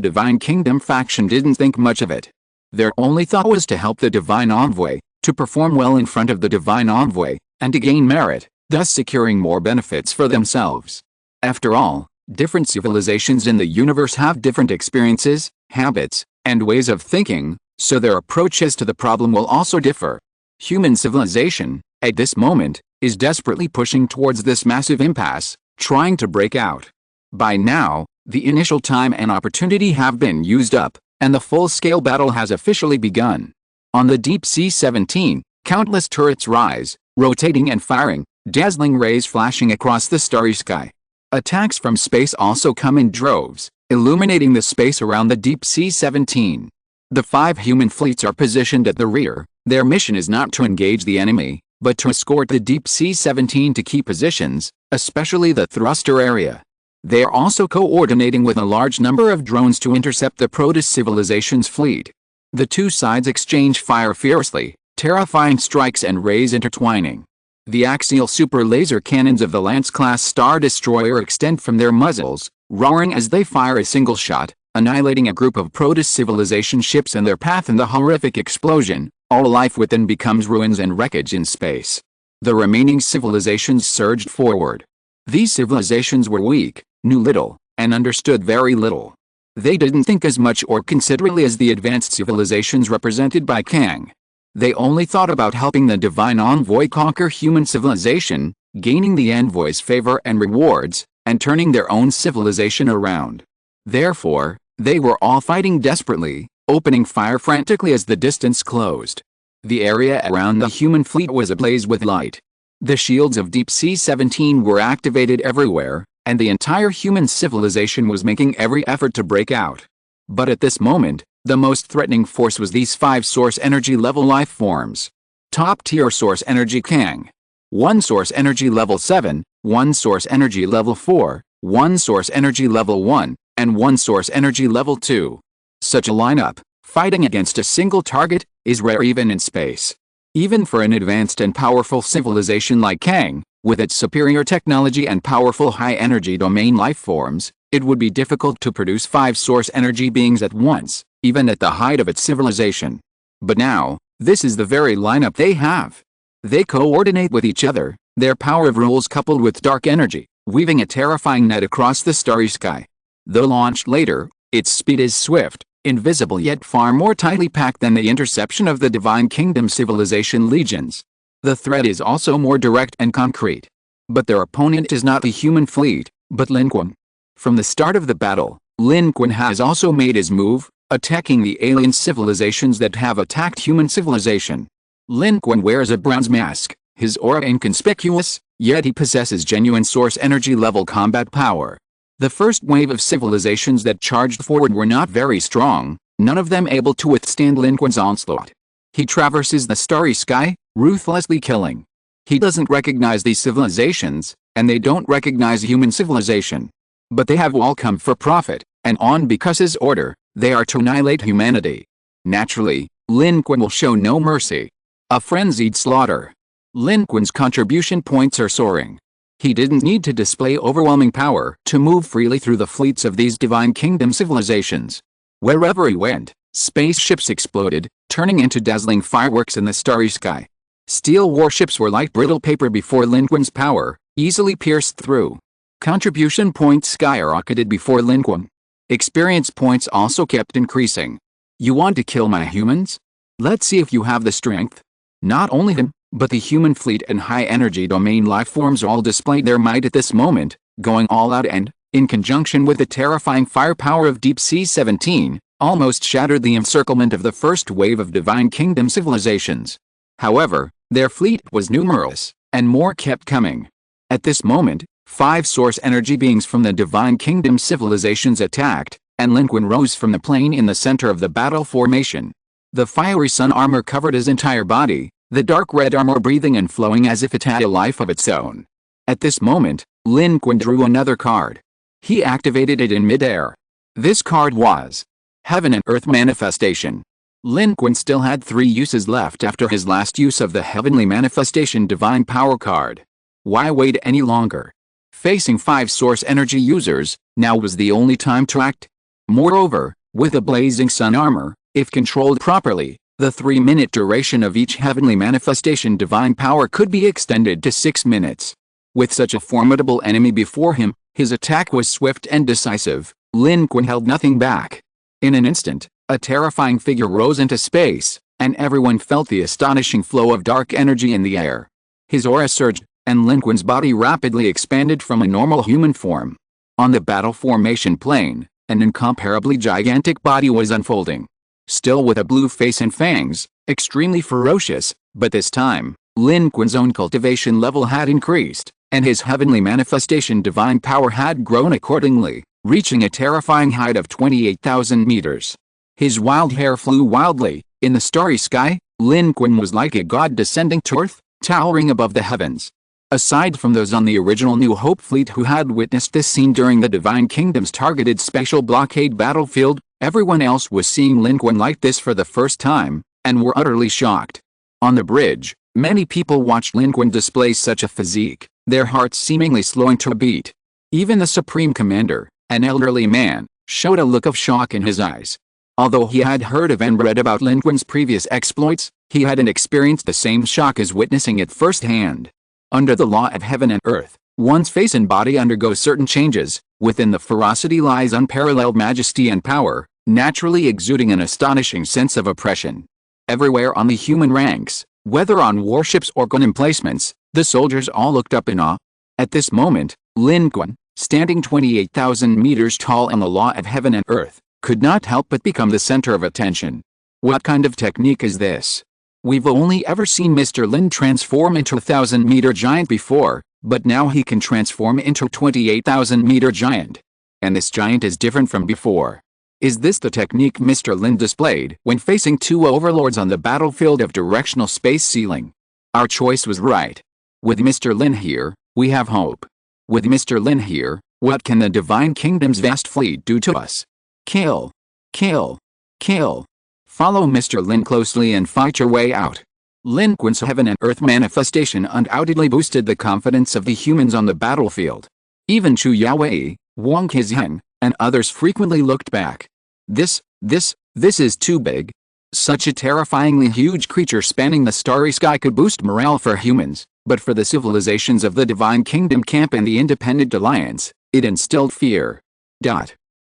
Divine Kingdom faction didn't think much of it. Their only thought was to help the Divine Envoy, to perform well in front of the Divine Envoy, and to gain merit, thus securing more benefits for themselves. After all, different civilizations in the universe have different experiences, habits, and ways of thinking, so their approaches to the problem will also differ. Human civilization, at this moment, is desperately pushing towards this massive impasse, trying to break out. By now, the initial time and opportunity have been used up, and the full-scale battle has officially begun. On the Deep Sea 17, countless turrets rise, rotating and firing, dazzling rays flashing across the starry sky. Attacks from space also come in droves, illuminating the space around the Deep Sea 17. The 5 human fleets are positioned at the rear. Their mission is not to engage the enemy, but to escort the Deep Sea 17 to key positions, especially the thruster area. They are also coordinating with a large number of drones to intercept the Protoss civilization's fleet. The two sides exchange fire fiercely, terrifying strikes and rays intertwining. The axial super laser cannons of the Lance-class Star Destroyer extend from their muzzles, roaring as they fire a single shot, annihilating a group of Protoss civilization ships in their path. In the horrific explosion, all life within becomes ruins and wreckage in space. The remaining civilizations surged forward. These civilizations were weak, knew little, and understood very little. They didn't think as much or considerately as the advanced civilizations represented by Kang. They only thought about helping the Divine Envoy conquer human civilization, gaining the Envoy's favor and rewards, and turning their own civilization around. Therefore, they were all fighting desperately, opening fire frantically as the distance closed. The area around the human fleet was ablaze with light. The shields of Deep Sea 17 were activated everywhere, and the entire human civilization was making every effort to break out. But at this moment, the most threatening force was these 5 source energy level life forms. Top tier source energy Kang. 1 source energy level 7, 1 source energy level 4, 1 source energy level 1, and 1 source energy level 2. Such a lineup, fighting against a single target, is rare even in space. Even for an advanced and powerful civilization like Kang, with its superior technology and powerful high-energy domain life forms, it would be difficult to produce 5 source energy beings at once, even at the height of its civilization. But now, this is the very lineup they have. They coordinate with each other, their power of rules coupled with dark energy, weaving a terrifying net across the starry sky. Though launched later, its speed is swift, invisible yet far more tightly packed than the interception of the Divine Kingdom civilization legions. The threat is also more direct and concrete. But their opponent is not the human fleet, but Lin Qun. From the start of the battle, Lin Qun has also made his move, attacking the alien civilizations that have attacked human civilization. Lin Qun wears a bronze mask, his aura inconspicuous, yet he possesses genuine source energy level combat power. The first wave of civilizations that charged forward were not very strong, none of them able to withstand Lin Qun's onslaught. He traverses the starry sky, ruthlessly killing. He doesn't recognize these civilizations, and they don't recognize human civilization. But they have all come for profit, and on because his order, they are to annihilate humanity. Naturally, Lin Qun will show no mercy. A frenzied slaughter. Lin Qun's contribution points are soaring. He didn't need to display overwhelming power to move freely through the fleets of these Divine Kingdom civilizations. Wherever he went, spaceships exploded, turning into dazzling fireworks in the starry sky. Steel warships were like brittle paper before Lin Qun's power, easily pierced through. Contribution points skyrocketed before Lin Qun. Experience points also kept increasing. You want to kill my humans? Let's see if you have the strength. Not only him, but the human fleet and high-energy domain life forms all displayed their might at this moment, going all out and, in conjunction with the terrifying firepower of Deep Sea 17, almost shattered the encirclement of the first wave of Divine Kingdom civilizations. However, their fleet was numerous, and more kept coming. At this moment, 5 source energy beings from the Divine Kingdom civilizations attacked, and Lin Qun rose from the plane in the center of the battle formation. The fiery sun armor covered his entire body, the dark red armor breathing and flowing as if it had a life of its own. At this moment, Lin Qun drew another card. He activated it in midair. This card was Heaven and Earth Manifestation. Lin Qun still had 3 uses left after his last use of the Heavenly Manifestation Divine Power card. Why wait any longer? Facing 5 source energy users, now was the only time to act. Moreover, with the blazing sun armor, if controlled properly, the 3-minute duration of each Heavenly Manifestation Divine Power could be extended to 6 minutes. With such a formidable enemy before him, his attack was swift and decisive. Lin Qun held nothing back. In an instant, a terrifying figure rose into space, and everyone felt the astonishing flow of dark energy in the air. His aura surged, and Lin Qun's body rapidly expanded from a normal human form. On the battle formation plane, an incomparably gigantic body was unfolding. Still with a blue face and fangs, extremely ferocious, but this time, Lin Qun's own cultivation level had increased, and his Heavenly Manifestation Divine Power had grown accordingly, reaching a terrifying height of 28,000 meters. His wild hair flew wildly. In the starry sky, Lin Qun was like a god descending to earth, towering above the heavens. Aside from those on the original New Hope fleet who had witnessed this scene during the Divine Kingdom's targeted special blockade battlefield, everyone else was seeing Lin Qun like this for the first time, and were utterly shocked. On the bridge, many people watched Lin Qun display such a physique, their hearts seemingly slowing to a beat. Even the Supreme Commander, an elderly man, showed a look of shock in his eyes. Although he had heard of and read about Lin Qun's previous exploits, he hadn't experienced the same shock as witnessing it firsthand. Under the law of heaven and earth, one's face and body undergo certain changes. Within the ferocity lies unparalleled majesty and power, naturally exuding an astonishing sense of oppression. Everywhere on the human ranks, whether on warships or gun emplacements, the soldiers all looked up in awe. At this moment, Lin Qun, standing 28,000 meters tall in the law of heaven and earth, could not help but become the center of attention. What kind of technique is this? We've only ever seen Mr. Lin transform into a 1,000-meter giant before, but now he can transform into a 28,000-meter giant. And this giant is different from before. Is this the technique Mr. Lin displayed when facing 2 overlords on the battlefield of directional space ceiling? Our choice was right. With Mr. Lin here, we have hope. With Mr. Lin here, what can the Divine Kingdom's vast fleet do to us? Kill. Kill. Kill. Follow Mr. Lin closely and fight your way out. Lin Qun's heaven and earth manifestation undoubtedly boosted the confidence of the humans on the battlefield. Even Chu Yaowei, Wang Kezhen, and others frequently looked back. This is too big. Such a terrifyingly huge creature spanning the starry sky could boost morale for humans, but for the civilizations of the Divine Kingdom camp and the Independent Alliance, it instilled fear.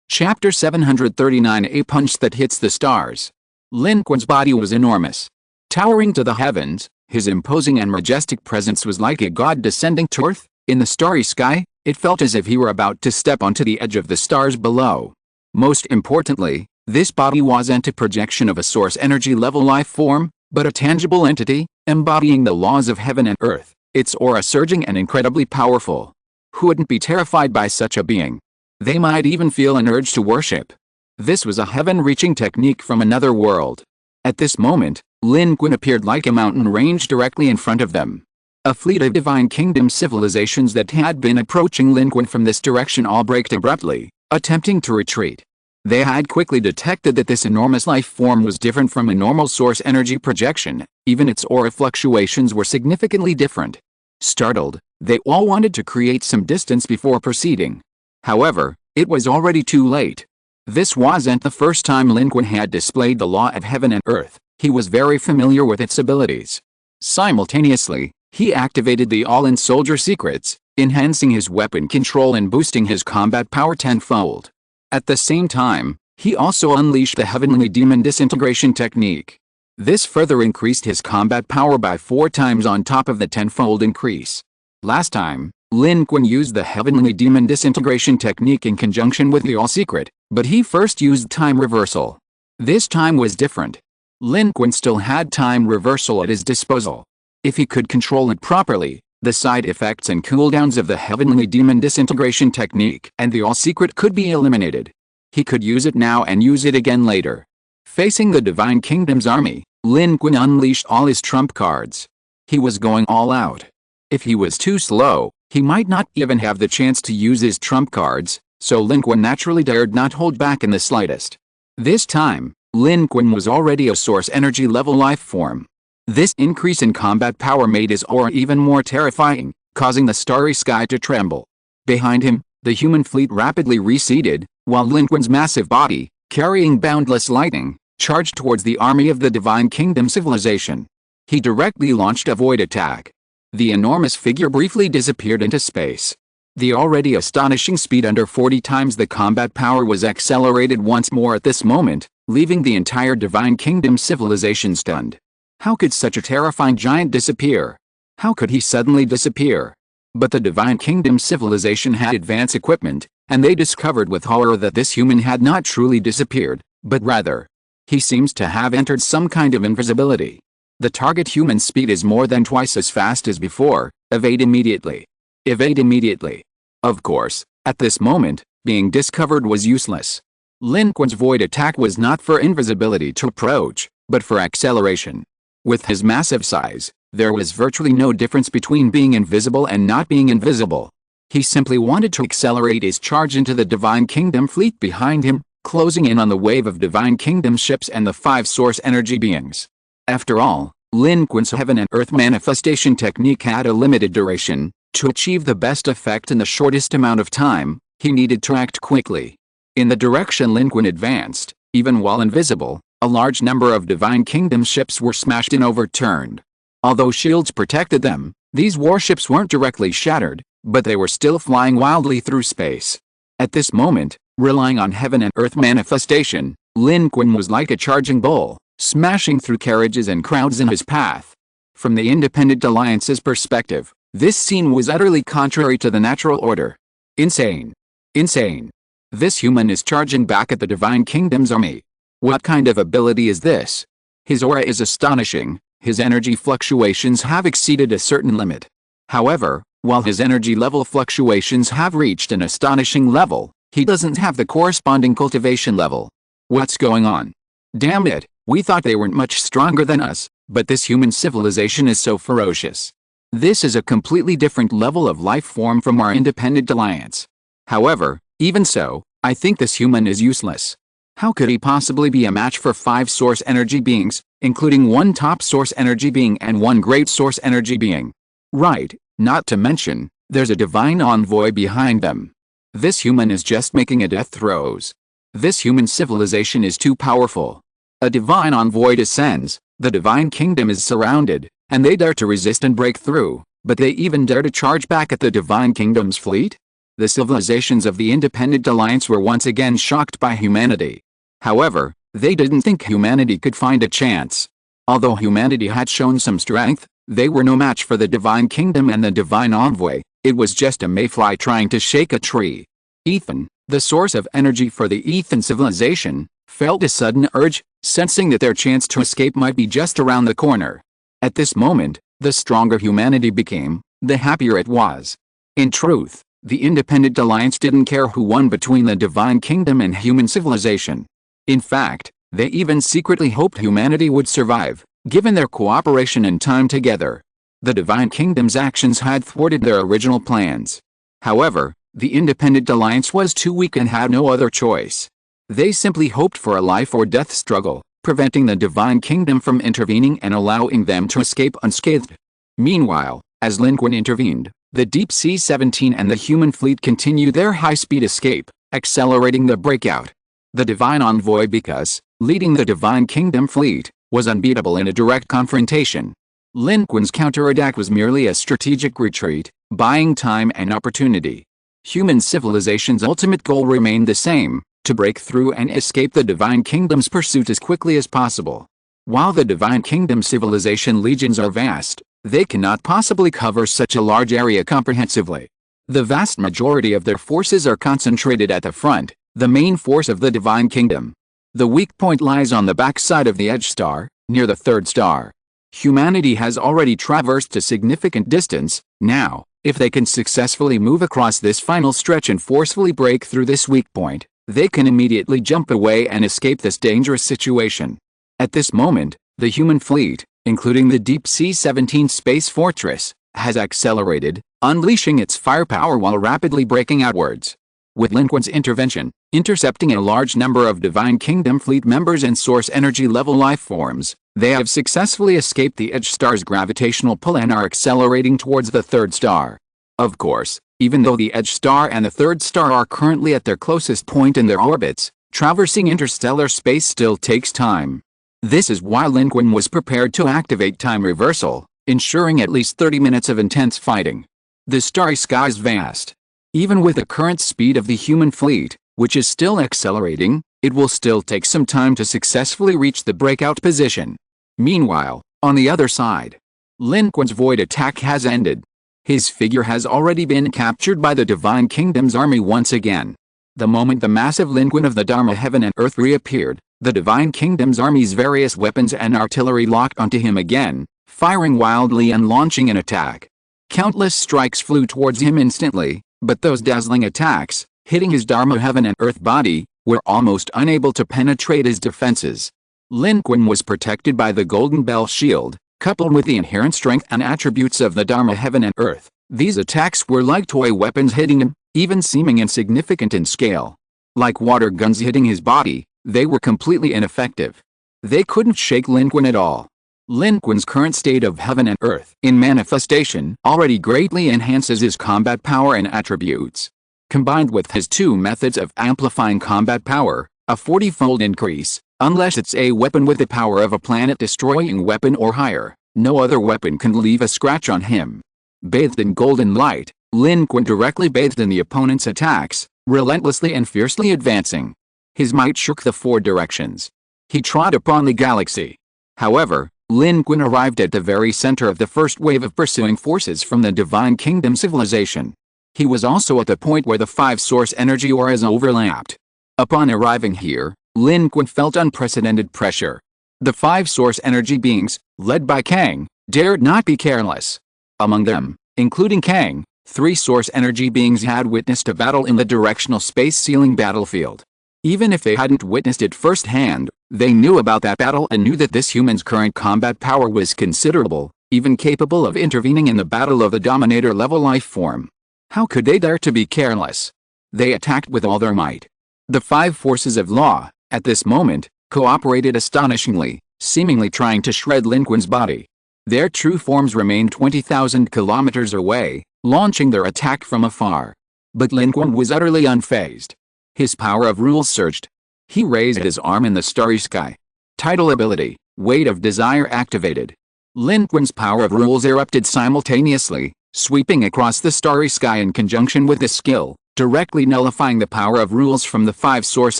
Chapter 739 A Punch That Hits the Stars. Lin Qun's body was enormous. Towering to the heavens, his imposing and majestic presence was like a god descending to earth. In the starry sky, it felt as if he were about to step onto the edge of the stars below. Most importantly, this body wasn't a projection of a source energy level life form, but a tangible entity, embodying the laws of heaven and earth, its aura surging and incredibly powerful. Who wouldn't be terrified by such a being? They might even feel an urge to worship. This was a heaven-reaching technique from another world. At this moment, Lin Qun appeared like a mountain range directly in front of them. A fleet of Divine Kingdom civilizations that had been approaching Lin Qun from this direction all braked abruptly, attempting to retreat. They had quickly detected that this enormous life form was different from a normal source energy projection. Even its aura fluctuations were significantly different. Startled, they all wanted to create some distance before proceeding. However, it was already too late. This wasn't the first time Lin Qun had displayed the law of heaven and earth. He was very familiar with its abilities. Simultaneously, he activated the all-in soldier secrets, enhancing his weapon control and boosting his combat power tenfold. At the same time, he also unleashed the heavenly demon disintegration technique. This further increased his combat power by 4 times on top of the tenfold increase. Last time, Lin Qun used the heavenly demon disintegration technique in conjunction with the all-secret, but he first used time reversal. This time was different. Lin Qun still had time reversal at his disposal. If he could control it properly, the side effects and cooldowns of the heavenly demon disintegration technique and the all-secret could be eliminated. He could use it now and use it again later. Facing the Divine Kingdom's army, Lin Qun unleashed all his trump cards. He was going all out. If he was too slow, he might not even have the chance to use his trump cards, so Lin Qun naturally dared not hold back in the slightest. This time, Lin Qun was already a source energy level life form. This increase in combat power made his aura even more terrifying, causing the starry sky to tremble. Behind him, the human fleet rapidly receded, while Lin Qun's massive body, carrying boundless lightning, charged towards the army of the Divine Kingdom civilization. He directly launched a void attack. The enormous figure briefly disappeared into space. The already astonishing speed under 40 times the combat power was accelerated once more at this moment, leaving the entire Divine Kingdom civilization stunned. How could such a terrifying giant disappear? How could he suddenly disappear? But the Divine Kingdom civilization had advanced equipment, and they discovered with horror that this human had not truly disappeared, but rather, he seems to have entered some kind of invisibility. The target human's speed is more than twice as fast as before. Evade immediately. Evade immediately. Of course, at this moment, being discovered was useless. Lin Qun's void attack was not for invisibility to approach, but for acceleration. With his massive size, there was virtually no difference between being invisible and not being invisible. He simply wanted to accelerate his charge into the Divine Kingdom fleet behind him, closing in on the wave of Divine Kingdom ships and the 5 source energy beings. After all, Lin Qun's heaven and earth manifestation technique had a limited duration. To achieve the best effect in the shortest amount of time, he needed to act quickly. In the direction Lin Qun advanced, even while invisible, a large number of Divine Kingdom ships were smashed and overturned. Although shields protected them, these warships weren't directly shattered, but they were still flying wildly through space. At this moment, relying on heaven and earth manifestation, Lin Qun was like a charging bull, smashing through carriages and crowds in his path. From the Independent Alliance's perspective, this scene was utterly contrary to the natural order. Insane. Insane. This human is charging back at the Divine Kingdom's army. What kind of ability is this? His aura is astonishing. His energy fluctuations have exceeded a certain limit. However, while his energy level fluctuations have reached an astonishing level, he doesn't have the corresponding cultivation level. What's going on? Damn it, we thought they weren't much stronger than us, but this human civilization is so ferocious. This is a completely different level of life form from our Independent Alliance. However, even so, I think this human is useless. How could he possibly be a match for 5 source energy beings, including 1 top source energy being and 1 great source energy being? Right, not to mention, there's a divine envoy behind them. This human is just making a death throes. This human civilization is too powerful. A divine envoy descends, the Divine Kingdom is surrounded, and they dare to resist and break through, but they even dare to charge back at the Divine Kingdom's fleet? The civilizations of the Independent Alliance were once again shocked by humanity. However, they didn't think humanity could find a chance. Although humanity had shown some strength, they were no match for the Divine Kingdom and the Divine Envoy. It was just a mayfly trying to shake a tree. Ethan, the source of energy for the Ethan civilization, felt a sudden urge, sensing that their chance to escape might be just around the corner. At this moment, the stronger humanity became, the happier it was. In truth, the Independent Alliance didn't care who won between the Divine Kingdom and human civilization. In fact, they even secretly hoped humanity would survive, given their cooperation and time together. The Divine Kingdom's actions had thwarted their original plans. However, the Independent Alliance was too weak and had no other choice. They simply hoped for a life or death struggle, preventing the Divine Kingdom from intervening and allowing them to escape unscathed. Meanwhile, as Lin Qun intervened, the Deep Sea 17 and the human fleet continued their high-speed escape, accelerating the breakout. The Divine Envoy, because, leading the Divine Kingdom fleet, was unbeatable in a direct confrontation. Lin Qun's counterattack was merely a strategic retreat, buying time and opportunity. Human civilization's ultimate goal remained the same, to break through and escape the Divine Kingdom's pursuit as quickly as possible. While the Divine Kingdom civilization legions are vast, they cannot possibly cover such a large area comprehensively. The vast majority of their forces are concentrated at the front, the main force of the Divine Kingdom. The weak point lies on the backside of the Edge Star, near the 3rd star. Humanity has already traversed a significant distance. Now, if they can successfully move across this final stretch and forcefully break through this weak point, They can immediately jump away and escape this dangerous situation. At this moment, the human fleet, including the Deep Sea 17 space fortress, has accelerated, unleashing its firepower while rapidly breaking outwards. With Lin Qun's intervention, intercepting a large number of Divine Kingdom fleet members and source energy level life forms, they have successfully escaped the Edge star's gravitational pull and are accelerating towards the third star. Of course, even though the Edge star and the third star are currently at their closest point in their orbits, traversing interstellar space still takes time. This is why Lin Qun was prepared to activate time reversal, ensuring at least 30 minutes of intense fighting. The starry sky is vast. Even with the current speed of the human fleet, which is still accelerating, it will still take some time to successfully reach the breakout position. Meanwhile, on the other side, Lin Qun's void attack has ended. His figure has already been captured by the Divine Kingdom's army once again. The moment the massive Lin Qun of the Dharma Heaven and Earth reappeared, the Divine Kingdom's army's various weapons and artillery locked onto him again, firing wildly and launching an attack. Countless strikes flew towards him instantly, but those dazzling attacks, hitting his Dharma Heaven and Earth body, were almost unable to penetrate his defenses. Lin Qun was protected by the Golden Bell Shield, coupled with the inherent strength and attributes of the Dharma Heaven and Earth. These attacks were like toy weapons hitting him, even seeming insignificant in scale. Like water guns hitting his body, they were completely ineffective. They couldn't shake Lin Qun at all. Lin Qun's current state of heaven and earth in manifestation already greatly enhances his combat power and attributes. Combined with his two methods of amplifying combat power, a 40-fold increase, unless it's a weapon with the power of a planet-destroying weapon or higher, no other weapon can leave a scratch on him. Bathed in golden light, Lin Qun directly bathed in the opponent's attacks, relentlessly and fiercely advancing. His might shook the four directions. He trod upon the galaxy. However, Lin Qun arrived at the very center of the first wave of pursuing forces from the Divine Kingdom civilization. He was also at the point where the five source energy auras overlapped. Upon arriving here, Lin Qun felt unprecedented pressure. The five source energy beings, led by Kang, dared not be careless. Among them, including Kang, three source energy beings had witnessed a battle in the directional space ceiling battlefield. Even if they hadn't witnessed it firsthand, they knew about that battle and knew that this human's current combat power was considerable, even capable of intervening in the battle of the Dominator-level life form. How could they dare to be careless? They attacked with all their might. The five forces of law, at this moment, cooperated astonishingly, seemingly trying to shred Lin Qun's body. Their true forms remained 20,000 kilometers away, launching their attack from afar. But Lin Qun was utterly unfazed. His power of rule surged. He raised his arm in the starry sky. Tidal ability, weight of desire activated. Lin Qun's power of rules erupted simultaneously, sweeping across the starry sky in conjunction with this skill, directly nullifying the power of rules from the five source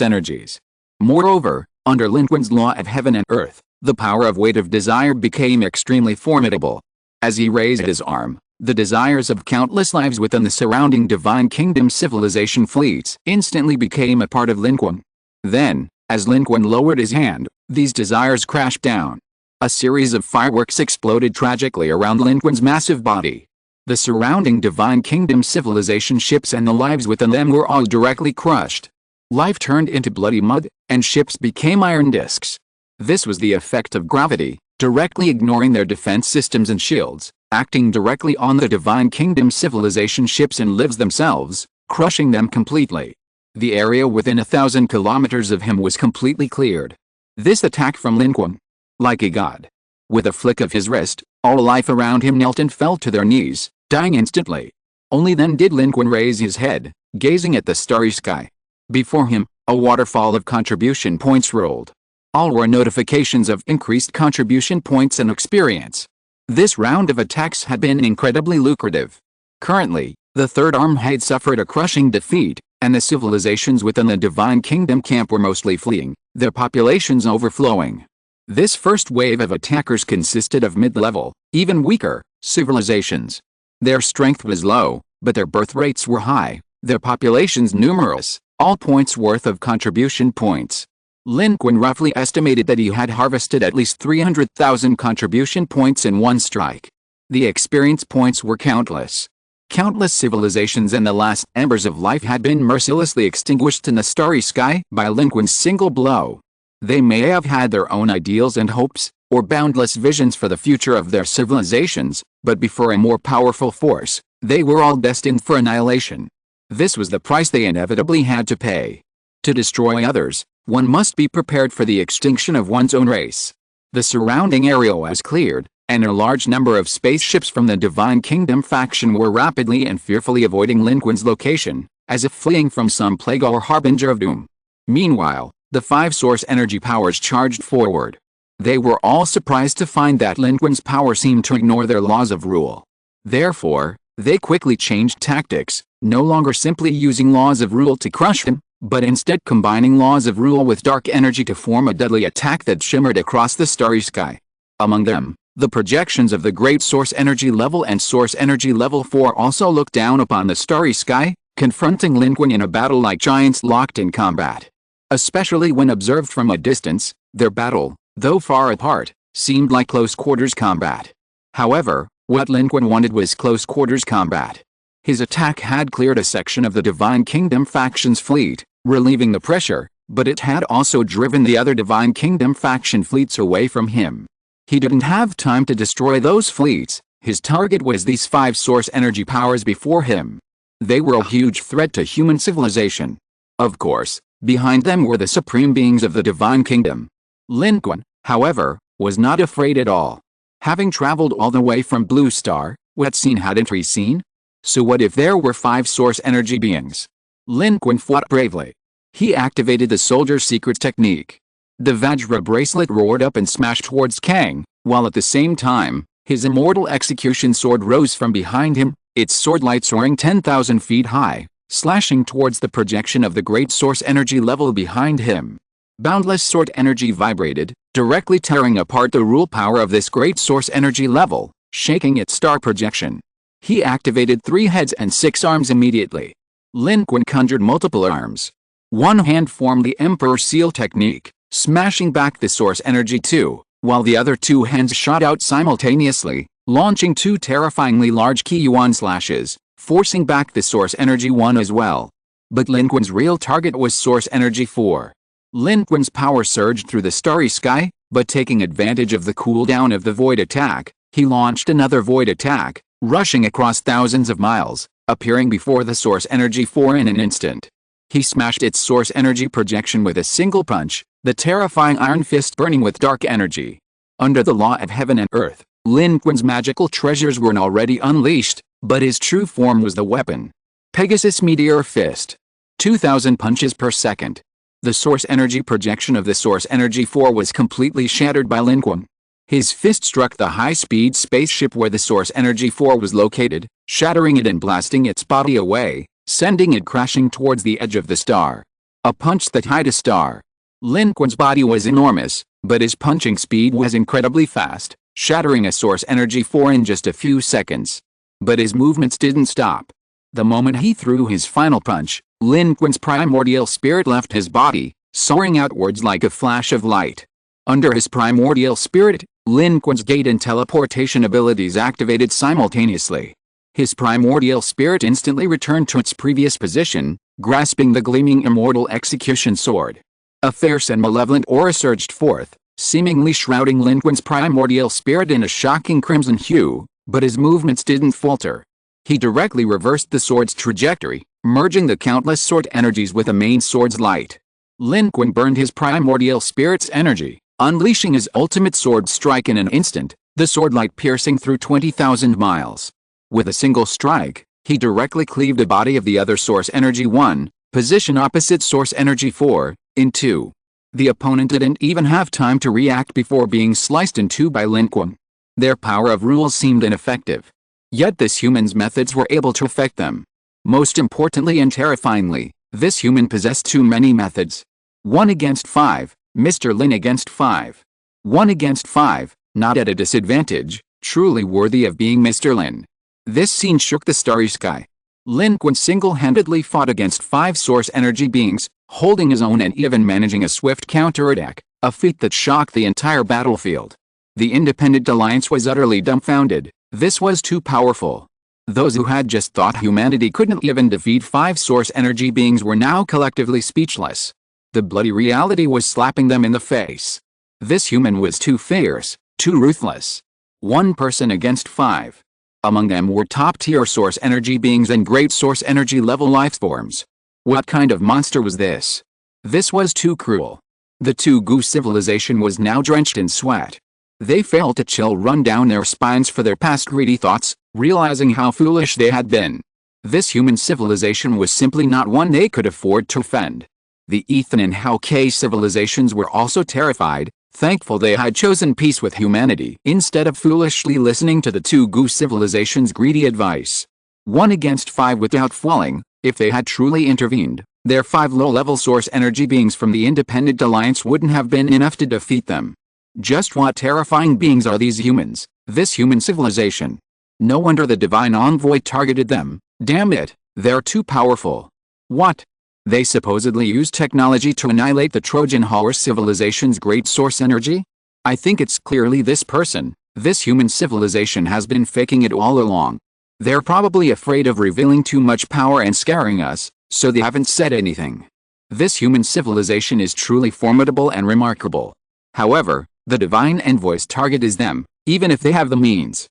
energies. Moreover, under Lin Qun's law of heaven and earth, the power of weight of desire became extremely formidable. As he raised his arm, the desires of countless lives within the surrounding Divine Kingdom civilization fleets instantly became a part of Lin Qun. Then, as Lin Qun lowered his hand, these desires crashed down. A series of fireworks exploded tragically around Lin Qun's massive body. The surrounding Divine Kingdom civilization ships and the lives within them were all directly crushed. Life turned into bloody mud, and ships became iron discs. This was the effect of gravity, directly ignoring their defense systems and shields, acting directly on the Divine Kingdom civilization ships and lives themselves, crushing them completely. The area within 1,000 kilometers of him was completely cleared. This attack from Lin Qun, like a god. With a flick of his wrist, all life around him knelt and fell to their knees, dying instantly. Only then did Lin Qun raise his head, gazing at the starry sky. Before him, a waterfall of contribution points rolled. All were notifications of increased contribution points and experience. This round of attacks had been incredibly lucrative. Currently, the Third Arm had suffered a crushing defeat, and the civilizations within the Divine Kingdom camp were mostly fleeing, their populations overflowing. This first wave of attackers consisted of mid-level, even weaker, civilizations. Their strength was low, but their birth rates were high, their populations numerous, all points worth of contribution points. Lin Qun roughly estimated that he had harvested at least 300,000 contribution points in one strike. The experience points were countless. Countless civilizations and the last embers of life had been mercilessly extinguished in the starry sky by Lin Qun's single blow. They may have had their own ideals and hopes, or boundless visions for the future of their civilizations, but before a more powerful force, they were all destined for annihilation. This was the price they inevitably had to pay. To destroy others, one must be prepared for the extinction of one's own race. The surrounding area was cleared, and a large number of spaceships from the Divine Kingdom faction were rapidly and fearfully avoiding Lin Qun's location, as if fleeing from some plague or harbinger of doom. Meanwhile, the 5 source energy powers charged forward. They were all surprised to find that Lin Qun's power seemed to ignore their laws of rule. Therefore, they quickly changed tactics, no longer simply using laws of rule to crush him, but instead combining laws of rule with dark energy to form a deadly attack that shimmered across the starry sky. Among them, the projections of the Great Source Energy Level and Source Energy Level 4 also looked down upon the starry sky, confronting Lin Qun in a battle like giants locked in combat. Especially when observed from a distance, their battle, though far apart, seemed like close-quarters combat. However, what Lin Qun wanted was close-quarters combat. His attack had cleared a section of the Divine Kingdom faction's fleet, relieving the pressure, but it had also driven the other Divine Kingdom faction fleets away from him. He didn't have time to destroy those fleets. His target was these 5 source energy powers before him. They were a huge threat to human civilization. Of course, behind them were the supreme beings of the Divine Kingdom. Lin Qun, however, was not afraid at all. Having traveled all the way from Blue Star, what scene hadn't he seen? So what if there were 5 source energy beings? Lin Qun fought bravely. He activated the soldier's secret technique. The Vajra bracelet roared up and smashed towards Kang, while at the same time, his immortal execution sword rose from behind him, its sword light soaring 10,000 feet high, slashing towards the projection of the Great Source Energy Level behind him. Boundless sword energy vibrated, directly tearing apart the rule power of this Great Source Energy Level, shaking its star projection. He activated 3 heads and 6 arms immediately. Lin Qun conjured multiple arms. One hand formed the Emperor Seal technique, smashing back the source energy 2, while the other 2 hands shot out simultaneously, launching 2 terrifyingly large Ki Yuan slashes, forcing back the source energy 1 as well. But Lin Qun's real target was source energy 4. Lin Qun's power surged through the starry sky, but taking advantage of the cooldown of the void attack, he launched another void attack, rushing across thousands of miles, appearing before the source energy 4 in an instant. He smashed its source energy projection with a single punch, the terrifying iron fist burning with dark energy. Under the law of heaven and earth, Lin Qun's magical treasures were already unleashed, but his true form was the weapon. Pegasus Meteor Fist. 2,000 punches per second. The source energy projection of the source energy 4 was completely shattered by Lin Qun. His fist struck the high-speed spaceship where the source energy 4 was located, shattering it and blasting its body away, sending it crashing towards the edge of the star. A punch that hit a star. Lin Qun's body was enormous, but his punching speed was incredibly fast, shattering a source energy 4 in just a few seconds. But his movements didn't stop. The moment he threw his final punch, Lin Qun's primordial spirit left his body, soaring outwards like a flash of light. Under his primordial spirit, Lin Qun's gate and teleportation abilities activated simultaneously. His primordial spirit instantly returned to its previous position, grasping the gleaming immortal execution sword. A fierce and malevolent aura surged forth, seemingly shrouding Lin Qun's primordial spirit in a shocking crimson hue, but his movements didn't falter. He directly reversed the sword's trajectory, merging the countless sword energies with the main sword's light. Lin Qun burned his primordial spirit's energy, unleashing his ultimate sword strike in an instant, the sword light piercing through 20,000 miles. With a single strike, he directly cleaved the body of the other source energy 1, position opposite source energy 4, in 2. The opponent didn't even have time to react before being sliced in 2 by Lin Qun. Their power of rule seemed ineffective. Yet this human's methods were able to affect them. Most importantly and terrifyingly, this human possessed too many methods. 1 against 5, Mr. Lin against 5. 1 against 5, not at a disadvantage, truly worthy of being Mr. Lin. This scene shook the starry sky. Lin Qun single-handedly fought against 5 source energy beings, holding his own and even managing a swift counterattack, a feat that shocked the entire battlefield. The Independent Alliance was utterly dumbfounded. This was too powerful. Those who had just thought humanity couldn't even defeat 5 source energy beings were now collectively speechless. The bloody reality was slapping them in the face. This human was too fierce, too ruthless. 1 person against 5. Among them were top-tier source energy beings and great source energy level life forms. What kind of monster was this? This was too cruel. The Tugu civilization was now drenched in sweat. They felt a chill run down their spines for their past greedy thoughts, realizing how foolish they had been. This human civilization was simply not one they could afford to offend. The Ethan and Hao K civilizations were also terrified, thankful they had chosen peace with humanity instead of foolishly listening to the Tugu civilization's greedy advice. 1 against 5 without falling. If they had truly intervened, their 5 low-level source energy beings from the Independent Alliance wouldn't have been enough to defeat them. Just what terrifying beings are these humans, this human civilization? No wonder the Divine Envoy targeted them. Damn it, they're too powerful. What? They supposedly use technology to annihilate the Trojan horse civilization's great source energy? I think it's clearly this person. This human civilization has been faking it all along. They're probably afraid of revealing too much power and scaring us, so they haven't said anything. This human civilization is truly formidable and remarkable. However, the Divine Envoy's target is them, even if they have the means.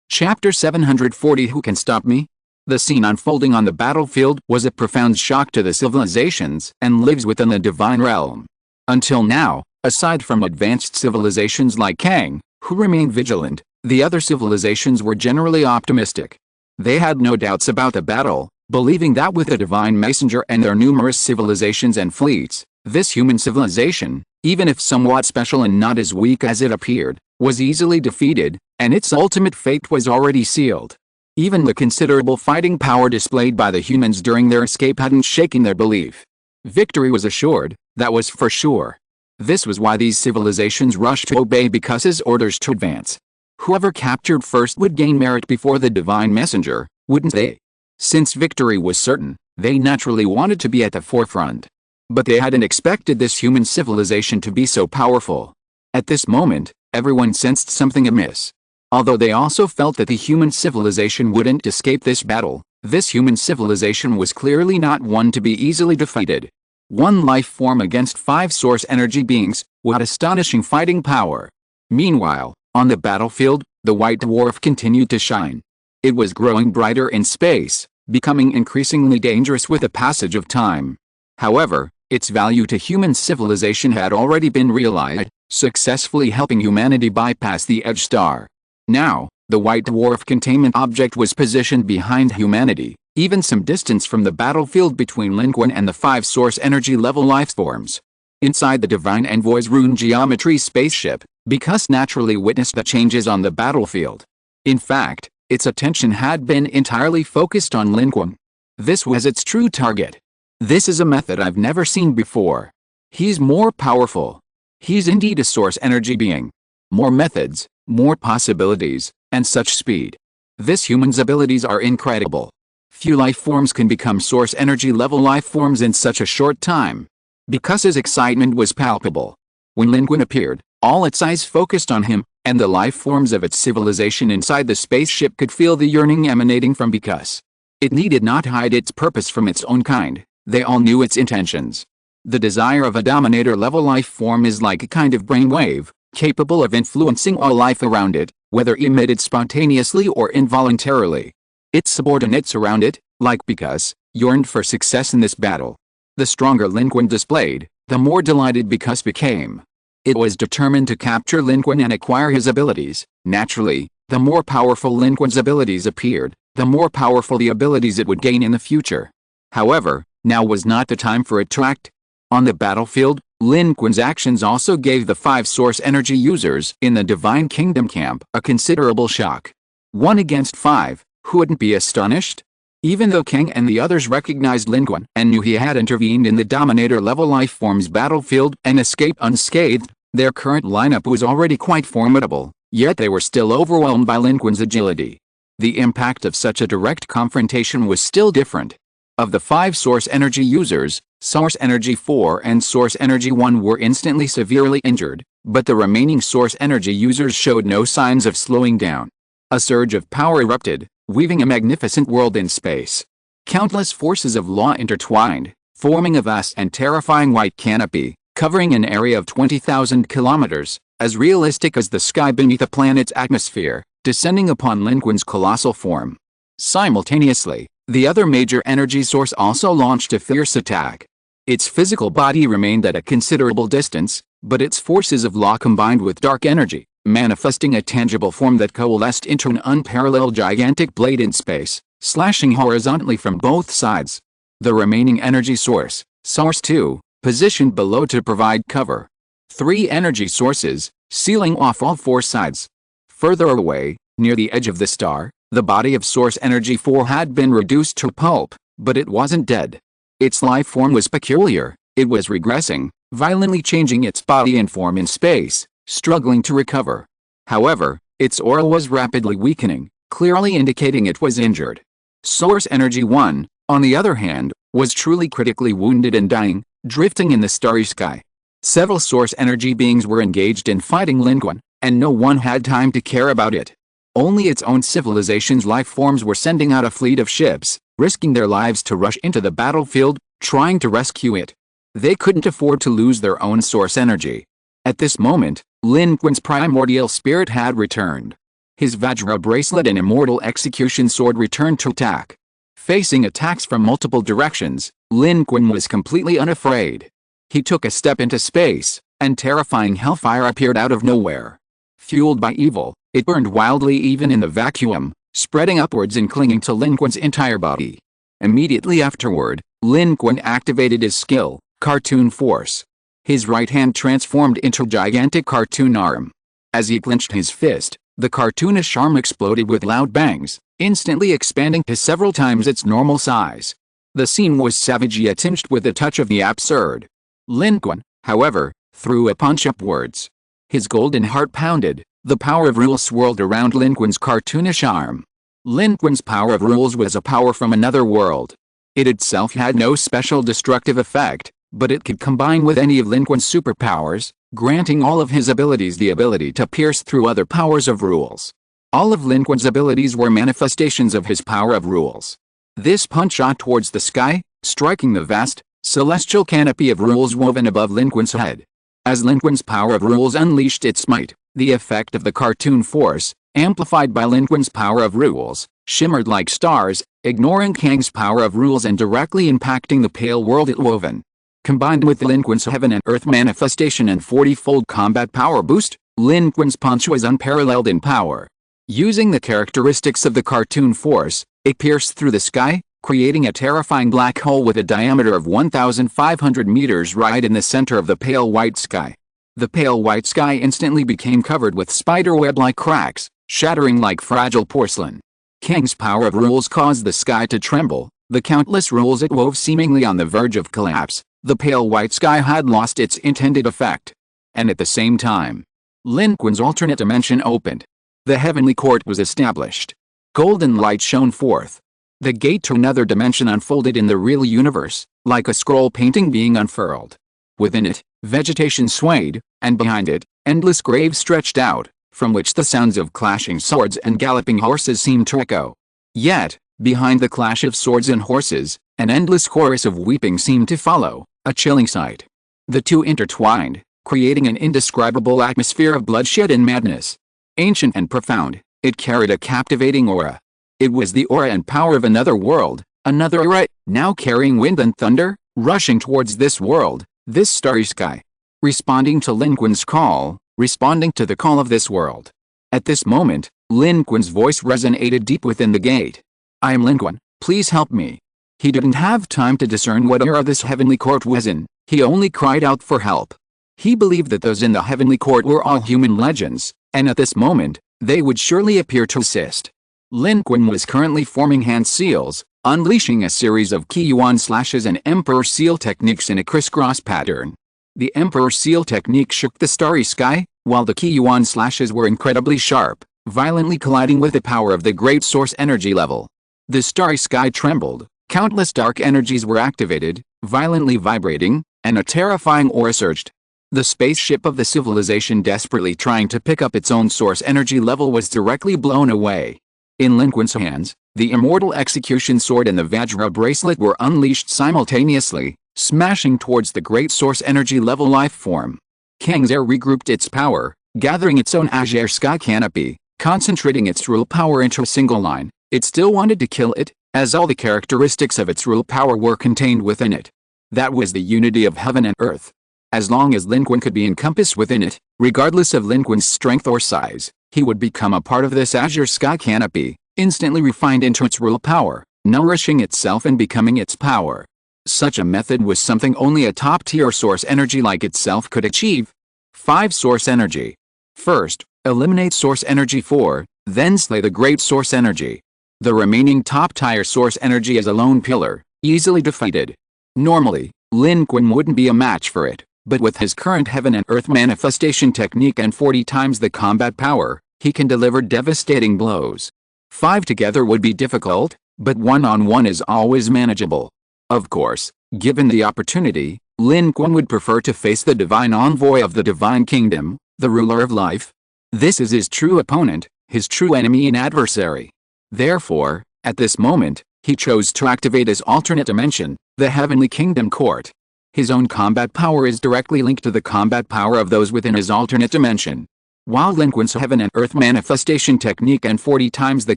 Chapter 740 Who Can Stop Me? The scene unfolding on the battlefield was a profound shock to the civilizations and lives within the divine realm. Until now, aside from advanced civilizations like Kang, who remained vigilant, the other civilizations were generally optimistic. They had no doubts about the battle, believing that with the Divine Messenger and their numerous civilizations and fleets, this human civilization, even if somewhat special and not as weak as it appeared, was easily defeated, and its ultimate fate was already sealed. Even the considerable fighting power displayed by the humans during their escape hadn't shaken their belief. Victory was assured, that was for sure. This was why these civilizations rushed to obey Bikusa's orders to advance. Whoever captured first would gain merit before the Divine Messenger, wouldn't they? Since victory was certain, they naturally wanted to be at the forefront. But they hadn't expected this human civilization to be so powerful. At this moment, everyone sensed something amiss. Although they also felt that the human civilization wouldn't escape this battle, this human civilization was clearly not one to be easily defeated. 1 life form against 5 source energy beings, what astonishing fighting power. Meanwhile, on the battlefield, the white dwarf continued to shine. It was growing brighter in space, becoming increasingly dangerous with the passage of time. However, its value to human civilization had already been realized, successfully helping humanity bypass the edge star. Now, the white dwarf containment object was positioned behind humanity, even some distance from the battlefield between Lin Qun and the 5 source energy level life forms. Inside the Divine Envoy's rune geometry spaceship, Bikusa naturally witnessed the changes on the battlefield. In fact, its attention had been entirely focused on Lin Qun. This was its true target. This is a method I've never seen before. He's more powerful. He's indeed a source energy being. More methods, more possibilities, and such speed. This human's abilities are incredible. Few life forms can become source energy level life forms in such a short time. Bikusa's excitement was palpable. When Lin Qun appeared, all its eyes focused on him, and the life forms of its civilization inside the spaceship could feel the yearning emanating from Bikusa. It needed not hide its purpose from its own kind, they all knew its intentions. The desire of a Dominator-level life form is like a kind of brainwave, capable of influencing all life around it, whether emitted spontaneously or involuntarily. Its subordinates around it, like Bikusa, yearned for success in this battle. The stronger Lin Qun displayed, the more delighted Bikusa became. It was determined to capture Lin Qun and acquire his abilities. Naturally, the more powerful Lin Qun's abilities appeared, the more powerful the abilities it would gain in the future. However, now was not the time for it to act. On the battlefield, Lin Qun's actions also gave the 5 source energy users in the Divine Kingdom camp a considerable shock. 1 against 5, who wouldn't be astonished? Even though Kang and the others recognized Lin Qun and knew he had intervened in the Dominator-level life form's battlefield and escaped unscathed, their current lineup was already quite formidable, yet they were still overwhelmed by Lin Qun's agility. The impact of such a direct confrontation was still different. Of the 5 source energy users, Source Energy 4 and Source Energy 1 were instantly severely injured, but the remaining Source Energy users showed no signs of slowing down. A surge of power erupted, weaving a magnificent world in space. Countless forces of law intertwined, forming a vast and terrifying white canopy, covering an area of 20,000 kilometers, as realistic as the sky beneath a planet's atmosphere, descending upon Lin Qun's colossal form. Simultaneously, the other major energy source also launched a fierce attack. Its physical body remained at a considerable distance, but its forces of law combined with dark energy, manifesting a tangible form that coalesced into an unparalleled gigantic blade in space, slashing horizontally from both sides. The remaining energy source, Source 2, positioned below to provide cover. 3 energy sources, sealing off all 4 sides. Further away, near the edge of the star, the body of Source Energy 4 had been reduced to pulp, but it wasn't dead. Its life form was peculiar. It was regressing, violently changing its body and form in space, struggling to recover. However, its aura was rapidly weakening, clearly indicating it was injured. Source Energy 1, on the other hand, was truly critically wounded and dying, drifting in the starry sky. Several Source Energy beings were engaged in fighting Lin Qun, and no one had time to care about it. Only its own civilization's life forms were sending out a fleet of ships, risking their lives to rush into the battlefield, trying to rescue it. They couldn't afford to lose their own Source Energy. At this moment, Lin Qun's primordial spirit had returned. His Vajra bracelet and immortal execution sword returned to attack. Facing attacks from multiple directions, Lin Qun was completely unafraid. He took a step into space, and terrifying hellfire appeared out of nowhere. Fueled by evil, it burned wildly even in the vacuum, spreading upwards and clinging to Lin Qun's entire body. Immediately afterward, Lin Qun activated his skill, Cartoon Force. His right hand transformed into a gigantic cartoon arm. As he clenched his fist, the cartoonish arm exploded with loud bangs, instantly expanding to several times its normal size. The scene was savage yet tinged with a touch of the absurd. Lin Qun, however, threw a punch upwards. His golden heart pounded. The power of rules swirled around Lin Qun's cartoonish arm. Lin Qun's power of rules was a power from another world. It itself had no special destructive effect, but it could combine with any of Lin Qun's superpowers, granting all of his abilities the ability to pierce through other powers of rules. All of Lin Qun's abilities were manifestations of his power of rules. This punch shot towards the sky, striking the vast, celestial canopy of rules woven above Lin Qun's head. As Lin Qun's power of rules unleashed its might, the effect of the cartoon force, amplified by Lin Qun's power of rules, shimmered like stars, ignoring Kang's power of rules and directly impacting the pale world it woven. Combined with Lin Qun's heaven and earth manifestation and 40-fold combat power boost, Lin Qun's punch was unparalleled in power. Using the characteristics of the cartoon force, it pierced through the sky, creating a terrifying black hole with a diameter of 1,500 meters right in the center of the pale white sky. The pale white sky instantly became covered with spiderweb-like cracks, shattering like fragile porcelain. Kang's power of rules caused the sky to tremble, the countless rules it wove seemingly on the verge of collapse. The pale white sky had lost its intended effect. And at the same time, Lin Qun's alternate dimension opened. The heavenly court was established. Golden light shone forth. The gate to another dimension unfolded in the real universe, like a scroll painting being unfurled. Within it, vegetation swayed, and behind it, endless graves stretched out, from which the sounds of clashing swords and galloping horses seemed to echo. Yet, behind the clash of swords and horses, an endless chorus of weeping seemed to follow, a chilling sight. The two intertwined, creating an indescribable atmosphere of bloodshed and madness. Ancient and profound, it carried a captivating aura. It was the aura and power of another world, another era, now carrying wind and thunder, rushing towards this world, this starry sky. Responding to Lin Qun's call, responding to the call of this world. At this moment, Lin Qun's voice resonated deep within the gate. "I am Lin Qun, please help me." He didn't have time to discern what era this heavenly court was in, he only cried out for help. He believed that those in the heavenly court were all human legends, and at this moment, they would surely appear to assist. Lin Qun was currently forming hand seals, unleashing a series of key yuan slashes and emperor seal techniques in a crisscross pattern. The emperor seal technique shook the starry sky, while the key yuan slashes were incredibly sharp, violently colliding with the power of the great source energy level. The starry sky trembled, countless dark energies were activated, violently vibrating, and a terrifying aura surged. The spaceship of the civilization desperately trying to pick up its own source energy level was directly blown away. In Lin Qun's hands, the immortal execution sword and the Vajra bracelet were unleashed simultaneously, smashing towards the great source energy level life form. Kang's air regrouped its power, gathering its own azure sky canopy, concentrating its rule power into a single line. It still wanted to kill it, as all the characteristics of its rule power were contained within it. That was the unity of heaven and earth. As long as Lin Qun could be encompassed within it, regardless of Lin Qun's strength or size, he would become a part of this azure sky canopy, instantly refined into its rule power, nourishing itself and becoming its power. Such a method was something only a top-tier source energy like itself could achieve. 5. Source energy. First, eliminate source energy 4, then slay the great source energy. The remaining top-tier source energy is a lone pillar, easily defeated. Normally, Lin Qun wouldn't be a match for it, but with his current heaven and earth manifestation technique and 40 times the combat power, he can deliver devastating blows. 5 together would be difficult, but one-on-one is always manageable. Of course, given the opportunity, Lin Qun would prefer to face the divine envoy of the divine kingdom, the ruler of life. This is his true opponent, his true enemy and adversary. Therefore, at this moment, he chose to activate his alternate dimension, the heavenly kingdom court. His own combat power is directly linked to the combat power of those within his alternate dimension. While Lin Qun's heaven and earth manifestation technique and 40 times the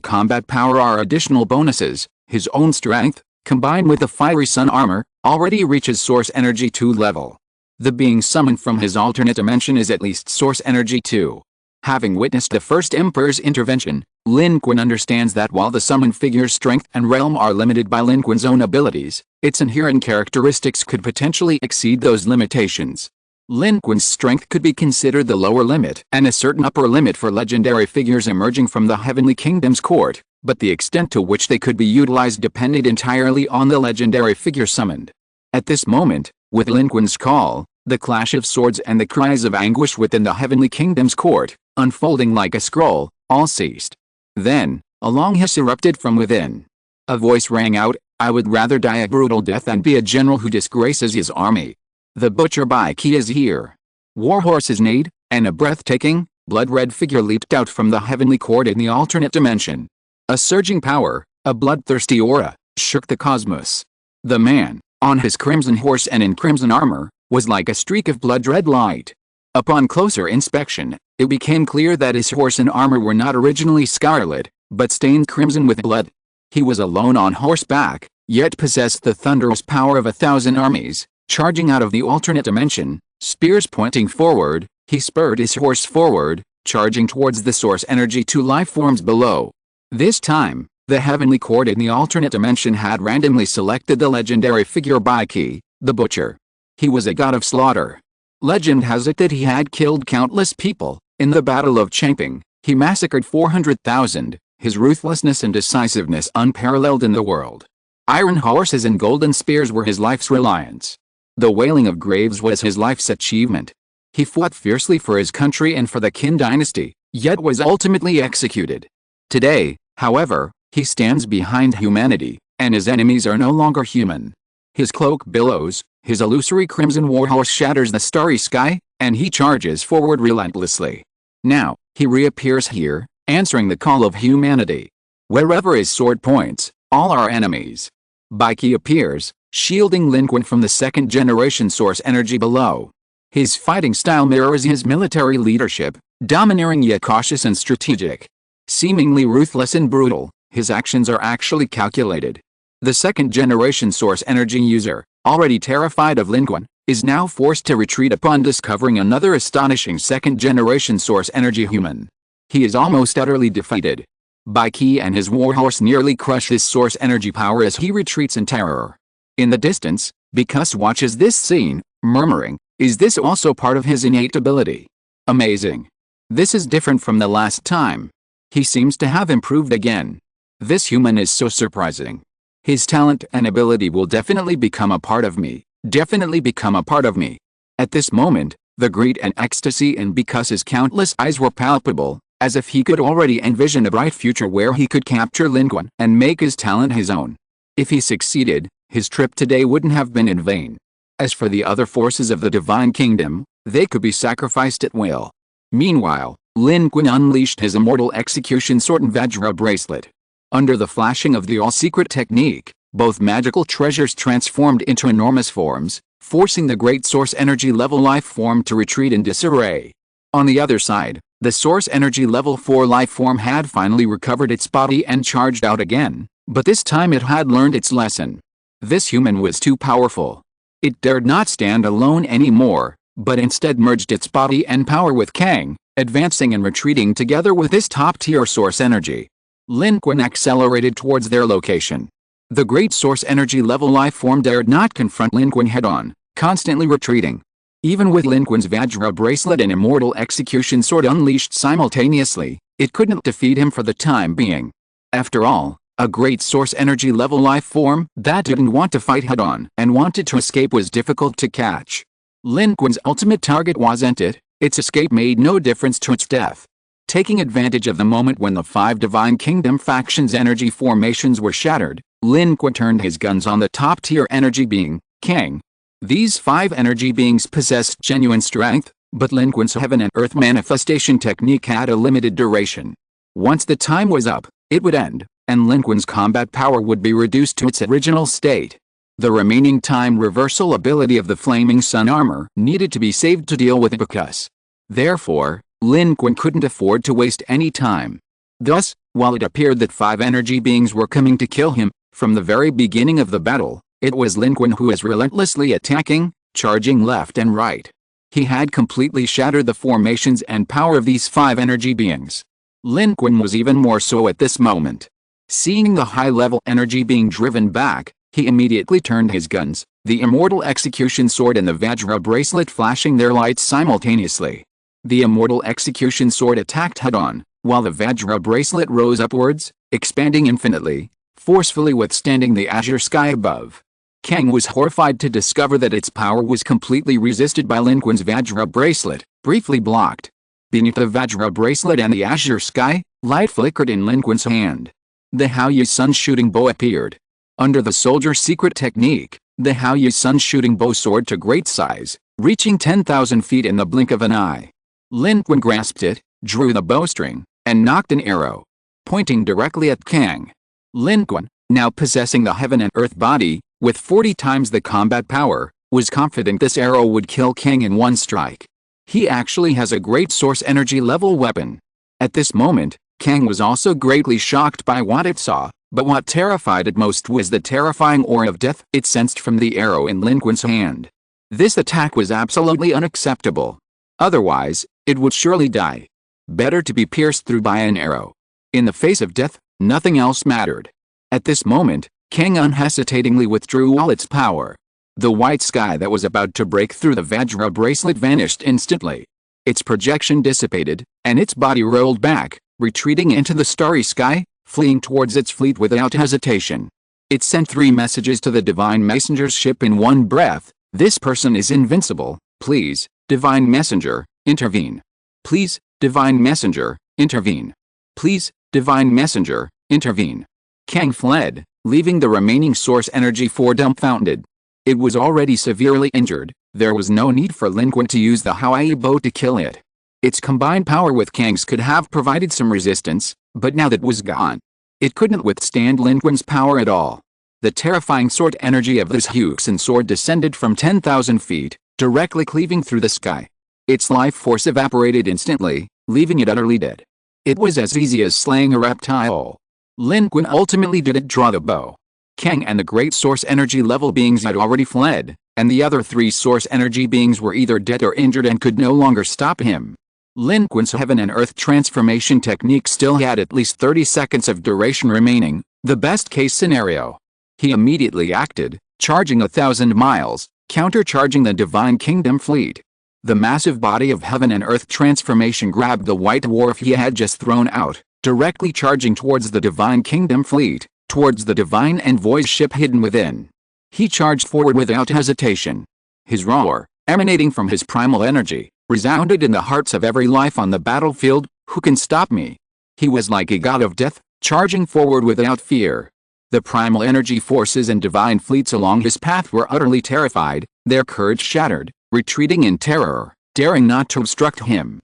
combat power are additional bonuses, his own strength, combined with the fiery sun armor, already reaches source energy 2 level. The being summoned from his alternate dimension is at least source energy 2. Having witnessed the first Emperor's intervention, Lin Qun understands that while the summoned figure's strength and realm are limited by Lin Qun's own abilities, its inherent characteristics could potentially exceed those limitations. Lin Qun's strength could be considered the lower limit and a certain upper limit for legendary figures emerging from the Heavenly Kingdom's court, but the extent to which they could be utilized depended entirely on the legendary figure summoned. At this moment, with Lin Qun's call, the clash of swords and the cries of anguish within the Heavenly Kingdom's court, unfolding like a scroll, all ceased. Then, a long hiss erupted from within. A voice rang out, "I would rather die a brutal death than be a general who disgraces his army. The butcher Baiki is here." War horses neighed, and a breathtaking, blood-red figure leaped out from the heavenly court in the alternate dimension. A surging power, a bloodthirsty aura, shook the cosmos. The man, on his crimson horse and in crimson armor, was like a streak of blood-red light. Upon closer inspection, it became clear that his horse and armor were not originally scarlet, but stained crimson with blood. He was alone on horseback, yet possessed the thunderous power of 1,000 armies. Charging out of the alternate dimension, spears pointing forward, he spurred his horse forward, charging towards the source energy 2 life forms below. This time, the heavenly court in the alternate dimension had randomly selected the legendary figure Baiki, the butcher. He was a god of slaughter. Legend has it that he had killed countless people. In the Battle of Changping, he massacred 400,000, his ruthlessness and decisiveness unparalleled in the world. Iron horses and golden spears were his life's reliance. The wailing of graves was his life's achievement. He fought fiercely for his country and for the Qin dynasty, yet was ultimately executed. Today, however, he stands behind humanity, and his enemies are no longer human. His cloak billows, his illusory crimson warhorse shatters the starry sky, and he charges forward relentlessly. Now, he reappears here, answering the call of humanity. Wherever his sword points, all are enemies. Baiki appears, shielding Lin Qun from the second-generation source energy below. His fighting style mirrors his military leadership, domineering yet cautious and strategic. Seemingly ruthless and brutal, his actions are actually calculated. The second-generation source energy user, already terrified of Lin Qun, is now forced to retreat upon discovering another astonishing second-generation source energy human. He is almost utterly defeated. Baiki and his warhorse nearly crush his source energy power as he retreats in terror. In the distance, Bikus watches this scene, murmuring, "Is this also part of his innate ability? Amazing. This is different from the last time. He seems to have improved again. This human is so surprising. His talent and ability will definitely become a part of me, definitely become a part of me." At this moment, the greed and ecstasy in Bikus's countless eyes were palpable, as if he could already envision a bright future where he could capture Lin Qun and make his talent his own. If he succeeded, his trip today wouldn't have been in vain. As for the other forces of the Divine Kingdom, they could be sacrificed at will. Meanwhile, Lin Qun unleashed his immortal execution sword and Vajra bracelet. Under the flashing of the all-secret technique, both magical treasures transformed into enormous forms, forcing the great source energy level life form to retreat in disarray. On the other side, the source energy level 4 life form had finally recovered its body and charged out again, but this time it had learned its lesson. This human was too powerful. It dared not stand alone anymore, but instead merged its body and power with Kang, advancing and retreating together with this top-tier source energy. Lin Qun accelerated towards their location. The great source energy level life form dared not confront Lin Qun head-on, constantly retreating. Even with Lin Qun's Vajra bracelet and immortal execution sword unleashed simultaneously, it couldn't defeat him for the time being. After all, a great source energy level life form that didn't want to fight head-on and wanted to escape was difficult to catch. Lin Qun's ultimate target wasn't it, its escape made no difference to its death. Taking advantage of the moment when the 5 Divine Kingdom factions' energy formations were shattered, Lin Qun turned his guns on the top-tier energy being, Kang. These 5 energy beings possessed genuine strength, but Lin Qun's heaven and earth manifestation technique had a limited duration. Once the time was up, it would end, and Lin Qun's combat power would be reduced to its original state. The remaining time reversal ability of the Flaming Sun armor needed to be saved to deal with it because. Therefore, Lin Qun couldn't afford to waste any time. Thus, while it appeared that 5 energy beings were coming to kill him, from the very beginning of the battle, it was Lin Qun who was relentlessly attacking, charging left and right. He had completely shattered the formations and power of these 5 energy beings. Lin Qun was even more so at this moment. Seeing the high-level energy being driven back, he immediately turned his guns, the immortal execution sword and the Vajra bracelet flashing their lights simultaneously. The immortal execution sword attacked head-on, while the Vajra bracelet rose upwards, expanding infinitely, forcefully withstanding the azure sky above. Kang was horrified to discover that its power was completely resisted by Lin Qun's Vajra bracelet, briefly blocked. Beneath the Vajra bracelet and the azure sky, light flickered in Lin Qun's hand. The Haoyu Sun shooting bow appeared. Under the soldier's secret technique, the Haoyu Sun shooting bow soared to great size, reaching 10,000 feet in the blink of an eye. Lin Qun grasped it, drew the bowstring, and knocked an arrow, pointing directly at Kang. Lin Qun, now possessing the heaven and earth body, with 40 times the combat power, was confident this arrow would kill Kang in one strike. He actually has a great source energy level weapon. At this moment, Kang was also greatly shocked by what it saw, but what terrified it most was the terrifying aura of death it sensed from the arrow in Lin Qun's hand. This attack was absolutely unacceptable. Otherwise, it would surely die. Better to be pierced through by an arrow. In the face of death, nothing else mattered. At this moment, Kang unhesitatingly withdrew all its power. The white sky that was about to break through the Vajra bracelet vanished instantly. Its projection dissipated, and its body rolled back, retreating into the starry sky, fleeing towards its fleet without hesitation. It sent 3 messages to the Divine Messenger's ship in one breath. This person is invincible. Please, Divine Messenger, intervene. Please, Divine Messenger, intervene. Please, Divine Messenger, intervene. Kang fled, leaving the remaining source energy 4 dumbfounded. It was already severely injured. There was no need for Lin Qun to use the Haoyu bow to kill it. Its combined power with Kang's could have provided some resistance, but now that was gone. It couldn't withstand Lin Qun's power at all. The terrifying sword energy of this Huxin sword descended from 10,000 feet, directly cleaving through the sky. Its life force evaporated instantly, leaving it utterly dead. It was as easy as slaying a reptile. Lin Qun ultimately didn't draw the bow. Kang and the great source energy level beings had already fled, and the other 3 source energy beings were either dead or injured and could no longer stop him. Lin Qun's heaven and earth transformation technique still had at least 30 seconds of duration remaining, the best case scenario. He immediately acted, charging 1,000 miles, countercharging the Divine Kingdom fleet. The massive body of heaven and earth transformation grabbed the white dwarf he had just thrown out, directly charging towards the Divine Kingdom fleet, towards the Divine Envoy's ship hidden within. He charged forward without hesitation. His roar, emanating from his primal energy, resounded in the hearts of every life on the battlefield. Who can stop me? He was like a god of death, charging forward without fear. The primal energy forces and divine fleets along his path were utterly terrified, their courage shattered, retreating in terror, daring not to obstruct him.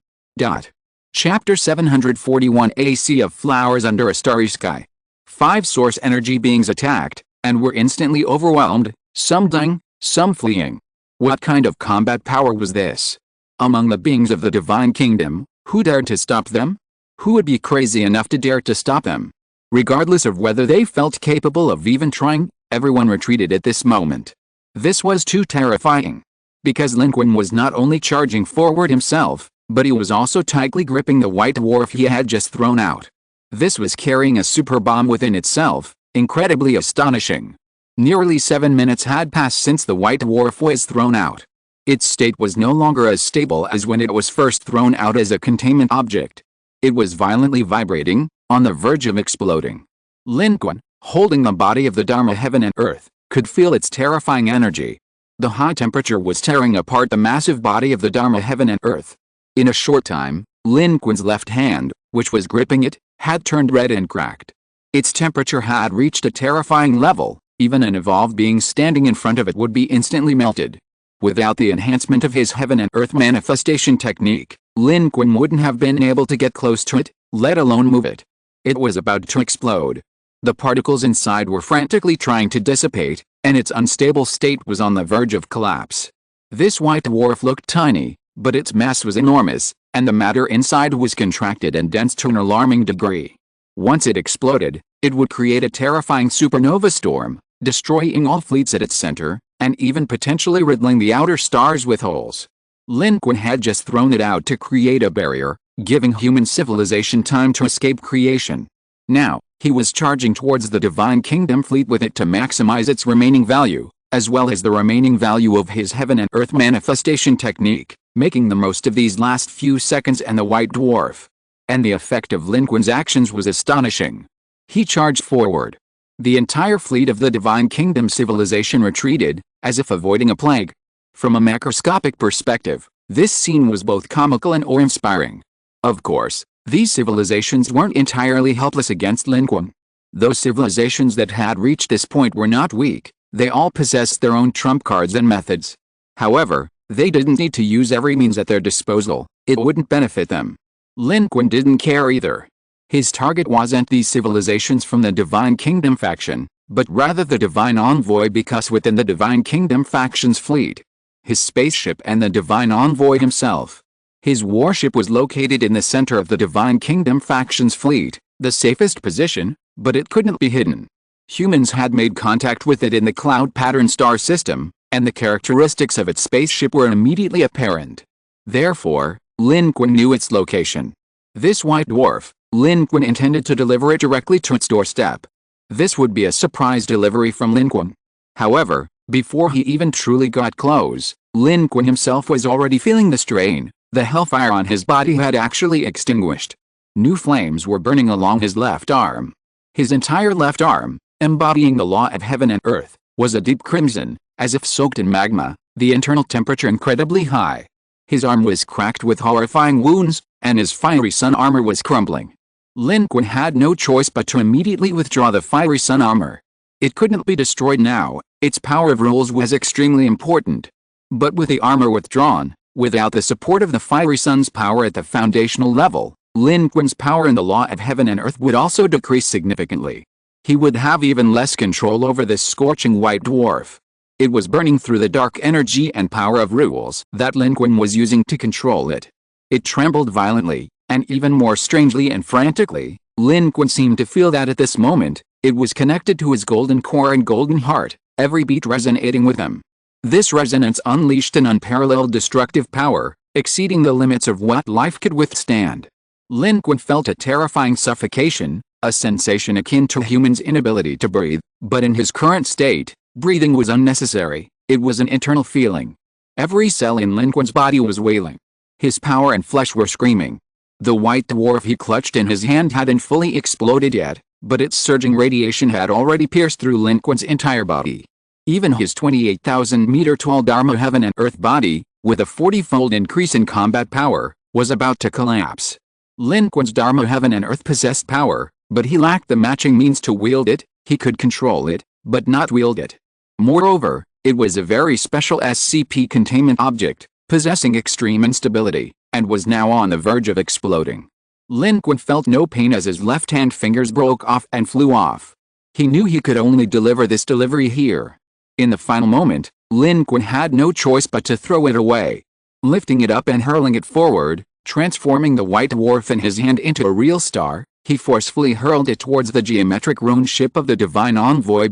Chapter 741, A Sea of Flowers Under a Starry Sky. 5 source energy beings attacked, and were instantly overwhelmed, some dying, some fleeing. What kind of combat power was this? Among the beings of the Divine Kingdom, who dared to stop them? Who would be crazy enough to dare to stop them? Regardless of whether they felt capable of even trying, everyone retreated at this moment. This was too terrifying. Because Lin Qun was not only charging forward himself, but he was also tightly gripping the white dwarf he had just thrown out. This was carrying a super bomb within itself, incredibly astonishing. Nearly 7 minutes had passed since the white dwarf was thrown out. Its state was no longer as stable as when it was first thrown out as a containment object. It was violently vibrating, on the verge of exploding. Lin Qun, holding the body of the Dharma heaven and earth, could feel its terrifying energy. The high temperature was tearing apart the massive body of the Dharma heaven and earth. In a short time, Lin Qun's left hand, which was gripping it, had turned red and cracked. Its temperature had reached a terrifying level, even an evolved being standing in front of it would be instantly melted. Without the enhancement of his heaven and earth manifestation technique, Lin Qun wouldn't have been able to get close to it, let alone move it. It was about to explode. The particles inside were frantically trying to dissipate, and its unstable state was on the verge of collapse. This white dwarf looked tiny, but its mass was enormous, and the matter inside was contracted and dense to an alarming degree. Once it exploded, it would create a terrifying supernova storm, destroying all fleets at its center, and even potentially riddling the outer stars with holes. Lin Qun had just thrown it out to create a barrier, giving human civilization time to escape creation. Now, he was charging towards the Divine Kingdom fleet with it to maximize its remaining value, as well as the remaining value of his heaven and earth manifestation technique, making the most of these last few seconds and the white dwarf. And the effect of Lin Qun's actions was astonishing. He charged forward. The entire fleet of the Divine Kingdom civilization retreated, as if avoiding a plague. From a macroscopic perspective, this scene was both comical and awe-inspiring. Of course, these civilizations weren't entirely helpless against Lin Qun. Those civilizations that had reached this point were not weak, they all possessed their own trump cards and methods. However, they didn't need to use every means at their disposal, it wouldn't benefit them. Lin Qun didn't care either. His target wasn't these civilizations from the Divine Kingdom faction, but rather the Divine Envoy, because within the Divine Kingdom faction's fleet, his spaceship and the Divine Envoy himself. His warship was located in the center of the Divine Kingdom faction's fleet, the safest position, but it couldn't be hidden. Humans had made contact with it in the cloud pattern star system, and the characteristics of its spaceship were immediately apparent. Therefore, Lin Qun knew its location. This white dwarf, Lin Qun intended to deliver it directly to its doorstep. This would be a surprise delivery from Lin Qun. However, before he even truly got close, Lin Qun himself was already feeling the strain. The hellfire on his body had actually extinguished. New flames were burning along his left arm. His entire left arm, embodying the law of heaven and earth, was a deep crimson, as if soaked in magma, the internal temperature incredibly high. His arm was cracked with horrifying wounds, and his fiery sun armor was crumbling. Lin Qun had no choice but to immediately withdraw the fiery sun armor. It couldn't be destroyed now, its power of rules was extremely important. But with the armor withdrawn, without the support of the fiery sun's power at the foundational level, Lin Qun's power in the law of heaven and earth would also decrease significantly. He would have even less control over this scorching white dwarf. It was burning through the dark energy and power of rules that Lin Qun was using to control it. It trembled violently, and even more strangely and frantically, Lin Qun seemed to feel that at this moment, it was connected to his golden core and golden heart, every beat resonating with him. This resonance unleashed an unparalleled destructive power, exceeding the limits of what life could withstand. Lin Qun felt a terrifying suffocation, a sensation akin to a human's inability to breathe, but in his current state, breathing was unnecessary, it was an internal feeling. Every cell in Lin Qun's body was wailing. His power and flesh were screaming. The white dwarf he clutched in his hand hadn't fully exploded yet, but its surging radiation had already pierced through Lin Qun's entire body. Even his 28,000-meter-tall Dharma heaven and earth body, with a 40-fold increase in combat power, was about to collapse. Lin Qun's Dharma heaven and earth possessed power, but he lacked the matching means to wield it. He could control it, but not wield it. Moreover, it was a very special SCP containment object, possessing extreme instability, and was now on the verge of exploding. Lin Qun felt no pain as his left-hand fingers broke off and flew off. He knew he could only deliver this delivery here. In the final moment, Lin Qun had no choice but to throw it away. Lifting it up and hurling it forward, transforming the white dwarf in his hand into a real star, he forcefully hurled it towards the geometric rune ship of the Divine Envoy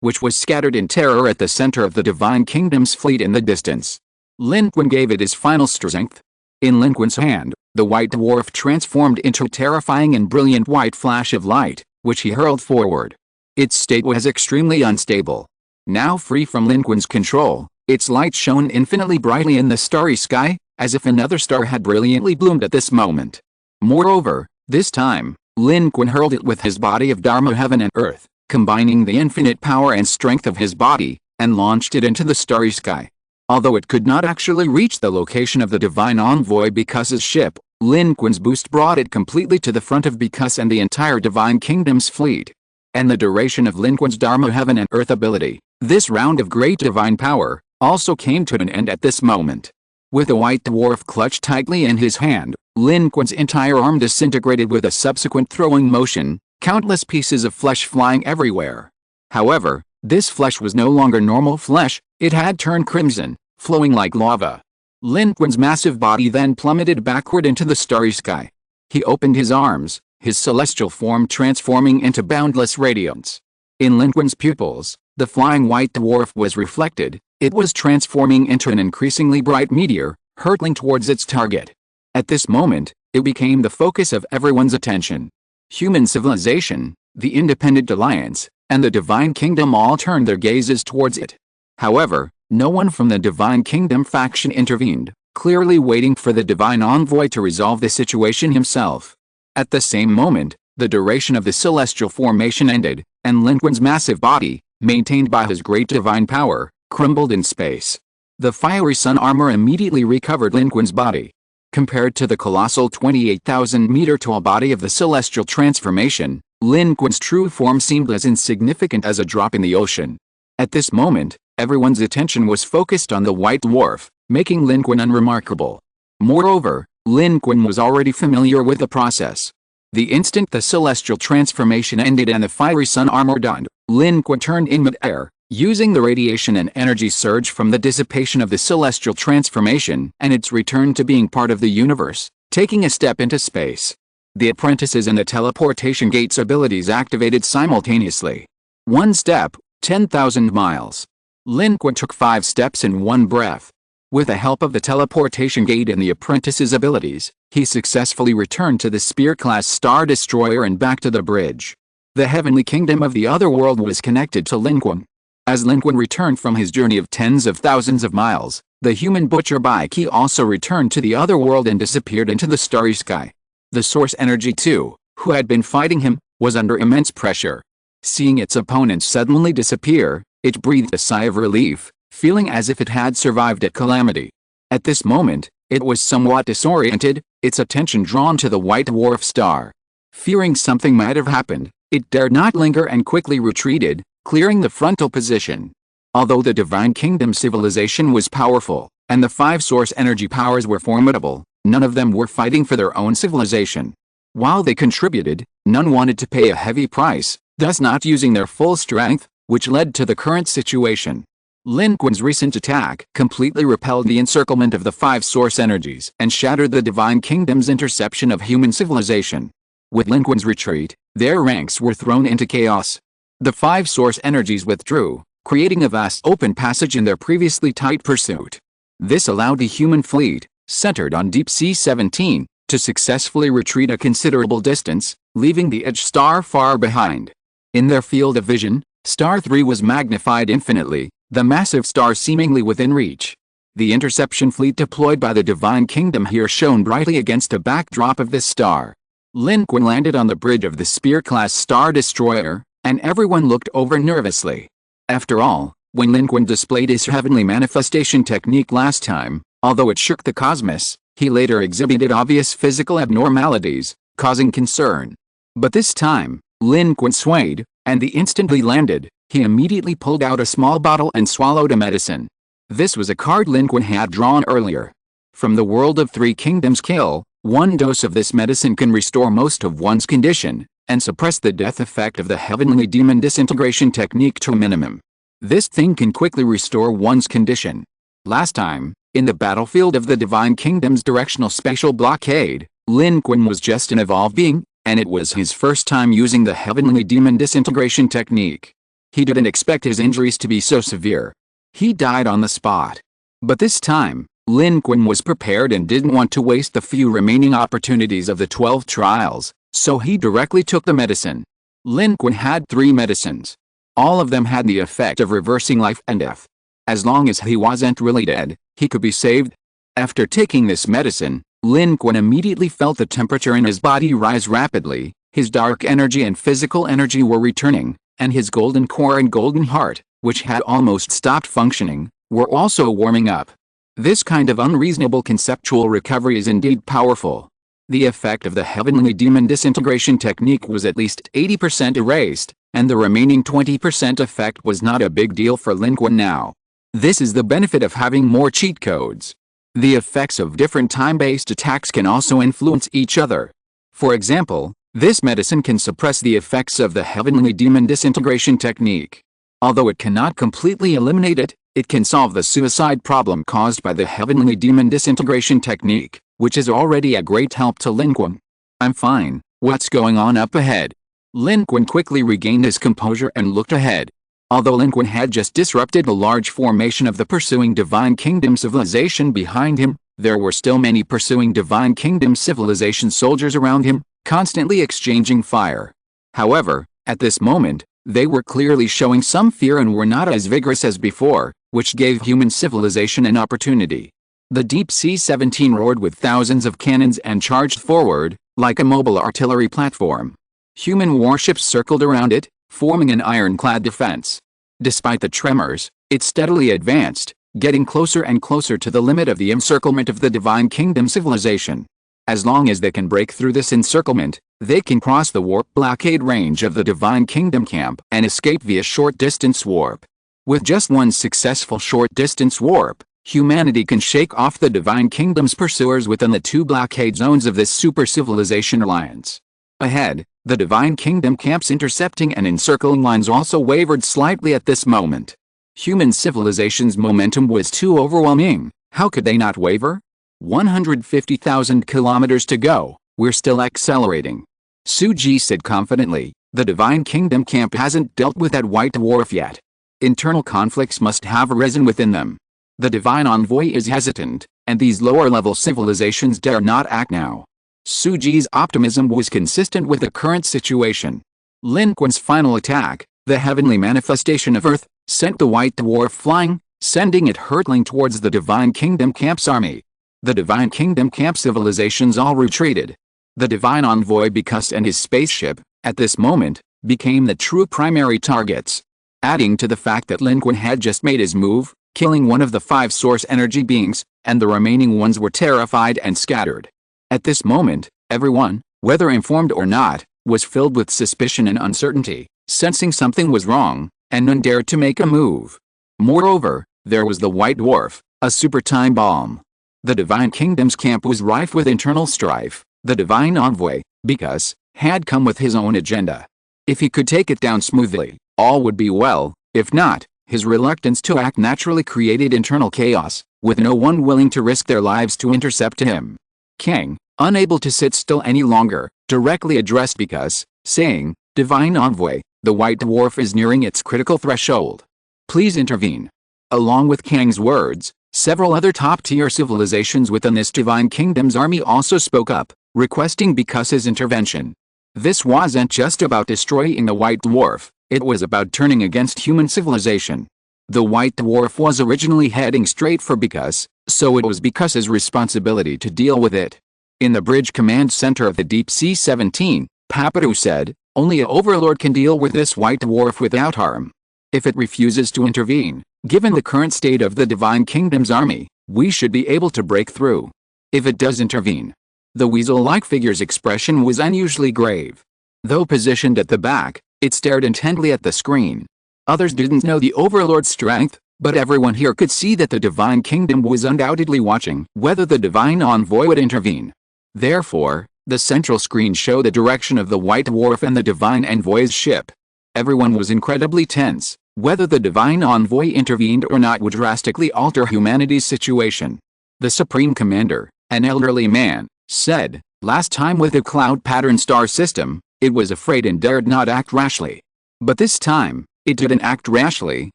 which was scattered in terror at the center of the Divine Kingdom's fleet in the distance. Lin Qun gave it his final strength. In Lin Qun's hand, the white dwarf transformed into a terrifying and brilliant white flash of light, which he hurled forward. Its state was extremely unstable. Now free from Lin Qun's control, its light shone infinitely brightly in the starry sky, as if another star had brilliantly bloomed at this moment. Moreover, this time, Lin Qun hurled it with his body of Dharma heaven and earth, combining the infinite power and strength of his body, and launched it into the starry sky. Although it could not actually reach the location of the Divine Envoy Biku's ship, Lin Qun's boost brought it completely to the front of Bikus and the entire Divine Kingdom's fleet. And the duration of Lin Qun's Dharma heaven and earth ability, this round of great divine power, also came to an end at this moment. With the white dwarf clutched tightly in his hand, Lin Qun's entire arm disintegrated with a subsequent throwing motion, countless pieces of flesh flying everywhere. However, this flesh was no longer normal flesh, it had turned crimson, flowing like lava. Lin Qun's massive body then plummeted backward into the starry sky. He opened his arms, his celestial form transforming into boundless radiance. In Lin Qun's pupils, the flying white dwarf was reflected, it was transforming into an increasingly bright meteor, hurtling towards its target. At this moment, it became the focus of everyone's attention. Human civilization, the Independent Alliance, and the Divine Kingdom all turned their gazes towards it. However, no one from the Divine Kingdom faction intervened, clearly waiting for the Divine Envoy to resolve the situation himself. At the same moment, the duration of the celestial formation ended, and Lin Qun's massive body, maintained by his great divine power, crumbled in space. The fiery sun armor immediately recovered Lin Qun's body. Compared to the colossal 28,000-meter-tall body of the celestial transformation, Lin Qun's true form seemed as insignificant as a drop in the ocean. At this moment, everyone's attention was focused on the white dwarf, making Lin Qun unremarkable. Moreover, Lin Qun was already familiar with the process. The instant the celestial transformation ended and the fiery sun armor donned, Lin Qun turned in mid-air, using the radiation and energy surge from the dissipation of the celestial transformation and its return to being part of the universe, taking a step into space. The apprentices and the teleportation gates abilities activated simultaneously. One step, 10,000 miles. Lin Qun took 5 steps in one breath. With the help of the teleportation gate and the apprentice's abilities, he successfully returned to the Spear-class Star Destroyer and back to the bridge. The heavenly kingdom of the other world was connected to Lin Qun. As Lin Qun returned from his journey of tens of thousands of miles, the human butcher Baiki also returned to the other world and disappeared into the starry sky. The source energy too, who had been fighting him, was under immense pressure. Seeing its opponent suddenly disappear, it breathed a sigh of relief, feeling as if it had survived a calamity. At this moment, it was somewhat disoriented, its attention drawn to the white dwarf star. Fearing something might have happened, it dared not linger and quickly retreated, clearing the frontal position. Although the Divine Kingdom civilization was powerful, and the 5 source energy powers were formidable, none of them were fighting for their own civilization. While they contributed, none wanted to pay a heavy price, thus not using their full strength, which led to the current situation. Lin Qun's recent attack completely repelled the encirclement of the 5 source energies and shattered the Divine Kingdom's interception of human civilization. With Lin Qun's retreat, their ranks were thrown into chaos. The 5 source energies withdrew, creating a vast open passage in their previously tight pursuit. This allowed the human fleet, centered on Deep Sea 17, to successfully retreat a considerable distance, leaving the Edge Star far behind. In their field of vision, Star 3 was magnified infinitely, the massive star seemingly within reach. The interception fleet deployed by the Divine Kingdom here shone brightly against a backdrop of this star. Lin Qun landed on the bridge of the Spear-class Star Destroyer, and everyone looked over nervously. After all, when Lin Qun displayed his heavenly manifestation technique last time, although it shook the cosmos, he later exhibited obvious physical abnormalities, causing concern. But this time, Lin Qun swayed, and the instant he landed, he immediately pulled out a small bottle and swallowed a medicine. This was a card Lin Qun had drawn earlier. From the world of three kingdoms kill, one dose of this medicine can restore most of one's condition, and suppress the death effect of the heavenly demon disintegration technique to a minimum. This thing can quickly restore one's condition. Last time, in the battlefield of the Divine Kingdom's directional spatial blockade, Lin Qun was just an evolved being, and it was his first time using the heavenly demon disintegration technique. He didn't expect his injuries to be so severe. He died on the spot. But this time, Lin Qun was prepared and didn't want to waste the few remaining opportunities of the 12 trials, so he directly took the medicine. Lin Qun had 3 medicines. All of them had the effect of reversing life and death. As long as he wasn't really dead, he could be saved. After taking this medicine, Lin Qun immediately felt the temperature in his body rise rapidly, his dark energy and physical energy were returning, and his golden core and golden heart, which had almost stopped functioning, were also warming up. This kind of unreasonable conceptual recovery is indeed powerful. The effect of the heavenly demon disintegration technique was at least 80% erased, and the remaining 20% effect was not a big deal for Lin Qun now. This is the benefit of having more cheat codes. The effects of different time-based attacks can also influence each other. For example, this medicine can suppress the effects of the heavenly demon disintegration technique. Although it cannot completely eliminate it, it can solve the suicide problem caused by the heavenly demon disintegration technique, which is already a great help to Lin Qun. I'm fine, what's going on up ahead? Lin Qun quickly regained his composure and looked ahead. Although Lin Qun had just disrupted the large formation of the pursuing Divine Kingdom civilization behind him, there were still many pursuing Divine Kingdom civilization soldiers around him, constantly exchanging fire. However, at this moment, they were clearly showing some fear and were not as vigorous as before, which gave human civilization an opportunity. The Deep C-17 roared with thousands of cannons and charged forward, like a mobile artillery platform. Human warships circled around it, forming an ironclad defense. Despite the tremors, it steadily advanced, getting closer and closer to the limit of the encirclement of the Divine Kingdom civilization. As long as they can break through this encirclement, they can cross the warp blockade range of the Divine Kingdom camp and escape via short-distance warp. With just one successful short-distance warp, humanity can shake off the Divine Kingdom's pursuers within the 2 blockade zones of this super-civilization alliance. Ahead, the Divine Kingdom camp's intercepting and encircling lines also wavered slightly at this moment. Human civilization's momentum was too overwhelming. How could they not waver? 150,000 kilometers to go, we're still accelerating. Suji said confidently, the Divine Kingdom camp hasn't dealt with that white dwarf yet. Internal conflicts must have arisen within them. The Divine Envoy is hesitant, and these lower-level civilizations dare not act now. Suji's optimism was consistent with the current situation. Lin Qun's final attack, the heavenly manifestation of Earth, sent the white dwarf flying, sending it hurtling towards the Divine Kingdom camp's army. The Divine Kingdom camp civilizations all retreated. The Divine Envoy Because and his spaceship, at this moment, became the true primary targets. Adding to the fact that Lin Qun had just made his move, killing one of the 5 source energy beings, and the remaining ones were terrified and scattered. At this moment, everyone, whether informed or not, was filled with suspicion and uncertainty, sensing something was wrong, and none dared to make a move. Moreover, there was the white dwarf, a super time bomb. The Divine Kingdom's camp was rife with internal strife. The Divine Envoy, Because, had come with his own agenda. If he could take it down smoothly, all would be well. If not, his reluctance to act naturally created internal chaos, with no one willing to risk their lives to intercept him. Kang, unable to sit still any longer, directly addressed Because, saying, Divine Envoy, the white dwarf is nearing its critical threshold. Please intervene. Along with Kang's words, several other top-tier civilizations within this Divine Kingdom's army also spoke up, requesting Bikase's intervention. This wasn't just about destroying the white dwarf, it was about turning against human civilization. The white dwarf was originally heading straight for Bikase, so it was Bikase's responsibility to deal with it. In the bridge command center of the Deep C-17, Papiru said, only an overlord can deal with this white dwarf without harm. If it refuses to intervene, given the current state of the Divine Kingdom's army, we should be able to break through. If it does intervene. The weasel-like figure's expression was unusually grave. Though positioned at the back, it stared intently at the screen. Others didn't know the overlord's strength, But everyone here could see that the Divine Kingdom was undoubtedly watching whether the Divine Envoy would intervene. Therefore, the central screen showed the direction of the White Dwarf and the Divine Envoy's ship. Everyone was incredibly tense. Whether the Divine Envoy intervened or not would drastically alter humanity's situation. The Supreme Commander, an elderly man, said, "Last time with the cloud pattern star system, it was afraid and dared not act rashly. But this time, it didn't act rashly,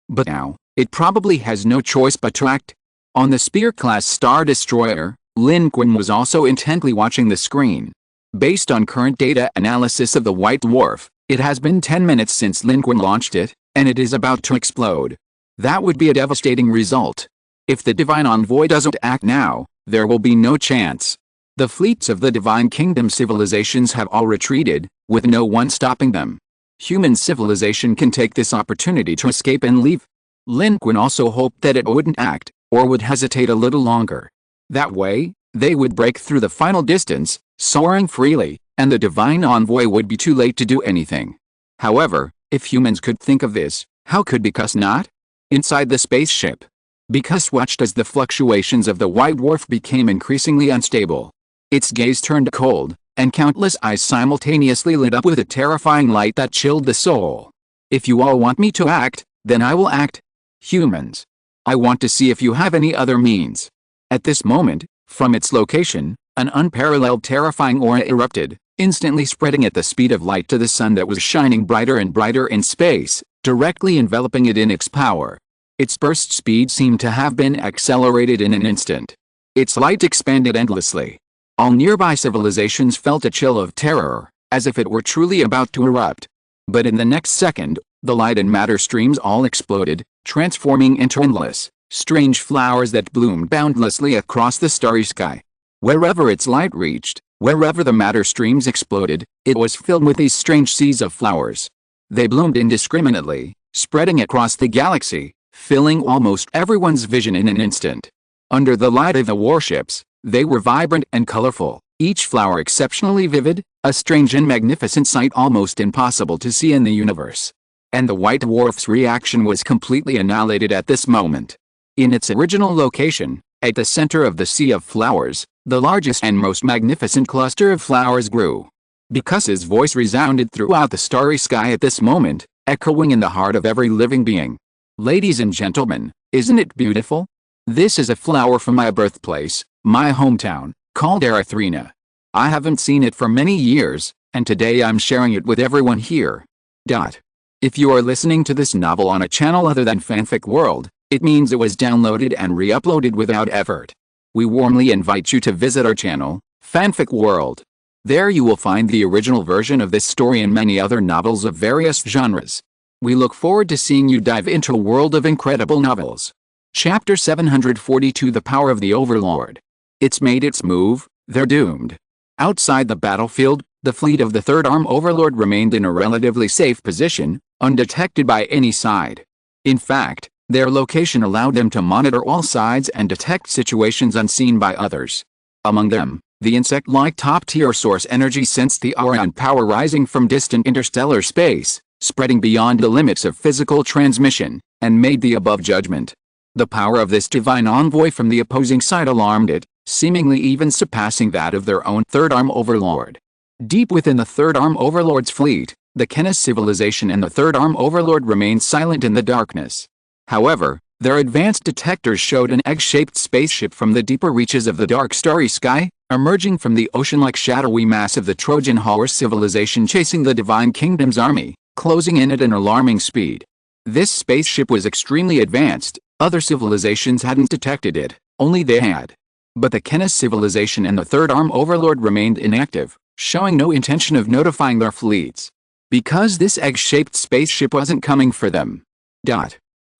but now, it probably has no choice but to act." On the Spear-class Star Destroyer, Lin Qun was also intently watching the screen. Based on current data analysis of the White Dwarf, it has been 10 minutes since Lin Qun launched it, and it is about to explode. That would be a devastating result. If the Divine Envoy doesn't act now, there will be no chance. The fleets of the Divine Kingdom civilizations have all retreated, with no one stopping them. Human civilization can take this opportunity to escape and leave. Lin Qun also hoped that it wouldn't act, or would hesitate a little longer. That way, they would break through the final distance, soaring freely, and the Divine Envoy would be too late to do anything. However, if humans could think of this, how could Bicus not? Inside the spaceship, Bicus watched as the fluctuations of the White Dwarf became increasingly unstable. Its gaze turned cold, and countless eyes simultaneously lit up with a terrifying light that chilled the soul. "If you all want me to act, then I will act. Humans, I want to see if you have any other means." At this moment, from its location, an unparalleled terrifying aura erupted, instantly spreading at the speed of light to the sun that was shining brighter and brighter in space, directly enveloping it in its power. Its burst speed seemed to have been accelerated in an instant. Its light expanded endlessly. All nearby civilizations felt a chill of terror, as if it were truly about to erupt. But in the next second, the light and matter streams all exploded, transforming into endless, strange flowers that bloomed boundlessly across the starry sky. Wherever its light reached, wherever the matter streams exploded, it was filled with these strange seas of flowers. They bloomed indiscriminately, spreading across the galaxy, filling almost everyone's vision in an instant. Under the light of the warships, they were vibrant and colorful, each flower exceptionally vivid, a strange and magnificent sight almost impossible to see in the universe. And the White Dwarf's reaction was completely annihilated at this moment. In its original location, at the center of the sea of flowers, the largest and most magnificent cluster of flowers grew. Bicus's voice resounded throughout the starry sky at this moment, echoing in the heart of every living being. "Ladies and gentlemen, isn't it beautiful? This is a flower from my birthplace, my hometown, called Erythrina. I haven't seen it for many years, and today I'm sharing it with everyone here." If you are listening to this novel on a channel other than Fanfic World, it means it was downloaded and re-uploaded without effort. We warmly invite you to visit our channel, Fanfic World. There you will find the original version of this story and many other novels of various genres. We look forward to seeing you dive into a world of incredible novels. Chapter 742 The Power of the Overlord. It's made its move, they're doomed. Outside the battlefield, the fleet of the Third Arm Overlord remained in a relatively safe position, undetected by any side. In fact, their location allowed them to monitor all sides and detect situations unseen by others. Among them, the insect-like top-tier source energy sensed the aura and power rising from distant interstellar space, spreading beyond the limits of physical transmission, and made the above judgment. The power of this divine envoy from the opposing side alarmed it, seemingly even surpassing that of their own Third Arm Overlord. Deep within the Third Arm Overlord's fleet, the Kenas civilization and the Third Arm Overlord remained silent in the darkness. However, their advanced detectors showed an egg-shaped spaceship from the deeper reaches of the dark starry sky, emerging from the ocean-like shadowy mass of the Trojan horse civilization chasing the Divine Kingdom's army, closing in at an alarming speed. This spaceship was extremely advanced, other civilizations hadn't detected it, only they had. But the Kenas civilization and the Third Arm Overlord remained inactive, showing no intention of notifying their fleets. Because this egg-shaped spaceship wasn't coming for them.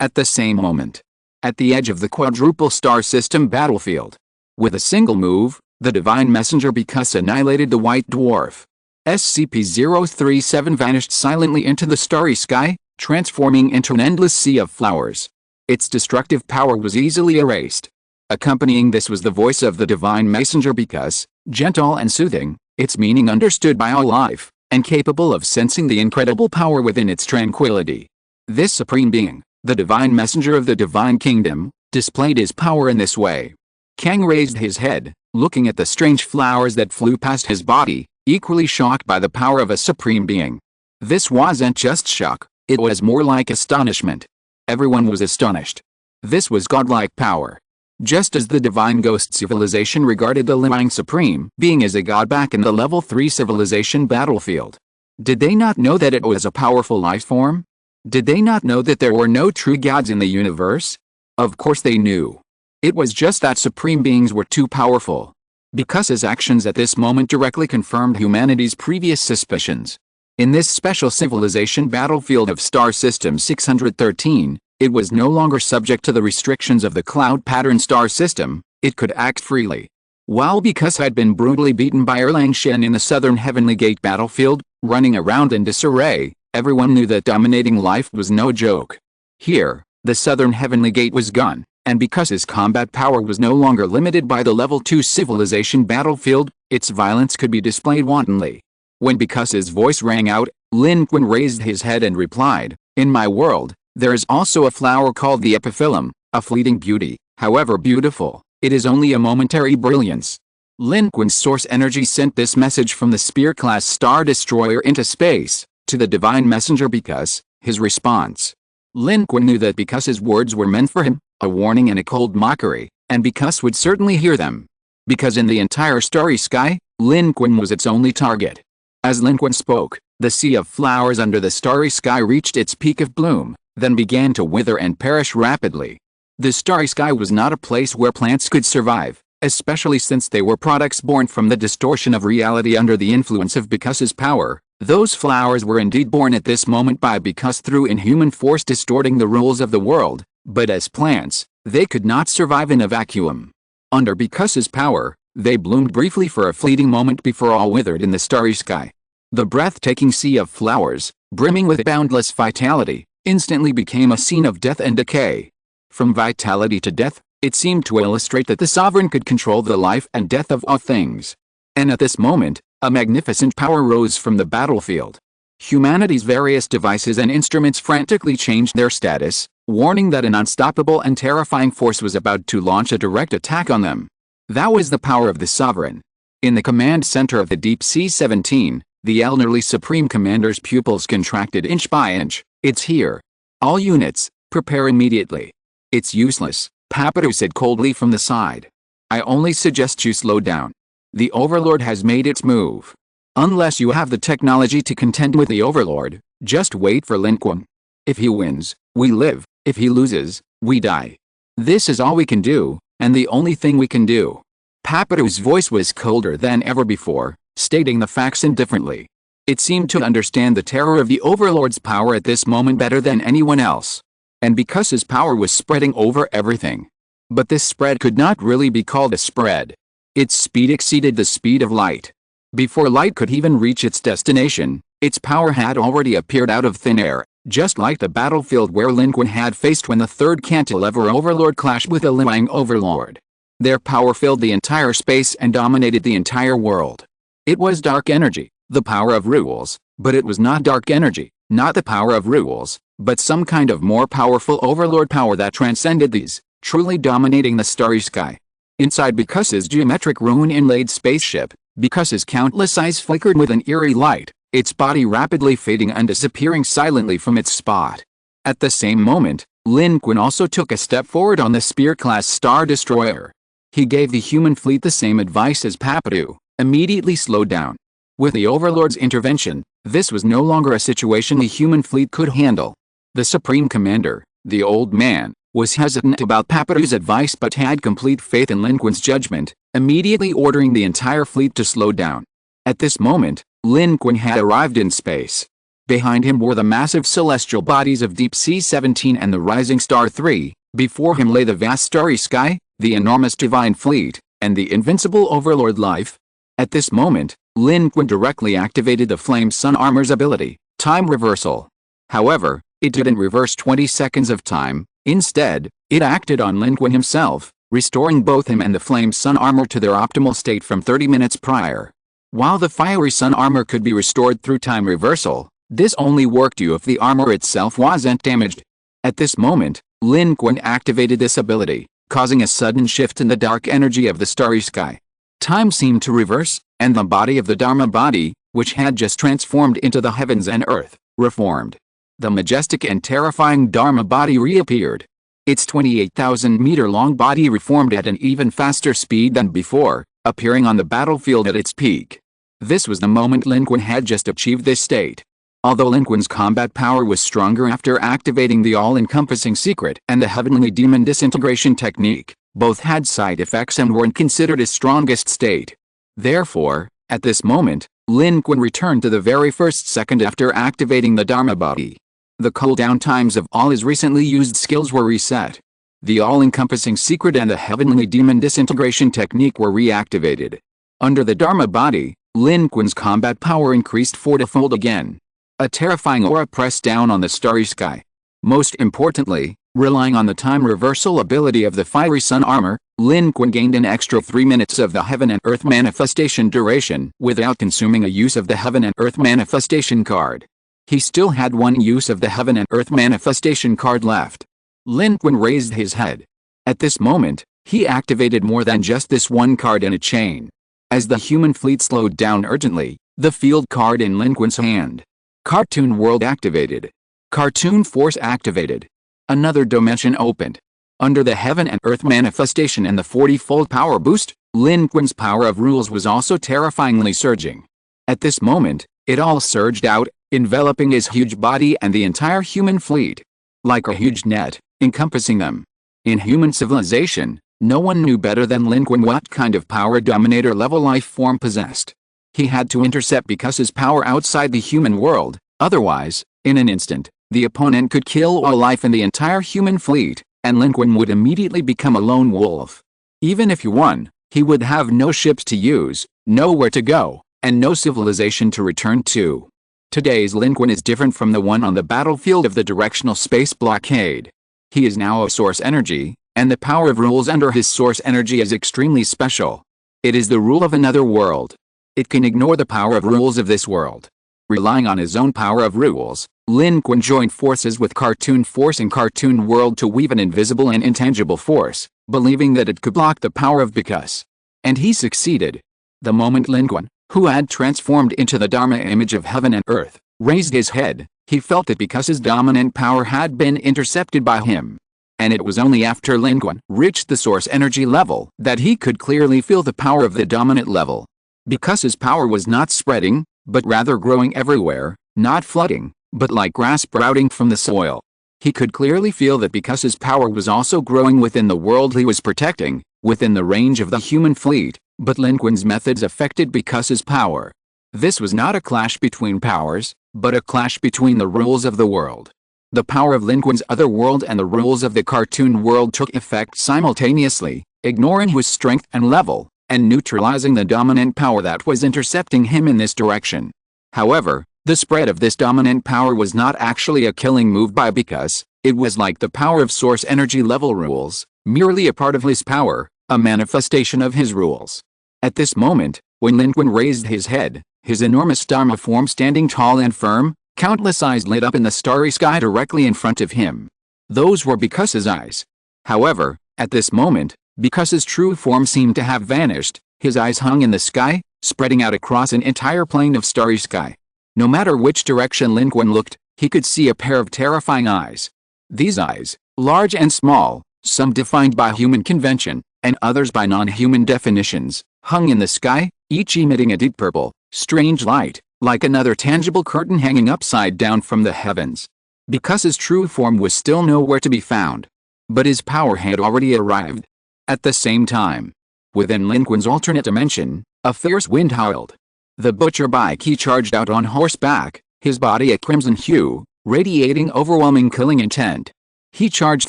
At the same moment, at the edge of the quadruple star system battlefield, with a single move, the Divine Messenger Bicus annihilated the White Dwarf. SCP-037 vanished silently into the starry sky, transforming into an endless sea of flowers. Its destructive power was easily erased. Accompanying this was the voice of the Divine Messenger Bicus, gentle and soothing, its meaning understood by all life, and capable of sensing the incredible power within its tranquility. This supreme being, The divine messenger of the divine kingdom, displayed his power in this way. Kang raised his head, looking at the strange flowers that flew past his body, equally shocked by the power of a supreme being. This wasn't just shock, it was more like astonishment. Everyone was astonished. This was godlike power. Just as the divine ghost civilization regarded the Lin supreme being as a god back in the level 3 civilization battlefield. Did they not know that it was a powerful life form? Did they not know that there were no true gods in the universe? Of course they knew. It was just that supreme beings were too powerful. Because his actions at this moment directly confirmed humanity's previous suspicions. In this special civilization battlefield of Star System 613, it was no longer subject to the restrictions of the cloud pattern star system, it could act freely. While because had been brutally beaten by Erlang Shen in the southern Heavenly Gate battlefield, running around in disarray, everyone knew that dominating life was no joke. Here, the southern Heavenly Gate was gone, and because his combat power was no longer limited by the level 2 civilization battlefield, its violence could be displayed wantonly. When because his voice rang out, Lin Qun raised his head and replied, "In my world, there is also a flower called the epiphyllum, a fleeting beauty, however beautiful, it is only a momentary brilliance." Lin Qun's source energy sent this message from the Spear-class Star Destroyer into space, to the Divine Messenger because, his response. Lin Qun knew that because his words were meant for him, a warning and a cold mockery, and because would certainly hear them. Because in the entire starry sky, Lin Qun was its only target. As Lin Qun spoke, the sea of flowers under the starry sky reached its peak of bloom, then began to wither and perish rapidly. The starry sky was not a place where plants could survive, especially since they were products born from the distortion of reality under the influence of Bikuse's power. Those flowers were indeed born at this moment by Bikuse through inhuman force distorting the rules of the world, but as plants, they could not survive in a vacuum. Under Bikuse's power, they bloomed briefly for a fleeting moment before all withered in the starry sky. The breathtaking sea of flowers, brimming with boundless vitality, instantly became a scene of death and decay. From vitality to death, it seemed to illustrate that the sovereign could control the life and death of all things. And at this moment, a magnificent power rose from the battlefield. Humanity's various devices and instruments frantically changed their status, warning that an unstoppable and terrifying force was about to launch a direct attack on them. That was the power of the sovereign. In the command center of the Deep Sea 17, the elderly Supreme Commander's pupils contracted inch by inch. "It's here. All units, prepare immediately." "It's useless," Papiru said coldly from the side. "I only suggest you slow down. The Overlord has made its move. Unless you have the technology to contend with the Overlord, just wait for Lin Qun. If he wins, we live. If he loses, we die. This is all we can do, and the only thing we can do." Papiru's voice was colder than ever before, stating the facts indifferently. It seemed to understand the terror of the Overlord's power at this moment better than anyone else. And because his power was spreading over everything. But this spread could not really be called a spread. Its speed exceeded the speed of light. Before light could even reach its destination, its power had already appeared out of thin air, just like the battlefield where Lin Qun had faced when the third Cantilever Overlord clashed with the Liang Overlord. Their power filled the entire space and dominated the entire world. It was dark energy, the power of rules, but it was not dark energy, not the power of rules, but some kind of more powerful Overlord power that transcended these, truly dominating the starry sky. Inside Bikuse's geometric rune-inlaid spaceship, Bikuse's countless eyes flickered with an eerie light, its body rapidly fading and disappearing silently from its spot. At the same moment, Lin Qun also took a step forward on the Spear-class Star Destroyer. He gave the human fleet the same advice as Papiru: immediately slow down. With the Overlord's intervention, this was no longer a situation the human fleet could handle. The Supreme Commander, the old man, was hesitant about Papiru's advice but had complete faith in Lin Qun's judgment, immediately ordering the entire fleet to slow down. At this moment, Lin Qun had arrived in space. Behind him were the massive celestial bodies of Deep Sea 17 and the Rising Star 3, before him lay the vast starry sky, the enormous divine fleet, and the invincible Overlord life. At this moment, Lin Qun directly activated the Flame Sun Armor's ability, Time Reversal. However, it didn't reverse 20 seconds of time. Instead, it acted on Lin Qun himself, restoring both him and the Flame Sun Armor to their optimal state from 30 minutes prior. While the Fiery Sun Armor could be restored through time reversal, this only worked if the armor itself wasn't damaged. At this moment, Lin Qun activated this ability, causing a sudden shift in the dark energy of the starry sky. Time seemed to reverse, and the body of the Dharma body, which had just transformed into the heavens and earth, reformed. The majestic and terrifying Dharma body reappeared. Its 28,000-meter-long body reformed at an even faster speed than before, appearing on the battlefield at its peak. This was the moment Lin Qun had just achieved this state. Although Lin Qun's combat power was stronger after activating the all-encompassing secret and the heavenly demon disintegration technique, both had side effects and weren't considered his strongest state. Therefore, at this moment, Lin Qun returned to the very first second after activating the Dharma body. The cooldown times of all his recently used skills were reset. The all-encompassing secret and the heavenly demon disintegration technique were reactivated. Under the Dharma body, Lin Qun's combat power increased fourfold again. A terrifying aura pressed down on the starry sky. Most importantly, relying on the time reversal ability of the fiery sun armor, Lin Qun gained an extra 3 minutes of the heaven and earth manifestation duration without consuming a use of the heaven and earth manifestation card. He still had one use of the heaven and earth manifestation card left. Lin Qun raised his head. At this moment, he activated more than just this one card in a chain. As the human fleet slowed down urgently, the field card in Lin Qun's hand. Cartoon World activated. Cartoon Force activated. Another dimension opened. Under the heaven and earth manifestation and the 40-fold power boost, Lin Qun's power of rules was also terrifyingly surging. At this moment, it all surged out, enveloping his huge body and the entire human fleet. Like a huge net, encompassing them. In human civilization, no one knew better than Lin Qun what kind of power dominator level life form possessed. He had to intercept because his power outside the human world, otherwise, in an instant, the opponent could kill all life in the entire human fleet, and Lin Qun would immediately become a lone wolf. Even if he won, he would have no ships to use, nowhere to go, and no civilization to return to. Today's Lin Qun is different from the one on the battlefield of the directional space blockade. He is now a source energy, and the power of rules under his source energy is extremely special. It is the rule of another world. It can ignore the power of rules of this world. Relying on his own power of rules, Lin Qun joined forces with Cartoon Force and Cartoon World to weave an invisible and intangible force, believing that it could block the power of because. And he succeeded. The moment Lin Qun, who had transformed into the Dharma image of heaven and earth, raised his head, he felt that because his dominant power had been intercepted by him. And it was only after Lin Qun reached the source energy level that he could clearly feel the power of the dominant level. Because his power was not spreading, but rather growing everywhere, not flooding, but like grass sprouting from the soil. He could clearly feel that because his power was also growing within the world he was protecting, within the range of the human fleet, but Lin Qun's methods affected because his power. This was not a clash between powers, but a clash between the rules of the world. The power of Lin Qun's other world and the rules of the cartoon world took effect simultaneously, ignoring his strength and level, and neutralizing the dominant power that was intercepting him in this direction. However, the spread of this dominant power was not actually a killing move by because, it was like the power of source energy level rules, merely a part of his power, a manifestation of his rules. At this moment, when Lin Qun raised his head, his enormous Dharma form standing tall and firm, countless eyes lit up in the starry sky directly in front of him. Those were Bikusa's eyes. However, at this moment, Bikusa's true form seemed to have vanished, his eyes hung in the sky, spreading out across an entire plane of starry sky. No matter which direction Lin Qun looked, he could see a pair of terrifying eyes. These eyes, large and small, some defined by human convention, and others by non-human definitions, hung in the sky, each emitting a deep purple, strange light, like another tangible curtain hanging upside down from the heavens. Bikusa's true form was still nowhere to be found. But his power had already arrived. At the same time, within Lin Qun's alternate dimension, a fierce wind howled. The butcher Baiki charged out on horseback, his body a crimson hue, radiating overwhelming killing intent. He charged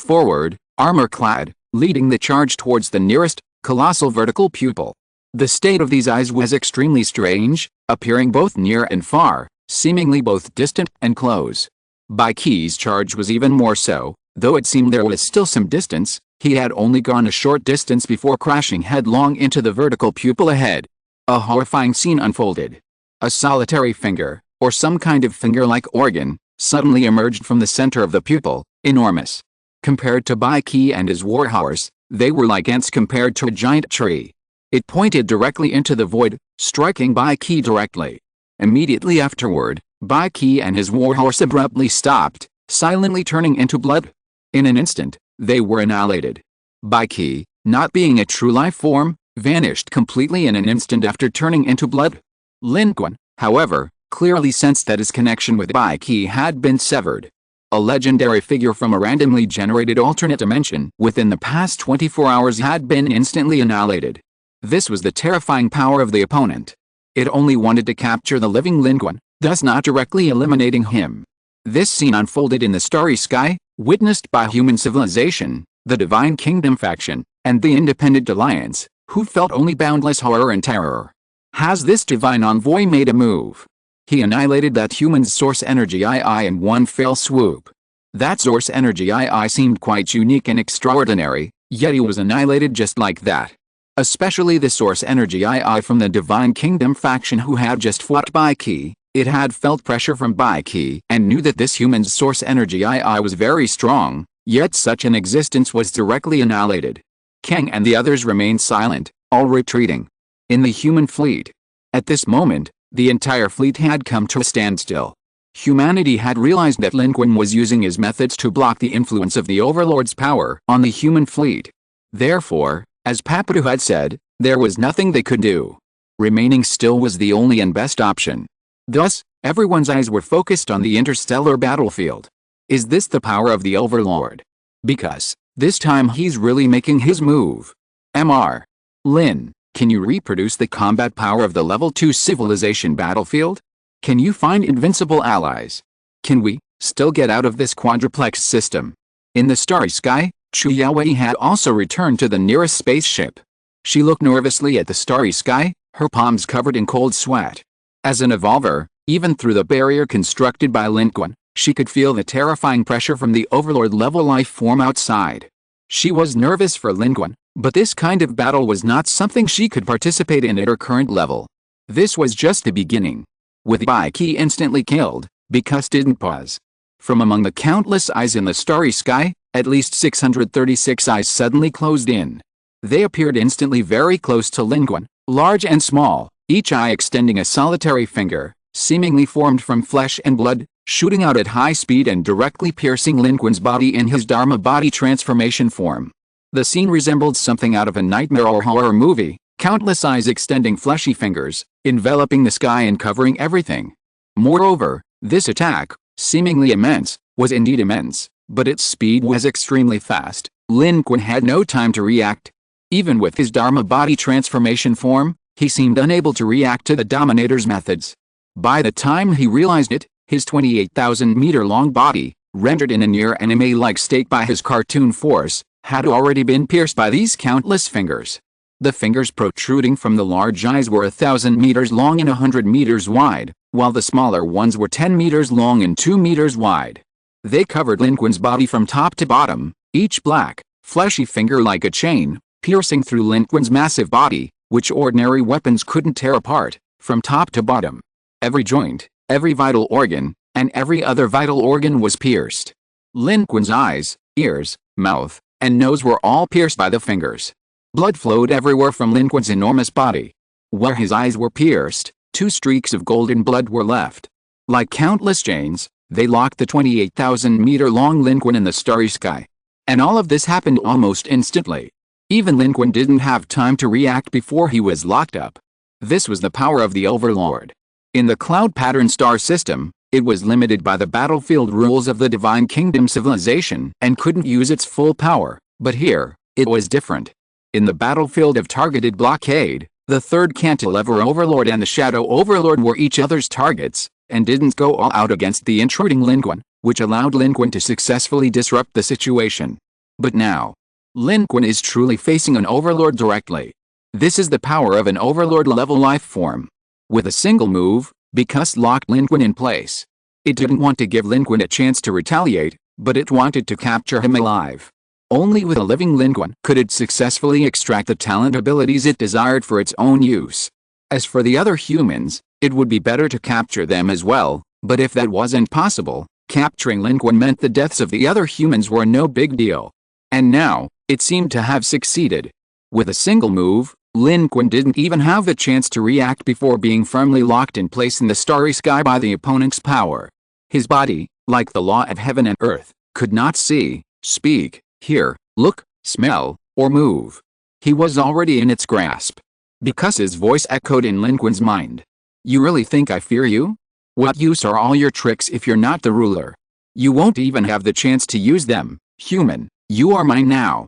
forward, armor-clad, leading the charge towards the nearest, colossal vertical pupil. The state of these eyes was extremely strange, appearing both near and far, seemingly both distant and close. Baiki's charge was even more so, though it seemed there was still some distance. He had only gone a short distance before crashing headlong into the vertical pupil ahead. A horrifying scene unfolded. A solitary finger, or some kind of finger-like organ, suddenly emerged from the center of the pupil, Enormous. Compared to Bai Qi and his warhorse, they were like ants compared to a giant tree. It pointed directly into the void, striking Bai Qi directly. Immediately afterward, Bai Qi and his warhorse abruptly stopped, silently turning into blood. In an instant, they were annihilated. Bai Qi, not being a true life form, vanished completely in an instant after turning into blood. Lin Qun, however, clearly sensed that his connection with Bai Qi had been severed. A legendary figure from a randomly generated alternate dimension within the past 24 hours had been instantly annihilated. This was the terrifying power of the opponent. It only wanted to capture the living Lin Qun, thus not directly eliminating him. This scene unfolded in the starry sky, witnessed by human civilization, the Divine Kingdom faction, and the Independent Alliance, who felt only boundless horror and terror. Has this divine envoy made a move? He annihilated that human's source energy II in one fell swoop. That source energy II seemed quite unique and extraordinary, yet he was annihilated just like that. Especially the source energy II from the Divine Kingdom faction who had just fought Bai Qi. It had felt pressure from Bai Qi and knew that this human's source energy II was very strong, yet such an existence was directly annihilated. Kang and the others remained silent, all retreating. In the human fleet. At this moment, the entire fleet had come to a standstill. Humanity had realized that Lin Qun was using his methods to block the influence of the Overlord's power on the human fleet. Therefore, as Papadu had said, there was nothing they could do. Remaining still was the only and best option. Thus, everyone's eyes were focused on the interstellar battlefield. Is this the power of the Overlord? Because, this time he's really making his move. Mr. Lin, can you reproduce the combat power of the level 2 civilization battlefield? Can you find invincible allies? Can we still get out of this quadruplex system? In the starry sky, Chu Yaowei had also returned to the nearest spaceship. She looked nervously at the starry sky, her palms covered in cold sweat. As an evolver, even through the barrier constructed by Lin Qun, she could feel the terrifying pressure from the Overlord-level life form outside. She was nervous for Lin Qun, but this kind of battle was not something she could participate in at her current level. This was just the beginning. With Bai Qi instantly killed, Because didn't pause. From among the countless eyes in the starry sky, at least 636 eyes suddenly closed in. They appeared instantly very close to Lin Qun, large and small, each eye extending a solitary finger, seemingly formed from flesh and blood, shooting out at high speed and directly piercing Lin Qun's body in his Dharma body transformation form. The scene resembled something out of a nightmare or horror movie, countless eyes extending fleshy fingers, enveloping the sky and covering everything. Moreover, this attack, seemingly immense, was indeed immense, but its speed was extremely fast. Lin Qun had no time to react. Even with his Dharma body transformation form, he seemed unable to react to the Dominator's methods. By the time he realized it, his 28,000-meter-long body, rendered in a near anime-like state by his cartoon force, had already been pierced by these countless fingers. The fingers protruding from the large eyes were 1,000 meters long and 100 meters wide, while the smaller ones were 10 meters long and 2 meters wide. They covered Lin Qun's body from top to bottom, each black, fleshy finger like a chain, piercing through Lin Qun's massive body, which ordinary weapons couldn't tear apart, from top to bottom. Every joint, every vital organ, and every other vital organ was pierced. Lin Qun's eyes, ears, mouth, and nose were all pierced by the fingers. Blood flowed everywhere from Lin Qun's enormous body. Where his eyes were pierced, 2 streaks of golden blood were left. Like countless chains, they locked the 28,000-meter-long Lin Qun in the starry sky. And all of this happened almost instantly. Even Lin Qun didn't have time to react before he was locked up. This was the power of the Overlord. In the cloud pattern star system, it was limited by the battlefield rules of the Divine Kingdom civilization and couldn't use its full power, but here, it was different. In the battlefield of targeted blockade, the third cantilever Overlord and the Shadow Overlord were each other's targets, and didn't go all out against the intruding Lin Qun, which allowed Lin Qun to successfully disrupt the situation. But now, Lin Qun is truly facing an Overlord directly. This is the power of an Overlord-level life form. With a single move, Because locked Lin Qun in place. It didn't want to give Lin Qun a chance to retaliate, but it wanted to capture him alive. Only with a living Lin Qun could it successfully extract the talent abilities it desired for its own use. As for the other humans, it would be better to capture them as well, but if that wasn't possible, Capturing Lin Qun meant the deaths of the other humans were no big deal. And now, it seemed to have succeeded. With a single move, Lin Qun didn't even have the chance to react before being firmly locked in place in the starry sky by the opponent's power. His body, like the law of heaven and earth, could not see, speak, hear, look, smell, or move. He was already in its grasp. Because his voice echoed in Lin Qun's mind. You really think I fear you? What use are all your tricks if you're not the ruler? You won't even have the chance to use them, human. You are mine now.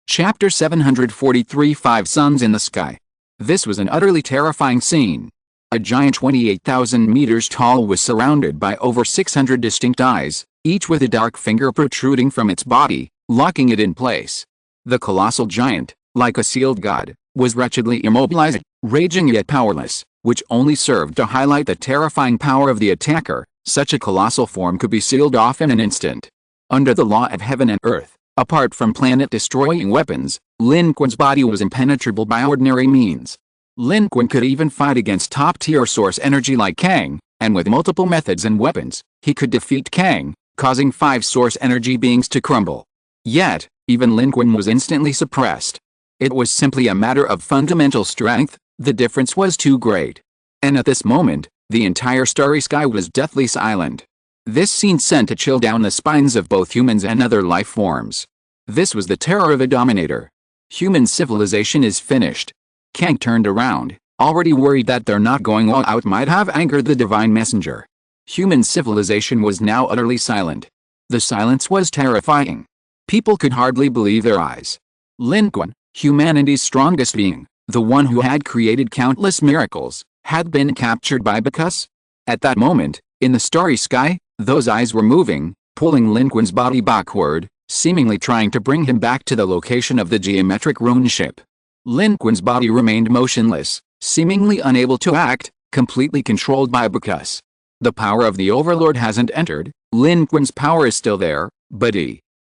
Chapter 743 5 Suns in the Sky. This was an utterly terrifying scene. A giant 28,000 meters tall was surrounded by over 600 distinct eyes, each with a dark finger protruding from its body, locking it in place. The colossal giant, like a sealed god, was wretchedly immobilized, raging yet powerless, which only served to highlight the terrifying power of the attacker. Such a colossal form could be sealed off in an instant. Under the law of heaven and earth, apart from planet-destroying weapons, Lin Qun's body was impenetrable by ordinary means. Lin Qun could even fight against top-tier source energy like Kang, and with multiple methods and weapons, he could defeat Kang, causing 5 source energy beings to crumble. Yet, even Lin Qun was instantly suppressed. It was simply a matter of fundamental strength. The difference was too great. And at this moment, the entire starry sky was deathly silent. This scene sent a chill down the spines of both humans and other life forms. This was the terror of a dominator. Human civilization is finished. Kang turned around, already worried that their not going all out might have angered the divine messenger. Human civilization was now utterly silent. The silence was terrifying. People could hardly believe their eyes. Lin Qun, humanity's strongest being, the one who had created countless miracles, had been captured by Bacchus. At that moment, in the starry sky, those eyes were moving, pulling Lin Qun's body backward, seemingly trying to bring him back to the location of the geometric rune ship. Lin Qun's body remained motionless, seemingly unable to act, completely controlled by Bacchus. The power of the Overlord hasn't entered. Lin Qun's power is still there, but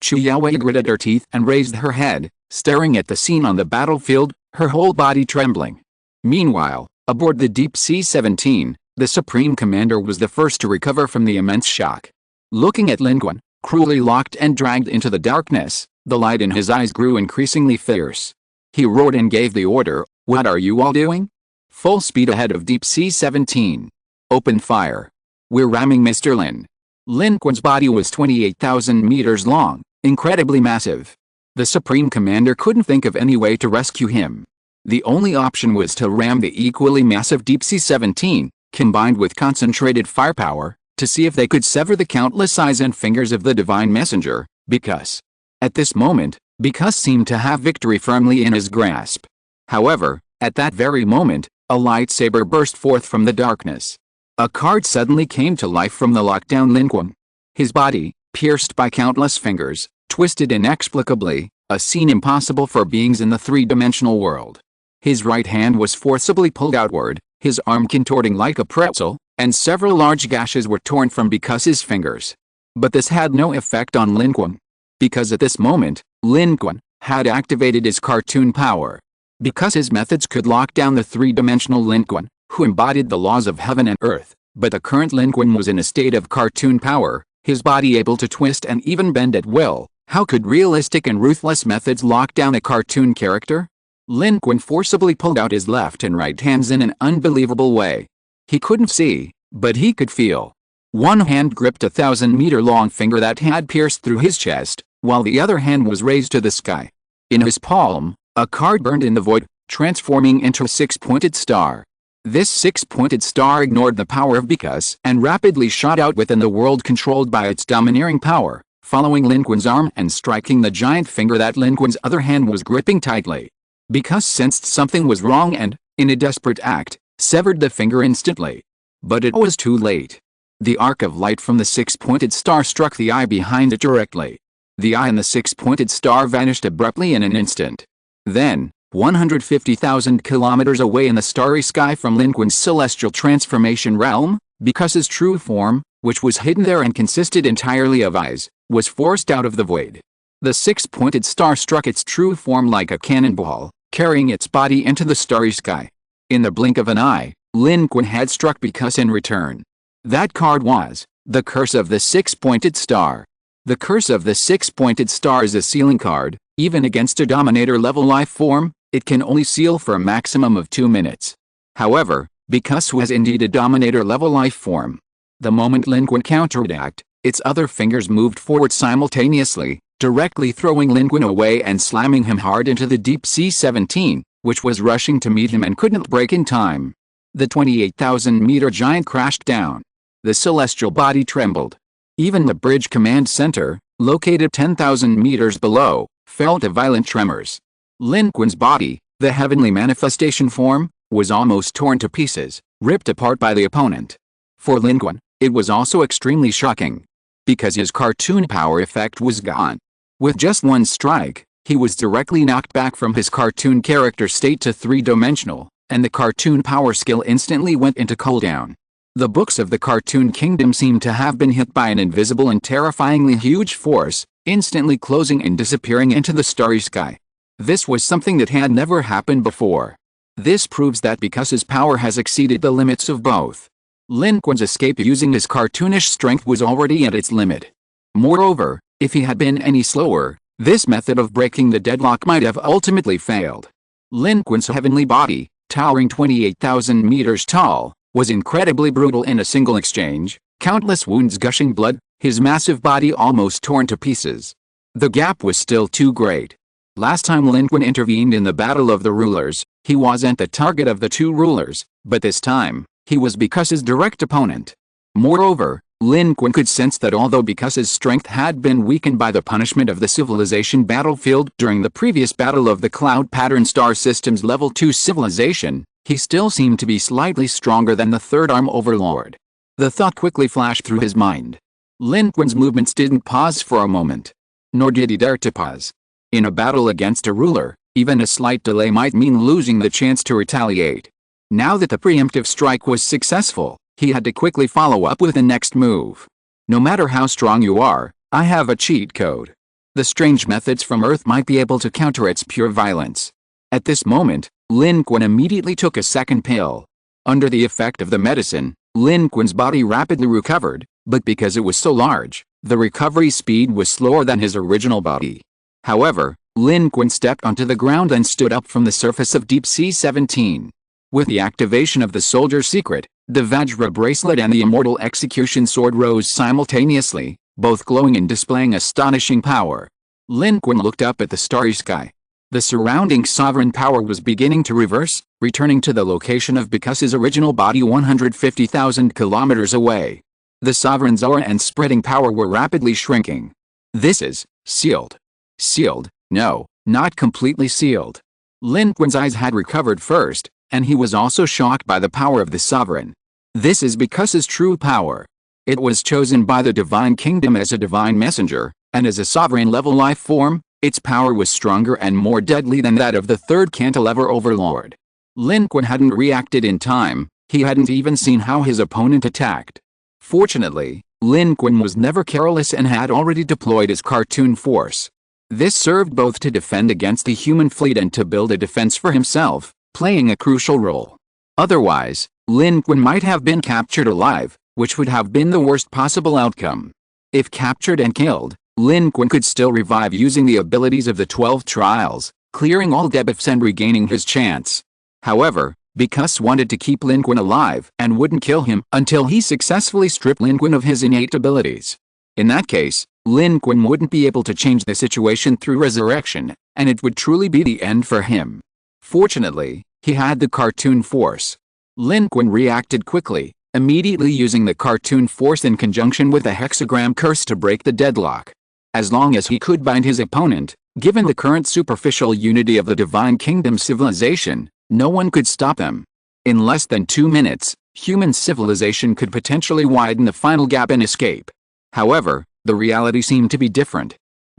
Chuyaowei gritted her teeth and raised her head, staring at the scene on the battlefield, her whole body trembling. Meanwhile, aboard the Deep Sea 17, the Supreme Commander was the first to recover from the immense shock. Looking at Lin Qun, cruelly locked and dragged into the darkness, the light in his eyes grew increasingly fierce. He roared and gave the order, "What are you all doing? Full speed ahead of Deep Sea 17. Open fire. We're ramming Mr. Lin." Lin Qun's body was 28,000 meters long, incredibly massive. The Supreme Commander couldn't think of any way to rescue him. The only option was to ram the equally massive Deep Sea 17, combined with concentrated firepower, to see if they could sever the countless eyes and fingers of the divine messenger, because at this moment, Bacchus seemed to have victory firmly in his grasp. However, at that very moment, a lightsaber burst forth from the darkness. A card suddenly came to life from the lockdown Lin Qun. His body, pierced by countless fingers, twisted inexplicably, a scene impossible for beings in the three-dimensional world. His right hand was forcibly pulled outward, his arm contorting like a pretzel, and several large gashes were torn from Bacchus's fingers. But this had no effect on Lin Qun. Because at this moment, Lin Qun had activated his cartoon power. Because his methods could lock down the three-dimensional Lin Qun, who embodied the laws of heaven and earth, but the current Lin Qun was in a state of cartoon power, his body able to twist and even bend at will. How could realistic and ruthless methods lock down a cartoon character? Lin Qun forcibly pulled out his left and right hands in an unbelievable way. He couldn't see, but he could feel. One hand gripped a 1,000-meter-long finger that had pierced through his chest, while the other hand was raised to the sky. In his palm, a card burned in the void, transforming into a 6-pointed star. This 6-pointed star ignored the power of Bacchus and rapidly shot out within the world controlled by its domineering power, following Lin Qun's arm and striking the giant finger that Lin Qun's other hand was gripping tightly. Bacchus sensed something was wrong and, in a desperate act, severed the finger instantly. But it was too late. The arc of light from the 6-pointed star struck the eye behind it directly. The eye and the 6-pointed star vanished abruptly in an instant. Then, 150,000 kilometers away in the starry sky from Lin Qun's celestial transformation realm, Bacchus's true form, which was hidden there and consisted entirely of eyes, was forced out of the void. The 6-pointed star struck its true form like a cannonball, carrying its body into the starry sky. In the blink of an eye, Lin Qun had struck Bacchus in return. That card was The Curse of the Six-Pointed Star. The Curse of the Six-Pointed Star is a sealing card. Even against a Dominator-level life form, it can only seal for a maximum of 2 minutes. However, because was indeed a Dominator-level life form. The moment Lin Qun counterattacked, its other fingers moved forward simultaneously, directly throwing Lin Qun away and slamming him hard into the deep sea 17, which was rushing to meet him and couldn't break in time. The 28,000-meter giant crashed down. The celestial body trembled. Even the bridge command center, located 10,000 meters below, felt a violent tremors. Lin Qun's body, the heavenly manifestation form, was almost torn to pieces, ripped apart by the opponent. For Lin Qun, it was also extremely shocking. Because his cartoon power effect was gone. With just one strike, he was directly knocked back from his cartoon character state to three-dimensional, and the cartoon power skill instantly went into cooldown. The books of the Cartoon Kingdom seemed to have been hit by an invisible and terrifyingly huge force, instantly closing and disappearing into the starry sky. This was something that had never happened before. This proves that because his power has exceeded the limits of both. Lin Qun's escape using his cartoonish strength was already at its limit. Moreover, if he had been any slower, this method of breaking the deadlock might have ultimately failed. Lin Qun's heavenly body, towering 28,000 meters tall, was incredibly brutal in a single exchange, countless wounds gushing blood, his massive body almost torn to pieces. The gap was still too great. Last time Lin Qun intervened in the Battle of the Rulers, he wasn't the target of the two rulers, but this time, he was Bikuse's direct opponent. Moreover, Lin Qun could sense that although Bikuse's strength had been weakened by the punishment of the civilization battlefield during the previous battle of the Cloud Pattern Star System's Level 2 civilization, he still seemed to be slightly stronger than the Third Arm Overlord. The thought quickly flashed through his mind. Lin Qun's movements didn't pause for a moment. Nor did he dare to pause. In a battle against a ruler, even a slight delay might mean losing the chance to retaliate. Now that the preemptive strike was successful, he had to quickly follow up with the next move. No matter how strong you are, I have a cheat code. The strange methods from Earth might be able to counter its pure violence. At this moment, Lin Qun immediately took a second pill. Under the effect of the medicine, Lin Qun's body rapidly recovered, but because it was so large, the recovery speed was slower than his original body. However, Lin Qun stepped onto the ground and stood up from the surface of Deep Sea 17. With the activation of the Soldier's Secret, the Vajra bracelet and the Immortal Execution Sword rose simultaneously, both glowing and displaying astonishing power. Lin Qun looked up at the starry sky. The surrounding sovereign power was beginning to reverse, returning to the location of Bikuse's original body 150,000 kilometers away. The sovereign's aura and spreading power were rapidly shrinking. This is sealed. Sealed? No, not completely sealed. Lin Qun's eyes had recovered first, and he was also shocked by the power of the sovereign. This is Bikuse's true power. It was chosen by the Divine Kingdom as a divine messenger, and as a sovereign-level life form, its power was stronger and more deadly than that of the third cantilever overlord. Lin Qun hadn't reacted in time, he hadn't even seen how his opponent attacked. Fortunately, Lin Qun was never careless and had already deployed his cartoon force. This served both to defend against the human fleet and to build a defense for himself, playing a crucial role. Otherwise, Lin Qun might have been captured alive, which would have been the worst possible outcome. If captured and killed, Lin Qun could still revive using the abilities of the 12 trials, clearing all debuffs and regaining his chance. However, Bikuse wanted to keep Lin Qun alive and wouldn't kill him until he successfully stripped Lin Qun of his innate abilities. In that case, Lin Qun wouldn't be able to change the situation through resurrection, and it would truly be the end for him. Fortunately, he had the cartoon force. Lin Qun reacted quickly, immediately using the cartoon force in conjunction with the hexagram curse to break the deadlock. As long as he could bind his opponent, given the current superficial unity of the Divine Kingdom civilization, no one could stop them. In less than 2 minutes, human civilization could potentially widen the final gap and escape. However, the reality seemed to be different.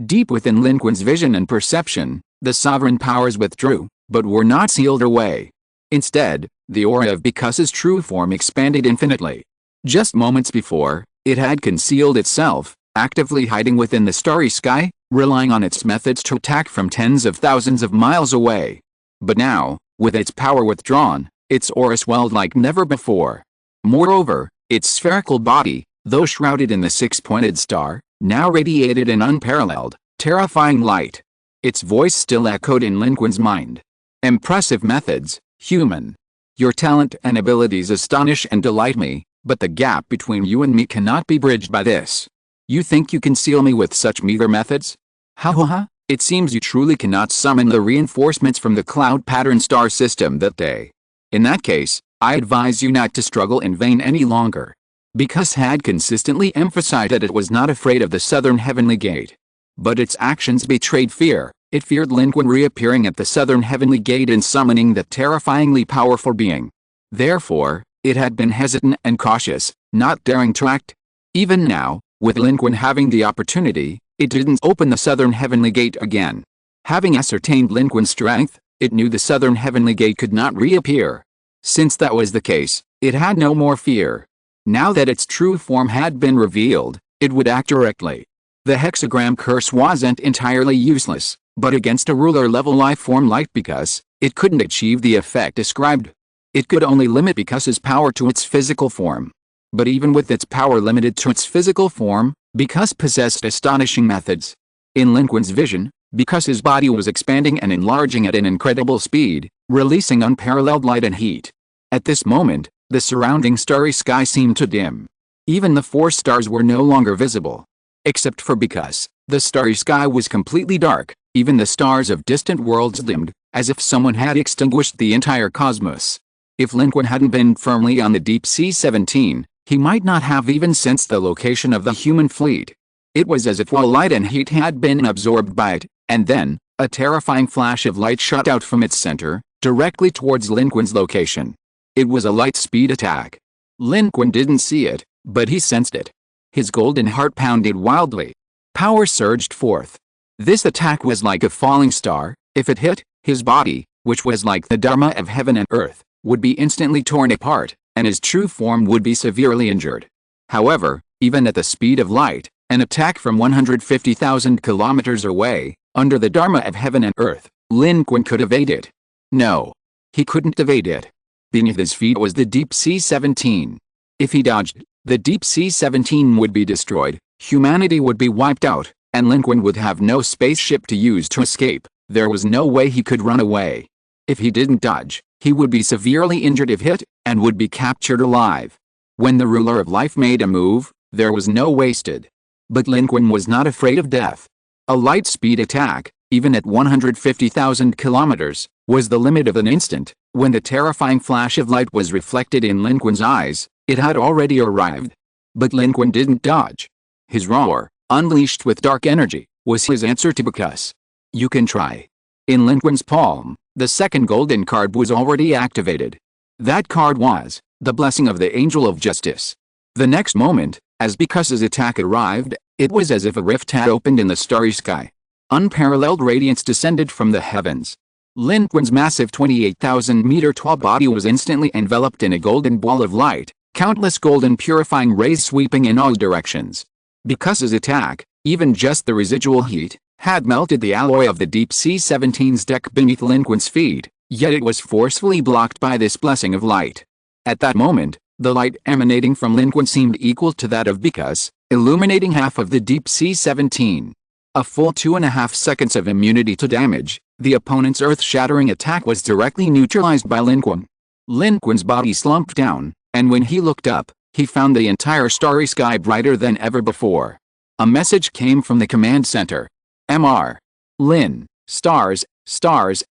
Deep within Lin Qun's vision and perception, the sovereign powers withdrew, but were not sealed away. Instead, the aura of Bikuse's true form expanded infinitely. Just moments before, it had concealed itself, actively hiding within the starry sky, relying on its methods to attack from tens of thousands of miles away. But now, with its power withdrawn, its aura swelled like never before. Moreover, its spherical body, though shrouded in the six-pointed star, now radiated an unparalleled, terrifying light. Its voice still echoed in Lin Qun's mind. "Impressive methods, human. Your talent and abilities astonish and delight me, but the gap between you and me cannot be bridged by this. You think you can seal me with such meager methods? Ha ha ha, it seems you truly cannot summon the reinforcements from the cloud pattern star system that day. In that case, I advise you not to struggle in vain any longer." Because had consistently emphasized that it was not afraid of the southern heavenly gate. But its actions betrayed fear. It feared Lin Qun reappearing at the southern heavenly gate and summoning the terrifyingly powerful being. Therefore, it had been hesitant and cautious, not daring to act. Even now, with Lin Qun having the opportunity, it didn't open the southern heavenly gate again. Having ascertained Lin Qun's strength, it knew the southern heavenly gate could not reappear. Since that was the case, it had no more fear. Now that its true form had been revealed, it would act directly. The hexagram curse wasn't entirely useless, but against a ruler-level life form like Because, it couldn't achieve the effect described. It could only limit Bika's power to its physical form. But even with its power limited to its physical form, Because possessed astonishing methods. In Lin Qun's vision, Bika's body was expanding and enlarging at an incredible speed, releasing unparalleled light and heat. At this moment, the surrounding starry sky seemed to dim. Even the four stars were no longer visible. Except for Because, the starry sky was completely dark. Even the stars of distant worlds dimmed, as if someone had extinguished the entire cosmos. If Lin Qun hadn't been firmly on the Deep Sea 17, he might not have even sensed the location of the human fleet. It was as if all light and heat had been absorbed by it, and then, a terrifying flash of light shot out from its center, directly towards Lin Qun's location. It was a light-speed attack. Lin Qun didn't see it, but he sensed it. His golden heart pounded wildly. Power surged forth. This attack was like a falling star. If it hit, his body, which was like the Dharma of heaven and earth, would be instantly torn apart, and his true form would be severely injured. However, even at the speed of light, an attack from 150,000 kilometers away, under the Dharma of heaven and earth, Lin Qun could evade it. No. He couldn't evade it. Beneath his feet was the Deep Sea 17. If he dodged, the Deep Sea 17 would be destroyed, humanity would be wiped out, and Lin Qun would have no spaceship to use to escape. There was no way he could run away. If he didn't dodge, he would be severely injured if hit, and would be captured alive. When the ruler of life made a move, there was no wasted. But Lin Qun was not afraid of death. A light-speed attack, even at 150,000 kilometers, was the limit of an instant. When the terrifying flash of light was reflected in Lin Qun's eyes, it had already arrived. But Lin Qun didn't dodge. His roar, unleashed with dark energy, was his answer to Because. You can try. In Lin Qun's palm, the second golden card was already activated. That card was the blessing of the Angel of Justice. The next moment, as Bika's attack arrived, it was as if a rift had opened in the starry sky. Unparalleled radiance descended from the heavens. Lin Qun's massive 28,000-meter tall body was instantly enveloped in a golden ball of light, countless golden purifying rays sweeping in all directions. Bika's attack, even just the residual heat, had melted the alloy of the Deep Sea 17's deck beneath Lin Qun's feet, yet it was forcefully blocked by this blessing of light. At that moment, the light emanating from Lin Qun seemed equal to that of Because, illuminating half of the Deep Sea 17. A full 2.5 seconds of immunity to damage, the opponent's earth-shattering attack was directly neutralized by Lin Qun. Lin Qun's body slumped down, and when he looked up, he found the entire starry sky brighter than ever before. A message came from the command center. Mr. Lin, stars,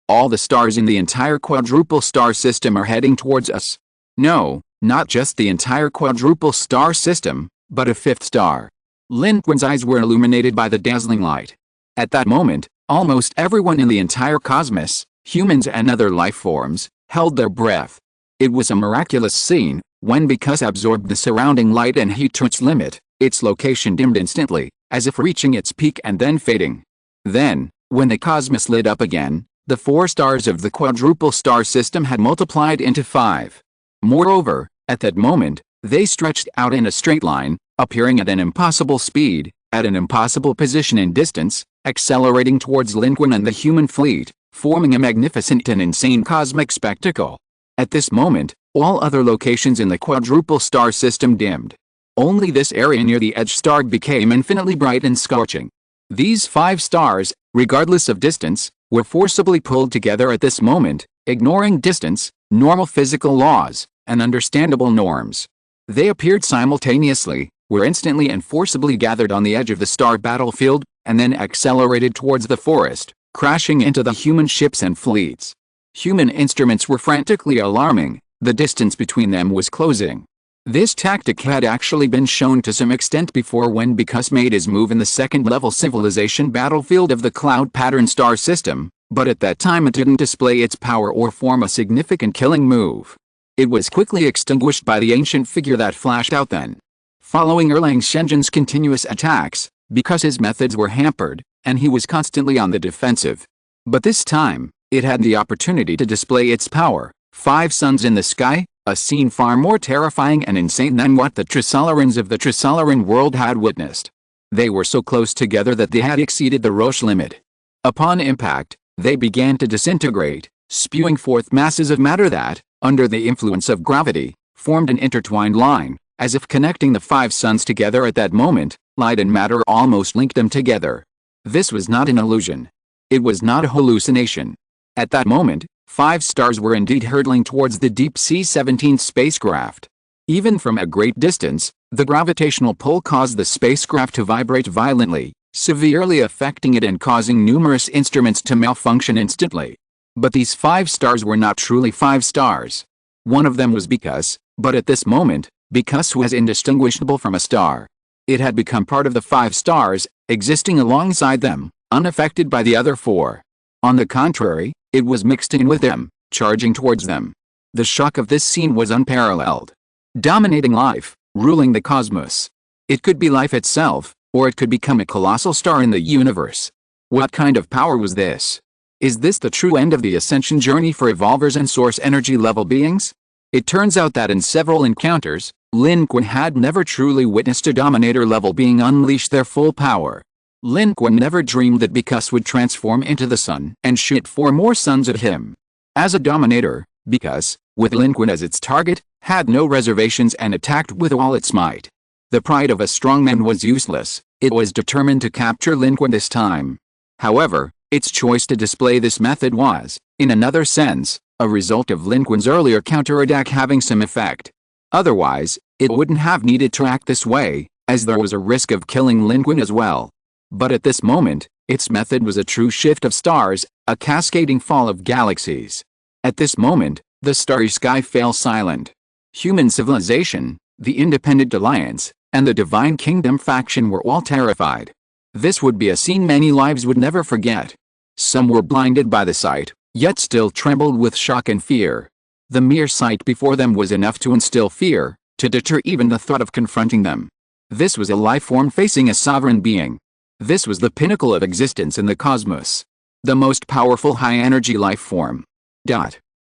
all the stars in the entire quadruple star system are heading towards us. No, not just the entire quadruple star system, but a fifth star. Lin Qun's eyes were illuminated by the dazzling light. At that moment, almost everyone in the entire cosmos, humans and other life forms, held their breath. It was a miraculous scene. When Because absorbed the surrounding light and heat to its limit, its location dimmed instantly, as if reaching its peak and then fading. Then, when the cosmos lit up again, the 4 stars of the quadruple star system had multiplied into 5. Moreover, at that moment, they stretched out in a straight line, appearing at an impossible speed, at an impossible position and distance, accelerating towards Lin Qun and the human fleet, forming a magnificent and insane cosmic spectacle. At this moment, all other locations in the quadruple star system dimmed. Only this area near the edge star became infinitely bright and scorching. These 5 stars, regardless of distance, were forcibly pulled together at this moment, ignoring distance, normal physical laws, and understandable norms. They appeared simultaneously, were instantly and forcibly gathered on the edge of the star battlefield, and then accelerated towards the forest, crashing into the human ships and fleets. Human instruments were frantically alarming, the distance between them was closing. This tactic had actually been shown to some extent before when Bicus made his move in the second-level civilization battlefield of the Cloud Pattern star system, but at that time it didn't display its power or form a significant killing move. It was quickly extinguished by the ancient figure that flashed out then. Following Erlang Shenjin's continuous attacks, because his methods were hampered, and he was constantly on the defensive. But this time, it had the opportunity to display its power. 5 suns in the sky, a scene far more terrifying and insane than what the Trisolarans of the Trisolaran world had witnessed. They were so close together that they had exceeded the Roche limit. Upon impact, they began to disintegrate, spewing forth masses of matter that, under the influence of gravity, formed an intertwined line, as if connecting the 5 suns together at that moment. Light and matter almost linked them together. This was not an illusion. It was not a hallucination. At that moment, 5 stars were indeed hurtling towards the Deep Sea 17 spacecraft. Even from a great distance, the gravitational pull caused the spacecraft to vibrate violently, severely affecting it and causing numerous instruments to malfunction instantly. But these 5 stars were not truly 5 stars. One of them was Bicus, but at this moment, Bicus was indistinguishable from a star. It had become part of the 5 stars, existing alongside them, unaffected by the other 4. On the contrary, it was mixed in with them, charging towards them. The shock of this scene was unparalleled. Dominating life, ruling the cosmos. It could be life itself, or it could become a colossal star in the universe. What kind of power was this? Is this the true end of the ascension journey for evolvers and source energy level beings? It turns out that in several encounters, Lin Qun had never truly witnessed a dominator level being unleash their full power. Lin Qun never dreamed that Bicus would transform into the sun and shoot 4 more suns at him. As a dominator, Bicus, with Lin Qun as its target, had no reservations and attacked with all its might. The pride of a strongman was useless. It was determined to capture Lin Qun this time. However, its choice to display this method was, in another sense, a result of Lin Qun's earlier counterattack having some effect. Otherwise, it wouldn't have needed to act this way, as there was a risk of killing Lin Qun as well. But at this moment, its method was a true shift of stars, a cascading fall of galaxies. At this moment, the starry sky fell silent. Human civilization, the Independent Alliance, and the Divine Kingdom faction were all terrified. This would be a scene many lives would never forget. Some were blinded by the sight, yet still trembled with shock and fear. The mere sight before them was enough to instill fear, to deter even the thought of confronting them. This was a life form facing a sovereign being. This was the pinnacle of existence in the cosmos. The most powerful high-energy life form.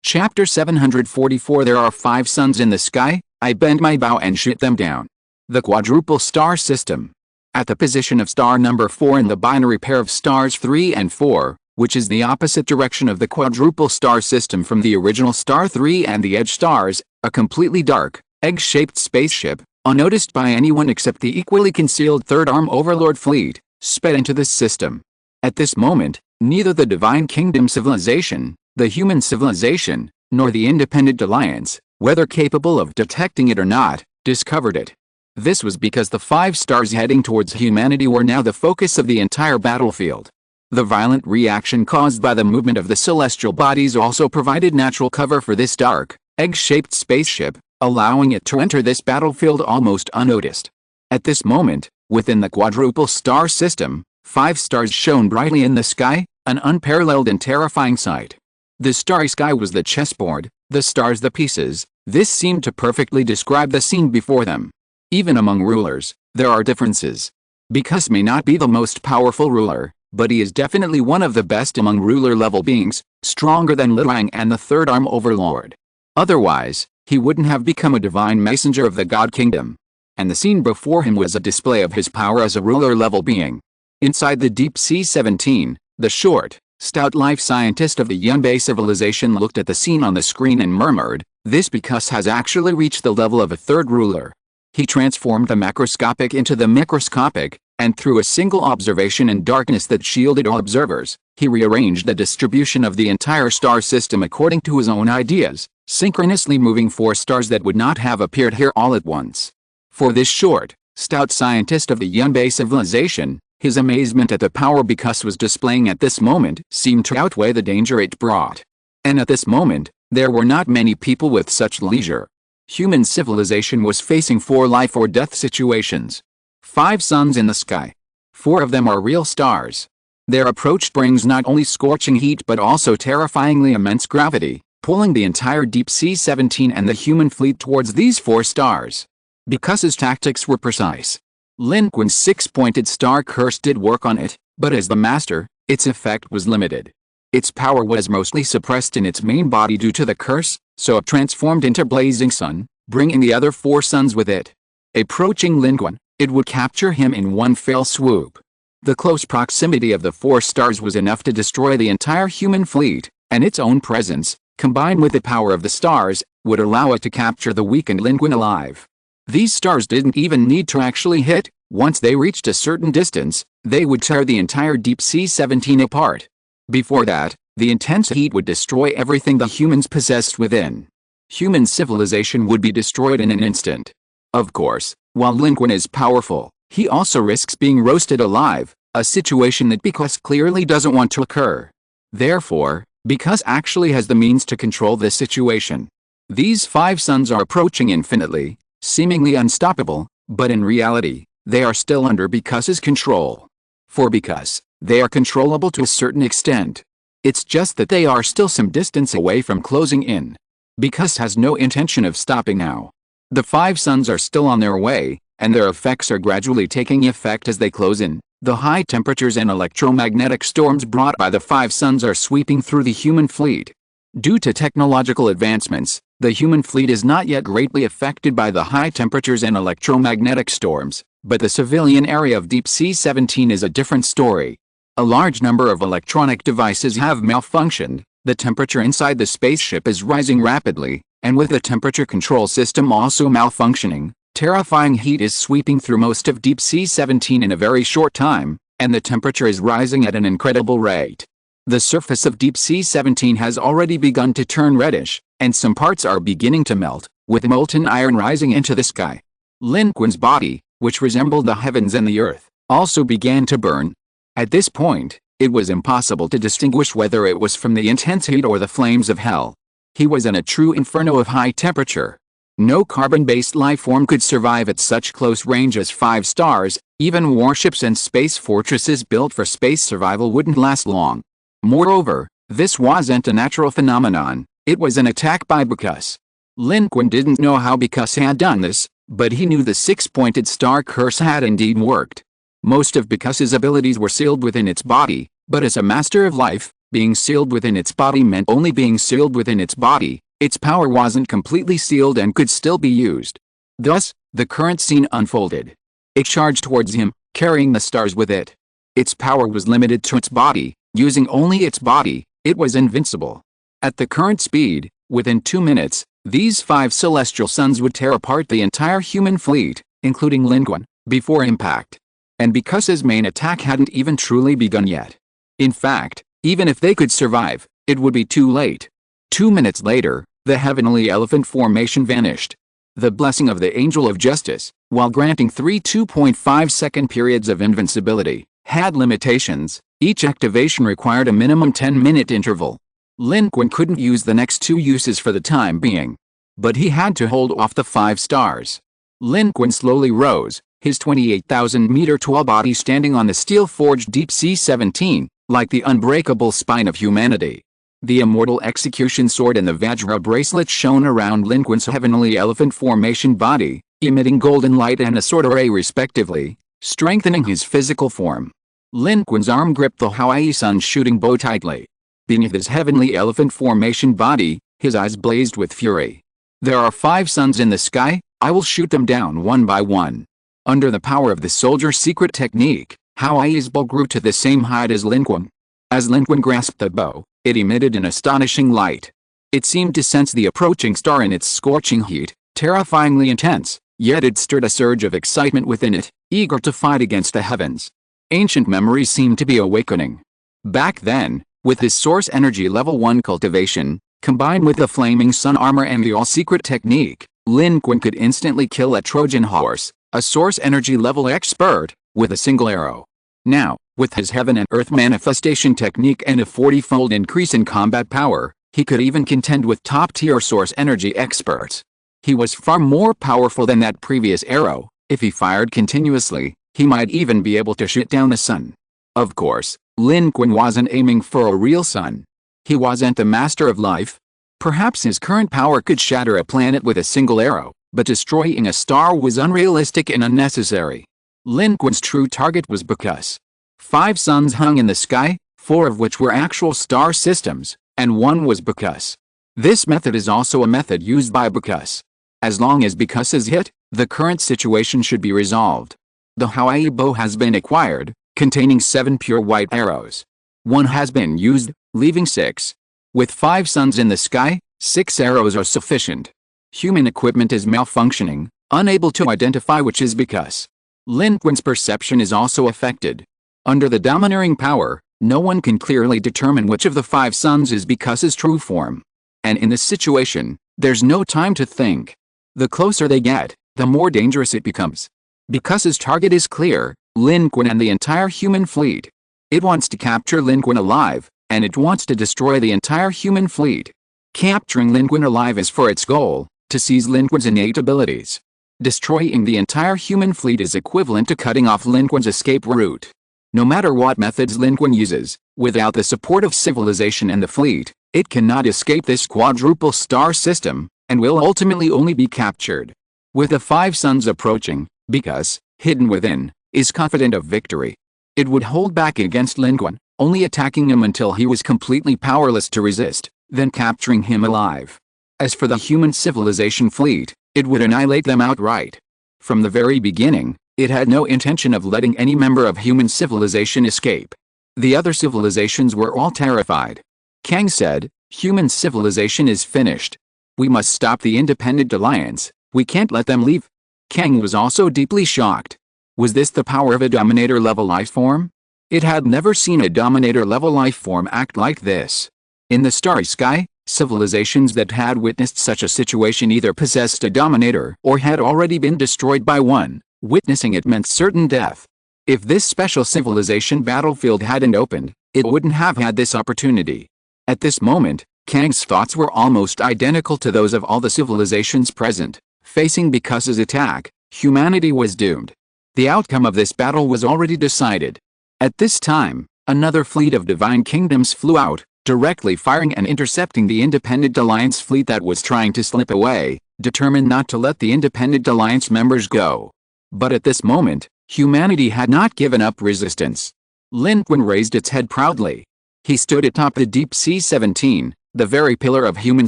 Chapter 744 There are 5 suns in the sky, I bend my bow and shoot them down. The quadruple star system. At the position of star number 4 in the binary pair of stars 3 and 4, which is the opposite direction of the quadruple star system from the original star 3 and the edge stars, a completely dark, egg-shaped spaceship, unnoticed by anyone except the equally concealed Third Arm Overlord fleet, sped into this system. At this moment, neither the Divine Kingdom civilization, the human civilization, nor the Independent Alliance, whether capable of detecting it or not, discovered it. This was because the 5 stars heading towards humanity were now the focus of the entire battlefield. The violent reaction caused by the movement of the celestial bodies also provided natural cover for this dark, egg-shaped spaceship, allowing it to enter this battlefield almost unnoticed. At this moment, within the quadruple star system, 5 stars shone brightly in the sky, an unparalleled and terrifying sight. The starry sky was the chessboard, the stars the pieces. This seemed to perfectly describe the scene before them. Even among rulers, there are differences. Bicus may not be the most powerful ruler, but he is definitely one of the best among ruler-level beings, stronger than Liang and the Third Arm Overlord. Otherwise, he wouldn't have become a divine messenger of the God Kingdom. And the scene before him was a display of his power as a ruler-level being. Inside the Deep Sea 17, the short, stout life scientist of the Yunbei civilization looked at the scene on the screen and murmured, "This Bicus has actually reached the level of a third ruler." He transformed the macroscopic into the microscopic, and through a single observation in darkness that shielded all observers, he rearranged the distribution of the entire star system according to his own ideas, synchronously moving 4 stars that would not have appeared here all at once. For this short, stout scientist of the Yunbei civilization, his amazement at the power Bikus was displaying at this moment seemed to outweigh the danger it brought. And at this moment, there were not many people with such leisure. Human civilization was facing 4 life or death situations. 5 suns in the sky. 4 of them are real stars. Their approach brings not only scorching heat but also terrifyingly immense gravity, pulling the entire Deep Sea 17 and the human fleet towards these 4 stars. Because his tactics were precise. Lin Qun's 6-pointed star curse did work on it, but as the master, its effect was limited. Its power was mostly suppressed in its main body due to the curse, so it transformed into blazing sun, bringing the other 4 suns with it. Approaching Lin Qun, it would capture him in one fell swoop. The close proximity of the 4 stars was enough to destroy the entire human fleet, and its own presence, combined with the power of the stars, would allow it to capture the weakened Lin Qun alive. These stars didn't even need to actually hit. Once they reached a certain distance, they would tear the entire Deep Sea 17 apart. Before that, the intense heat would destroy everything the humans possessed within. Human civilization would be destroyed in an instant. Of course, while Lin Qun is powerful, he also risks being roasted alive, a situation that Bikus clearly doesn't want to occur. Therefore, Bikus actually has the means to control this situation. These 5 suns are approaching infinitely, seemingly unstoppable, but in reality, they are still under Bikus's control. For Bikus, they are controllable to a certain extent. It's just that they are still some distance away from closing in. Bikus has no intention of stopping now. The 5 suns are still on their way, and their effects are gradually taking effect as they close in. The high temperatures and electromagnetic storms brought by the 5 suns are sweeping through the human fleet. Due to technological advancements, the human fleet is not yet greatly affected by the high temperatures and electromagnetic storms, but the civilian area of Deep Sea 17 is a different story. A large number of electronic devices have malfunctioned, the temperature inside the spaceship is rising rapidly, and with the temperature control system also malfunctioning, terrifying heat is sweeping through most of Deep Sea 17 in a very short time, and the temperature is rising at an incredible rate. The surface of Deep Sea 17 has already begun to turn reddish, and some parts are beginning to melt, with molten iron rising into the sky. Lin Qun's body, which resembled the heavens and the earth, also began to burn. At this point, it was impossible to distinguish whether it was from the intense heat or the flames of hell. He was in a true inferno of high temperature. No carbon-based life form could survive at such close range as 5 stars, even warships and space fortresses built for space survival wouldn't last long. Moreover, this wasn't a natural phenomenon, it was an attack by Bikus. Lin Qun didn't know how Bikus had done this, but he knew the 6-pointed star curse had indeed worked. Most of Bikus's abilities were sealed within its body, but as a master of life, being sealed within its body meant only being sealed within its body. Its power wasn't completely sealed and could still be used. Thus, the current scene unfolded. It charged towards him, carrying the stars with it. Its power was limited to its body. Using only its body, it was invincible. At the current speed, within 2 minutes, these 5 celestial suns would tear apart the entire human fleet, including Lin Qun, before impact. And because his main attack hadn't even truly begun yet. In fact, even if they could survive, it would be too late. 2 minutes later, the heavenly elephant formation vanished. The blessing of the Angel of Justice, while granting 3 2.5-second periods of invincibility, had limitations. Each activation required a minimum 10-minute interval. Lin Qun couldn't use the next 2 uses for the time being. But he had to hold off the 5 stars. Lin Qun slowly rose, his 28,000-meter tall body standing on the steel-forged Deep Sea 17, like the unbreakable spine of humanity. The immortal execution sword and the Vajra bracelet shone around Lin Qun's heavenly elephant formation body, emitting golden light and a sword ray respectively, strengthening his physical form. Lin Qun's arm gripped the Hawaii sun shooting bow tightly. Beneath his heavenly elephant formation body, his eyes blazed with fury. There are 5 suns in the sky, I will shoot them down one by one. Under the power of the soldier's secret technique, Hawaii's bow grew to the same height as Lin Qun. As Lin Qun grasped the bow, it emitted an astonishing light. It seemed to sense the approaching star in its scorching heat, terrifyingly intense, Yet it stirred a surge of excitement within it, eager to fight against the heavens. Ancient memories seemed to be awakening. Back then, with his source energy level 1 cultivation, combined with the flaming sun armor and the all-secret technique, Lin Qun could instantly kill a Trojan horse, a source energy level expert, with a single arrow. Now, with his heaven and earth manifestation technique and a 40-fold increase in combat power, he could even contend with top-tier source energy experts. He was far more powerful than that previous arrow. If he fired continuously, he might even be able to shoot down the sun. Of course, Lin Qun wasn't aiming for a real sun. He wasn't the master of life. Perhaps his current power could shatter a planet with a single arrow, but destroying a star was unrealistic and unnecessary. Lin Qun's true target was Bacchus. 5 suns hung in the sky, 4 of which were actual star systems, and 1 was Bacchus. This method is also a method used by Bacchus. As long as Bacchus is hit, the current situation should be resolved. The Hawaii bow has been acquired, containing 7 pure white arrows. 1 has been used, leaving 6. With 5 suns in the sky, 6 arrows are sufficient. Human equipment is malfunctioning, unable to identify which is Bacchus. Lin Qun's perception is also affected. Under the domineering power, no one can clearly determine which of the 5 suns is Bacchus's true form. And in this situation, there's no time to think. The closer they get, the more dangerous it becomes. Bacchus's target is clear, Lin Qun and the entire human fleet. It wants to capture Lin Qun alive, and it wants to destroy the entire human fleet. Capturing Lin Qun alive is for its goal, to seize Lin Qun's innate abilities. Destroying the entire human fleet is equivalent to cutting off Lin Qun's escape route. No matter what methods Lin Qun uses, without the support of civilization and the fleet, it cannot escape this quadruple star system, and will ultimately only be captured. With the 5 suns approaching, Bacchus, hidden within, is confident of victory. It would hold back against Lin Qun, only attacking him until he was completely powerless to resist, then capturing him alive. As for the human civilization fleet, it would annihilate them outright. From the very beginning, it had no intention of letting any member of human civilization escape. The other civilizations were all terrified. Kang said, "Human civilization is finished. We must stop the Independent Alliance, we can't let them leave." Kang was also deeply shocked. Was this the power of a Dominator-level life form? It had never seen a Dominator-level life form act like this. In the starry sky, civilizations that had witnessed such a situation either possessed a Dominator or had already been destroyed by one. Witnessing it meant certain death. If this special civilization battlefield hadn't opened, it wouldn't have had this opportunity. At this moment, Kang's thoughts were almost identical to those of all the civilizations present. Facing Bacchus's attack, humanity was doomed. The outcome of this battle was already decided. At this time, another fleet of divine kingdoms flew out, directly firing and intercepting the Independent Alliance fleet that was trying to slip away, determined not to let the Independent Alliance members go. But at this moment, humanity had not given up resistance. Lin Qun raised its head proudly. He stood atop the Deep Sea 17, the very pillar of human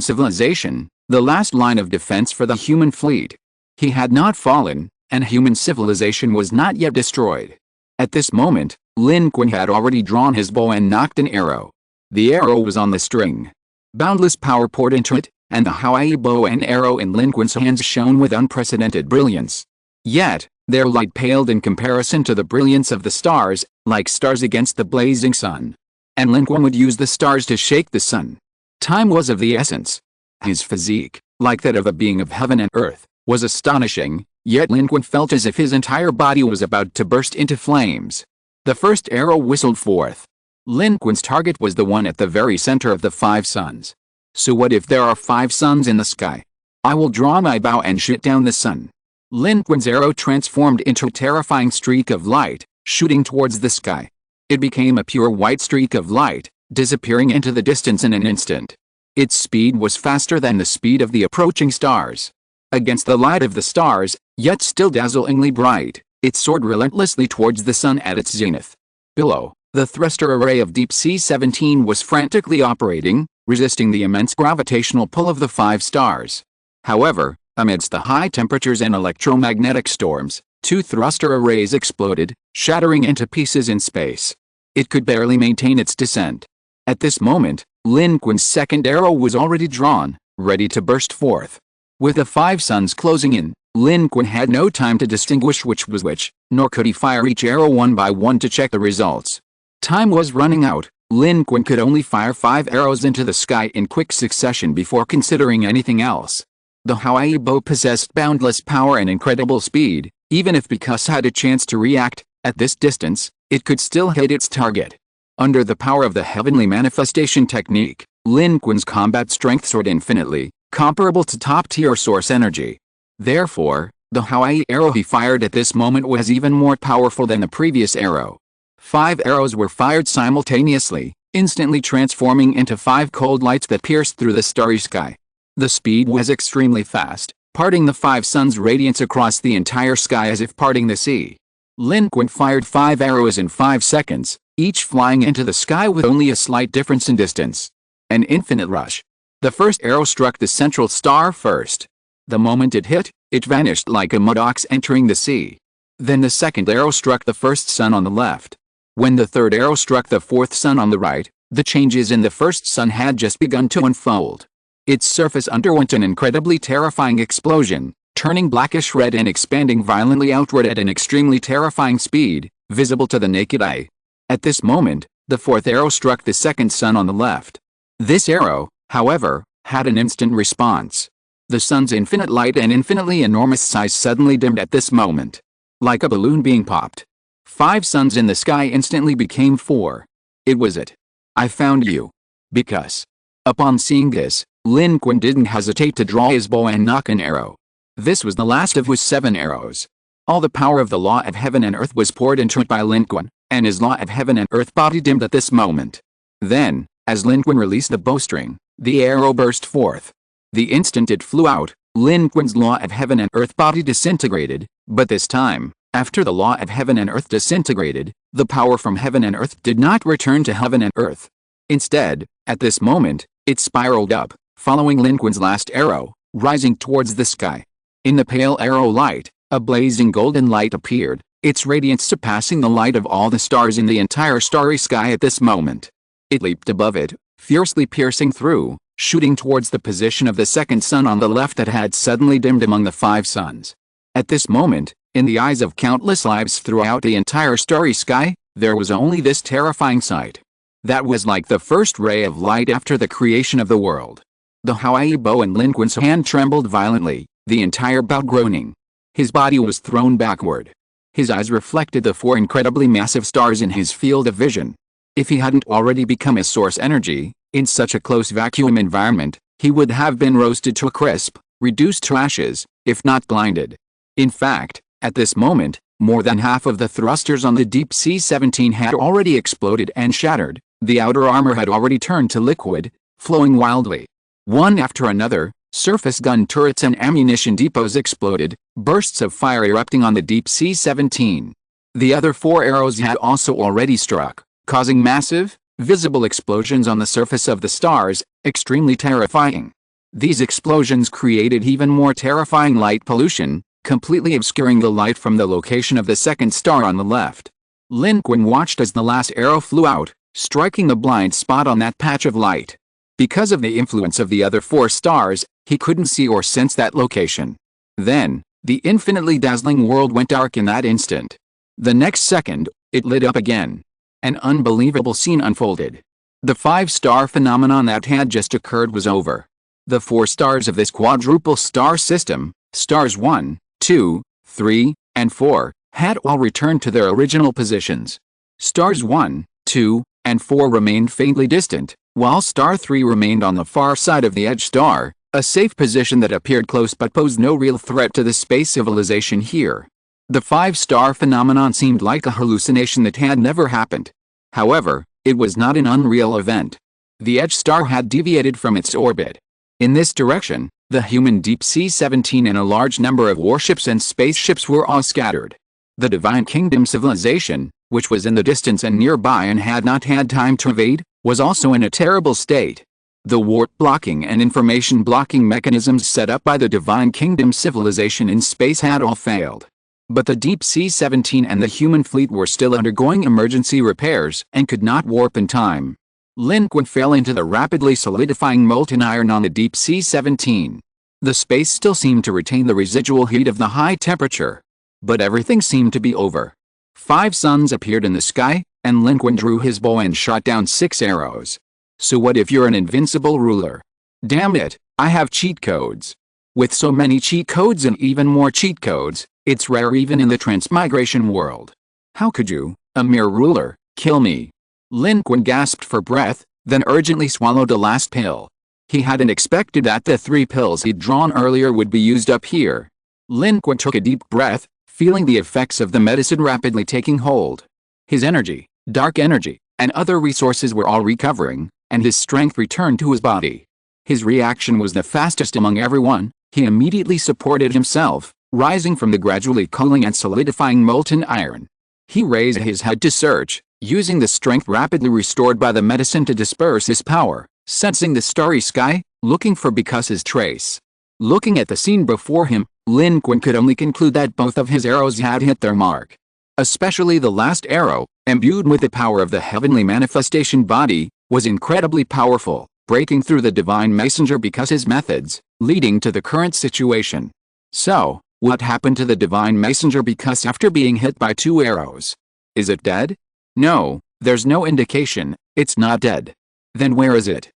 civilization, the last line of defense for the human fleet. He had not fallen, and human civilization was not yet destroyed. At this moment, Lin Qun had already drawn his bow and nocked an arrow. The arrow was on the string. Boundless power poured into it, and the Hawaii bow and arrow in Lin Qun's hands shone with unprecedented brilliance. Yet, their light paled in comparison to the brilliance of the stars, like stars against the blazing sun. And Lin Qun would use the stars to shake the sun. Time was of the essence. His physique, like that of a being of heaven and earth, was astonishing, yet Lin Qun felt as if his entire body was about to burst into flames. The first arrow whistled forth. Lin Qun's target was the one at the very center of the 5 suns. So what if there are 5 suns in the sky? I will draw my bow and shoot down the sun. Lin Qun's arrow transformed into a terrifying streak of light, shooting towards the sky. It became a pure white streak of light, disappearing into the distance in an instant. Its speed was faster than the speed of the approaching stars. Against the light of the stars, yet still dazzlingly bright, it soared relentlessly towards the sun at its zenith. Below, the thruster array of Deep Sea 17 was frantically operating, resisting the immense gravitational pull of the 5 stars. However, amidst the high temperatures and electromagnetic storms, 2 thruster arrays exploded, shattering into pieces in space. It could barely maintain its descent. At this moment, Lin Qun's second arrow was already drawn, ready to burst forth. With the 5 suns closing in, Lin Qun had no time to distinguish which was which, nor could he fire each arrow one by one to check the results. Time was running out. Lin Qun could only fire 5 arrows into the sky in quick succession before considering anything else. The Hawaii bow possessed boundless power and incredible speed. Even if Because had a chance to react, at this distance, it could still hit its target. Under the power of the heavenly manifestation technique, Lin Qun's combat strength soared infinitely, comparable to top-tier source energy. Therefore, the Hawaii arrow he fired at this moment was even more powerful than the previous arrow. 5 arrows were fired simultaneously, instantly transforming into 5 cold lights that pierced through the starry sky. The speed was extremely fast, parting the 5 suns' radiance across the entire sky as if parting the sea. Lin Qun fired 5 arrows in 5 seconds, each flying into the sky with only a slight difference in distance. An infinite rush. The first arrow struck the central star first. The moment it hit, it vanished like a mud ox entering the sea. Then the second arrow struck the first sun on the left. When the third arrow struck the fourth sun on the right, the changes in the first sun had just begun to unfold. Its surface underwent an incredibly terrifying explosion, turning blackish red and expanding violently outward at an extremely terrifying speed, visible to the naked eye. At this moment, the fourth arrow struck the second sun on the left. This arrow, however, had an instant response. The sun's infinite light and infinitely enormous size suddenly dimmed at this moment. Like a balloon being popped. 5 suns in the sky instantly became 4. It was it. I found you. Because. Upon seeing this, Lin Qun didn't hesitate to draw his bow and nock an arrow. This was the last of his 7 arrows. All the power of the law of heaven and earth was poured into it by Lin Qun, and his law of heaven and earth body dimmed at this moment. Then, as Lin Qun released the bowstring, the arrow burst forth. The instant it flew out, Lin Qun's law of heaven and earth body disintegrated, but this time, after the law of heaven and earth disintegrated, the power from heaven and earth did not return to heaven and earth. Instead, at this moment, it spiraled up, following Lin Qun's last arrow, rising towards the sky. In the pale arrow light, a blazing golden light appeared, its radiance surpassing the light of all the stars in the entire starry sky at this moment. It leaped above it, fiercely piercing through, shooting towards the position of the second sun on the left that had suddenly dimmed among the 5 suns. At this moment, in the eyes of countless lives throughout the entire starry sky, there was only this terrifying sight. That was like the first ray of light after the creation of the world. The Hawaii bow in Lin Qun's hand trembled violently, the entire bow groaning. His body was thrown backward. His eyes reflected the 4 incredibly massive stars in his field of vision. If he hadn't already become a source energy, in such a close vacuum environment, he would have been roasted to a crisp, reduced to ashes, if not blinded. In fact, at this moment, more than half of the thrusters on the Deep Sea 17 had already exploded and shattered. The outer armor had already turned to liquid, flowing wildly. One after another, surface gun turrets and ammunition depots exploded, bursts of fire erupting on the Deep Sea 17. The other 4 arrows had also already struck, causing massive, visible explosions on the surface of the stars, extremely terrifying. These explosions created even more terrifying light pollution, completely obscuring the light from the location of the second star on the left. Lin Qun watched as the last arrow flew out, striking the blind spot on that patch of light. Because of the influence of the other 4 stars, he couldn't see or sense that location. Then, the infinitely dazzling world went dark in that instant. The next second, it lit up again. An unbelievable scene unfolded. The 5-star phenomenon that had just occurred was over. The 4 stars of this quadruple star system, stars 1, 2, 3, and 4, had all returned to their original positions. Stars 1, 2, and 4 remained faintly distant, while star 3 remained on the far side of the edge star, a safe position that appeared close but posed no real threat to the space civilization here. The 5-star phenomenon seemed like a hallucination that had never happened. However, it was not an unreal event. The edge star had deviated from its orbit. In this direction, the human Deep Sea 17 and a large number of warships and spaceships were all scattered. The Divine Kingdom civilization, which was in the distance and nearby and had not had time to evade, was also in a terrible state. The warp blocking and information blocking mechanisms set up by the Divine Kingdom civilization in space had all failed. But the Deep Sea 17 and the human fleet were still undergoing emergency repairs and could not warp in time. Lin Qun fell into the rapidly solidifying molten iron on the Deep Sea 17. The space still seemed to retain the residual heat of the high temperature. But everything seemed to be over. 5 suns appeared in the sky, and Lin Qun drew his bow and shot down 6 arrows. So what if you're an invincible ruler? Damn it, I have cheat codes. With so many cheat codes and even more cheat codes, it's rare even in the transmigration world. How could you, a mere ruler, kill me? Lin Qun gasped for breath, then urgently swallowed the last pill. He hadn't expected that the 3 pills he'd drawn earlier would be used up here. Lin Qun took a deep breath, feeling the effects of the medicine rapidly taking hold. His energy, dark energy, and other resources were all recovering, and his strength returned to his body. His reaction was the fastest among everyone. He immediately supported himself, rising from the gradually cooling and solidifying molten iron. He raised his head to search, using the strength rapidly restored by the medicine to disperse his power, sensing the starry sky, looking for Biku's trace. Looking at the scene before him, Lin Qun could only conclude that both of his arrows had hit their mark. Especially the last arrow, imbued with the power of the heavenly manifestation body, was incredibly powerful, breaking through the divine messenger Biku's methods, leading to the current situation. So, what happened to the divine messenger Biku after being hit by 2 arrows? Is it dead? No, there's no indication, it's not dead. Then where is it?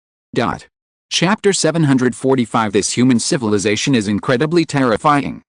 Chapter 745. This human civilization is incredibly terrifying.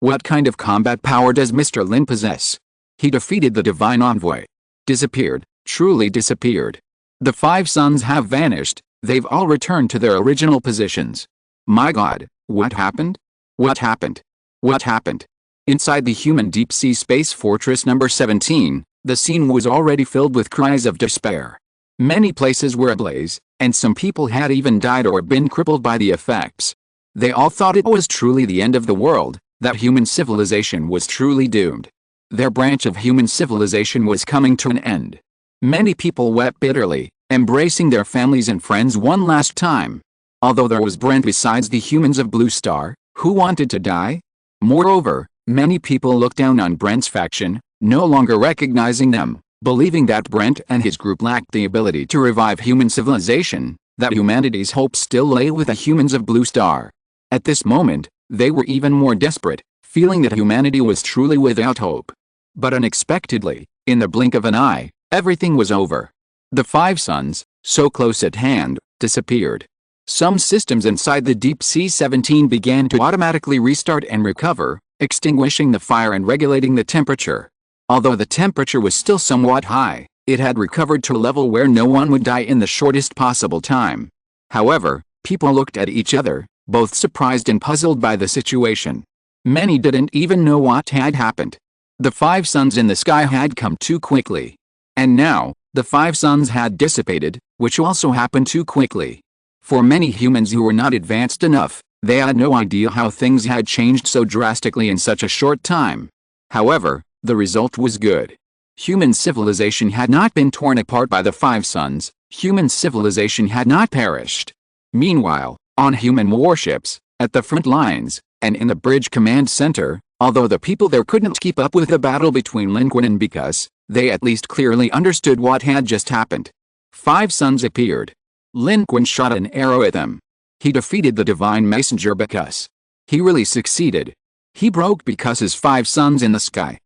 What kind of combat power does Mr. Lin possess? He defeated the divine envoy. Disappeared, truly disappeared. The 5 suns have vanished, they've all returned to their original positions. My God, what happened? What happened? What happened? Inside the human deep-sea space fortress number 17, the scene was already filled with cries of despair. Many places were ablaze, and some people had even died or been crippled by the effects. They all thought it was truly the end of the world, that human civilization was truly doomed. Their branch of human civilization was coming to an end. Many people wept bitterly, embracing their families and friends one last time. Although there was Brent besides the humans of Blue Star, who wanted to die. Moreover, many people looked down on Brent's faction, no longer recognizing them, believing that Brent and his group lacked the ability to revive human civilization, that humanity's hope still lay with the humans of Blue Star. At this moment, they were even more desperate, feeling that humanity was truly without hope. But unexpectedly, in the blink of an eye, everything was over. The 5 suns, so close at hand, disappeared. Some systems inside the Deep Sea 17 began to automatically restart and recover, extinguishing the fire and regulating the temperature. Although the temperature was still somewhat high, it had recovered to a level where no one would die in the shortest possible time. However, people looked at each other, both surprised and puzzled by the situation. Many didn't even know what had happened. The 5 suns in the sky had come too quickly. And now, the 5 suns had dissipated, which also happened too quickly. For many humans who were not advanced enough, they had no idea how things had changed so drastically in such a short time. However, the result was good. Human civilization had not been torn apart by the 5 suns, human civilization had not perished. Meanwhile, on human warships, at the front lines, and in the bridge command center, although the people there couldn't keep up with the battle between Lin Qun and Biku, they at least clearly understood what had just happened. 5 suns appeared. Lin Qun shot an arrow at them. He defeated the divine messenger Biku. He really succeeded. He broke Biku's 5 suns in the sky.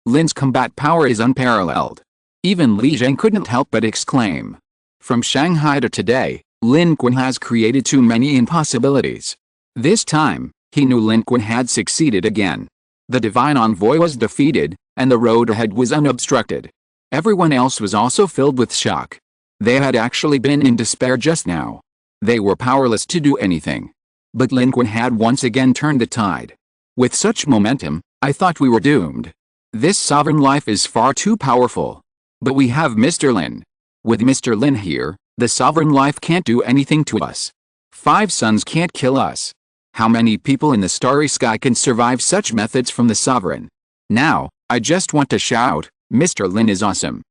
Lin's combat power is unparalleled. Even Li Zhang couldn't help but exclaim. From Shanghai to today, Lin Qun has created too many impossibilities. This time, he knew Lin Qun had succeeded again. The divine envoy was defeated, and the road ahead was unobstructed. Everyone else was also filled with shock. They had actually been in despair just now. They were powerless to do anything. But Lin Qun had once again turned the tide. With such momentum, I thought we were doomed. This sovereign life is far too powerful. But we have Mr. Lin. With Mr. Lin here, the sovereign life can't do anything to us. 5 suns can't kill us. How many people in the starry sky can survive such methods from the sovereign? Now, I just want to shout, Mr. Lin is awesome.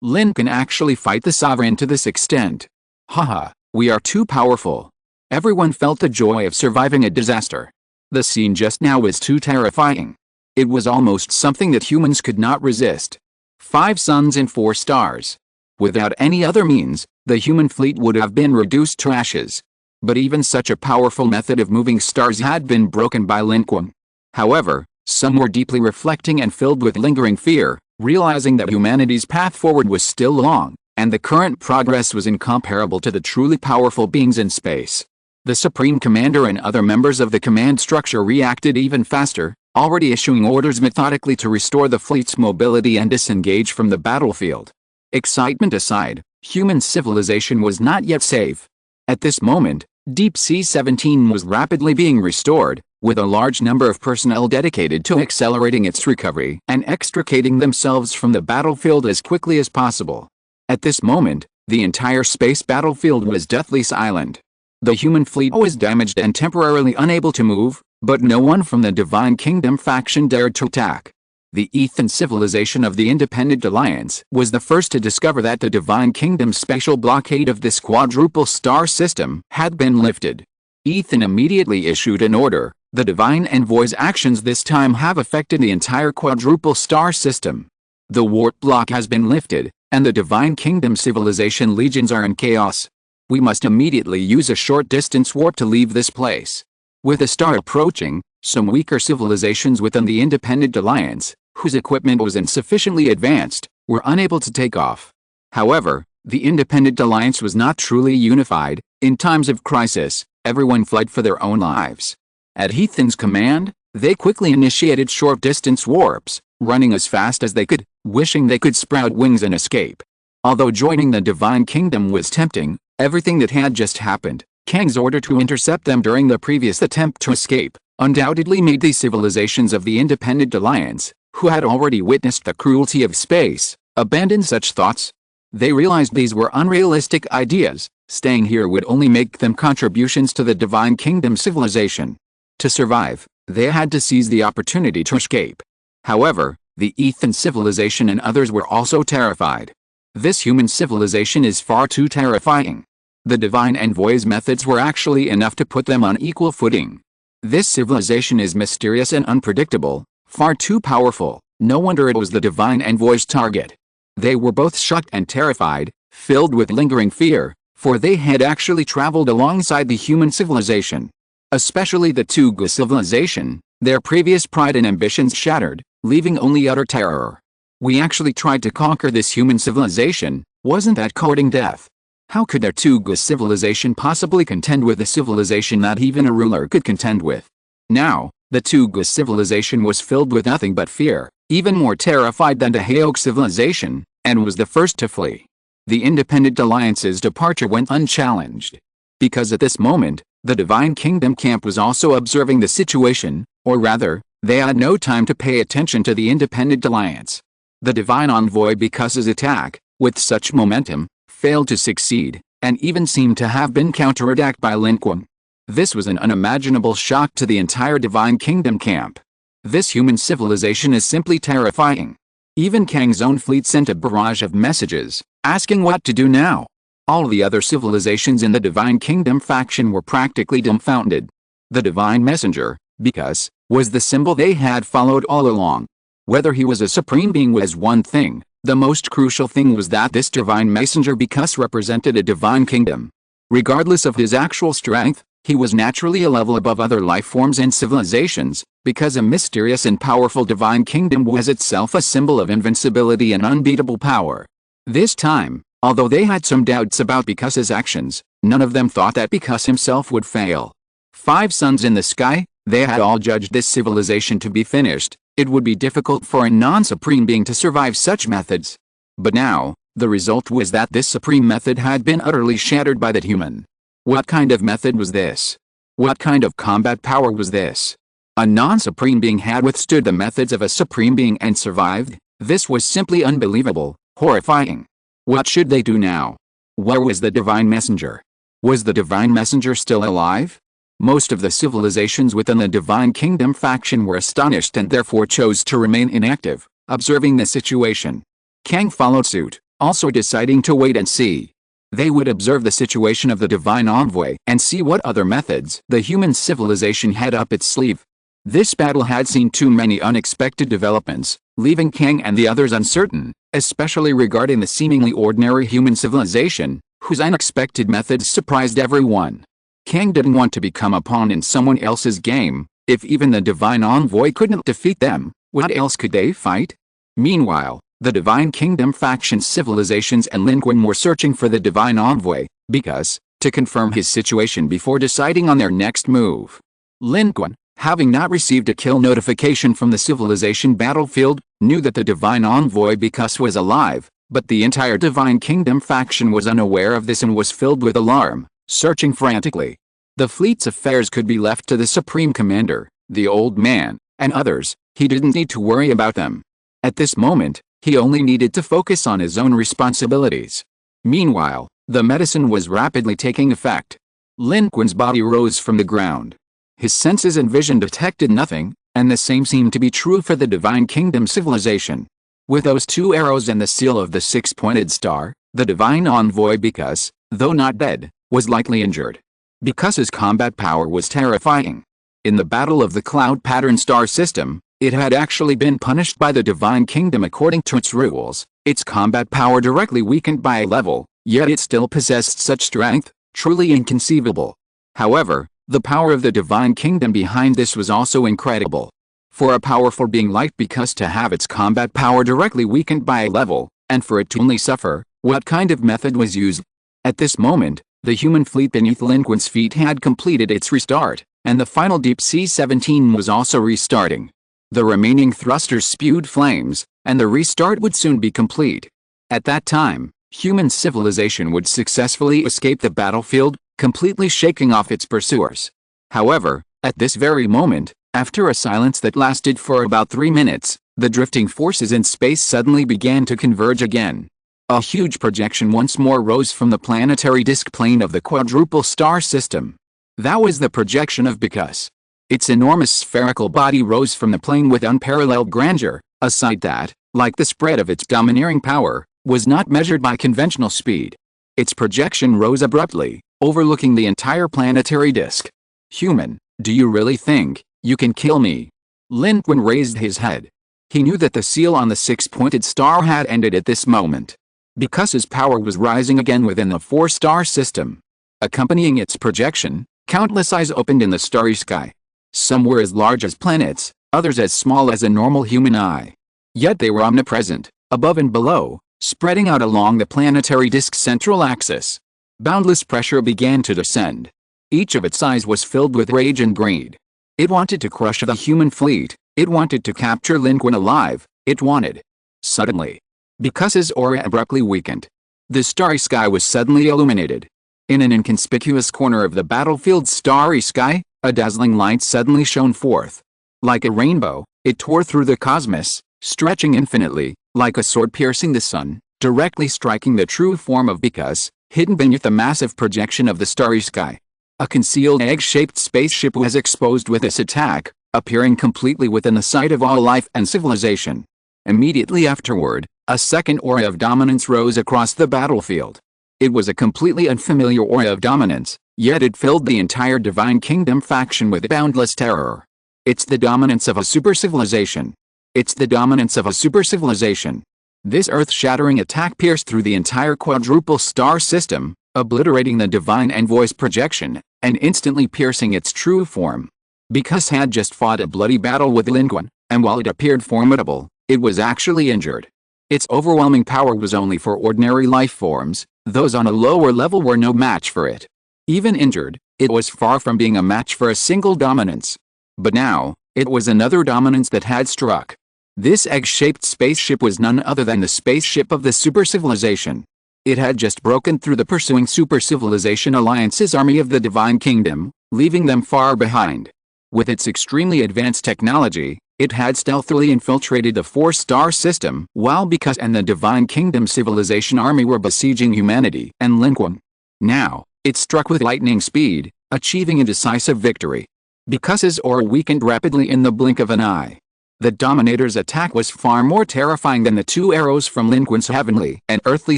Lin can actually fight the sovereign to this extent. Haha, we are too powerful. Everyone felt the joy of surviving a disaster. The scene just now was too terrifying. It was almost something that humans could not resist. 5 suns and 4 stars. Without any other means, the human fleet would have been reduced to ashes. But even such a powerful method of moving stars had been broken by Lin Qun. However, some were deeply reflecting and filled with lingering fear, realizing that humanity's path forward was still long, and the current progress was incomparable to the truly powerful beings in space. The Supreme Commander and other members of the command structure reacted even faster, already issuing orders methodically to restore the fleet's mobility and disengage from the battlefield. Excitement aside, human civilization was not yet safe. At this moment, Deep Sea 17 was rapidly being restored, with a large number of personnel dedicated to accelerating its recovery and extricating themselves from the battlefield as quickly as possible. At this moment, the entire space battlefield was deathly silent. The human fleet was damaged and temporarily unable to move, but no one from the Divine Kingdom faction dared to attack. The Ethan civilization of the Independent Alliance was the first to discover that the Divine Kingdom's spatial blockade of this quadruple star system had been lifted. Ethan immediately issued an order. The Divine Envoy's actions this time have affected the entire quadruple star system. The warp block has been lifted, and the Divine Kingdom civilization legions are in chaos. We must immediately use a short-distance warp to leave this place. With the star approaching, some weaker civilizations within the Independent Alliance, whose equipment was insufficiently advanced, were unable to take off. However, the Independent Alliance was not truly unified. In times of crisis, everyone fled for their own lives. At Ethan's command, they quickly initiated short-distance warps, running as fast as they could, wishing they could sprout wings and escape. Although joining the Divine Kingdom was tempting, everything that had just happened, Kang's order to intercept them during the previous attempt to escape, undoubtedly made the civilizations of the Independent Alliance, who had already witnessed the cruelty of space, abandon such thoughts. They realized these were unrealistic ideas. Staying here would only make them contributions to the Divine Kingdom civilization. To survive, they had to seize the opportunity to escape. However, the Ethan civilization and others were also terrified. This human civilization is far too terrifying. The Divine Envoy's methods were actually enough to put them on equal footing. This civilization is mysterious and unpredictable, far too powerful. No wonder it was the Divine Envoy's target. They were both shocked and terrified, filled with lingering fear, for they had actually traveled alongside the human civilization. Especially the Tuga civilization, their previous pride and ambitions shattered, leaving only utter terror. We actually tried to conquer this human civilization. Wasn't that courting death? How could their Tuga civilization possibly contend with a civilization that even a ruler could contend with? Now, the Tuga civilization was filled with nothing but fear, even more terrified than the Hayok civilization, and was the first to flee. The Independent Alliance's departure went unchallenged. Because at this moment, the Divine Kingdom camp was also observing the situation, or rather, they had no time to pay attention to the Independent Alliance. The Divine Envoy, because his attack, with such momentum, failed to succeed, and even seemed to have been counterattacked by Lin Qun. This was an unimaginable shock to the entire Divine Kingdom camp. This human civilization is simply terrifying. Even Kang's own fleet sent a barrage of messages, asking what to do now. All the other civilizations in the Divine Kingdom faction were practically dumbfounded. The Divine Messenger, because, was the symbol they had followed all along. Whether he was a supreme being was one thing. The most crucial thing was that this Divine Messenger because represented a Divine Kingdom. Regardless of his actual strength, he was naturally a level above other life forms and civilizations, because a mysterious and powerful Divine Kingdom was itself a symbol of invincibility and unbeatable power. This time, although they had some doubts about Bikas's actions, none of them thought that Bikas himself would fail. 5 suns in the sky, they had all judged this civilization to be finished. It would be difficult for a non-supreme being to survive such methods. But now, the result was that this supreme method had been utterly shattered by that human. What kind of method was this? What kind of combat power was this? A non-supreme being had withstood the methods of a supreme being and survived? This was simply unbelievable, horrifying. What should they do now? Where was the Divine Messenger? Was the Divine Messenger still alive? Most of the civilizations within the Divine Kingdom faction were astonished and therefore chose to remain inactive, observing the situation. Kang followed suit, also deciding to wait and see. They would observe the situation of the Divine Envoy and see what other methods the human civilization had up its sleeve. This battle had seen too many unexpected developments, leaving Kang and the others uncertain, especially regarding the seemingly ordinary human civilization, whose unexpected methods surprised everyone. Kang didn't want to become a pawn in someone else's game. If even the Divine Envoy couldn't defeat them, what else could they fight? Meanwhile, the Divine Kingdom faction civilizations and Lin Qun were searching for the Divine Envoy, because, to confirm his situation before deciding on their next move. Lin Qun, having not received a kill notification from the civilization battlefield, knew that the Divine Envoy because was alive, but the entire Divine Kingdom faction was unaware of this and was filled with alarm, searching frantically. The fleet's affairs could be left to the Supreme Commander, the Old Man, and others. He didn't need to worry about them. At this moment, he only needed to focus on his own responsibilities. Meanwhile, the medicine was rapidly taking effect. Lin Qun's body rose from the ground. His senses and vision detected nothing, and the same seemed to be true for the Divine Kingdom civilization. With those 2 arrows and the seal of the 6-pointed star, the Divine Envoy because, though not dead, was likely injured. Because his combat power was terrifying. In the Battle of the Cloud Pattern Star System, it had actually been punished by the Divine Kingdom according to its rules, its combat power directly weakened by a level, yet it still possessed such strength, truly inconceivable. However, the power of the Divine Kingdom behind this was also incredible. For a powerful being like because to have its combat power directly weakened by a level, and for it to only suffer, what kind of method was used? At this moment, the human fleet beneath Lin Qun's feet had completed its restart, and the final Deep Sea 17 was also restarting. The remaining thrusters spewed flames, and the restart would soon be complete. At that time, human civilization would successfully escape the battlefield, completely shaking off its pursuers. However, at this very moment, after a silence that lasted for about 3 minutes, the drifting forces in space suddenly began to converge again. A huge projection once more rose from the planetary disk plane of the quadruple star system. That was the projection of because. Its enormous spherical body rose from the plane with unparalleled grandeur, a sight that, like the spread of its domineering power, was not measured by conventional speed. Its projection rose abruptly, overlooking the entire planetary disk. Human, do you really think you can kill me? Lin Qun raised his head. He knew that the seal on the 6-pointed star had ended at this moment. Because his power was rising again within the 4-star system. Accompanying its projection, countless eyes opened in the starry sky. Some were as large as planets, others as small as a normal human eye. Yet they were omnipresent, above and below, spreading out along the planetary disk's central axis. Boundless pressure began to descend. Each of its eyes was filled with rage and greed. It wanted to crush the human fleet, it wanted to capture Lin Qun alive, it wanted. Suddenly, because his aura abruptly weakened, the starry sky was suddenly illuminated. In an inconspicuous corner of the battlefield's starry sky, a dazzling light suddenly shone forth. Like a rainbow, it tore through the cosmos, stretching infinitely, like a sword piercing the sun, directly striking the true form of because, hidden beneath the massive projection of the starry sky. A concealed egg-shaped spaceship was exposed with this attack, appearing completely within the sight of all life and civilization. Immediately afterward, a second aura of dominance rose across the battlefield. It was a completely unfamiliar aura of dominance, yet it filled the entire Divine Kingdom faction with boundless terror. It's the dominance of a super civilization. It's the dominance of a super civilization. This earth-shattering attack pierced through the entire quadruple star system, obliterating the Divine Envoy's projection, and instantly piercing its true form. Because had just fought a bloody battle with Lin Qun, and while it appeared formidable, it was actually injured. Its overwhelming power was only for ordinary life forms, those on a lower level were no match for it. Even injured, it was far from being a match for a single dominance. But now, it was another dominance that had struck. This egg-shaped spaceship was none other than the spaceship of the super civilization. It had just broken through the pursuing super civilization alliance's army of the Divine Kingdom, leaving them far behind. With its extremely advanced technology, it had stealthily infiltrated the 4-star system, while because and the Divine Kingdom civilization army were besieging humanity and Lin Qun. Now, it struck with lightning speed, achieving a decisive victory. Because his aura weakened rapidly in the blink of an eye. The Dominator's attack was far more terrifying than the 2 arrows from Lin Qun's heavenly and earthly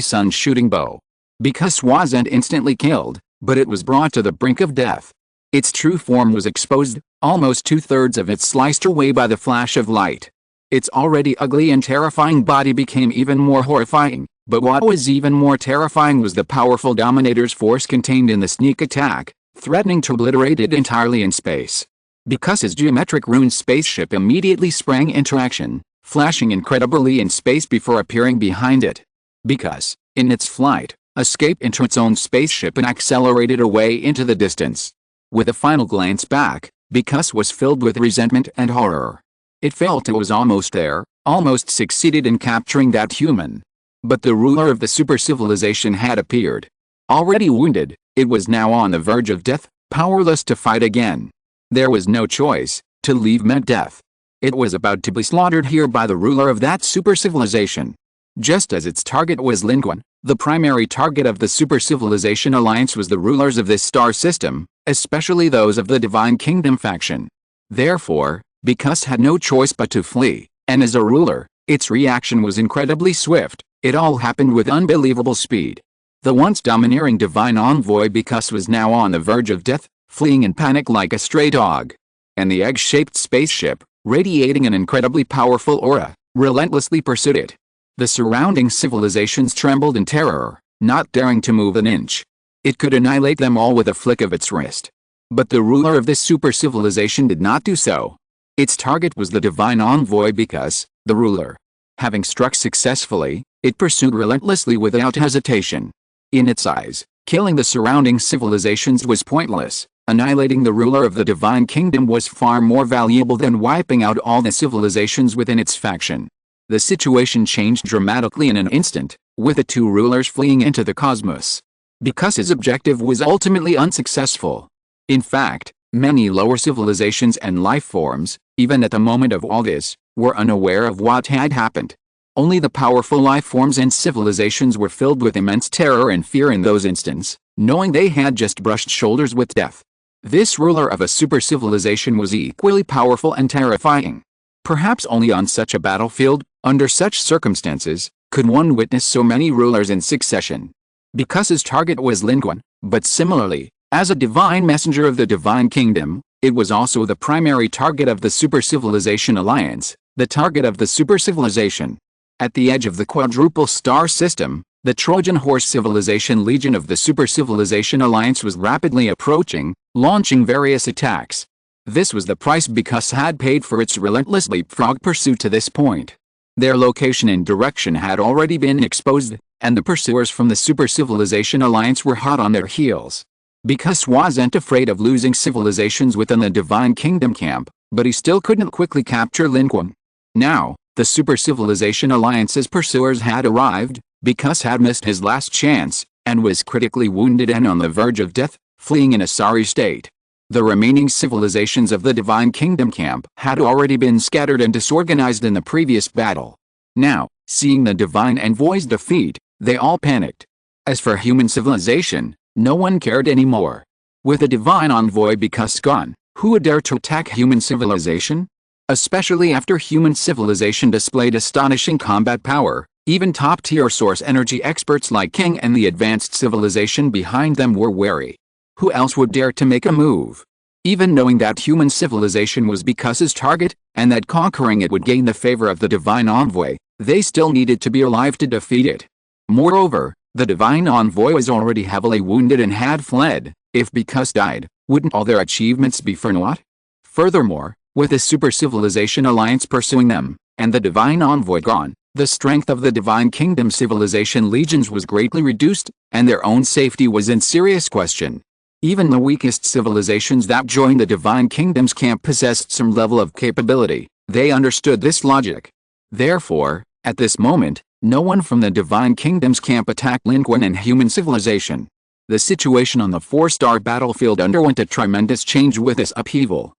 sun shooting bow. Because wasn't instantly killed, but it was brought to the brink of death. Its true form was exposed, almost 2/3 of it sliced away by the flash of light. Its already ugly and terrifying body became even more horrifying, but what was even more terrifying was the powerful Dominator's force contained in the sneak attack, threatening to obliterate it entirely in space. Because his geometric ruined spaceship immediately sprang into action, flashing incredibly in space before appearing behind it. Because, in its flight, escaped into its own spaceship and accelerated away into the distance. With a final glance back, Because was filled with resentment and horror. It felt it was almost there, almost succeeded in capturing that human. But the ruler of the super civilization had appeared. Already wounded, it was now on the verge of death, powerless to fight again. There was no choice. To leave meant death. It was about to be slaughtered here by the ruler of that super civilization. Just as its target was Lin Qun, the primary target of the Super Civilization Alliance was the rulers of this star system, especially those of the Divine Kingdom faction. Therefore, Because had no choice but to flee, and as a ruler, its reaction was incredibly swift. It all happened with unbelievable speed. The once domineering divine envoy Because was now on the verge of death, fleeing in panic like a stray dog. And the egg-shaped spaceship, radiating an incredibly powerful aura, relentlessly pursued it. The surrounding civilizations trembled in terror, not daring to move an inch. It could annihilate them all with a flick of its wrist. But the ruler of this super civilization did not do so. Its target was the divine envoy Because, the ruler. Having struck successfully, it pursued relentlessly without hesitation. In its eyes, killing the surrounding civilizations was pointless. Annihilating the ruler of the Divine Kingdom was far more valuable than wiping out all the civilizations within its faction. The situation changed dramatically in an instant, with the two rulers fleeing into the cosmos. Because his objective was ultimately unsuccessful. In fact, many lower civilizations and life forms, even at the moment of all this, were unaware of what had happened. Only the powerful life forms and civilizations were filled with immense terror and fear in those instants, knowing they had just brushed shoulders with death. This ruler of a super civilization was equally powerful and terrifying. Perhaps only on such a battlefield, under such circumstances, could one witness so many rulers in succession. Because his target was Lin Qun, but similarly, as a divine messenger of the Divine Kingdom, it was also the primary target of the Super Civilization Alliance, the target of the Super Civilization. At the edge of the quadruple star system, the Trojan Horse Civilization Legion of the Super Civilization Alliance was rapidly approaching, launching various attacks. This was the price Because had paid for its relentless leapfrog pursuit to this point. Their location and direction had already been exposed, and the pursuers from the Super Civilization Alliance were hot on their heels. Because wasn't afraid of losing civilizations within the Divine Kingdom camp, but he still couldn't quickly capture Lin Qun. Now, the Super Civilization Alliance's pursuers had arrived. Because had missed his last chance, and was critically wounded and on the verge of death, fleeing in a sorry state. The remaining civilizations of the Divine Kingdom camp had already been scattered and disorganized in the previous battle. Now, seeing the Divine Envoy's defeat, they all panicked. As for human civilization, no one cared anymore. With the Divine Envoy Because gone, who would dare to attack human civilization? Especially after human civilization displayed astonishing combat power. Even top-tier source energy experts like King and the advanced civilization behind them were wary. Who else would dare to make a move? Even knowing that human civilization was Bicus's target, and that conquering it would gain the favor of the Divine Envoy, they still needed to be alive to defeat it. Moreover, the Divine Envoy was already heavily wounded and had fled. If Bicus died, wouldn't all their achievements be for naught? Furthermore, with the Super Civilization Alliance pursuing them, and the Divine Envoy gone, the strength of the Divine Kingdom Civilization legions was greatly reduced, and their own safety was in serious question. Even the weakest civilizations that joined the Divine Kingdom's camp possessed some level of capability. They understood this logic. Therefore, at this moment, no one from the Divine Kingdom's camp attacked Lin Qun and human civilization. The situation on the 4-star battlefield underwent a tremendous change with this upheaval.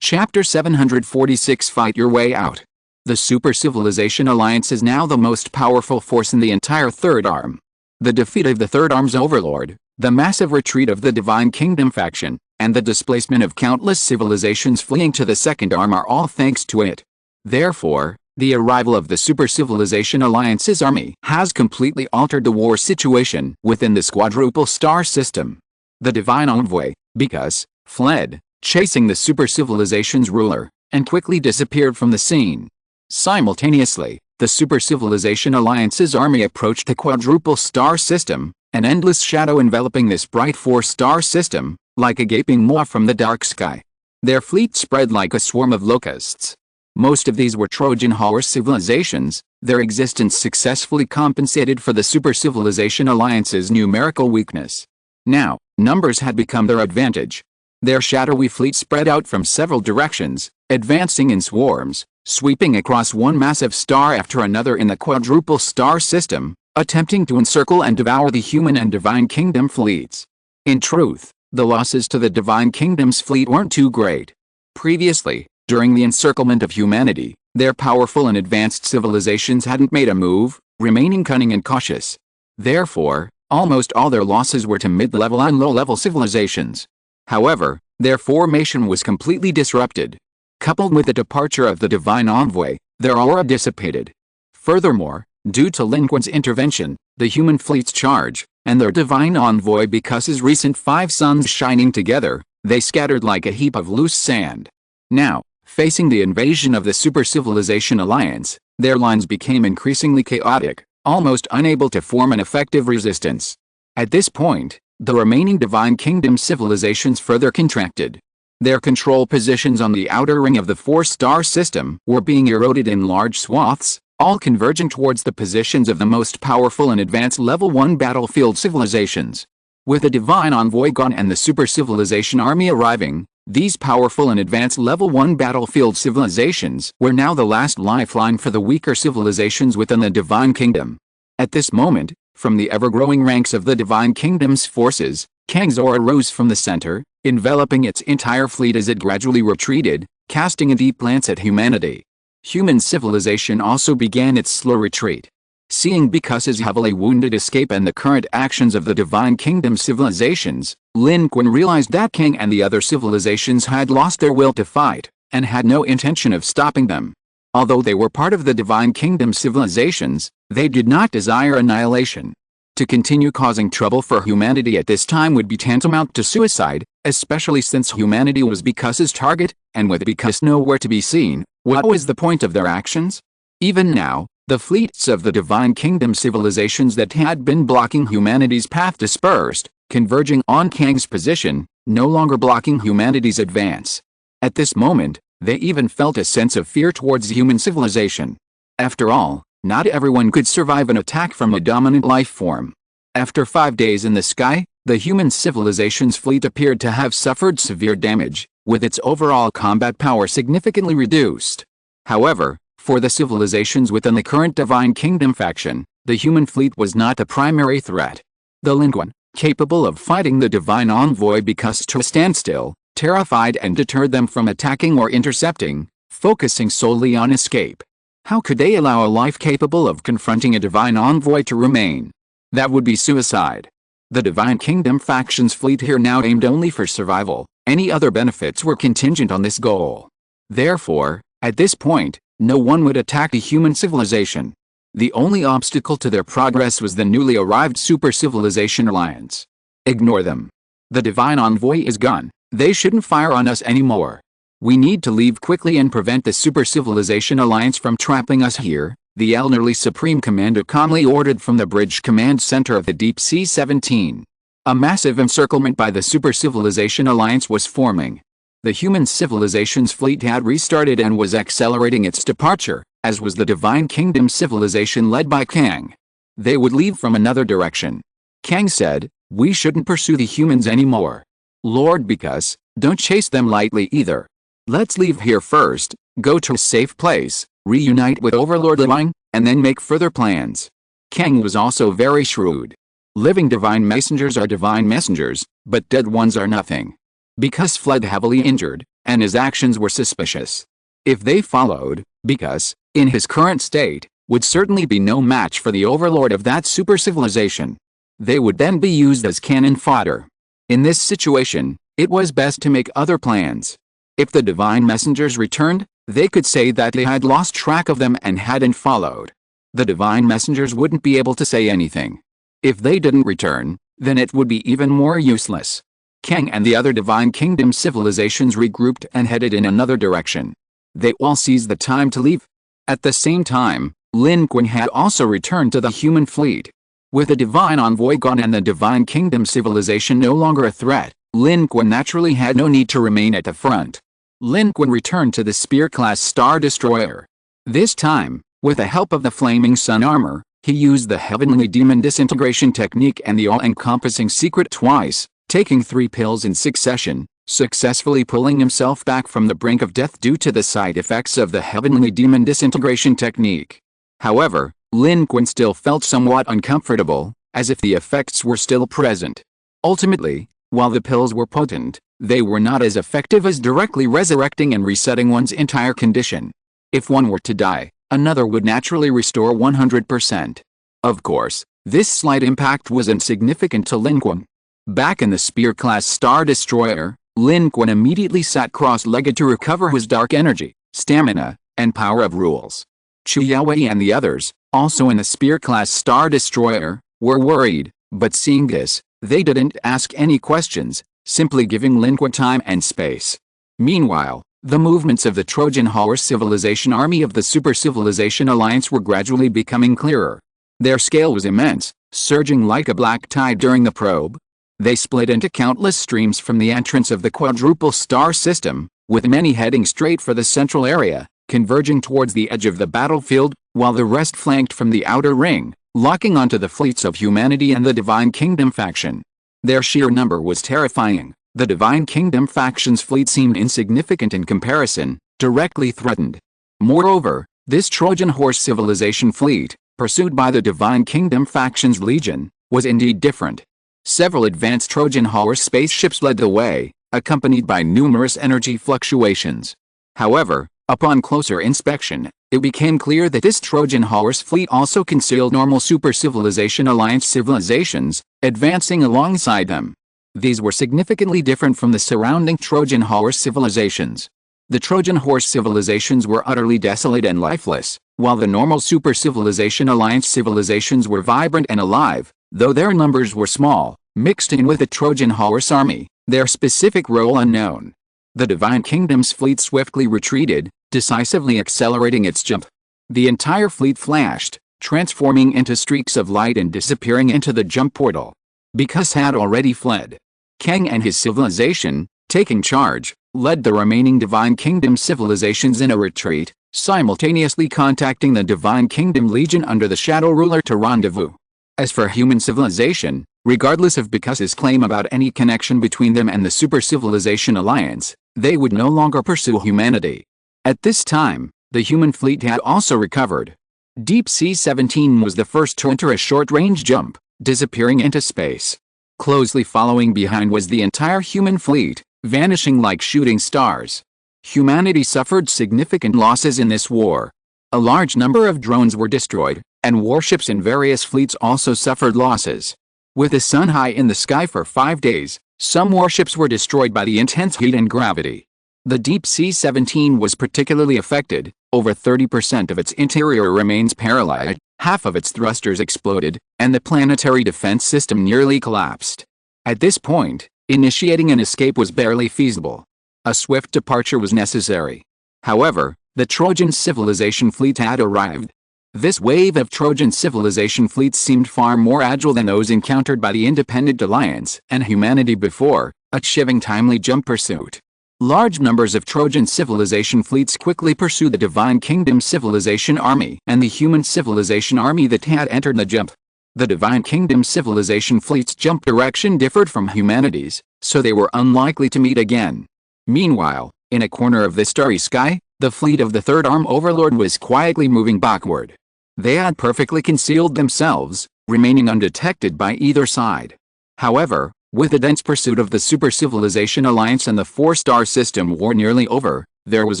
Chapter 746 Fight Your Way Out. The Super Civilization Alliance is now the most powerful force in the entire Third Arm. The defeat of the Third Arm's overlord, the massive retreat of the Divine Kingdom faction, and the displacement of countless civilizations fleeing to the Second Arm are all thanks to it. Therefore, the arrival of the Super Civilization Alliance's army has completely altered the war situation within this quadruple star system. The Divine Envoy, Because, fled, chasing the Super Civilization's ruler, and quickly disappeared from the scene. Simultaneously, the Super Civilization Alliance's army approached the quadruple star system, an endless shadow enveloping this bright four-star system, like a gaping maw from the dark sky. Their fleet spread like a swarm of locusts. Most of these were Trojan horse civilizations. Their existence successfully compensated for the super-civilization alliance's numerical weakness. Now, numbers had become their advantage. Their shadowy fleet spread out from several directions, advancing in swarms, sweeping across one massive star after another in the quadruple star system, attempting to encircle and devour the human and divine kingdom fleets. In truth, the losses to the divine kingdom's fleet weren't too great. Previously, during the encirclement of humanity, their powerful and advanced civilizations hadn't made a move, remaining cunning and cautious. Therefore, almost all their losses were to mid-level and low-level civilizations. However, their formation was completely disrupted. Coupled with the departure of the divine envoy, their aura dissipated. Furthermore, due to Lin Qun's intervention, the human fleet's charge, and their divine envoy Biku's recent 5 suns shining together, they scattered like a heap of loose sand. Now, facing the invasion of the super-civilization alliance, their lines became increasingly chaotic, almost unable to form an effective resistance. At this point, the remaining divine kingdom civilizations further contracted. Their control positions on the outer ring of the 4-star system were being eroded in large swaths, all converging towards the positions of the most powerful and advanced level 1 battlefield civilizations. With the divine envoy gone and the super-civilization army arriving, these powerful and advanced level 1 battlefield civilizations were now the last lifeline for the weaker civilizations within the divine kingdom. At this moment, from the ever-growing ranks of the divine kingdom's forces, Kang's aura rose from the center, enveloping its entire fleet as it gradually retreated, casting a deep glance at humanity. Human civilization also began its slow retreat. Seeing Biku's heavily wounded escape and the current actions of the divine kingdom civilizations, Lin Qun realized that Kang and the other civilizations had lost their will to fight, and had no intention of stopping them. Although they were part of the divine kingdom civilizations, they did not desire annihilation. To continue causing trouble for humanity at this time would be tantamount to suicide, especially since humanity was Biku's target, and with Bikus nowhere to be seen, what was the point of their actions? Even now, the fleets of the divine kingdom civilizations that had been blocking humanity's path dispersed, converging on Kang's position, no longer blocking humanity's advance. At this moment, they even felt a sense of fear towards human civilization. After all, not everyone could survive an attack from a dominant life form. After 5 days in the sky, the human civilization's fleet appeared to have suffered severe damage, with its overall combat power significantly reduced. However, for the civilizations within the current divine kingdom faction, the human fleet was not the primary threat. The Lin Qun, capable of fighting the divine envoy Bikus to a standstill, terrified and deterred them from attacking or intercepting, focusing solely on escape. How could they allow a life capable of confronting a divine envoy to remain? That would be suicide. The divine kingdom faction's fleet here now aimed only for survival. Any other benefits were contingent on this goal. Therefore, at this point, no one would attack a human civilization. The only obstacle to their progress was the newly arrived super-civilization alliance. Ignore them. The divine envoy is gone. They shouldn't fire on us anymore. We need to leave quickly and prevent the super-civilization alliance from trapping us here, the elderly Supreme Commander calmly ordered from the bridge command center of the Deep Sea 17. A massive encirclement by the super-civilization alliance was forming. The human civilization's fleet had restarted and was accelerating its departure, as was the divine kingdom civilization led by Kang. They would leave from another direction. Kang said, "We shouldn't pursue the humans anymore. Lord Bikus, don't chase them lightly either. Let's leave here first, go to a safe place, reunite with Overlord Lin, and then make further plans." Kang was also very shrewd. Living divine messengers are divine messengers, but dead ones are nothing. Bikus fled heavily injured, and his actions were suspicious. If they followed, Bikus, in his current state, would certainly be no match for the overlord of that super-civilization. They would then be used as cannon fodder. In this situation, it was best to make other plans. If the divine messengers returned, they could say that they had lost track of them and hadn't followed. The divine messengers wouldn't be able to say anything. If they didn't return, then it would be even more useless. Kang and the other divine kingdom civilizations regrouped and headed in another direction. They all seized the time to leave. At the same time, Lin Qun had also returned to the human fleet. With the divine envoy gone and the divine kingdom civilization no longer a threat, Lin Qun naturally had no need to remain at the front. Lin Qun returned to the Spear-class Star Destroyer. This time, with the help of the Flaming Sun armor, he used the Heavenly Demon Disintegration Technique and the all-encompassing secret twice, taking 3 pills in succession, successfully pulling himself back from the brink of death due to the side effects of the Heavenly Demon Disintegration Technique. However, Lin Qun still felt somewhat uncomfortable, as if the effects were still present. Ultimately, while the pills were potent, they were not as effective as directly resurrecting and resetting one's entire condition. If one were to die, another would naturally restore 100%. Of course, this slight impact was insignificant to Lin Qun. Back in the Spear-class Star Destroyer, Lin Qun immediately sat cross-legged to recover his dark energy, stamina, and power of rules. Chu Yaowei and the others, also in the Spear-class Star Destroyer, were worried, but seeing this, they didn't ask any questions, simply giving Lin Qun time and space. Meanwhile, the movements of the Trojan Horse Civilization Army of the Super Civilization Alliance were gradually becoming clearer. Their scale was immense, surging like a black tide during the probe. They split into countless streams from the entrance of the quadruple star system, with many heading straight for the central area, converging towards the edge of the battlefield, while the rest flanked from the outer ring, locking onto the fleets of humanity and the Divine Kingdom faction. Their sheer number was terrifying. The Divine Kingdom faction's fleet seemed insignificant in comparison, directly threatened. Moreover, this Trojan Horse Civilization fleet, pursued by the Divine Kingdom faction's legion, was indeed different. Several advanced Trojan Horse spaceships led the way, accompanied by numerous energy fluctuations. However, upon closer inspection, it became clear that this Trojan Horse fleet also concealed normal Super Civilization Alliance civilizations, advancing alongside them. These were significantly different from the surrounding Trojan Horse civilizations. The Trojan Horse civilizations were utterly desolate and lifeless, while the normal Super Civilization Alliance civilizations were vibrant and alive, though their numbers were small, mixed in with the Trojan Horse army, their specific role unknown. The Divine Kingdom's fleet swiftly retreated, decisively accelerating its jump. The entire fleet flashed, transforming into streaks of light and disappearing into the jump portal. Because had already fled. Kang and his civilization, taking charge, led the remaining Divine Kingdom civilizations in a retreat, simultaneously contacting the Divine Kingdom Legion under the Shadow Ruler to rendezvous. As for human civilization, regardless of Bicus's claim about any connection between them and the Super Civilization Alliance, they would no longer pursue humanity. At this time, the human fleet had also recovered. Deep Sea 17 was the first to enter a short-range jump, disappearing into space. Closely following behind was the entire human fleet, vanishing like shooting stars. Humanity suffered significant losses in this war. A large number of drones were destroyed, and warships in various fleets also suffered losses. With the sun high in the sky for 5 days, some warships were destroyed by the intense heat and gravity. The Deep Sea 17 was particularly affected. Over 30% of its interior remains paralyzed, half of its thrusters exploded, and the planetary defense system nearly collapsed. At this point, initiating an escape was barely feasible. A swift departure was necessary. However, the Trojan civilization fleet had arrived. This wave of Trojan civilization fleets seemed far more agile than those encountered by the Independent Alliance and humanity before, achieving timely jump pursuit. Large numbers of Trojan civilization fleets quickly pursued the Divine Kingdom Civilization Army and the Human Civilization Army that had entered the jump. The Divine Kingdom Civilization fleet's jump direction differed from humanity's, so they were unlikely to meet again. Meanwhile, in a corner of the starry sky, the fleet of the Third Arm Overlord was quietly moving backward. They had perfectly concealed themselves, remaining undetected by either side. However, with the dense pursuit of the Super Civilization Alliance and the 4-star system war nearly over, there was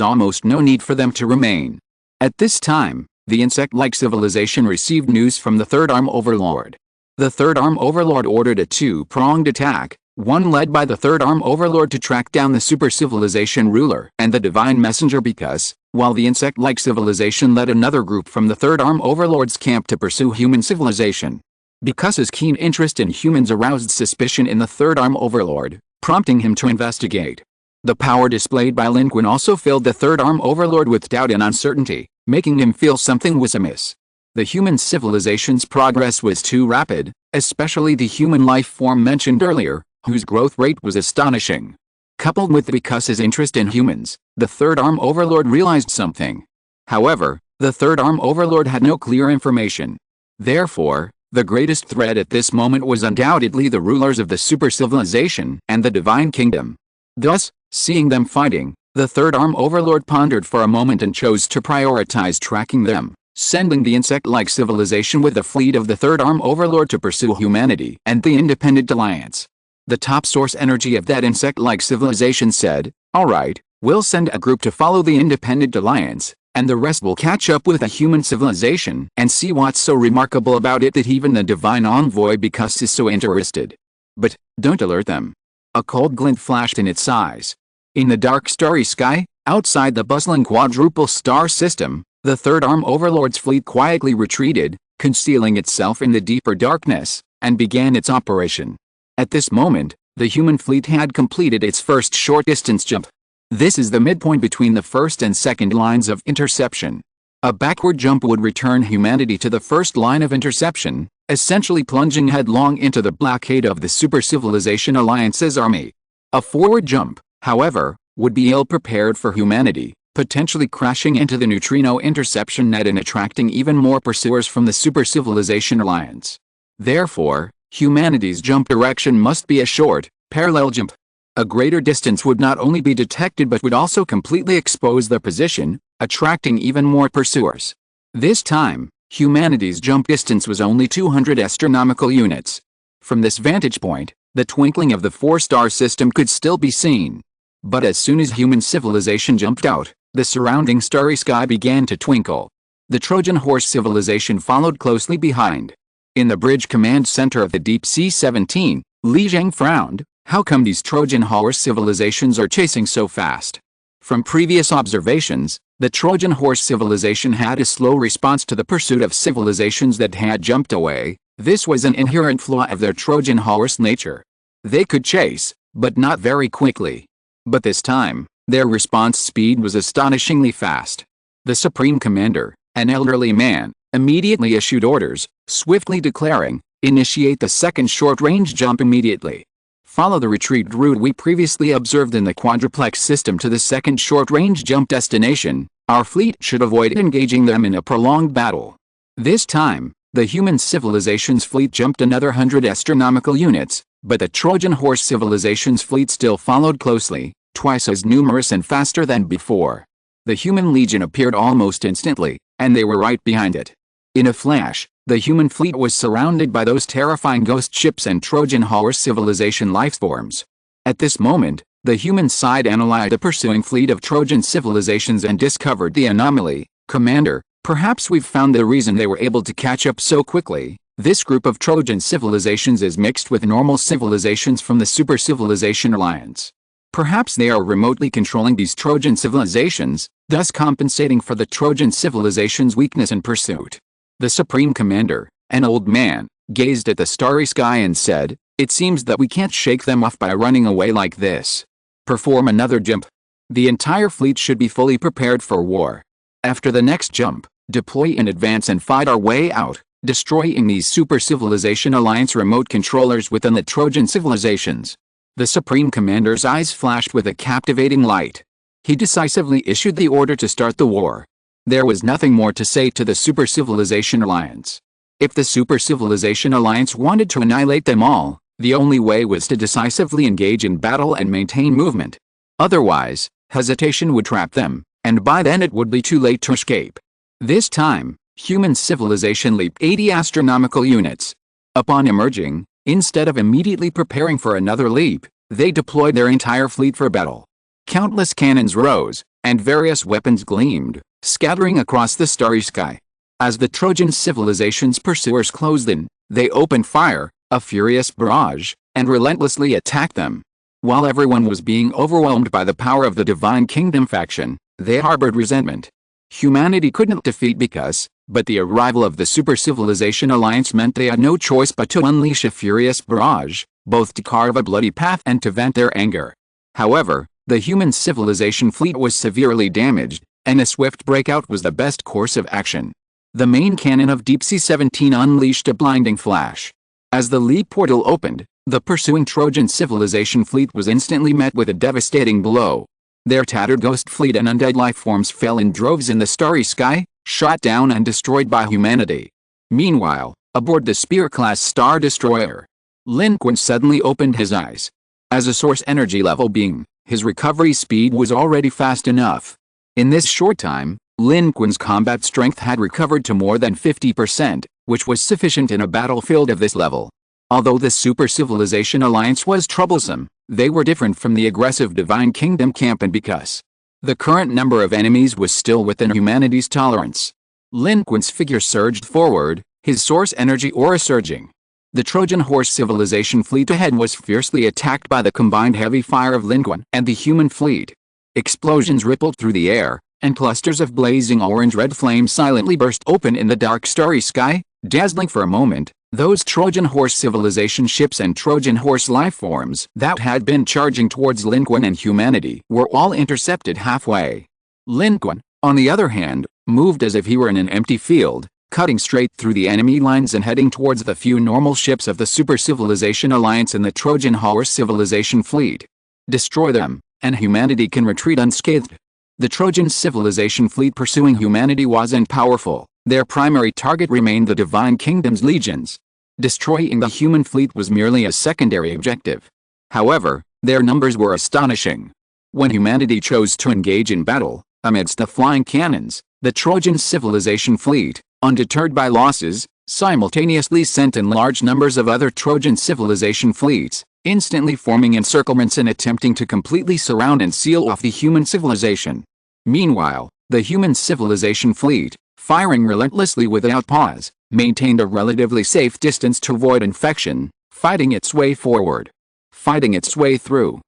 almost no need for them to remain. At this time, the insect-like civilization received news from the Third Arm Overlord. The Third Arm Overlord ordered a 2-pronged attack, one led by the Third Arm Overlord to track down the Super Civilization ruler and the Divine Messenger Bicus, while the insect-like civilization led another group from the Third Arm Overlord's camp to pursue human civilization. Bicus's keen interest in humans aroused suspicion in the Third Arm Overlord, prompting him to investigate. The power displayed by Lin Qun also filled the Third Arm Overlord with doubt and uncertainty, making him feel something was amiss. The human civilization's progress was too rapid, especially the human life form mentioned earlier, whose growth rate was astonishing. Coupled with Bikkus's interest in humans, the Third Arm Overlord realized something. However, the Third Arm Overlord had no clear information. Therefore, the greatest threat at this moment was undoubtedly the rulers of the super civilization and the Divine Kingdom. Thus, seeing them fighting, the Third Arm Overlord pondered for a moment and chose to prioritize tracking them, sending the insect-like civilization with the fleet of the Third Arm Overlord to pursue humanity and the Independent Alliance. The top source energy of that insect-like civilization said, "Alright, we'll send a group to follow the Independent Alliance, and the rest will catch up with a human civilization and see what's so remarkable about it that even the Divine Envoy Bikkus is so interested. But, don't alert them." A cold glint flashed in its eyes. In the dark starry sky, outside the bustling quadruple star system, the Third Arm Overlord's fleet quietly retreated, concealing itself in the deeper darkness, and began its operation. At this moment, the human fleet had completed its first short-distance jump. This is the midpoint between the first and second lines of interception. A backward jump would return humanity to the first line of interception, essentially plunging headlong into the blockade of the Super Civilization Alliance's army. A forward jump, however, would be ill-prepared for humanity, potentially crashing into the neutrino interception net and attracting even more pursuers from the Super Civilization Alliance. Therefore, humanity's jump direction must be a short, parallel jump. A greater distance would not only be detected but would also completely expose their position, attracting even more pursuers. This time, humanity's jump distance was only 200 astronomical units. From this vantage point, the twinkling of the four-star system could still be seen. But as soon as human civilization jumped out, the surrounding starry sky began to twinkle. The Trojan Horse civilization followed closely behind. In the bridge command center of the Deep Sea 17, Li Zhang frowned. How come these Trojan Horse civilizations are chasing so fast? From previous observations, the Trojan Horse civilization had a slow response to the pursuit of civilizations that had jumped away. This was an inherent flaw of their Trojan Horse nature. They could chase, but not very quickly. But this time, their response speed was astonishingly fast. The Supreme Commander, an elderly man, immediately issued orders, swiftly declaring, "Initiate the second short-range jump immediately. Follow the retreat route we previously observed in the quadruplex system to the second short-range jump destination. Our fleet should avoid engaging them in a prolonged battle." This time, the human civilization's fleet jumped another 100 astronomical units, but the Trojan Horse civilization's fleet still followed closely, twice as numerous and faster than before. The human legion appeared almost instantly, and they were right behind it. In a flash, the human fleet was surrounded by those terrifying ghost ships and Trojan Horse civilization lifeforms. At this moment, the human side analyzed the pursuing fleet of Trojan civilizations and discovered the anomaly. "Commander, perhaps we've found the reason they were able to catch up so quickly. This group of Trojan civilizations is mixed with normal civilizations from the Super Civilization Alliance. Perhaps they are remotely controlling these Trojan civilizations, thus compensating for the Trojan civilization's weakness in pursuit." The Supreme Commander, an old man, gazed at the starry sky and said, "It seems that we can't shake them off by running away like this. Perform another jump. The entire fleet should be fully prepared for war. After the next jump, deploy in advance and fight our way out, destroying these Super Civilization Alliance remote controllers within the Trojan civilizations." The Supreme Commander's eyes flashed with a captivating light. He decisively issued the order to start the war. There was nothing more to say to the Super Civilization Alliance. If the Super Civilization Alliance wanted to annihilate them all, the only way was to decisively engage in battle and maintain movement. Otherwise, hesitation would trap them, and by then it would be too late to escape. This time, human civilization leaped 80 astronomical units. Upon emerging, instead of immediately preparing for another leap, they deployed their entire fleet for battle. Countless cannons rose, and various weapons gleamed, scattering across the starry sky. As the Trojan civilization's pursuers closed in, they opened fire, a furious barrage, and relentlessly attacked them. While everyone was being overwhelmed by the power of the Divine Kingdom faction, they harbored resentment. Humanity couldn't defeat Bikkus, but the arrival of the Super Civilization Alliance meant they had no choice but to unleash a furious barrage, both to carve a bloody path and to vent their anger. However, the human civilization fleet was severely damaged, and a swift breakout was the best course of action. The main cannon of Deep Sea 17 unleashed a blinding flash. As the leap portal opened, the pursuing Trojan civilization fleet was instantly met with a devastating blow. Their tattered ghost fleet and undead lifeforms fell in droves in the starry sky, shot down and destroyed by humanity. Meanwhile, aboard the Spear-class Star Destroyer, Lin Qun suddenly opened his eyes. As a source energy level being, his recovery speed was already fast enough. In this short time, Lin Qun's combat strength had recovered to more than 50%, which was sufficient in a battlefield of this level. Although the Super Civilization Alliance was troublesome, they were different from the aggressive Divine Kingdom camp, and because the current number of enemies was still within humanity's tolerance, Lin Qun's figure surged forward, his source energy aura surging. The Trojan Horse Civilization fleet ahead was fiercely attacked by the combined heavy fire of Lin Qun and the human fleet. Explosions rippled through the air, and clusters of blazing orange-red flames silently burst open in the dark starry sky, dazzling for a moment those Trojan Horse Civilization ships and Trojan Horse lifeforms that had been charging towards Lin Qun and humanity were all intercepted halfway. Lin Qun, on the other hand, moved as if he were in an empty field, cutting straight through the enemy lines and heading towards the few normal ships of the Super Civilization Alliance and the Trojan Horse Civilization fleet. Destroy them, and humanity can retreat unscathed. The Trojan Civilization fleet pursuing humanity wasn't powerful. Their primary target remained the Divine Kingdom's legions. Destroying the human fleet was merely a secondary objective. However, their numbers were astonishing. When humanity chose to engage in battle, amidst the flying cannons, the Trojan Civilization fleet, undeterred by losses, simultaneously sent in large numbers of other Trojan Civilization fleets, instantly forming encirclements and attempting to completely surround and seal off the human civilization. Meanwhile, the human civilization fleet, firing relentlessly without pause, maintained a relatively safe distance to avoid infection, fighting its way forward. Fighting its way through.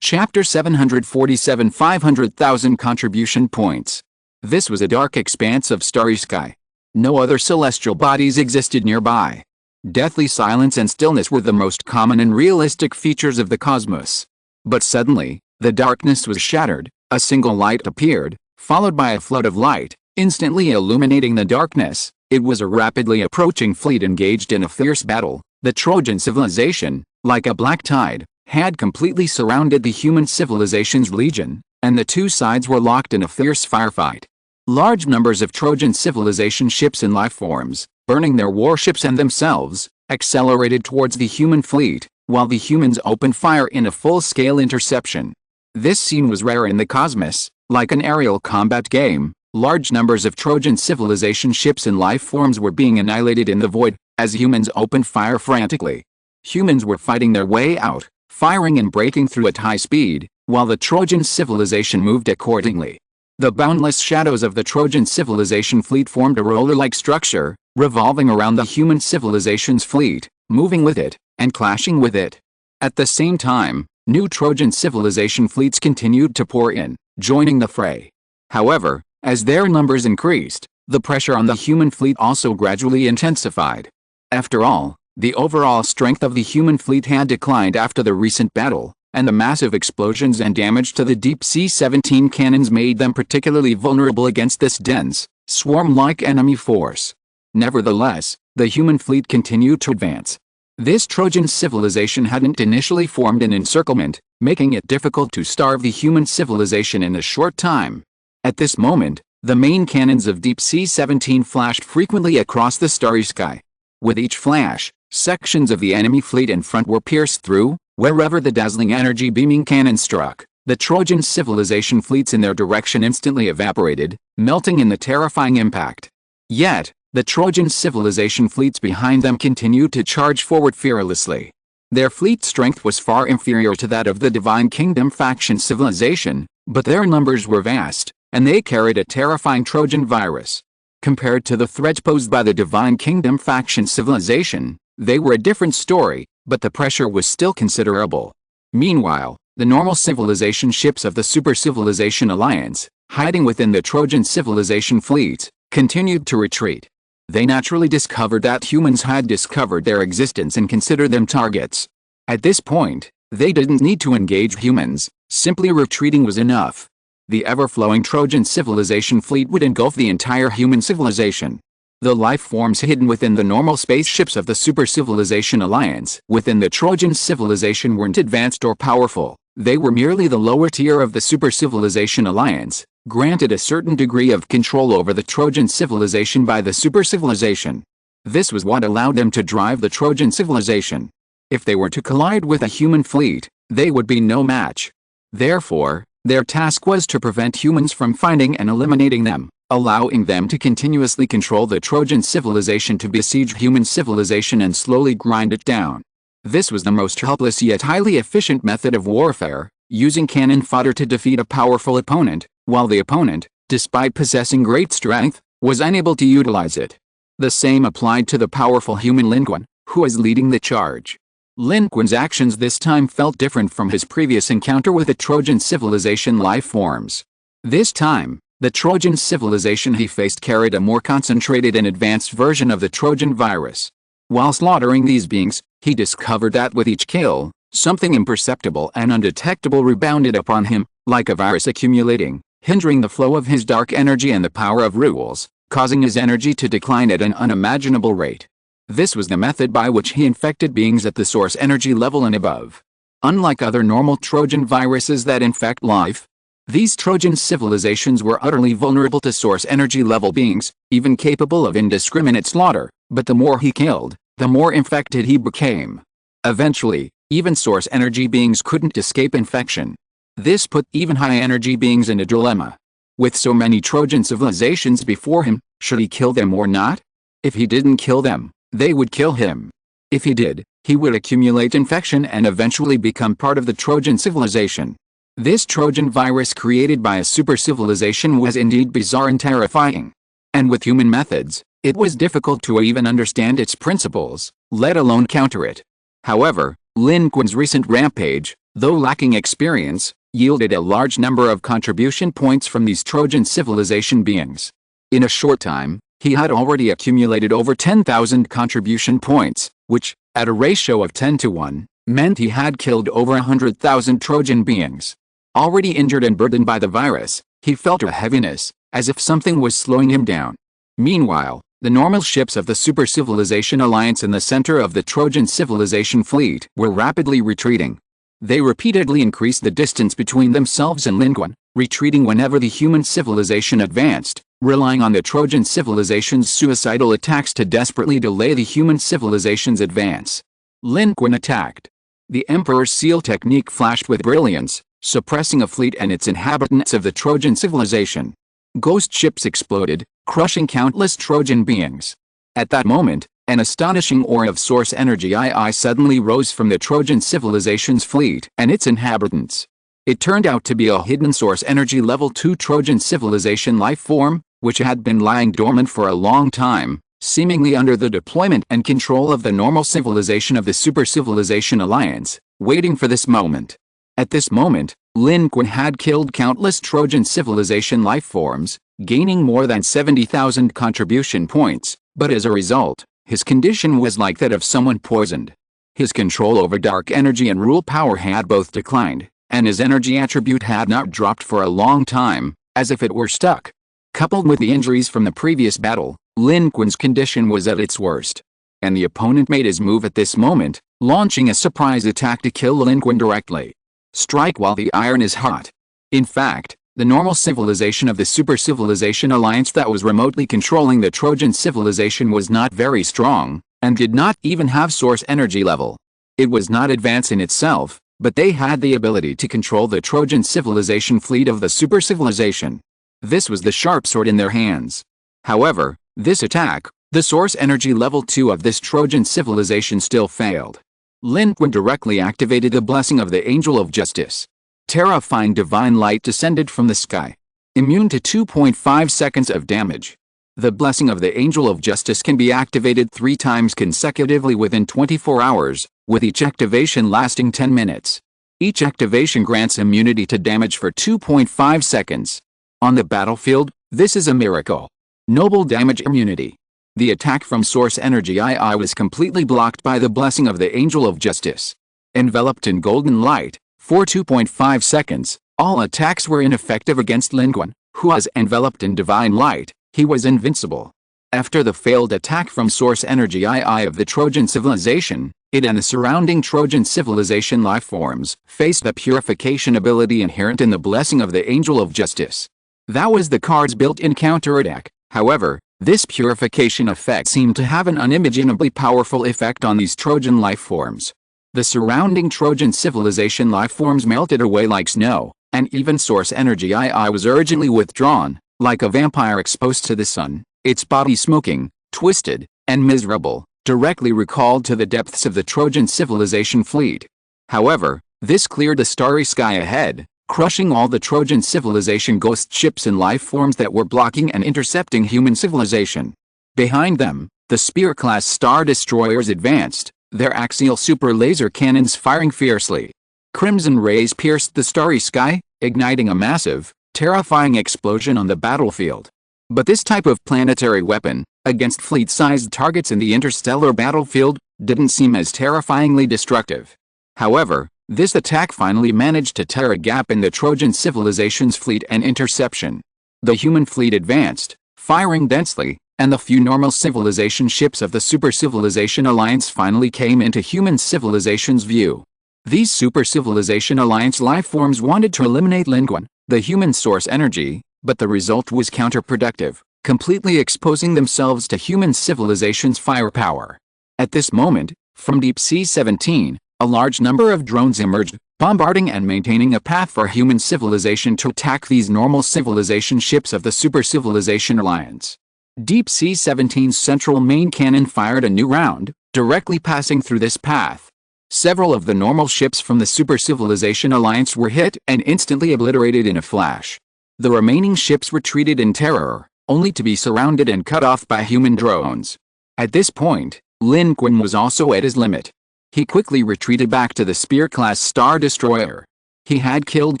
Chapter 747 500,000 contribution points. This was a dark expanse of starry sky. No other celestial bodies existed nearby. Deathly silence and stillness were the most common and realistic features of the cosmos. But suddenly, the darkness was shattered, a single light appeared, followed by a flood of light, instantly illuminating the darkness. It was a rapidly approaching fleet engaged in a fierce battle. The Trojan civilization, like a black tide, had completely surrounded the human civilization's legion, and the two sides were locked in a fierce firefight. Large numbers of Trojan civilization ships and lifeforms, burning their warships and themselves, accelerated towards the human fleet, while the humans opened fire in a full-scale interception. This scene was rare in the cosmos. Like an aerial combat game, large numbers of Trojan civilization ships and lifeforms were being annihilated in the void, as humans opened fire frantically. Humans were fighting their way out, firing and breaking through at high speed, while the Trojan civilization moved accordingly. The boundless shadows of the Trojan civilization fleet formed a roller-like structure, revolving around the human civilization's fleet, moving with it, and clashing with it. At the same time, new Trojan civilization fleets continued to pour in, joining the fray. However, as their numbers increased, the pressure on the human fleet also gradually intensified. After all, the overall strength of the human fleet had declined after the recent battle, and the massive explosions and damage to the Deep Sea 17 cannons made them particularly vulnerable against this dense, swarm-like enemy force. Nevertheless, the human fleet continued to advance. This Trojan civilization hadn't initially formed an encirclement, making it difficult to starve the human civilization in a short time. At this moment, the main cannons of Deep Sea 17 flashed frequently across the starry sky. With each flash, sections of the enemy fleet in front were pierced through. Wherever the dazzling energy-beaming cannon struck, the Trojan civilization fleets in their direction instantly evaporated, melting in the terrifying impact. Yet, the Trojan civilization fleets behind them continued to charge forward fearlessly. Their fleet strength was far inferior to that of the Divine Kingdom faction civilization, but their numbers were vast, and they carried a terrifying Trojan virus. Compared to the threat posed by the Divine Kingdom faction civilization, they were a different story, but the pressure was still considerable. Meanwhile, the normal civilization ships of the Super Civilization Alliance, hiding within the Trojan civilization fleet, continued to retreat. They naturally discovered that humans had discovered their existence and considered them targets. At this point, they didn't need to engage humans, simply retreating was enough. The ever-flowing Trojan civilization fleet would engulf the entire human civilization. The life forms hidden within the normal spaceships of the Super Civilization Alliance within the Trojan civilization weren't advanced or powerful. They were merely the lower tier of the Super Civilization Alliance, granted a certain degree of control over the Trojan civilization by the Super Civilization. This was what allowed them to drive the Trojan civilization. If they were to collide with a human fleet, they would be no match. Therefore, their task was to prevent humans from finding and eliminating them, allowing them to continuously control the Trojan civilization to besiege human civilization and slowly grind it down. This was the most helpless yet highly efficient method of warfare, using cannon fodder to defeat a powerful opponent, while the opponent, despite possessing great strength, was unable to utilize it. The same applied to the powerful human Lin Qun, who was leading the charge. Lin Qun's actions this time felt different from his previous encounter with the Trojan civilization life forms. This time, the Trojan civilization he faced carried a more concentrated and advanced version of the Trojan virus. While slaughtering these beings, he discovered that with each kill, something imperceptible and undetectable rebounded upon him, like a virus accumulating, hindering the flow of his dark energy and the power of rules, causing his energy to decline at an unimaginable rate. This was the method by which he infected beings at the source energy level and above. Unlike other normal Trojan viruses that infect life, these Trojan civilizations were utterly vulnerable to source energy level beings, even capable of indiscriminate slaughter, but the more he killed, the more infected he became. Eventually, even source energy beings couldn't escape infection. This put even high energy beings in a dilemma. With so many Trojan civilizations before him, should he kill them or not? If he didn't kill them, they would kill him. If he did, he would accumulate infection and eventually become part of the Trojan civilization. This Trojan virus created by a super civilization was indeed bizarre and terrifying. And with human methods, it was difficult to even understand its principles, let alone counter it. However, Lin Qun's recent rampage, though lacking experience, yielded a large number of contribution points from these Trojan civilization beings. In a short time, he had already accumulated over 10,000 contribution points, which, at a ratio of 10-1, meant he had killed over 100,000 Trojan beings. Already injured and burdened by the virus, he felt a heaviness, as if something was slowing him down. Meanwhile, the normal ships of the Super Civilization Alliance in the center of the Trojan civilization fleet were rapidly retreating. They repeatedly increased the distance between themselves and Lin Qun, retreating whenever the human civilization advanced, relying on the Trojan civilization's suicidal attacks to desperately delay the human civilization's advance. Lin Qun attacked. The Emperor's Seal technique flashed with brilliance, suppressing a fleet and its inhabitants of the Trojan civilization. Ghost ships exploded, crushing countless Trojan beings. At that moment, an astonishing aura of source energy II suddenly rose from the Trojan civilization's fleet and its inhabitants. It turned out to be a hidden source energy level 2 Trojan civilization life form, which had been lying dormant for a long time, seemingly under the deployment and control of the normal civilization of the Super Civilization Alliance, waiting for this moment. At this moment, Lin Qun had killed countless Trojan civilization life forms, gaining more than 70,000 contribution points, but as a result, his condition was like that of someone poisoned. His control over dark energy and rule power had both declined, and his energy attribute had not dropped for a long time, as if it were stuck. Coupled with the injuries from the previous battle, Lin Qun's condition was at its worst. And the opponent made his move at this moment, launching a surprise attack to kill Lin Qun directly. Strike while the iron is hot. In fact, the normal civilization of the Super Civilization Alliance that was remotely controlling the Trojan civilization was not very strong, and did not even have source energy level. It was not advanced in itself, but they had the ability to control the Trojan civilization fleet of the Super Civilization. This was the sharp sword in their hands. However, this attack, the source energy level 2 of this Trojan civilization still failed. Lin Qun directly activated the blessing of the Angel of Justice. Terrifying divine light descended from the sky. Immune to 2.5 seconds of damage. The blessing of the Angel of Justice can be activated 3 times consecutively within 24 hours, with each activation lasting 10 minutes. Each activation grants immunity to damage for 2.5 seconds. On the battlefield, this is a miracle. Noble damage immunity. The attack from source energy II was completely blocked by the blessing of the Angel of Justice. Enveloped in golden light, for 2.5 seconds, All attacks were ineffective against Lin Qun, who was enveloped in divine light. He was invincible. After the failed attack from Source Energy II of the Trojan civilization, it and the surrounding Trojan civilization lifeforms faced the purification ability inherent in the blessing of the Angel of Justice. That was the card's built-in counterattack. However, this purification effect seemed to have an unimaginably powerful effect on these Trojan lifeforms. The surrounding Trojan civilization lifeforms melted away like snow, and even Source Energy II was urgently withdrawn, like a vampire exposed to the sun, its body smoking, twisted, and miserable, directly recalled to the depths of the Trojan civilization fleet. However, this cleared the starry sky ahead, crushing all the Trojan civilization ghost ships and life forms that were blocking and intercepting human civilization. Behind them, the Spear-class star destroyers advanced, their axial super laser cannons firing fiercely. Crimson rays pierced the starry sky, igniting a massive, terrifying explosion on the battlefield. But this type of planetary weapon, against fleet-sized targets in the interstellar battlefield, didn't seem as terrifyingly destructive. However, this attack finally managed to tear a gap in the Trojan civilization's fleet and interception. The human fleet advanced, firing densely, and the few normal civilization ships of the Super Civilization Alliance finally came into human civilization's view. These Super Civilization Alliance lifeforms wanted to eliminate Lin Qun, the human Source Energy, but the result was counterproductive, completely exposing themselves to human civilization's firepower. At this moment, from Deep Sea 17, a large number of drones emerged, bombarding and maintaining a path for human civilization to attack these normal civilization ships of the Super Civilization Alliance. Deep Sea 17's central main cannon fired a new round, directly passing through this path. Several of the normal ships from the Super Civilization Alliance were hit and instantly obliterated in a flash. The remaining ships retreated in terror, only to be surrounded and cut off by human drones. At this point, Lin Qun was also at his limit. He quickly retreated back to the Spear-class star destroyer. He had killed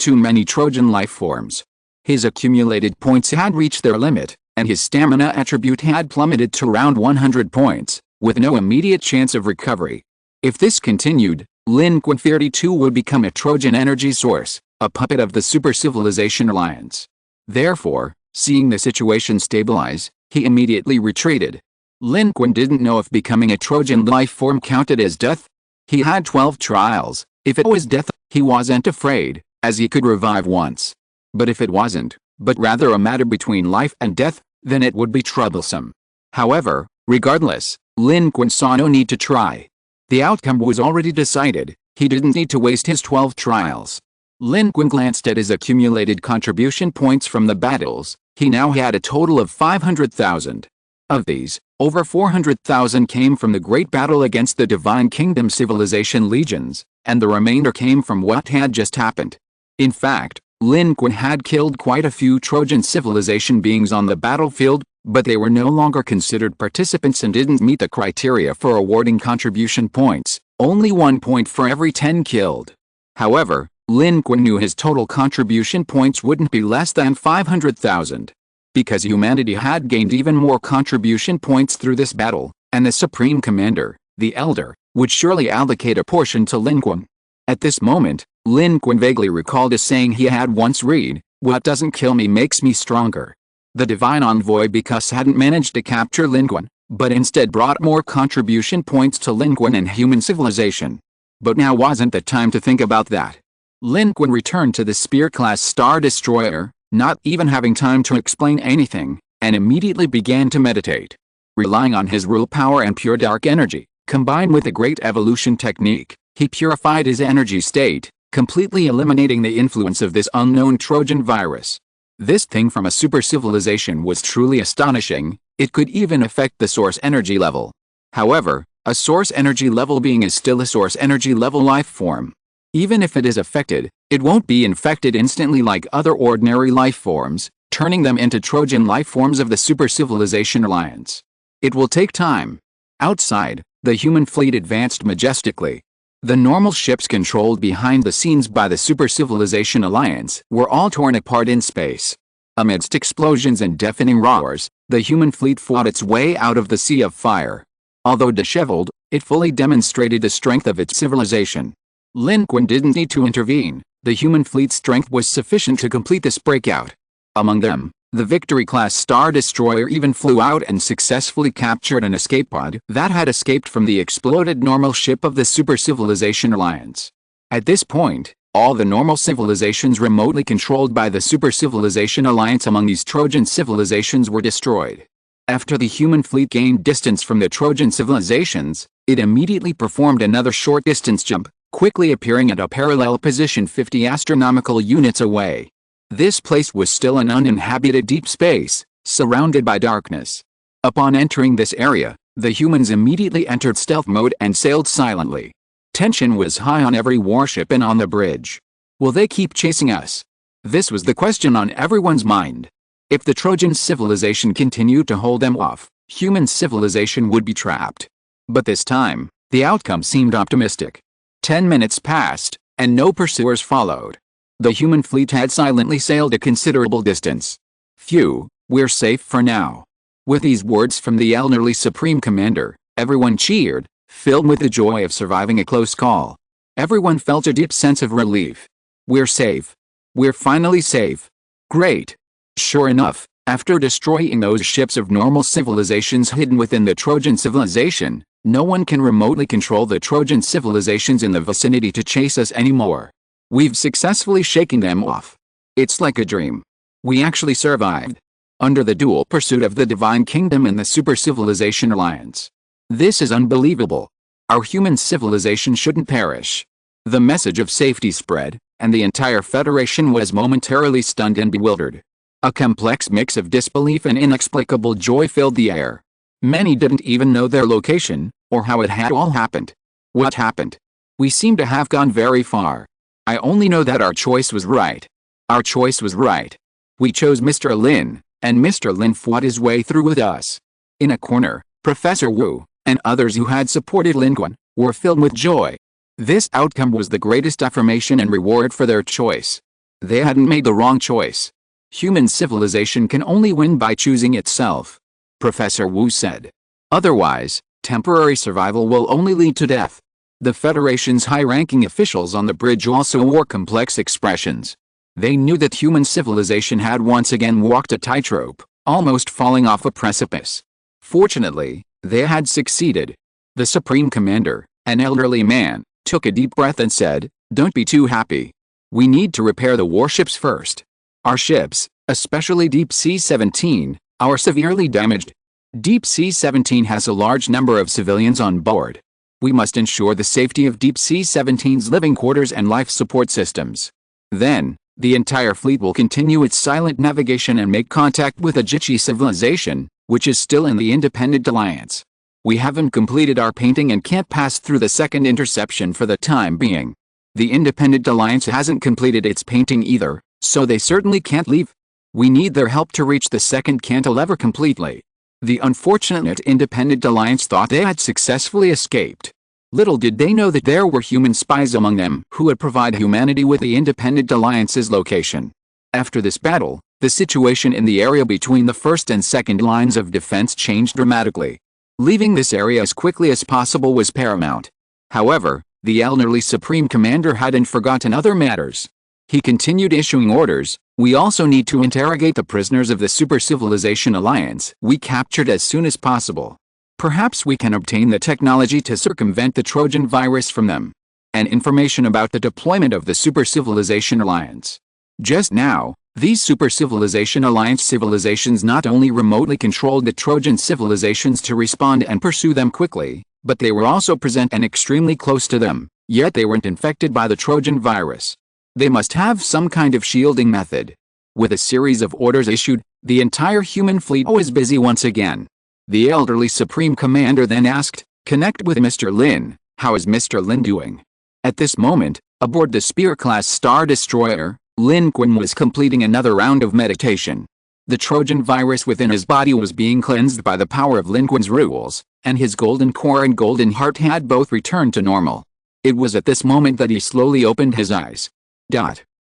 too many Trojan lifeforms. His accumulated points had reached their limit, and his stamina attribute had plummeted to around 100 points, with no immediate chance of recovery. If this continued, Lin Qun 32 would become a Trojan energy source, a puppet of the Super Civilization Alliance. Therefore, seeing the situation stabilize, he immediately retreated. Lin Qun didn't know if becoming a Trojan life form counted as death. He had 12 trials. If it was death, he wasn't afraid, as he could revive once. But if it wasn't, but rather a matter between life and death, then it would be troublesome. However, regardless, Lin Qun saw no need to try. The outcome was already decided. He didn't need to waste his 12 trials. Lin Qun glanced at his accumulated contribution points from the battles. He now had a total of 500,000. Of these, over 400,000 came from the great battle against the Divine Kingdom civilization legions, and the remainder came from what had just happened. In fact, Lin Qun had killed quite a few Trojan civilization beings on the battlefield, but they were no longer considered participants and didn't meet the criteria for awarding contribution points, only 1 point for every 10 killed. However, Lin Qun knew his total contribution points wouldn't be less than 500,000. Because humanity had gained even more contribution points through this battle, and the Supreme Commander, the Elder, would surely allocate a portion to Lin Qun. At this moment, Lin Qun vaguely recalled a saying he had once read, "What doesn't kill me makes me stronger." The Divine Envoy because hadn't managed to capture Lin Qun, but instead brought more contribution points to Lin Qun and human civilization. But now wasn't the time to think about that. Lin Qun returned to the Spear-class star destroyer, not even having time to explain anything, and immediately began to meditate. Relying on his rule power and pure dark energy, combined with a great evolution technique, he purified his energy state, completely eliminating the influence of this unknown Trojan virus. This thing from a super civilization was truly astonishing. It could even affect the source energy level. However, a source energy level being is still a source energy level life form. Even if it is affected, it won't be infected instantly like other ordinary life forms, turning them into Trojan life forms of the Super Civilization Alliance. It will take time. Outside, the human fleet advanced majestically. The normal ships controlled behind the scenes by the Super Civilization Alliance were all torn apart in space. Amidst explosions and deafening roars, the human fleet fought its way out of the sea of fire. Although disheveled, it fully demonstrated the strength of its civilization. Lin Qun didn't need to intervene. The human fleet's strength was sufficient to complete this breakout. Among them, the Victory-class Star Destroyer even flew out and successfully captured an escape pod that had escaped from the exploded normal ship of the Super Civilization Alliance. At this point, all the normal civilizations remotely controlled by the Super Civilization Alliance among these Trojan civilizations were destroyed. After the human fleet gained distance from the Trojan civilizations, it immediately performed another short distance jump, quickly appearing at a parallel position 50 astronomical units away. This place was still an uninhabited deep space, surrounded by darkness. Upon entering this area, the humans immediately entered stealth mode and sailed silently. Tension was high on every warship and on the bridge. Will they keep chasing us? This was the question on everyone's mind. If the Trojan civilization continued to hold them off, human civilization would be trapped. But this time, the outcome seemed optimistic. 10 minutes passed, and no pursuers followed. The human fleet had silently sailed a considerable distance. Phew, we're safe for now. With these words from the elderly Supreme Commander, everyone cheered, filled with the joy of surviving a close call. Everyone felt a deep sense of relief. We're safe. We're finally safe. Great. Sure enough, after destroying those ships of normal civilizations hidden within the Trojan civilization, no one can remotely control the Trojan civilizations in the vicinity to chase us anymore. We've successfully shaken them off. It's like a dream. We actually survived. Under the dual pursuit of the Divine Kingdom and the Super Civilization Alliance. This is unbelievable. Our human civilization shouldn't perish. The message of safety spread, and the entire Federation was momentarily stunned and bewildered. A complex mix of disbelief and inexplicable joy filled the air. Many didn't even know their location, or how it had all happened. What happened? We seem to have gone very far. I only know that our choice was right. Our choice was right. We chose Mr. Lin, and Mr. Lin fought his way through with us. In a corner, Professor Wu, and others who had supported Lin Qun, were filled with joy. This outcome was the greatest affirmation and reward for their choice. They hadn't made the wrong choice. Human civilization can only win by choosing itself. Professor Wu said. Otherwise, temporary survival will only lead to death. The Federation's high-ranking officials on the bridge also wore complex expressions. They knew that human civilization had once again walked a tightrope, almost falling off a precipice. Fortunately, they had succeeded. The Supreme Commander, an elderly man, took a deep breath and said, "Don't be too happy. We need to repair the warships first. Our ships, especially Deep Sea 17, are severely damaged. Deep Sea 17 has a large number of civilians on board. We must ensure the safety of Deep Sea 17's living quarters and life support systems. Then, the entire fleet will continue its silent navigation and make contact with a Jichi civilization, which is still in the Independent Alliance. We haven't completed our painting and can't pass through the second interception for the time being. The Independent Alliance hasn't completed its painting either, so they certainly can't leave. We need their help to reach the second cantilever completely." The unfortunate Independent Alliance thought they had successfully escaped. Little did they know that there were human spies among them who would provide humanity with the Independent Alliance's location. After this battle, the situation in the area between the first and second lines of defense changed dramatically. Leaving this area as quickly as possible was paramount. However, the elderly Supreme Commander hadn't forgotten other matters. He continued issuing orders. "We also need to interrogate the prisoners of the Super Civilization Alliance we captured as soon as possible. Perhaps we can obtain the technology to circumvent the Trojan virus from them. And information about the deployment of the Super Civilization Alliance." Just now, these Super Civilization Alliance civilizations not only remotely controlled the Trojan civilizations to respond and pursue them quickly, but they were also present and extremely close to them, yet they weren't infected by the Trojan virus. They must have some kind of shielding method. With a series of orders issued, the entire human fleet was busy once again. The elderly Supreme Commander then asked, "Connect with Mr. Lin. How is Mr. Lin doing?" At this moment, aboard the Spear-class Star Destroyer, Lin Qun was completing another round of meditation. The Trojan virus within his body was being cleansed by the power of Lin Qun's rules, and his golden core and golden heart had both returned to normal. It was at this moment that he slowly opened his eyes.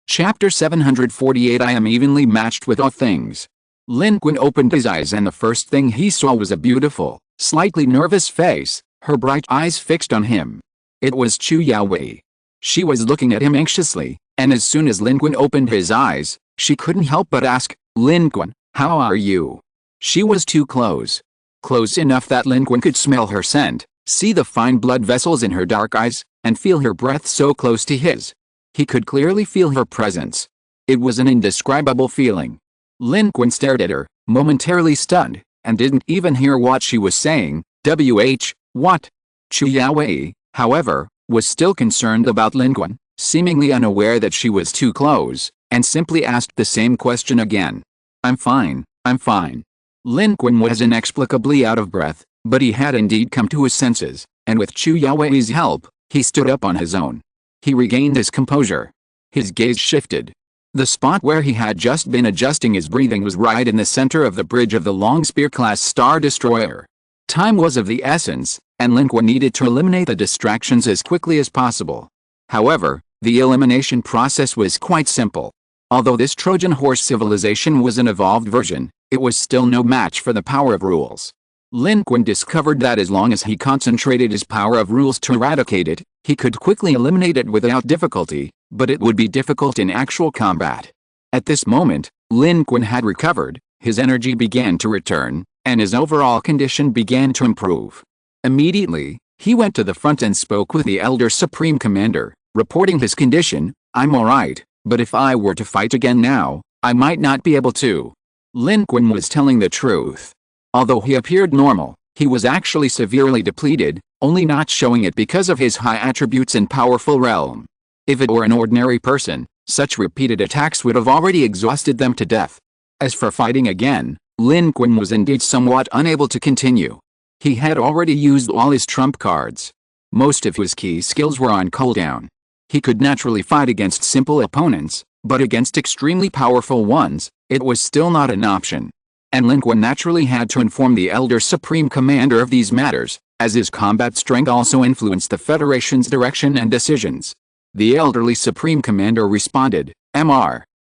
Chapter 748 I am evenly matched with all things. Lin Qun opened his eyes and the first thing he saw was a beautiful, slightly nervous face, her bright eyes fixed on him. It was Chu Yaowei. She was looking at him anxiously, And as soon as Lin Qun opened his eyes, she couldn't help but ask, "Lin Qun, how are you?" She was too close. Close enough that Lin Qun could smell her scent, see the fine blood vessels in her dark eyes, and feel her breath so close to his. He could clearly feel her presence. It was an indescribable feeling. Lin Qun stared at her, momentarily stunned, and didn't even hear what she was saying. What? Chu Yaowei, however, was still concerned about Lin Qun, seemingly unaware that she was too close, and simply asked the same question again. I'm fine. Lin Qun was inexplicably out of breath, but he had indeed come to his senses, and with Chu Yaowei's help, he stood up on his own. He regained his composure. His gaze shifted. The spot where he had just been adjusting his breathing was right in the center of the bridge of the Long Spear-class Star Destroyer. Time was of the essence, and Lin Qun needed to eliminate the distractions as quickly as possible. However, the elimination process was quite simple. Although this Trojan horse civilization was an evolved version, it was still no match for the power of rules. Lin Qun discovered that as long as he concentrated his power of rules to eradicate it, he could quickly eliminate it without difficulty, but it would be difficult in actual combat. At this moment, Lin Qun had recovered, his energy began to return, and his overall condition began to improve. Immediately, he went to the front and spoke with the Elder Supreme Commander, reporting his condition. I'm alright, but if I were to fight again now, I might not be able to. Lin Qun was telling the truth. Although he appeared normal, he was actually severely depleted, only not showing it because of his high attributes and powerful realm. If it were an ordinary person, such repeated attacks would have already exhausted them to death. As for fighting again, Lin Qun was indeed somewhat unable to continue. He had already used all his trump cards. Most of his key skills were on cooldown. He could naturally fight against simple opponents, but against extremely powerful ones, it was still not an option. And Lin Qun naturally had to inform the Elder Supreme Commander of these matters, as his combat strength also influenced the Federation's direction and decisions. The Elderly Supreme Commander responded,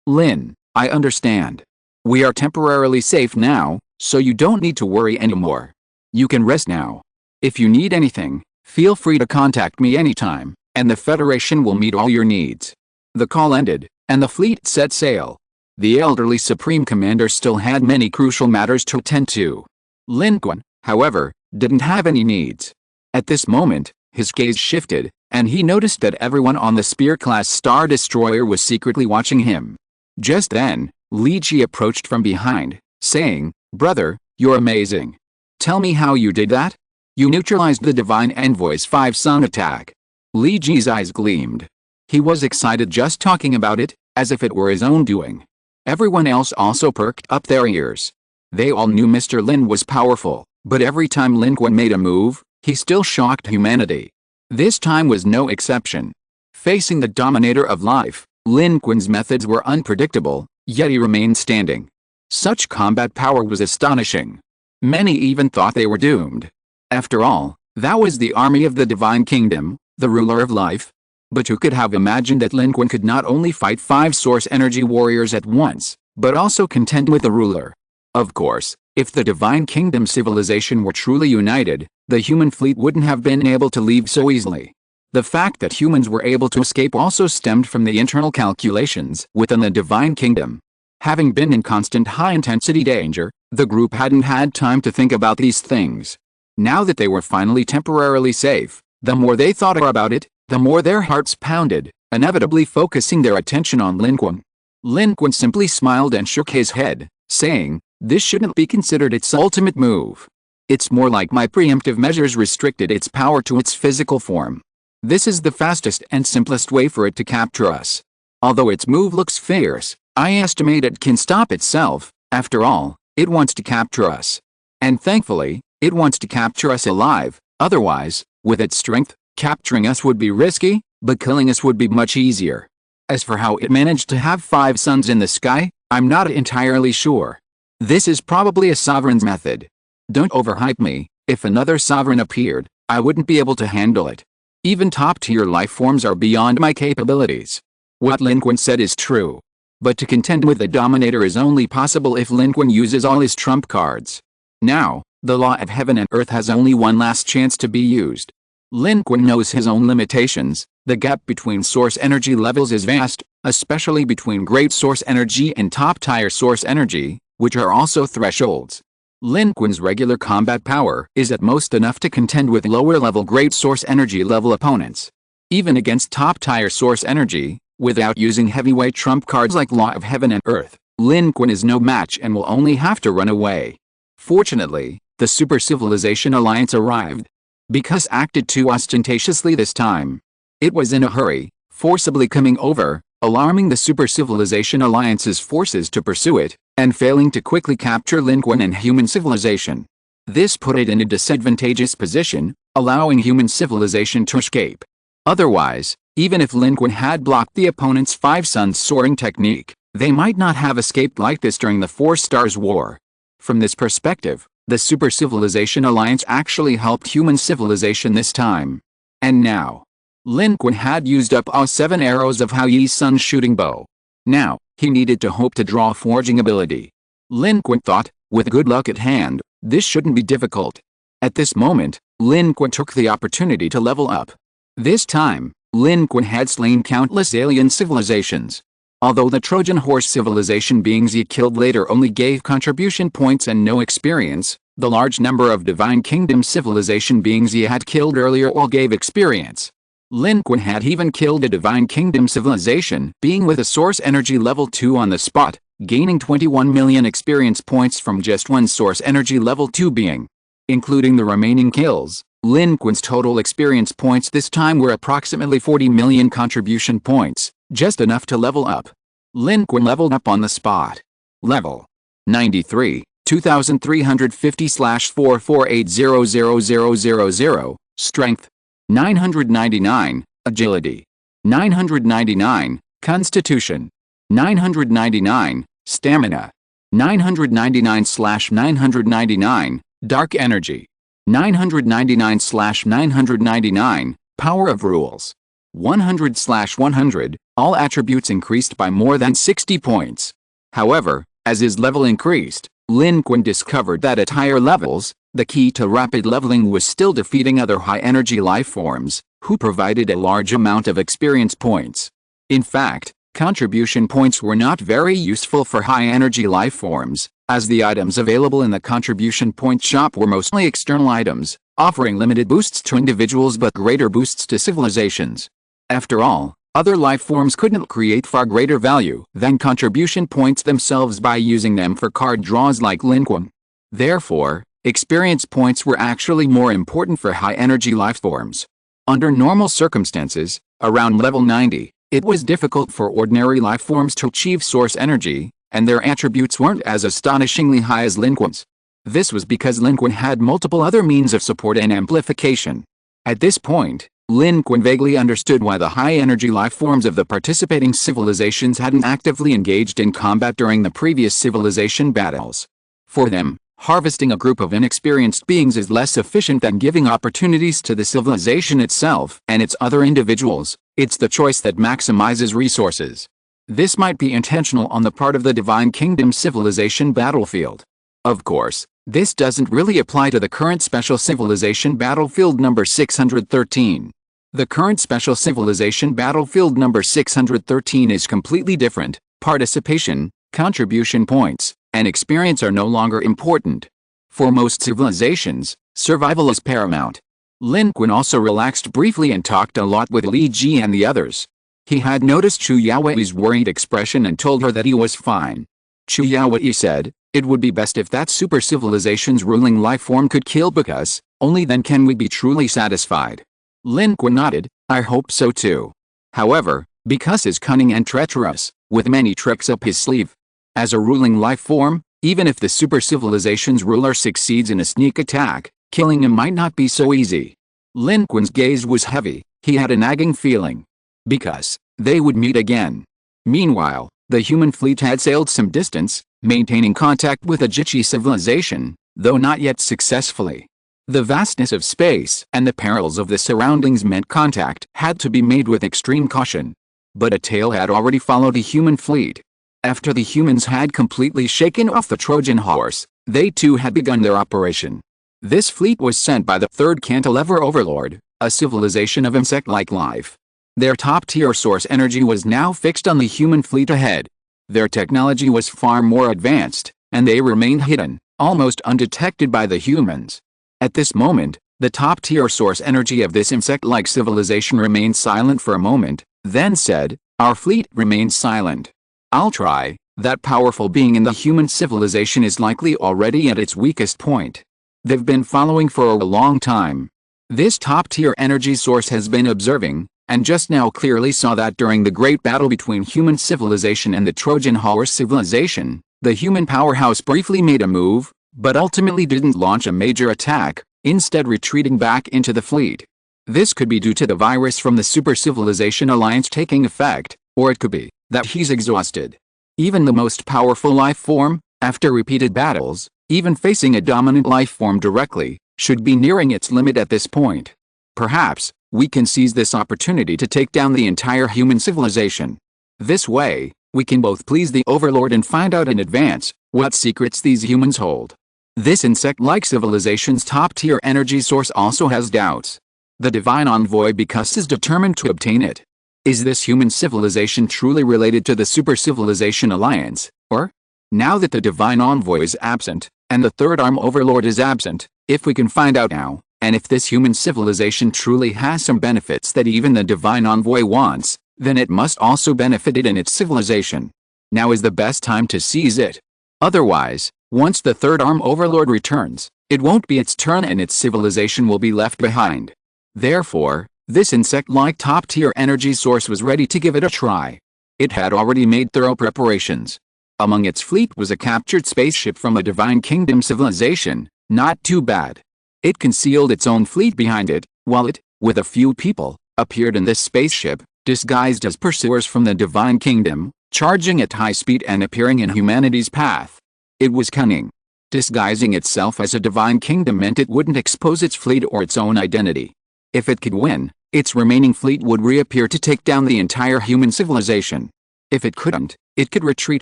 Lin, I understand. We are temporarily safe now, so you don't need to worry anymore. You can rest now. If you need anything, feel free to contact me anytime, and the Federation will meet all your needs. The call ended, and the fleet set sail. The Elderly Supreme Commander still had many crucial matters to attend to. Lin Qun, however, didn't have any needs. At this moment, his gaze shifted, and he noticed that everyone on the Spear-class Star Destroyer was secretly watching him. Just then, Li Ji approached from behind, saying, Brother, you're amazing. Tell me how you did that? You neutralized the Divine Envoy's 5-sun attack. Li Ji's eyes gleamed. He was excited just talking about it, as if it were his own doing. Everyone else also perked up their ears. They all knew Mr. Lin was powerful, but every time Lin Qun made a move, he still shocked humanity. This time was no exception. Facing the dominator of life, Lin Qun's methods were unpredictable, yet he remained standing. Such combat power was astonishing. Many even thought they were doomed. After all, that was the army of the Divine Kingdom, the ruler of life. But who could have imagined that Lin Qun could not only fight 5 source energy warriors at once, but also contend with the ruler? Of course, if the Divine Kingdom civilization were truly united, the human fleet wouldn't have been able to leave so easily. The fact that humans were able to escape also stemmed from the internal calculations within the Divine Kingdom. Having been in constant high-intensity danger, the group hadn't had time to think about these things. Now that they were finally temporarily safe, the more they thought about it, the more their hearts pounded, inevitably focusing their attention on Lin Qun. Lin Qun simply smiled and shook his head, saying, This shouldn't be considered its ultimate move. It's more like my preemptive measures restricted its power to its physical form. This is the fastest and simplest way for it to capture us. Although its move looks fierce, I estimate it can stop itself. After all, it wants to capture us. And thankfully, it wants to capture us alive. Otherwise, with its strength, capturing us would be risky, but killing us would be much easier. As for how it managed to have 5 suns in the sky, I'm not entirely sure. This is probably a sovereign's method. Don't overhype me. If another sovereign appeared, I wouldn't be able to handle it. Even top-tier life forms are beyond my capabilities. What Lin Qun said is true. But to contend with the Dominator is only possible if Lin Qun uses all his trump cards. Now, the law of heaven and earth has only one last chance to be used. Lin Qun knows his own limitations, The gap between source energy levels is vast, especially between great source energy and top-tier source energy, which are also thresholds. Lin Qun's regular combat power is at most enough to contend with lower-level great source energy level opponents. Even against top-tier source energy, without using heavyweight trump cards like Law of Heaven and Earth, Lin Qun is no match and will only have to run away. Fortunately, the Super Civilization Alliance arrived. Because acted too ostentatiously this time. It was in a hurry, forcibly coming over, alarming the Super Civilization Alliance's forces to pursue it, and failing to quickly capture Lin Qun and human civilization. This put it in a disadvantageous position, allowing human civilization to escape. Otherwise, even if Lin Qun had blocked the opponent's Five Suns soaring technique, they might not have escaped like this during the Four Stars War. From this perspective, the Super Civilization Alliance actually helped human civilization this time. And now, Lin Qun had used up all 7 arrows of Hao Yi's Sun's shooting bow. Now, he needed to hope to draw forging ability. Lin Qun thought, with good luck at hand, this shouldn't be difficult. At this moment, Lin Qun took the opportunity to level up. This time, Lin Qun had slain countless alien civilizations. Although the Trojan horse civilization beings he killed later only gave contribution points and no experience, the large number of Divine Kingdom civilization beings he had killed earlier all gave experience. Lin Qun had even killed a Divine Kingdom civilization being with a source energy level 2 on the spot, gaining 21 million experience points from just one source energy level 2 being. Including the remaining kills, Lin Qun's total experience points this time were approximately 40 million contribution points, just enough to level up. Lin Qun leveled up on the spot. Level 93, 2350/4480000, Strength 999, Agility 999, Constitution 999, Stamina 999/999, Dark Energy 999/999, Power of Rules 100/100, all attributes increased by more than 60 points. However, as his level increased, Lin Qun discovered that at higher levels, the key to rapid leveling was still defeating other high-energy life forms, who provided a large amount of experience points. In fact, contribution points were not very useful for high-energy life forms, as the items available in the contribution point shop were mostly external items, offering limited boosts to individuals but greater boosts to civilizations. After all, other life forms couldn't create far greater value than contribution points themselves by using them for card draws like Lin Qun. Therefore, experience points were actually more important for high-energy life forms. Under normal circumstances, around level 90, it was difficult for ordinary life forms to achieve source energy, and their attributes weren't as astonishingly high as Lin Qun's. This was because Lin Qun had multiple other means of support and amplification. At this point, Lin Qun vaguely understood why the high-energy life forms of the participating civilizations hadn't actively engaged in combat during the previous civilization battles. For them, harvesting a group of inexperienced beings is less efficient than giving opportunities to the civilization itself and its other individuals. It's the choice that maximizes resources. This might be intentional on the part of the Divine Kingdom civilization battlefield. Of course, this doesn't really apply to the current Special Civilization Battlefield number 613. The current Special Civilization Battlefield number 613 is completely different. Participation, contribution points, and experience are no longer important. For most civilizations, survival is paramount. Lin Qun also relaxed briefly and talked a lot with Li Ji and the others. He had noticed Chu Yaowei's worried expression and told her that he was fine. Chu Yaowei said, "It would be best if that super civilization's ruling life form could kill because only then can we be truly satisfied." Lin Qun nodded, "I hope so too. However, because he's cunning and treacherous, with many tricks up his sleeve. As a ruling life form, even if the super civilization's ruler succeeds in a sneak attack, killing him might not be so easy." Lin Qun's gaze was heavy. He had a nagging feeling. Because they would meet again. Meanwhile, the human fleet had sailed some distance, maintaining contact with a Jichi civilization, though not yet successfully. The vastness of space and the perils of the surroundings meant contact had to be made with extreme caution. But a tail had already followed a human fleet. After the humans had completely shaken off the Trojan horse, they too had begun their operation. This fleet was sent by the third cantilever overlord, a civilization of insect-like life. Their top-tier source energy was now fixed on the human fleet ahead. Their technology was far more advanced, and they remained hidden, almost undetected by the humans. At this moment, the top-tier source energy of this insect-like civilization remained silent for a moment, then said, "Our fleet remains silent. I'll try." That powerful being in the human civilization is likely already at its weakest point. They've been following for a long time. This top-tier energy source has been observing, and just now clearly saw that during the great battle between human civilization and the Trojan horse civilization, the human powerhouse briefly made a move, but ultimately didn't launch a major attack, instead retreating back into the fleet. This could be due to the virus from the super civilization alliance taking effect, or it could be that he's exhausted. Even the most powerful life form, after repeated battles, even facing a dominant life form directly, should be nearing its limit at this point. Perhaps, we can seize this opportunity to take down the entire human civilization. This way, we can both please the Overlord and find out in advance what secrets these humans hold. This insect-like civilization's top-tier energy source also has doubts. The Divine Envoy because is determined to obtain it. Is this human civilization truly related to the Super Civilization Alliance, or? Now that the Divine Envoy is absent, and the Third Arm Overlord is absent, if we can find out now, and if this human civilization truly has some benefits that even the Divine Envoy wants, then it must also benefit it in its civilization. Now is the best time to seize it. Otherwise, once the Third Arm Overlord returns, it won't be its turn and its civilization will be left behind. Therefore, this insect-like top-tier energy source was ready to give it a try. It had already made thorough preparations. Among its fleet was a captured spaceship from a Divine Kingdom civilization, not too bad. It concealed its own fleet behind it, while it, with a few people, appeared in this spaceship, disguised as pursuers from the Divine Kingdom, charging at high speed and appearing in humanity's path. It was cunning. Disguising itself as a Divine Kingdom meant it wouldn't expose its fleet or its own identity. If it could win, its remaining fleet would reappear to take down the entire human civilization. If it couldn't, it could retreat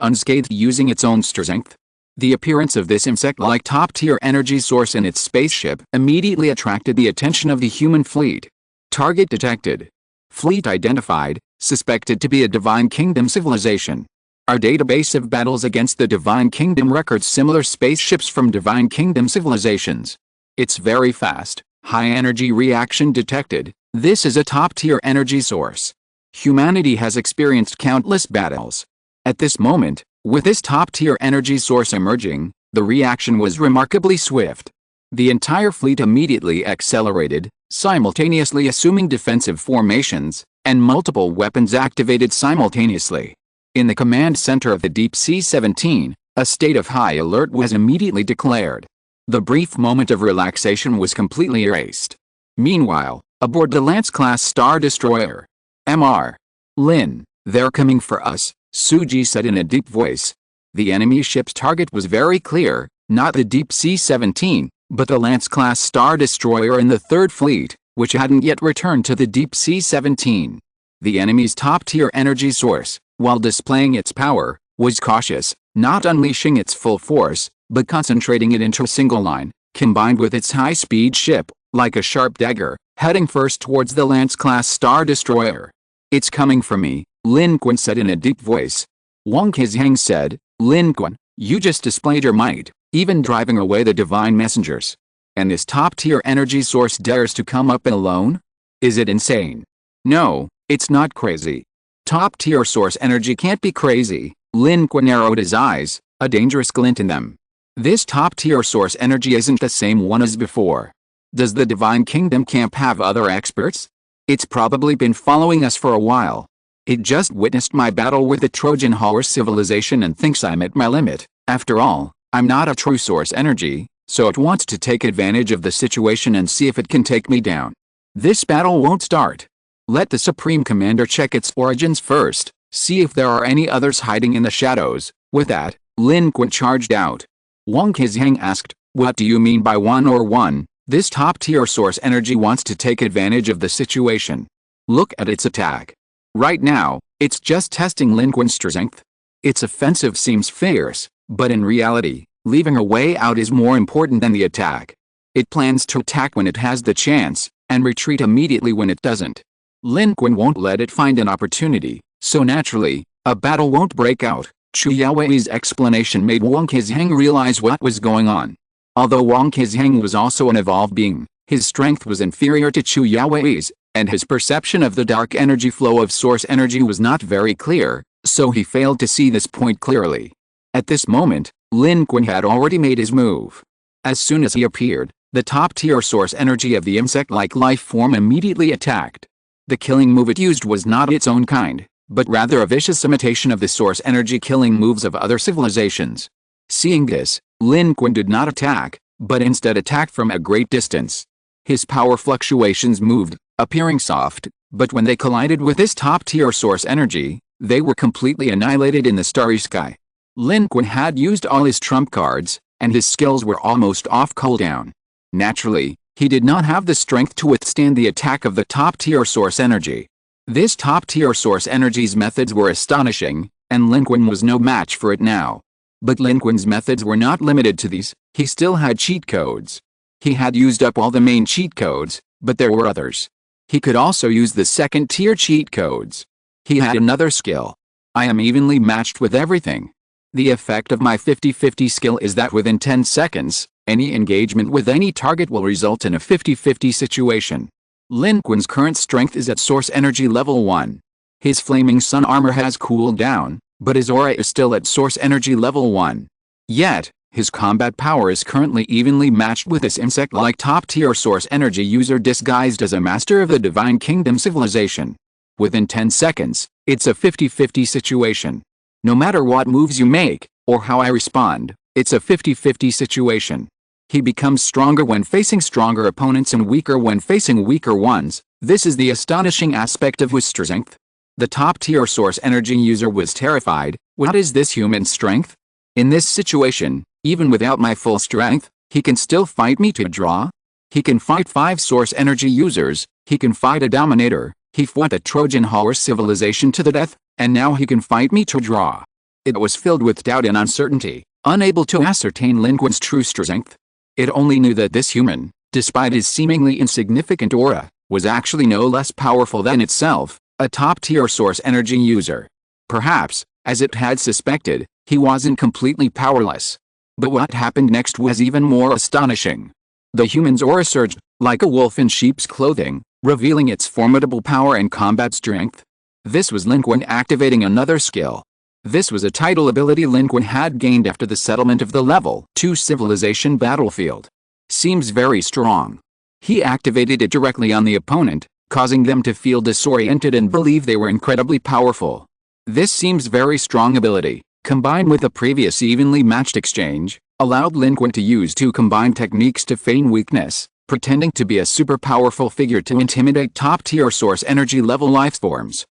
unscathed using its own strength. The appearance of this insect-like top-tier energy source in its spaceship immediately attracted the attention of the human fleet. Target detected. Fleet identified, suspected to be a Divine Kingdom civilization. Our database of battles against the Divine Kingdom records similar spaceships from Divine Kingdom civilizations. It's very fast. High energy reaction detected. This is a top-tier energy source. Humanity has experienced countless battles. At this moment, with this top-tier energy source emerging, the reaction was remarkably swift. The entire fleet immediately accelerated, simultaneously assuming defensive formations, and multiple weapons activated simultaneously. In the command center of the Deep Sea 17, a state of high alert was immediately declared. The brief moment of relaxation was completely erased. Meanwhile, aboard the Lance-class Star Destroyer, Mr. Lin, "They're coming for us," Suji said in a deep voice. The enemy ship's target was very clear, not the Deep Sea 17, but the Lance-class Star Destroyer in the Third Fleet, which hadn't yet returned to the Deep Sea 17. The enemy's top-tier energy source, while displaying its power, was cautious, not unleashing its full force, but concentrating it into a single line, combined with its high-speed ship, like a sharp dagger, heading first towards the Lance-class Star Destroyer. "It's coming for me," Lin Qun said in a deep voice. Wang Qizhang said, "Lin Qun, you just displayed your might, even driving away the divine messengers. And this top-tier energy source dares to come up alone? Is it insane?" "No, it's not crazy. Top-tier source energy can't be crazy." Lin Qun narrowed his eyes, a dangerous glint in them. "This top-tier source energy isn't the same one as before. Does the Divine Kingdom camp have other experts? It's probably been following us for a while. It just witnessed my battle with the Trojan horse civilization and thinks I'm at my limit. After all, I'm not a true source energy, so it wants to take advantage of the situation and see if it can take me down. This battle won't start. Let the Supreme Commander check its origins first, see if there are any others hiding in the shadows." With that, Lin Qun charged out. Wang Qizhang asked, "What do you mean by one-on-one? This top-tier source energy wants to take advantage of the situation. Look at its attack. Right now, it's just testing Lin Qun's strength. Its offensive seems fierce, but in reality, leaving a way out is more important than the attack. It plans to attack when it has the chance, and retreat immediately when it doesn't. Lin Qun won't let it find an opportunity, so naturally, a battle won't break out. Chu Yaowei's explanation made Wang Qizheng realize what was going on. Although Wang Qizheng was also an evolved being, his strength was inferior to Chu Yaowei's, and his perception of the dark energy flow of source energy was not very clear, so he failed to see this point clearly. At this moment, Lin Qun had already made his move. As soon as he appeared, the top-tier source energy of the insect-like life form immediately attacked. The killing move it used was not its own kind, but rather a vicious imitation of the source energy killing moves of other civilizations. Seeing this, Lin Qun did not attack, but instead attacked from a great distance. His power fluctuations moved, appearing soft, but when they collided with this top-tier source energy, they were completely annihilated in the starry sky. Lin Qun had used all his trump cards, and his skills were almost off cooldown. Naturally, he did not have the strength to withstand the attack of the top-tier source energy. This top-tier source energy's methods were astonishing, and Lin Qun was no match for it now. But Lin Qun's methods were not limited to these, he still had cheat codes. He had used up all the main cheat codes, but there were others. He could also use the second-tier cheat codes. He had another skill. I am evenly matched with everything. The effect of my 50-50 skill is that within 10 seconds, any engagement with any target will result in a 50-50 situation. Lin Qun's current strength is at source energy level 1. His flaming sun armor has cooled down, but his aura is still at source energy level 1. Yet, his combat power is currently evenly matched with this insect-like top-tier source energy user disguised as a master of the Divine Kingdom civilization. Within 10 seconds, it's a 50-50 situation. No matter what moves you make, or how I respond, it's a 50-50 situation. He becomes stronger when facing stronger opponents and weaker when facing weaker ones. This is the astonishing aspect of his strength. The top-tier source energy user was terrified. What is this human strength? In this situation, even without my full strength, he can still fight me to a draw? He can fight 5 source energy users, he can fight a dominator, he fought a Trojan horse civilization to the death, and now he can fight me to a draw. It was filled with doubt and uncertainty, unable to ascertain Lin Qun's true strength. It only knew that this human, despite his seemingly insignificant aura, was actually no less powerful than itself, a top-tier source energy user. Perhaps, as it had suspected, he wasn't completely powerless. But what happened next was even more astonishing. The human's aura surged, like a wolf in sheep's clothing, revealing its formidable power and combat strength. This was Lin Qun activating another skill. This was a title ability Lin Qun had gained after the settlement of the level 2 civilization battlefield. Seems very strong. He activated it directly on the opponent, causing them to feel disoriented and believe they were incredibly powerful. This seems very strong ability, combined with the previous evenly matched exchange, allowed Lin Qun to use 2 combined techniques to feign weakness, pretending to be a super powerful figure to intimidate top-tier source energy level life forms.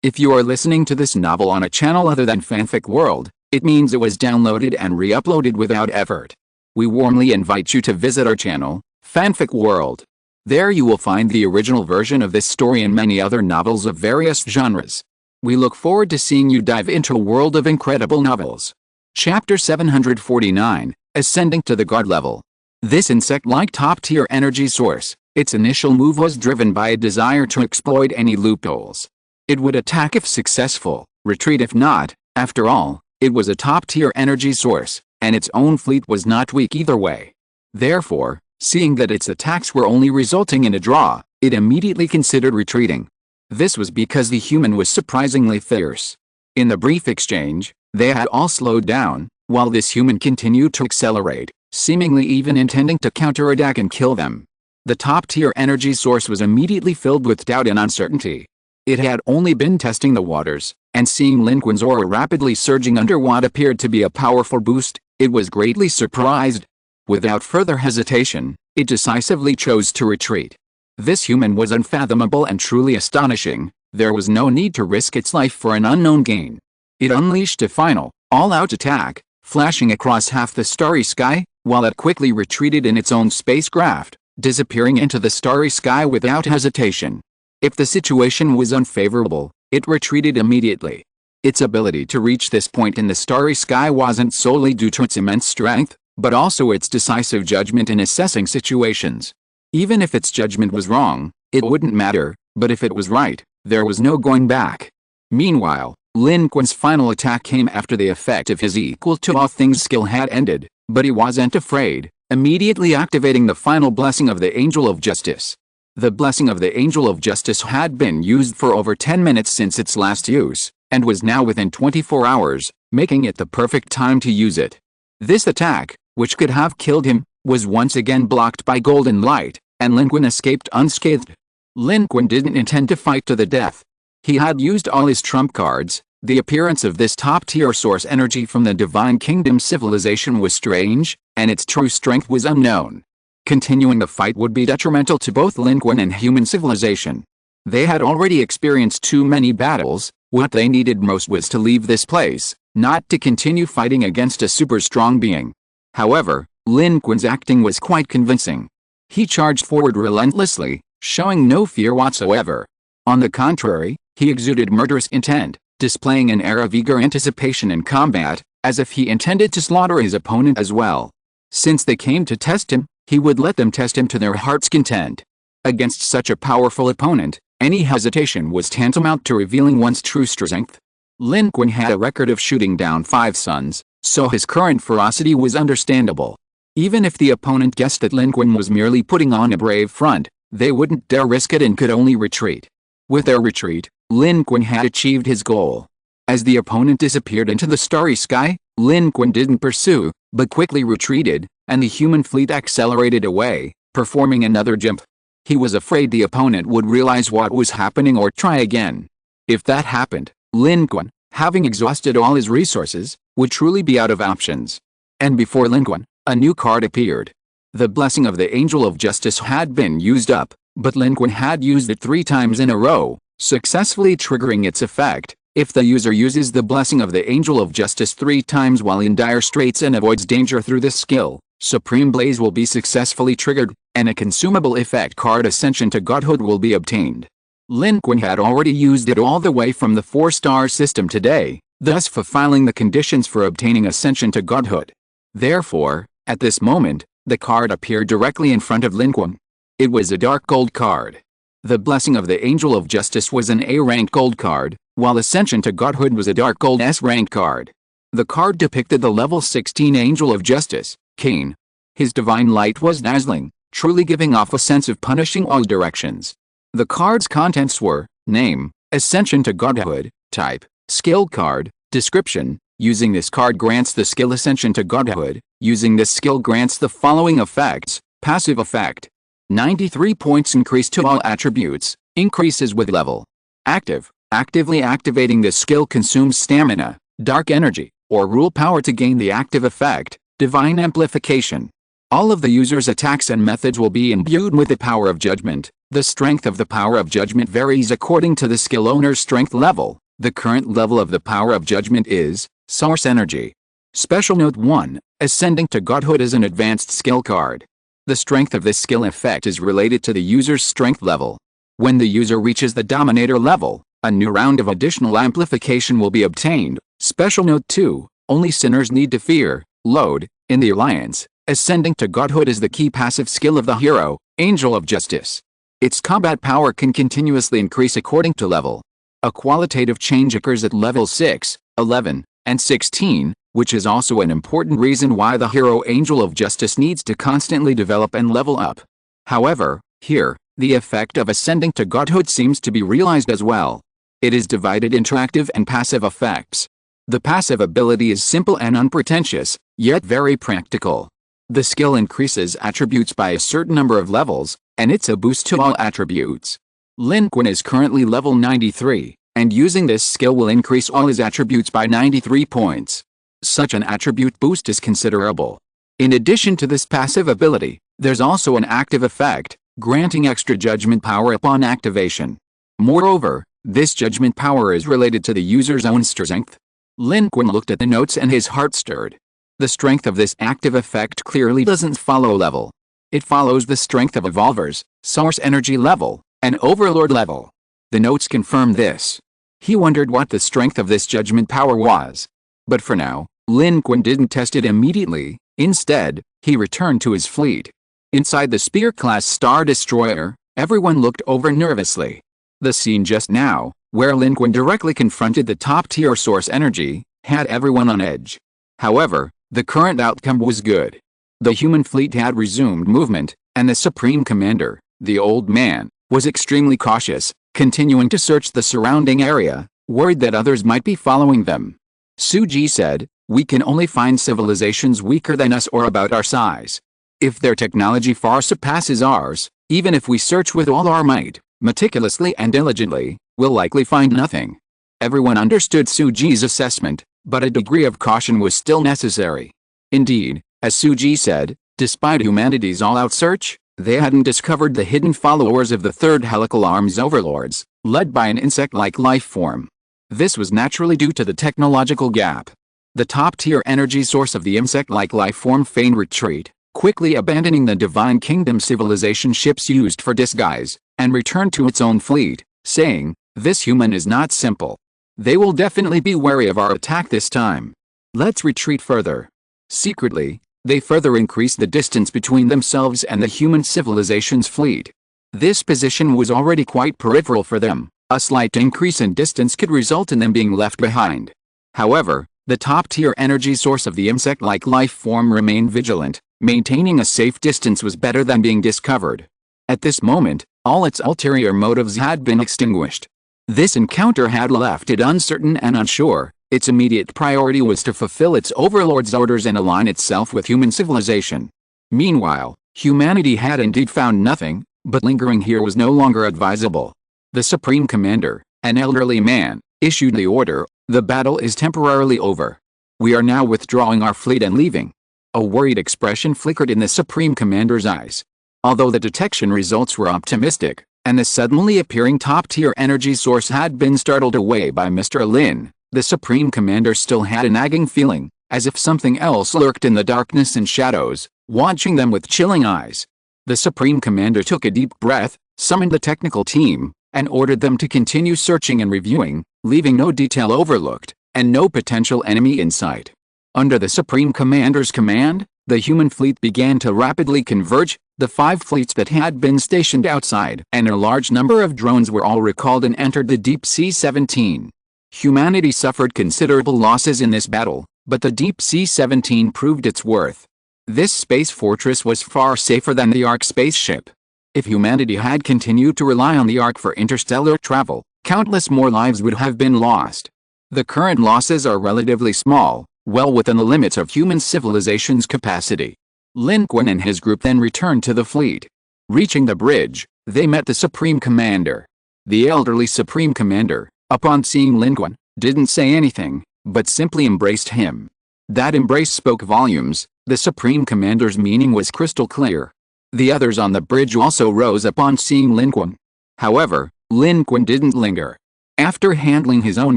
If you are listening to this novel on a channel other than Fanfic World, it means it was downloaded and re-uploaded without effort. We warmly invite you to visit our channel, Fanfic World. There you will find the original version of this story and many other novels of various genres. We look forward to seeing you dive into a world of incredible novels. Chapter 749, Ascending to the God Level. This insect-like top-tier energy source, its initial move was driven by a desire to exploit any loopholes. It would attack if successful, retreat if not. After all, it was a top-tier energy source, and its own fleet was not weak either way. Therefore, seeing that its attacks were only resulting in a draw, it immediately considered retreating. This was because the human was surprisingly fierce. In the brief exchange, they had all slowed down, while this human continued to accelerate, seemingly even intending to counterattack and kill them. The top-tier energy source was immediately filled with doubt and uncertainty. It had only been testing the waters, and seeing Lin Qun's aura rapidly surging under what appeared to be a powerful boost, it was greatly surprised. Without further hesitation, it decisively chose to retreat. This human was unfathomable and truly astonishing. There was no need to risk its life for an unknown gain. It unleashed a final, all-out attack, flashing across half the starry sky, while it quickly retreated in its own spacecraft, disappearing into the starry sky without hesitation. If the situation was unfavorable, it retreated immediately. Its ability to reach this point in the starry sky wasn't solely due to its immense strength, but also its decisive judgment in assessing situations. Even if its judgment was wrong, it wouldn't matter. But if it was right, there was no going back. Meanwhile, Lin Qun's final attack came after the effect of his equal to all things skill had ended, but he wasn't afraid, immediately activating the final blessing of the Angel of Justice. The blessing of the Angel of Justice had been used for over 10 minutes since its last use, and was now within 24 hours, making it the perfect time to use it. This attack, which could have killed him, was once again blocked by golden light, and Lin Qun escaped unscathed. Lin Qun didn't intend to fight to the death. He had used all his trump cards. The appearance of this top-tier source energy from the Divine Kingdom civilization was strange, and its true strength was unknown. Continuing the fight would be detrimental to both Lin Qun and human civilization. They had already experienced too many battles. What they needed most was to leave this place, not to continue fighting against a super strong being. However, Lin Qun's acting was quite convincing. He charged forward relentlessly, showing no fear whatsoever. On the contrary, he exuded murderous intent, displaying an air of eager anticipation in combat, as if he intended to slaughter his opponent as well. Since they came to test him, he would let them test him to their heart's content. Against such a powerful opponent, any hesitation was tantamount to revealing one's true strength. Lin Qun had a record of shooting down 5 suns, so his current ferocity was understandable. Even if the opponent guessed that Lin Qun was merely putting on a brave front, they wouldn't dare risk it and could only retreat. With their retreat, Lin Qun had achieved his goal. As the opponent disappeared into the starry sky, Lin Qun didn't pursue, but quickly retreated, and the human fleet accelerated away, performing another jump. He was afraid the opponent would realize what was happening or try again. If that happened, Lin Qun, having exhausted all his resources, would truly be out of options. And before Lin Qun, a new card appeared. The blessing of the Angel of Justice had been used up, but Lin Qun had used it 3 times in a row, successfully triggering its effect. If the user uses the blessing of the Angel of Justice 3 times while in dire straits and avoids danger through this skill, Supreme Blaze will be successfully triggered, and a consumable effect card Ascension to Godhood will be obtained. Lin Qun had already used it all the way from the 4-star system today, thus fulfilling the conditions for obtaining Ascension to Godhood. Therefore, at this moment, the card appeared directly in front of Lin Qun. It was a dark gold card. The blessing of the Angel of Justice was an A-rank gold card, while Ascension to Godhood was a dark gold S-rank card. The card depicted the level 16 Angel of Justice, Cain. His divine light was dazzling, truly giving off a sense of punishing all directions. The card's contents were: name, Ascension to Godhood, type, skill card, description. Using this card grants the skill Ascension to Godhood. Using this skill grants the following effects. Passive effect: 93 points increase to all attributes, increases with level. Active: actively activating this skill consumes stamina, dark energy, or rule power to gain the active effect. Divine amplification: all of the user's attacks and methods will be imbued with the power of judgment. The strength of the power of judgment varies according to the skill owner's strength level. The current level of the power of judgment is Source Energy. Special Note 1: Ascending to Godhood is an advanced skill card. The strength of this skill effect is related to the user's strength level. When the user reaches the Dominator level, a new round of additional amplification will be obtained. Special Note 2: Only sinners need to fear. Load: in the Alliance, Ascending to Godhood is the key passive skill of the hero, Angel of Justice. Its combat power can continuously increase according to level. A qualitative change occurs at level 6, 11, and 16, which is also an important reason why the hero Angel of Justice needs to constantly develop and level up. However, here, the effect of Ascending to Godhood seems to be realized as well. It is divided into active and passive effects. The passive ability is simple and unpretentious, yet very practical. The skill increases attributes by a certain number of levels, and it's a boost to all attributes. Lin Qun is currently level 93, and using this skill will increase all his attributes by 93 points. Such an attribute boost is considerable. In addition to this passive ability, there's also an active effect, granting extra judgment power upon activation. Moreover, this judgment power is related to the user's own strength. Lin Qun looked at the notes and his heart stirred. The strength of this active effect clearly doesn't follow level. It follows the strength of Evolver's, Source Energy level, and Overlord level. The notes confirm this. He wondered what the strength of this judgment power was. But for now, Lin Qun didn't test it immediately. Instead, he returned to his fleet. Inside the Spear-class Star Destroyer, everyone looked over nervously. The scene just now, where Lin Qun directly confronted the top-tier source energy, had everyone on edge. However, the current outcome was good. The human fleet had resumed movement, and the Supreme Commander, the old man, was extremely cautious, continuing to search the surrounding area, worried that others might be following them. Suji said, "We can only find civilizations weaker than us or about our size. If their technology far surpasses ours, even if we search with all our might, meticulously and diligently, we'll likely find nothing." Everyone understood Suji's assessment, but a degree of caution was still necessary. Indeed, as Suji said, despite humanity's all-out search, they hadn't discovered the hidden followers of the third helical arm's overlords, led by an insect-like life form. This was naturally due to the technological gap. The top-tier energy source of the insect-like life form feigned retreat, quickly abandoning the Divine Kingdom civilization ships used for disguise, and returned to its own fleet, saying, "This human is not simple. They will definitely be wary of our attack this time. Let's retreat further." Secretly, they further increased the distance between themselves and the human civilization's fleet. This position was already quite peripheral for them. A slight increase in distance could result in them being left behind. However, the top-tier energy source of the insect-like life form remained vigilant. Maintaining a safe distance was better than being discovered. At this moment, all its ulterior motives had been extinguished. This encounter had left it uncertain and unsure. Its immediate priority was to fulfill its overlord's orders and align itself with human civilization. Meanwhile, humanity had indeed found nothing, but lingering here was no longer advisable. The Supreme Commander, an elderly man, issued the order, "The battle is temporarily over. We are now withdrawing our fleet and leaving." A worried expression flickered in the Supreme Commander's eyes. Although the detection results were optimistic, and the suddenly appearing top-tier energy source had been startled away by Mr. Lin, the Supreme Commander still had a nagging feeling, as if something else lurked in the darkness and shadows, watching them with chilling eyes. The Supreme Commander took a deep breath, summoned the technical team, and ordered them to continue searching and reviewing, leaving no detail overlooked, and no potential enemy in sight. Under the Supreme Commander's command, the human fleet began to rapidly converge. The 5 fleets that had been stationed outside and a large number of drones were all recalled and entered the Deep Sea 17. Humanity suffered considerable losses in this battle, but the Deep Sea 17 proved its worth. This space fortress was far safer than the Ark spaceship. If humanity had continued to rely on the Ark for interstellar travel, countless more lives would have been lost. The current losses are relatively small, well within the limits of human civilization's capacity. Lin Qun and his group then returned to the fleet. Reaching the bridge, they met the Supreme Commander. The elderly Supreme Commander, upon seeing Lin Qun, didn't say anything, but simply embraced him. That embrace spoke volumes. The Supreme Commander's meaning was crystal clear. The others on the bridge also rose upon seeing Lin Qun. However, Lin Qun didn't linger. After handling his own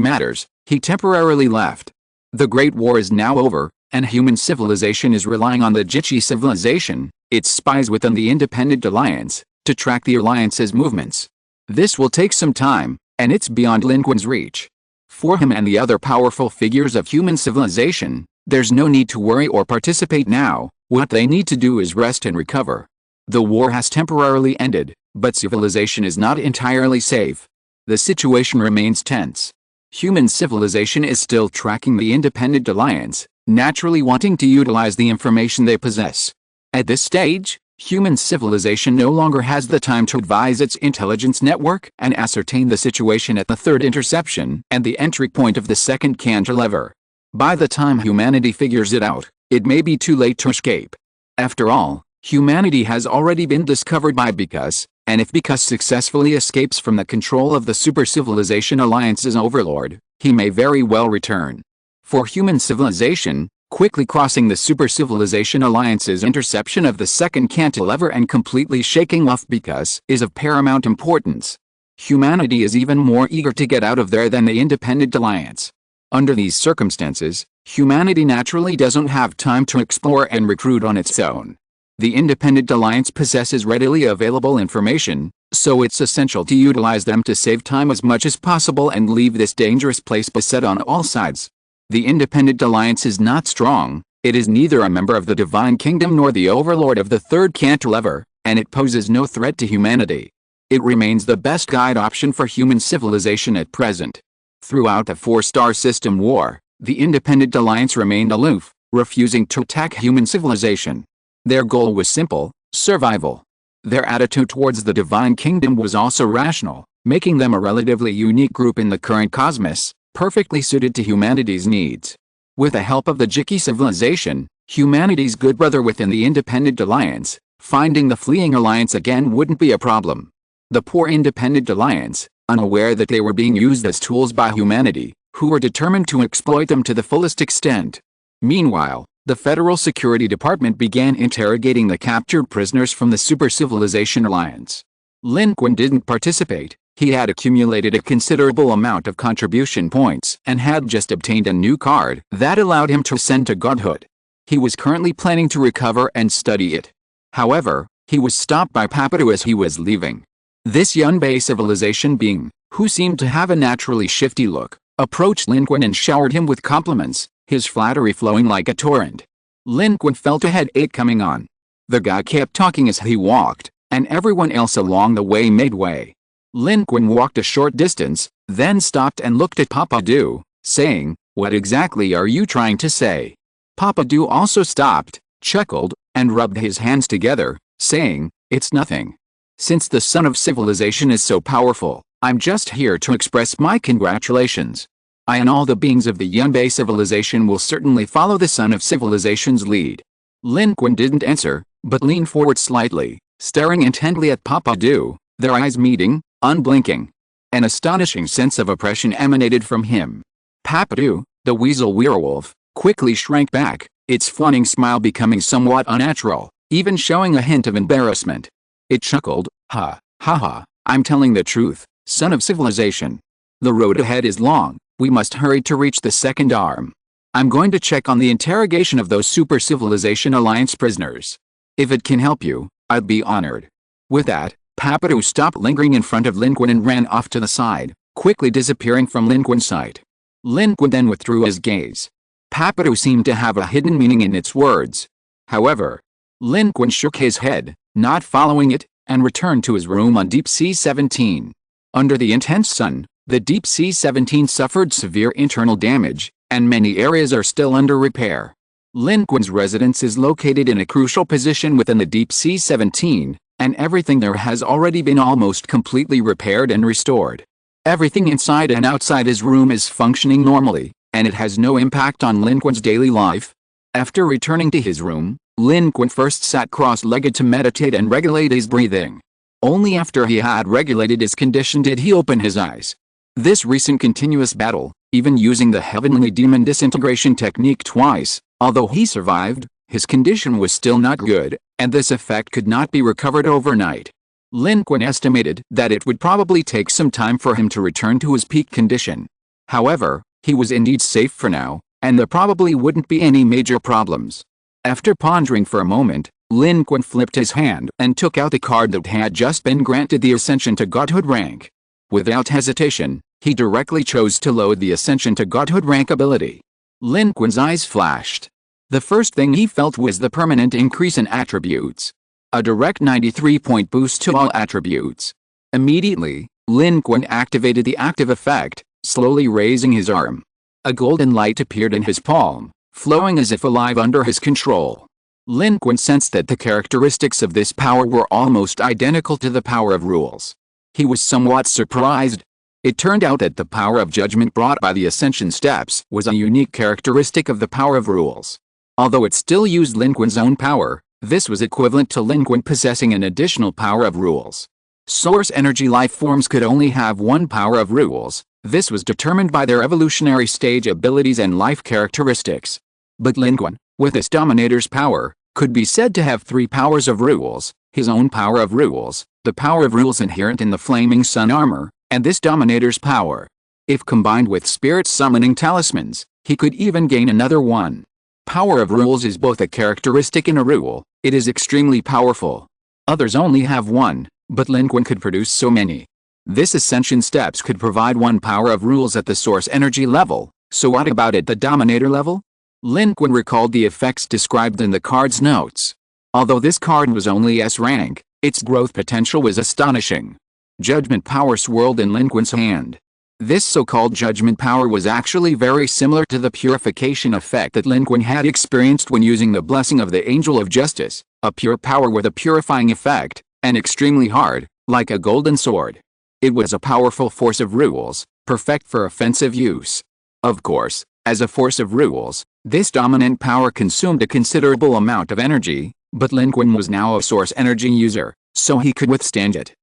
matters, he temporarily left. The Great War is now over, and human civilization is relying on the Jichi civilization, its spies within the Independent Alliance, to track the Alliance's movements. This will take some time, and it's beyond Lin Qun's reach. For him and the other powerful figures of human civilization, there's no need to worry or participate now. What they need to do is rest and recover. The war has temporarily ended, but civilization is not entirely safe. The situation remains tense. Human civilization is still tracking the Independent Alliance, naturally wanting to utilize the information they possess. At this stage, human civilization no longer has the time to advise its intelligence network and ascertain the situation at the third interception and the entry point of the second cantilever. By the time humanity figures it out, it may be too late to escape. After all, humanity has already been discovered by Bikus, and if Bikus successfully escapes from the control of the Super Civilization Alliance's overlord, he may very well return. For human civilization, quickly crossing the Super Civilization Alliance's interception of the second cantilever and completely shaking off Bikus is of paramount importance. Humanity is even more eager to get out of there than the Independent Alliance. Under these circumstances, humanity naturally doesn't have time to explore and recruit on its own. The Independent Alliance possesses readily available information, so it's essential to utilize them to save time as much as possible and leave this dangerous place beset on all sides. The Independent Alliance is not strong, it is neither a member of the Divine Kingdom nor the overlord of the third cantilever, and it poses no threat to humanity. It remains the best guide option for human civilization at present. Throughout the 4-star system war, the Independent Alliance remained aloof, refusing to attack human civilization. Their goal was simple: survival. Their attitude towards the Divine Kingdom was also rational, making them a relatively unique group in the current cosmos, perfectly suited to humanity's needs. With the help of the Jiki civilization, humanity's good brother within the Independent Alliance, finding the fleeing alliance again wouldn't be a problem. The poor Independent Alliance, unaware that they were being used as tools by humanity, who were determined to exploit them to the fullest extent. Meanwhile, the Federal Security Department began interrogating the captured prisoners from the Super Civilization Alliance. Lin Qun didn't participate. He had accumulated a considerable amount of contribution points and had just obtained a new card that allowed him to ascend to godhood. He was currently planning to recover and study it. However, he was stopped by Papadu as he was leaving. This Yunbei civilization being, who seemed to have a naturally shifty look, approached Lin Qun and showered him with compliments, his flattery flowing like a torrent. Lin Qun felt a headache coming on. The guy kept talking as he walked, and everyone else along the way made way. Lin Qun walked a short distance, then stopped and looked at Papadu, saying, "What exactly are you trying to say?" Papadu also stopped, chuckled, and rubbed his hands together, saying, "It's nothing. Since the Son of Civilization is so powerful, I'm just here to express my congratulations. I and all the beings of the Yunbei civilization will certainly follow the Son of Civilization's lead." Lin Qun didn't answer, but leaned forward slightly, staring intently at Papadu, their eyes meeting, unblinking. An astonishing sense of oppression emanated from him. Papadu, the weasel werewolf, quickly shrank back, its fawning smile becoming somewhat unnatural, even showing a hint of embarrassment. It chuckled, "Ha, ha ha, I'm telling the truth, Son of Civilization. The road ahead is long, we must hurry to reach the second arm. I'm going to check on the interrogation of those Super Civilization Alliance prisoners. If it can help you, I'd be honored." With that, Papadu stopped lingering in front of Lin Qun and ran off to the side, quickly disappearing from Lin Qun's sight. Lin Qun then withdrew his gaze. Papadu seemed to have a hidden meaning in its words. However, Lin Qun shook his head, not following it, and returned to his room on Deep Sea 17. Under the intense sun, the Deep Sea 17 suffered severe internal damage, and many areas are still under repair. Lin Qun's residence is located in a crucial position within the Deep Sea 17, and everything there has already been almost completely repaired and restored. Everything inside and outside his room is functioning normally, and it has no impact on Lin Qun's daily life. After returning to his room, Lin Qun first sat cross-legged to meditate and regulate his breathing. Only after he had regulated his condition did he open his eyes. This recent continuous battle, even using the heavenly demon disintegration technique twice, although he survived, his condition was still not good, and this effect could not be recovered overnight. Lin Qun estimated that it would probably take some time for him to return to his peak condition. However, he was indeed safe for now, and there probably wouldn't be any major problems. After pondering for a moment, Lin Qun flipped his hand and took out the card that had just been granted the Ascension to Godhood rank. Without hesitation, he directly chose to load the Ascension to Godhood rank ability. Lin Qun's eyes flashed. The first thing he felt was the permanent increase in attributes. A direct 93-point boost to all attributes. Immediately, Lin Qun activated the active effect, slowly raising his arm. A golden light appeared in his palm, flowing as if alive under his control. Lin Qun sensed that the characteristics of this power were almost identical to the power of rules. He was somewhat surprised. It turned out that the power of judgment brought by the Ascension steps was a unique characteristic of the power of rules. Although it still used Lin Qun's own power, this was equivalent to Lin Qun possessing an additional power of rules. Source energy life forms could only have one power of rules. This was determined by their evolutionary stage abilities and life characteristics. But Lin Qun, with his Dominator's power, could be said to have three powers of rules: his own power of rules, the power of rules inherent in the Flaming Sun armor, and this Dominator's power. If combined with Spirit Summoning Talismans, he could even gain another one. Power of rules is both a characteristic and a rule. It is extremely powerful. Others only have one, but Lin Qun could produce so many. This Ascension steps could provide one power of rules at the source energy level, so what about at the Dominator level? Lin Qun recalled the effects described in the card's notes. Although this card was only S rank, its growth potential was astonishing. Judgment power swirled in Lin Qun's hand. This so-called judgment power was actually very similar to the purification effect that Lin Qun had experienced when using the blessing of the Angel of Justice, a pure power with a purifying effect, and extremely hard, like a golden sword. It was a powerful force of rules, perfect for offensive use. Of course, as a force of rules, this dominant power consumed a considerable amount of energy, but Lin Qun was now a source energy user, so he could withstand it.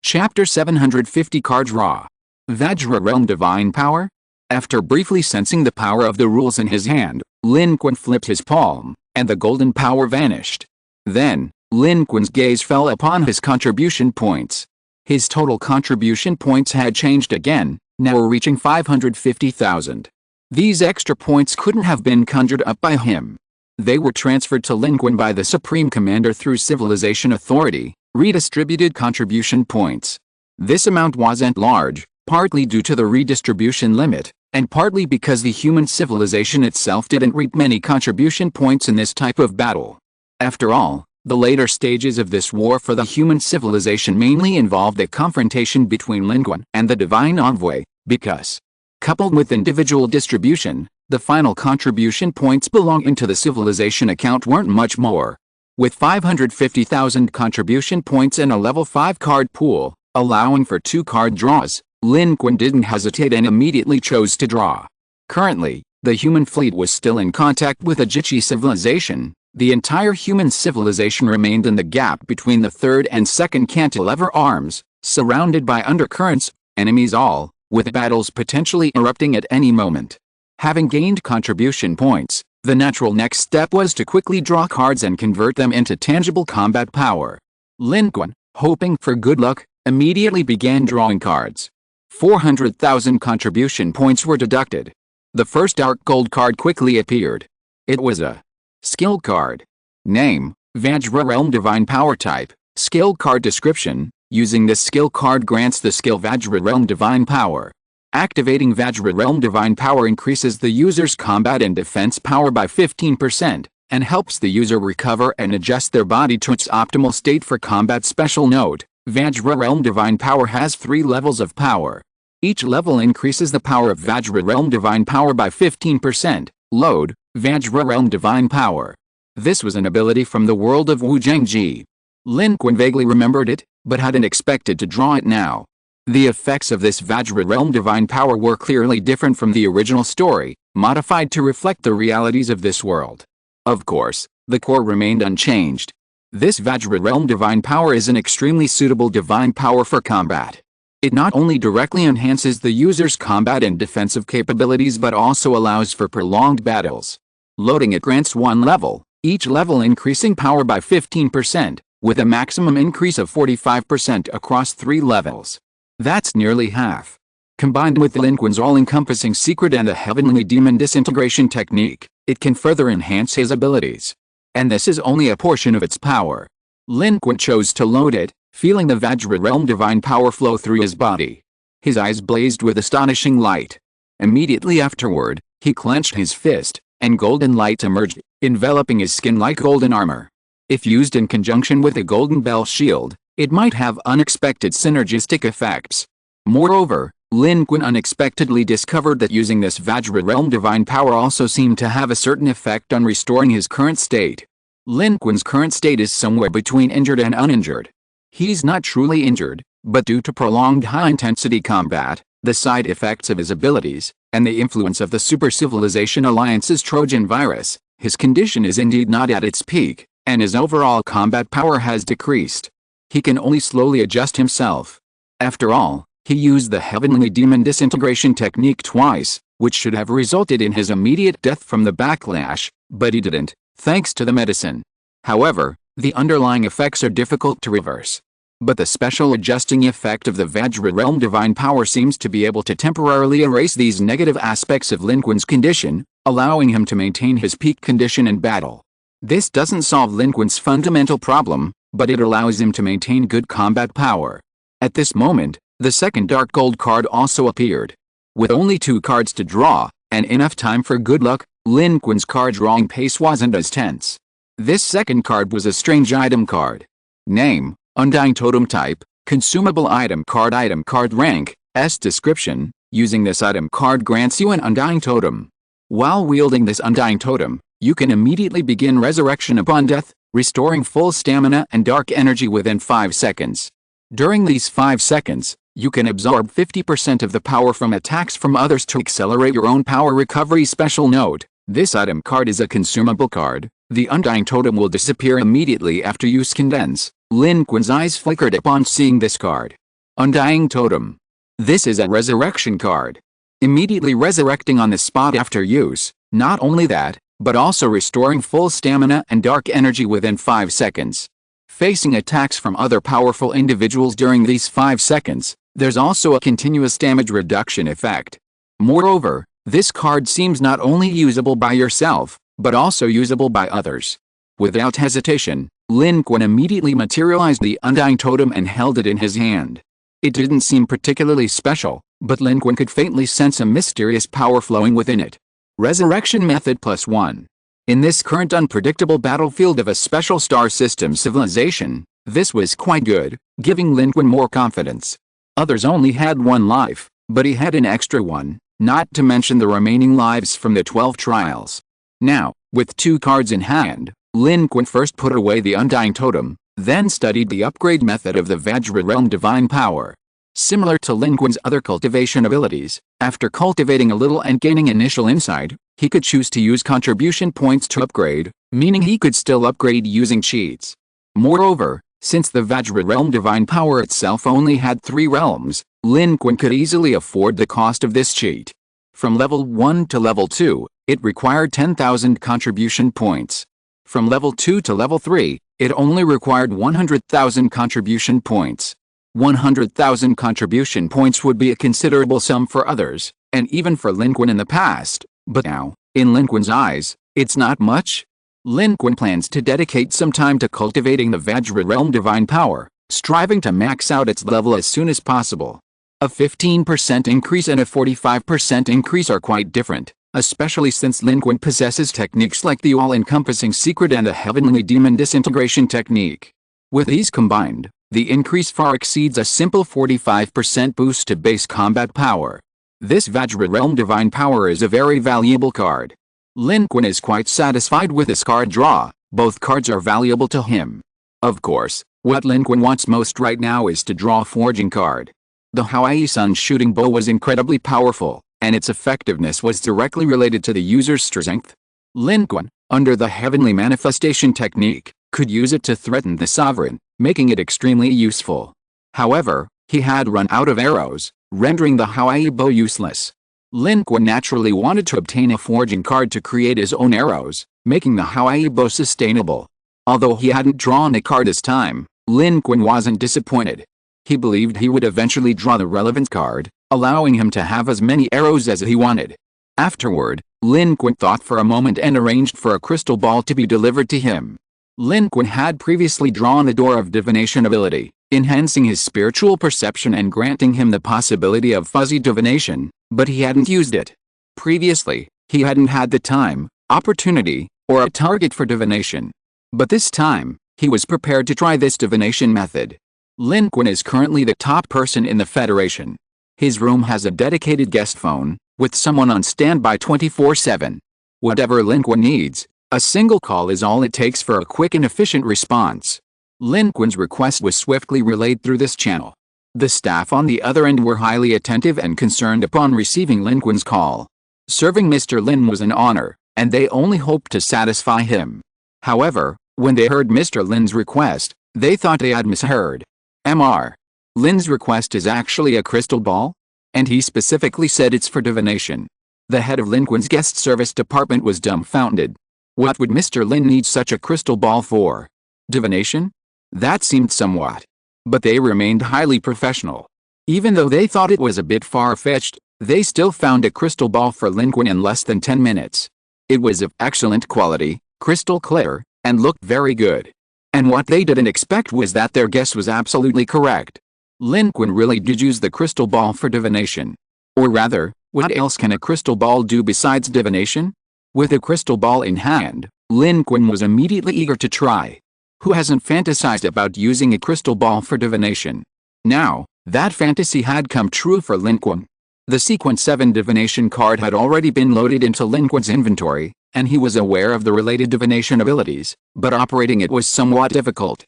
Chapter 750 Card Draw. Vajra Realm Divine Power? After briefly sensing the power of the rules in his hand, Lin Qun flipped his palm, and the golden power vanished. Then, Lin Qun's gaze fell upon his contribution points. His total contribution points had changed again, now reaching 550,000. These extra points couldn't have been conjured up by him. They were transferred to Lin Qun by the Supreme Commander through Civilization Authority, redistributed contribution points. This amount wasn't large, partly due to the redistribution limit, and partly because the human civilization itself didn't reap many contribution points in this type of battle. After all, the later stages of this war for the human civilization mainly involved a confrontation between Lin Qun and the Divine Envoy, because, coupled with individual distribution, the final contribution points belonging to the civilization account weren't much more. With 550,000 contribution points in a level 5 card pool, allowing for 2 card draws, Lin Qun didn't hesitate and immediately chose to draw. Currently, the human fleet was still in contact with a Jichi civilization. The entire human civilization remained in the gap between the third and second cantilever arms, surrounded by undercurrents, enemies all, with battles potentially erupting at any moment. Having gained contribution points, the natural next step was to quickly draw cards and convert them into tangible combat power. Lin Qun, hoping for good luck, immediately began drawing cards. 400,000 contribution points were deducted. The first dark gold card quickly appeared. It was a skill card. Name, Vajra Realm Divine Power Type. Skill card description, using this skill card grants the skill Vajra Realm Divine Power. Activating Vajra Realm Divine Power increases the user's combat and defense power by 15%, and helps the user recover and adjust their body to its optimal state for combat. Special note, Vajra Realm Divine Power has 3 levels of power. Each level increases the power of Vajra Realm Divine Power by 15%. Load, Vajra Realm Divine Power. This was an ability from the world of Wu Zhengji. Lin Qun vaguely remembered it, but hadn't expected to draw it now. The effects of this Vajra Realm Divine Power were clearly different from the original story, modified to reflect the realities of this world. Of course, the core remained unchanged. This Vajra Realm Divine Power is an extremely suitable divine power for combat. It not only directly enhances the user's combat and defensive capabilities but also allows for prolonged battles. Loading it grants 1 level, each level increasing power by 15%, with a maximum increase of 45% across 3 levels. That's nearly half. Combined with Lin Qun's all-encompassing secret and the Heavenly Demon disintegration technique, it can further enhance his abilities. And this is only a portion of its power. Lin Qun chose to load it, feeling the Vajra Realm Divine Power flow through his body. His eyes blazed with astonishing light. Immediately afterward, he clenched his fist, and golden light emerged, enveloping his skin like golden armor. If used in conjunction with a golden bell shield, it might have unexpected synergistic effects. Moreover, Lin Qun unexpectedly discovered that using this Vajra Realm Divine Power also seemed to have a certain effect on restoring his current state. Lin Qun's current state is somewhere between injured and uninjured. He's not truly injured, but due to prolonged high-intensity combat, the side effects of his abilities, and the influence of the Super Civilization Alliance's Trojan virus, his condition is indeed not at its peak, and his overall combat power has decreased. He can only slowly adjust himself. After all, he used the Heavenly Demon disintegration technique twice, which should have resulted in his immediate death from the backlash, but he didn't, thanks to the medicine. However, the underlying effects are difficult to reverse. But the special adjusting effect of the Vajra Realm Divine Power seems to be able to temporarily erase these negative aspects of Lin Qun's condition, allowing him to maintain his peak condition in battle. This doesn't solve Lin Qun's fundamental problem, but it allows him to maintain good combat power. At this moment, the second dark gold card also appeared. With only 2 cards to draw, and enough time for good luck, Lin Qun's card drawing pace wasn't as tense. This second card was a strange item card. Name, Undying Totem Type. Consumable item card rank, S description, using this item card grants you an undying totem. While wielding this undying totem, you can immediately begin resurrection upon death, restoring full stamina and dark energy within 5 seconds. During these 5 seconds, you can absorb 50% of the power from attacks from others to accelerate your own power recovery. Special note, this item card is a consumable card. The undying totem will disappear immediately after use. Condense. Lin Qun's eyes flickered upon seeing this card. Undying totem. This is a resurrection card. Immediately resurrecting on the spot after use. Not only that, but also restoring full stamina and dark energy within 5 seconds. Facing attacks from other powerful individuals during these 5 seconds, there's also a continuous damage reduction effect. Moreover, this card seems not only usable by yourself, but also usable by others. Without hesitation, Lin Qun immediately materialized the undying totem and held it in his hand. It didn't seem particularly special, but Lin Qun could faintly sense a mysterious power flowing within it. Resurrection method +1. In this current unpredictable battlefield of a special star system civilization, this was quite good, giving Lin Qun more confidence. Others only had 1 life, but he had an extra one, not to mention the remaining lives from the 12 trials. Now, with 2 cards in hand, Lin Qun first put away the undying totem, then studied the upgrade method of the Vajra realm divine power. Similar to Lin Qun's other cultivation abilities, after cultivating a little and gaining initial insight, he could choose to use contribution points to upgrade, meaning he could still upgrade using cheats. Moreover, since the Vajra realm divine power itself only had 3 realms, Lin Qun could easily afford the cost of this cheat. From level 1 to level 2, it required 10,000 contribution points. From level 2 to level 3, it only required 100,000 contribution points. 100,000 contribution points would be a considerable sum for others, and even for Lin Qun in the past, but now, in Lin Qun's eyes, it's not much. Lin Qun plans to dedicate some time to cultivating the Vajra realm divine power, striving to max out its level as soon as possible. A 15% increase and a 45% increase are quite different, especially since Lin Qun possesses techniques like the all-encompassing secret and the heavenly demon disintegration technique. With these combined, the increase far exceeds a simple 45% boost to base combat power. This Vajra realm divine power is a very valuable card. Lin Qun is quite satisfied with this card draw. Both cards are valuable to him. Of course, what Lin Qun wants most right now is to draw a forging card. The Hawaii Sun shooting bow was incredibly powerful, and its effectiveness was directly related to the user's strength. Lin Qun, under the heavenly manifestation technique, could use it to threaten the sovereign, making it extremely useful. However, he had run out of arrows, rendering the Hawaii bow useless. Lin Qun naturally wanted to obtain a forging card to create his own arrows, making the Hawaii bow sustainable. Although he hadn't drawn a card this time, Lin Qun wasn't disappointed. He believed he would eventually draw the relevant card, allowing him to have as many arrows as he wanted. Afterward, Lin Qun thought for a moment and arranged for a crystal ball to be delivered to him. Lin Qun had previously drawn a door of divination ability, enhancing his spiritual perception and granting him the possibility of fuzzy divination, but he hadn't used it. Previously, he hadn't had the time, opportunity, or a target for divination. But this time, he was prepared to try this divination method. Lin Qun is currently the top person in the Federation. His room has a dedicated guest phone, with someone on standby 24/7. Whatever Lin Qun needs, a single call is all it takes for a quick and efficient response. Lin Qun's request was swiftly relayed through this channel. The staff on the other end were highly attentive and concerned upon receiving Lin Qun's call. Serving Mr. Lin was an honor, and they only hoped to satisfy him. However, when they heard Mr. Lin's request, they thought they had misheard. Mr. Lin's request is actually a crystal ball? And he specifically said it's for divination. The head of Lin Qun's guest service department was dumbfounded. What would Mr. Lin need such a crystal ball for? Divination? That seemed somewhat. But they remained highly professional. Even though they thought it was a bit far-fetched, they still found a crystal ball for Lin Qun in less than 10 minutes. It was of excellent quality, crystal clear, and looked very good. And what they didn't expect was that their guess was absolutely correct. Lin Qun really did use the crystal ball for divination. Or rather, what else can a crystal ball do besides divination? With a crystal ball in hand, Lin Qun was immediately eager to try. Who hasn't fantasized about using a crystal ball for divination? Now, that fantasy had come true for Lin Qun. The Sequence 7 divination card had already been loaded into Lin Qun's inventory, and he was aware of the related divination abilities, but operating it was somewhat difficult.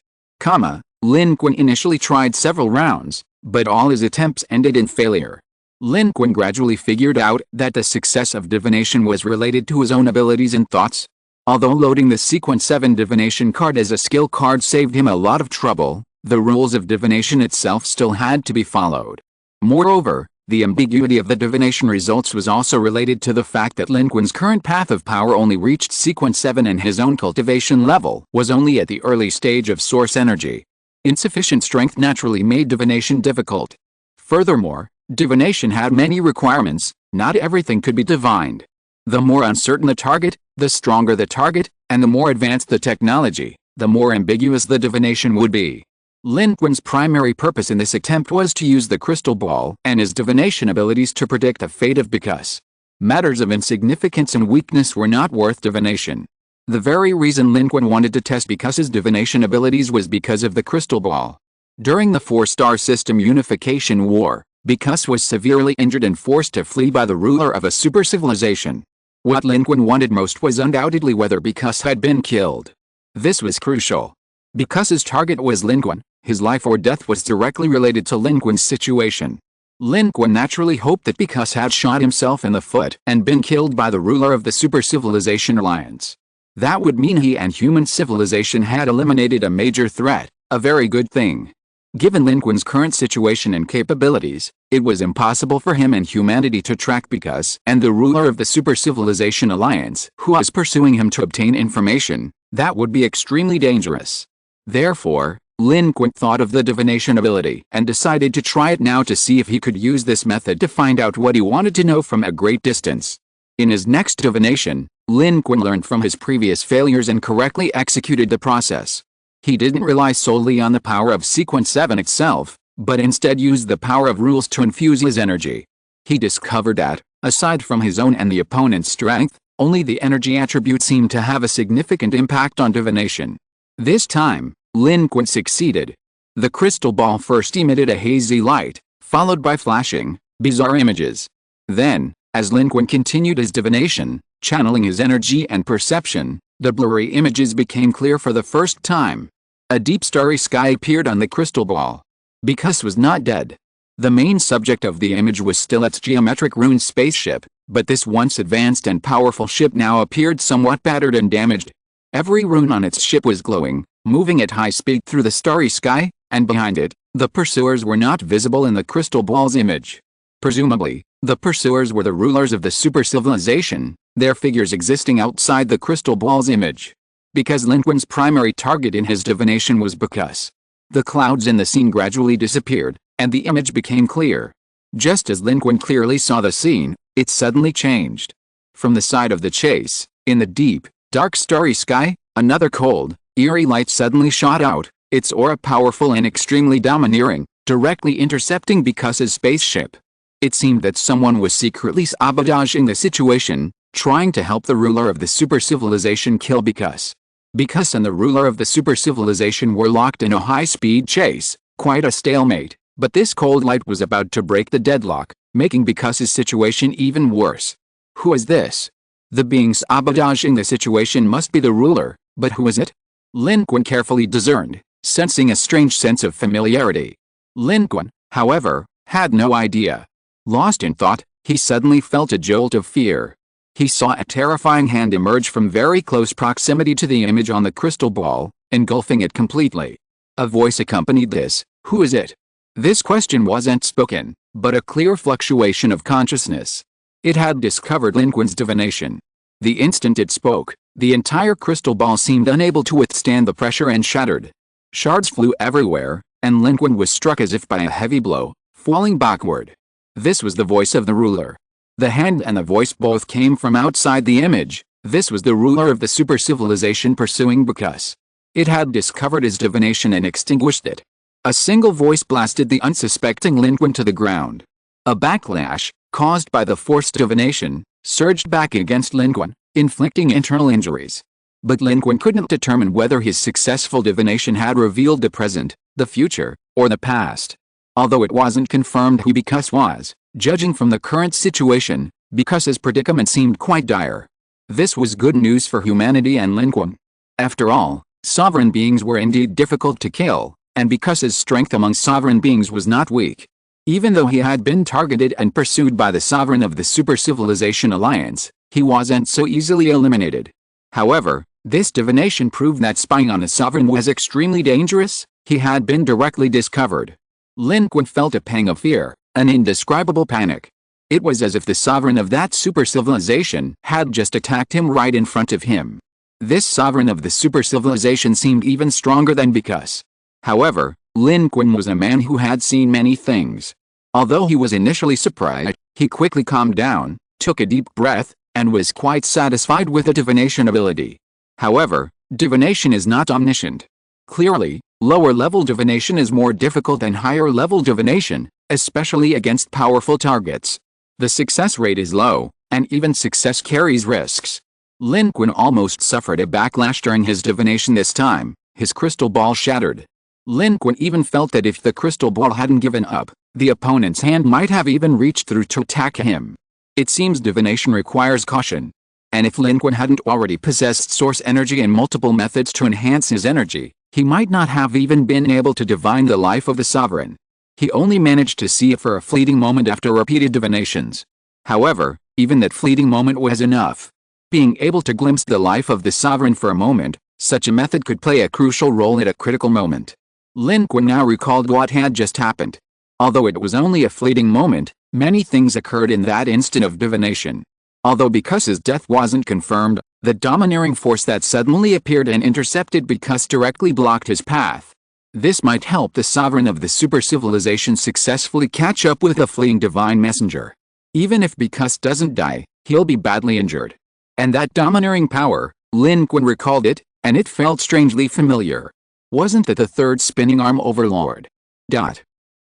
Lin Qun initially tried several rounds, but all his attempts ended in failure. Lin Qun gradually figured out that the success of divination was related to his own abilities and thoughts. Although loading the Sequence 7 divination card as a skill card saved him a lot of trouble, the rules of divination itself still had to be followed. Moreover, the ambiguity of the divination results was also related to the fact that Lin Qun's current path of power only reached Sequence 7 and his own cultivation level was only at the early stage of source energy. Insufficient strength naturally made divination difficult. Furthermore, divination had many requirements, not everything could be divined. The more uncertain the target, the stronger the target, and the more advanced the technology, the more ambiguous the divination would be. Lin Qun's primary purpose in this attempt was to use the crystal ball and his divination abilities to predict the fate of Bacchus. Matters of insignificance and weakness were not worth divination. The very reason Lin Qun wanted to test Bacchus's divination abilities was because of the crystal ball. During the 4-star system unification war, Bacchus was severely injured and forced to flee by the ruler of a super civilization. What Lin Qun wanted most was undoubtedly whether Bacchus had been killed. This was crucial. Bacchus's target was Lin Qun, his life or death was directly related to Lin Qun's situation. Lin Qun naturally hoped that Bacchus had shot himself in the foot and been killed by the ruler of the Super Civilization Alliance. That would mean he and human civilization had eliminated a major threat, a very good thing. Given Lin Qun's current situation and capabilities, it was impossible for him and humanity to track Bacchus and the ruler of the Super Civilization Alliance, who was pursuing him to obtain information. That would be extremely dangerous. Therefore, Lin Qun thought of the divination ability and decided to try it now to see if he could use this method to find out what he wanted to know from a great distance. In his next divination, Lin Qun learned from his previous failures and correctly executed the process. He didn't rely solely on the power of Sequence 7 itself, but instead used the power of rules to infuse his energy. He discovered that, aside from his own and the opponent's strength, only the energy attribute seemed to have a significant impact on divination. This time, Lin Qun succeeded. The crystal ball first emitted a hazy light, followed by flashing, bizarre images. Then, as Lin Qun continued his divination, channeling his energy and perception, the blurry images became clear for the first time. A deep starry sky appeared on the crystal ball. Bacchus was not dead. The main subject of the image was still its geometric rune spaceship, but this once advanced and powerful ship now appeared somewhat battered and damaged. Every rune on its ship was glowing, moving at high speed through the starry sky, and behind it, the pursuers were not visible in the crystal ball's image. Presumably, the pursuers were the rulers of the super civilization, their figures existing outside the crystal ball's image. Because Lin Qun's primary target in his divination was Bacchus, the clouds in the scene gradually disappeared, and the image became clear. Just as Lin Qun clearly saw the scene, it suddenly changed. From the side of the chase, in the deep, dark starry sky, another cold, eerie light suddenly shot out, its aura powerful and extremely domineering, directly intercepting Bacchus's spaceship. It seemed that someone was secretly sabotaging the situation, trying to help the ruler of the super civilization kill Bacchus. Bacchus and the ruler of the super civilization were locked in a high-speed chase, quite a stalemate, but this cold light was about to break the deadlock, making Bacchus's situation even worse. Who is this? The being sabotaging the situation must be the ruler, but who is it? Lin Qun carefully discerned, sensing a strange sense of familiarity. Lin Qun, however, had no idea. Lost in thought, he suddenly felt a jolt of fear. He saw a terrifying hand emerge from very close proximity to the image on the crystal ball, engulfing it completely. A voice accompanied this, "Who is it?" This question wasn't spoken, but a clear fluctuation of consciousness. It had discovered Lin Qun's divination. The instant it spoke, the entire crystal ball seemed unable to withstand the pressure and shattered. Shards flew everywhere, and Lin Qun was struck as if by a heavy blow, falling backward. This was the voice of the ruler. The hand and the voice both came from outside the image. This was the ruler of the super civilization pursuing Bacchus. It had discovered his divination and extinguished it. A single voice blasted the unsuspecting Lin Qun to the ground. A backlash, caused by the forced divination, surged back against Lin Qun, inflicting internal injuries. But Lin Qun couldn't determine whether his successful divination had revealed the present, the future, or the past. Although it wasn't confirmed who Because was, judging from the current situation, Because' predicament seemed quite dire. This was good news for humanity and Lin Qun. After all, sovereign beings were indeed difficult to kill, and Because' strength among sovereign beings was not weak. Even though he had been targeted and pursued by the sovereign of the Super Civilization Alliance, he wasn't so easily eliminated. However, this divination proved that spying on a sovereign was extremely dangerous. He had been directly discovered. Lin Qun felt a pang of fear, an indescribable panic. It was as if the sovereign of that super civilization had just attacked him right in front of him. This sovereign of the super civilization seemed even stronger than Because. However, Lin Qun was a man who had seen many things. Although he was initially surprised, he quickly calmed down, took a deep breath, and was quite satisfied with the divination ability. However, divination is not omniscient. Clearly, lower-level divination is more difficult than higher-level divination, especially against powerful targets. The success rate is low, and even success carries risks. Lin Qun almost suffered a backlash during his divination this time. His crystal ball shattered. Lin Qun even felt that if the crystal ball hadn't given up, the opponent's hand might have even reached through to attack him. It seems divination requires caution. And if Lin Qun hadn't already possessed source energy and multiple methods to enhance his energy, he might not have even been able to divine the life of the sovereign. He only managed to see it for a fleeting moment after repeated divinations. However, even that fleeting moment was enough. Being able to glimpse the life of the sovereign for a moment, such a method could play a crucial role at a critical moment. Lin Qun now recalled what had just happened. Although it was only a fleeting moment, many things occurred in that instant of divination. Although Because' death wasn't confirmed, the domineering force that suddenly appeared and intercepted Because directly blocked his path. This might help the sovereign of the super civilization successfully catch up with the fleeing divine messenger. Even if Because doesn't die, he'll be badly injured. And that domineering power, Lin Qun recalled it, and it felt strangely familiar. Wasn't that the third spinning arm overlord?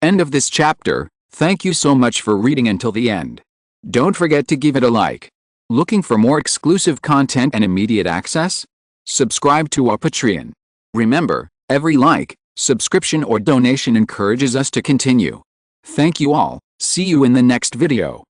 End of this chapter. Thank you so much for reading until the end. Don't forget to give it a like. Looking for more exclusive content and immediate access? Subscribe to our Patreon. Remember, every like, subscription or donation encourages us to continue. Thank you all. See you in the next video.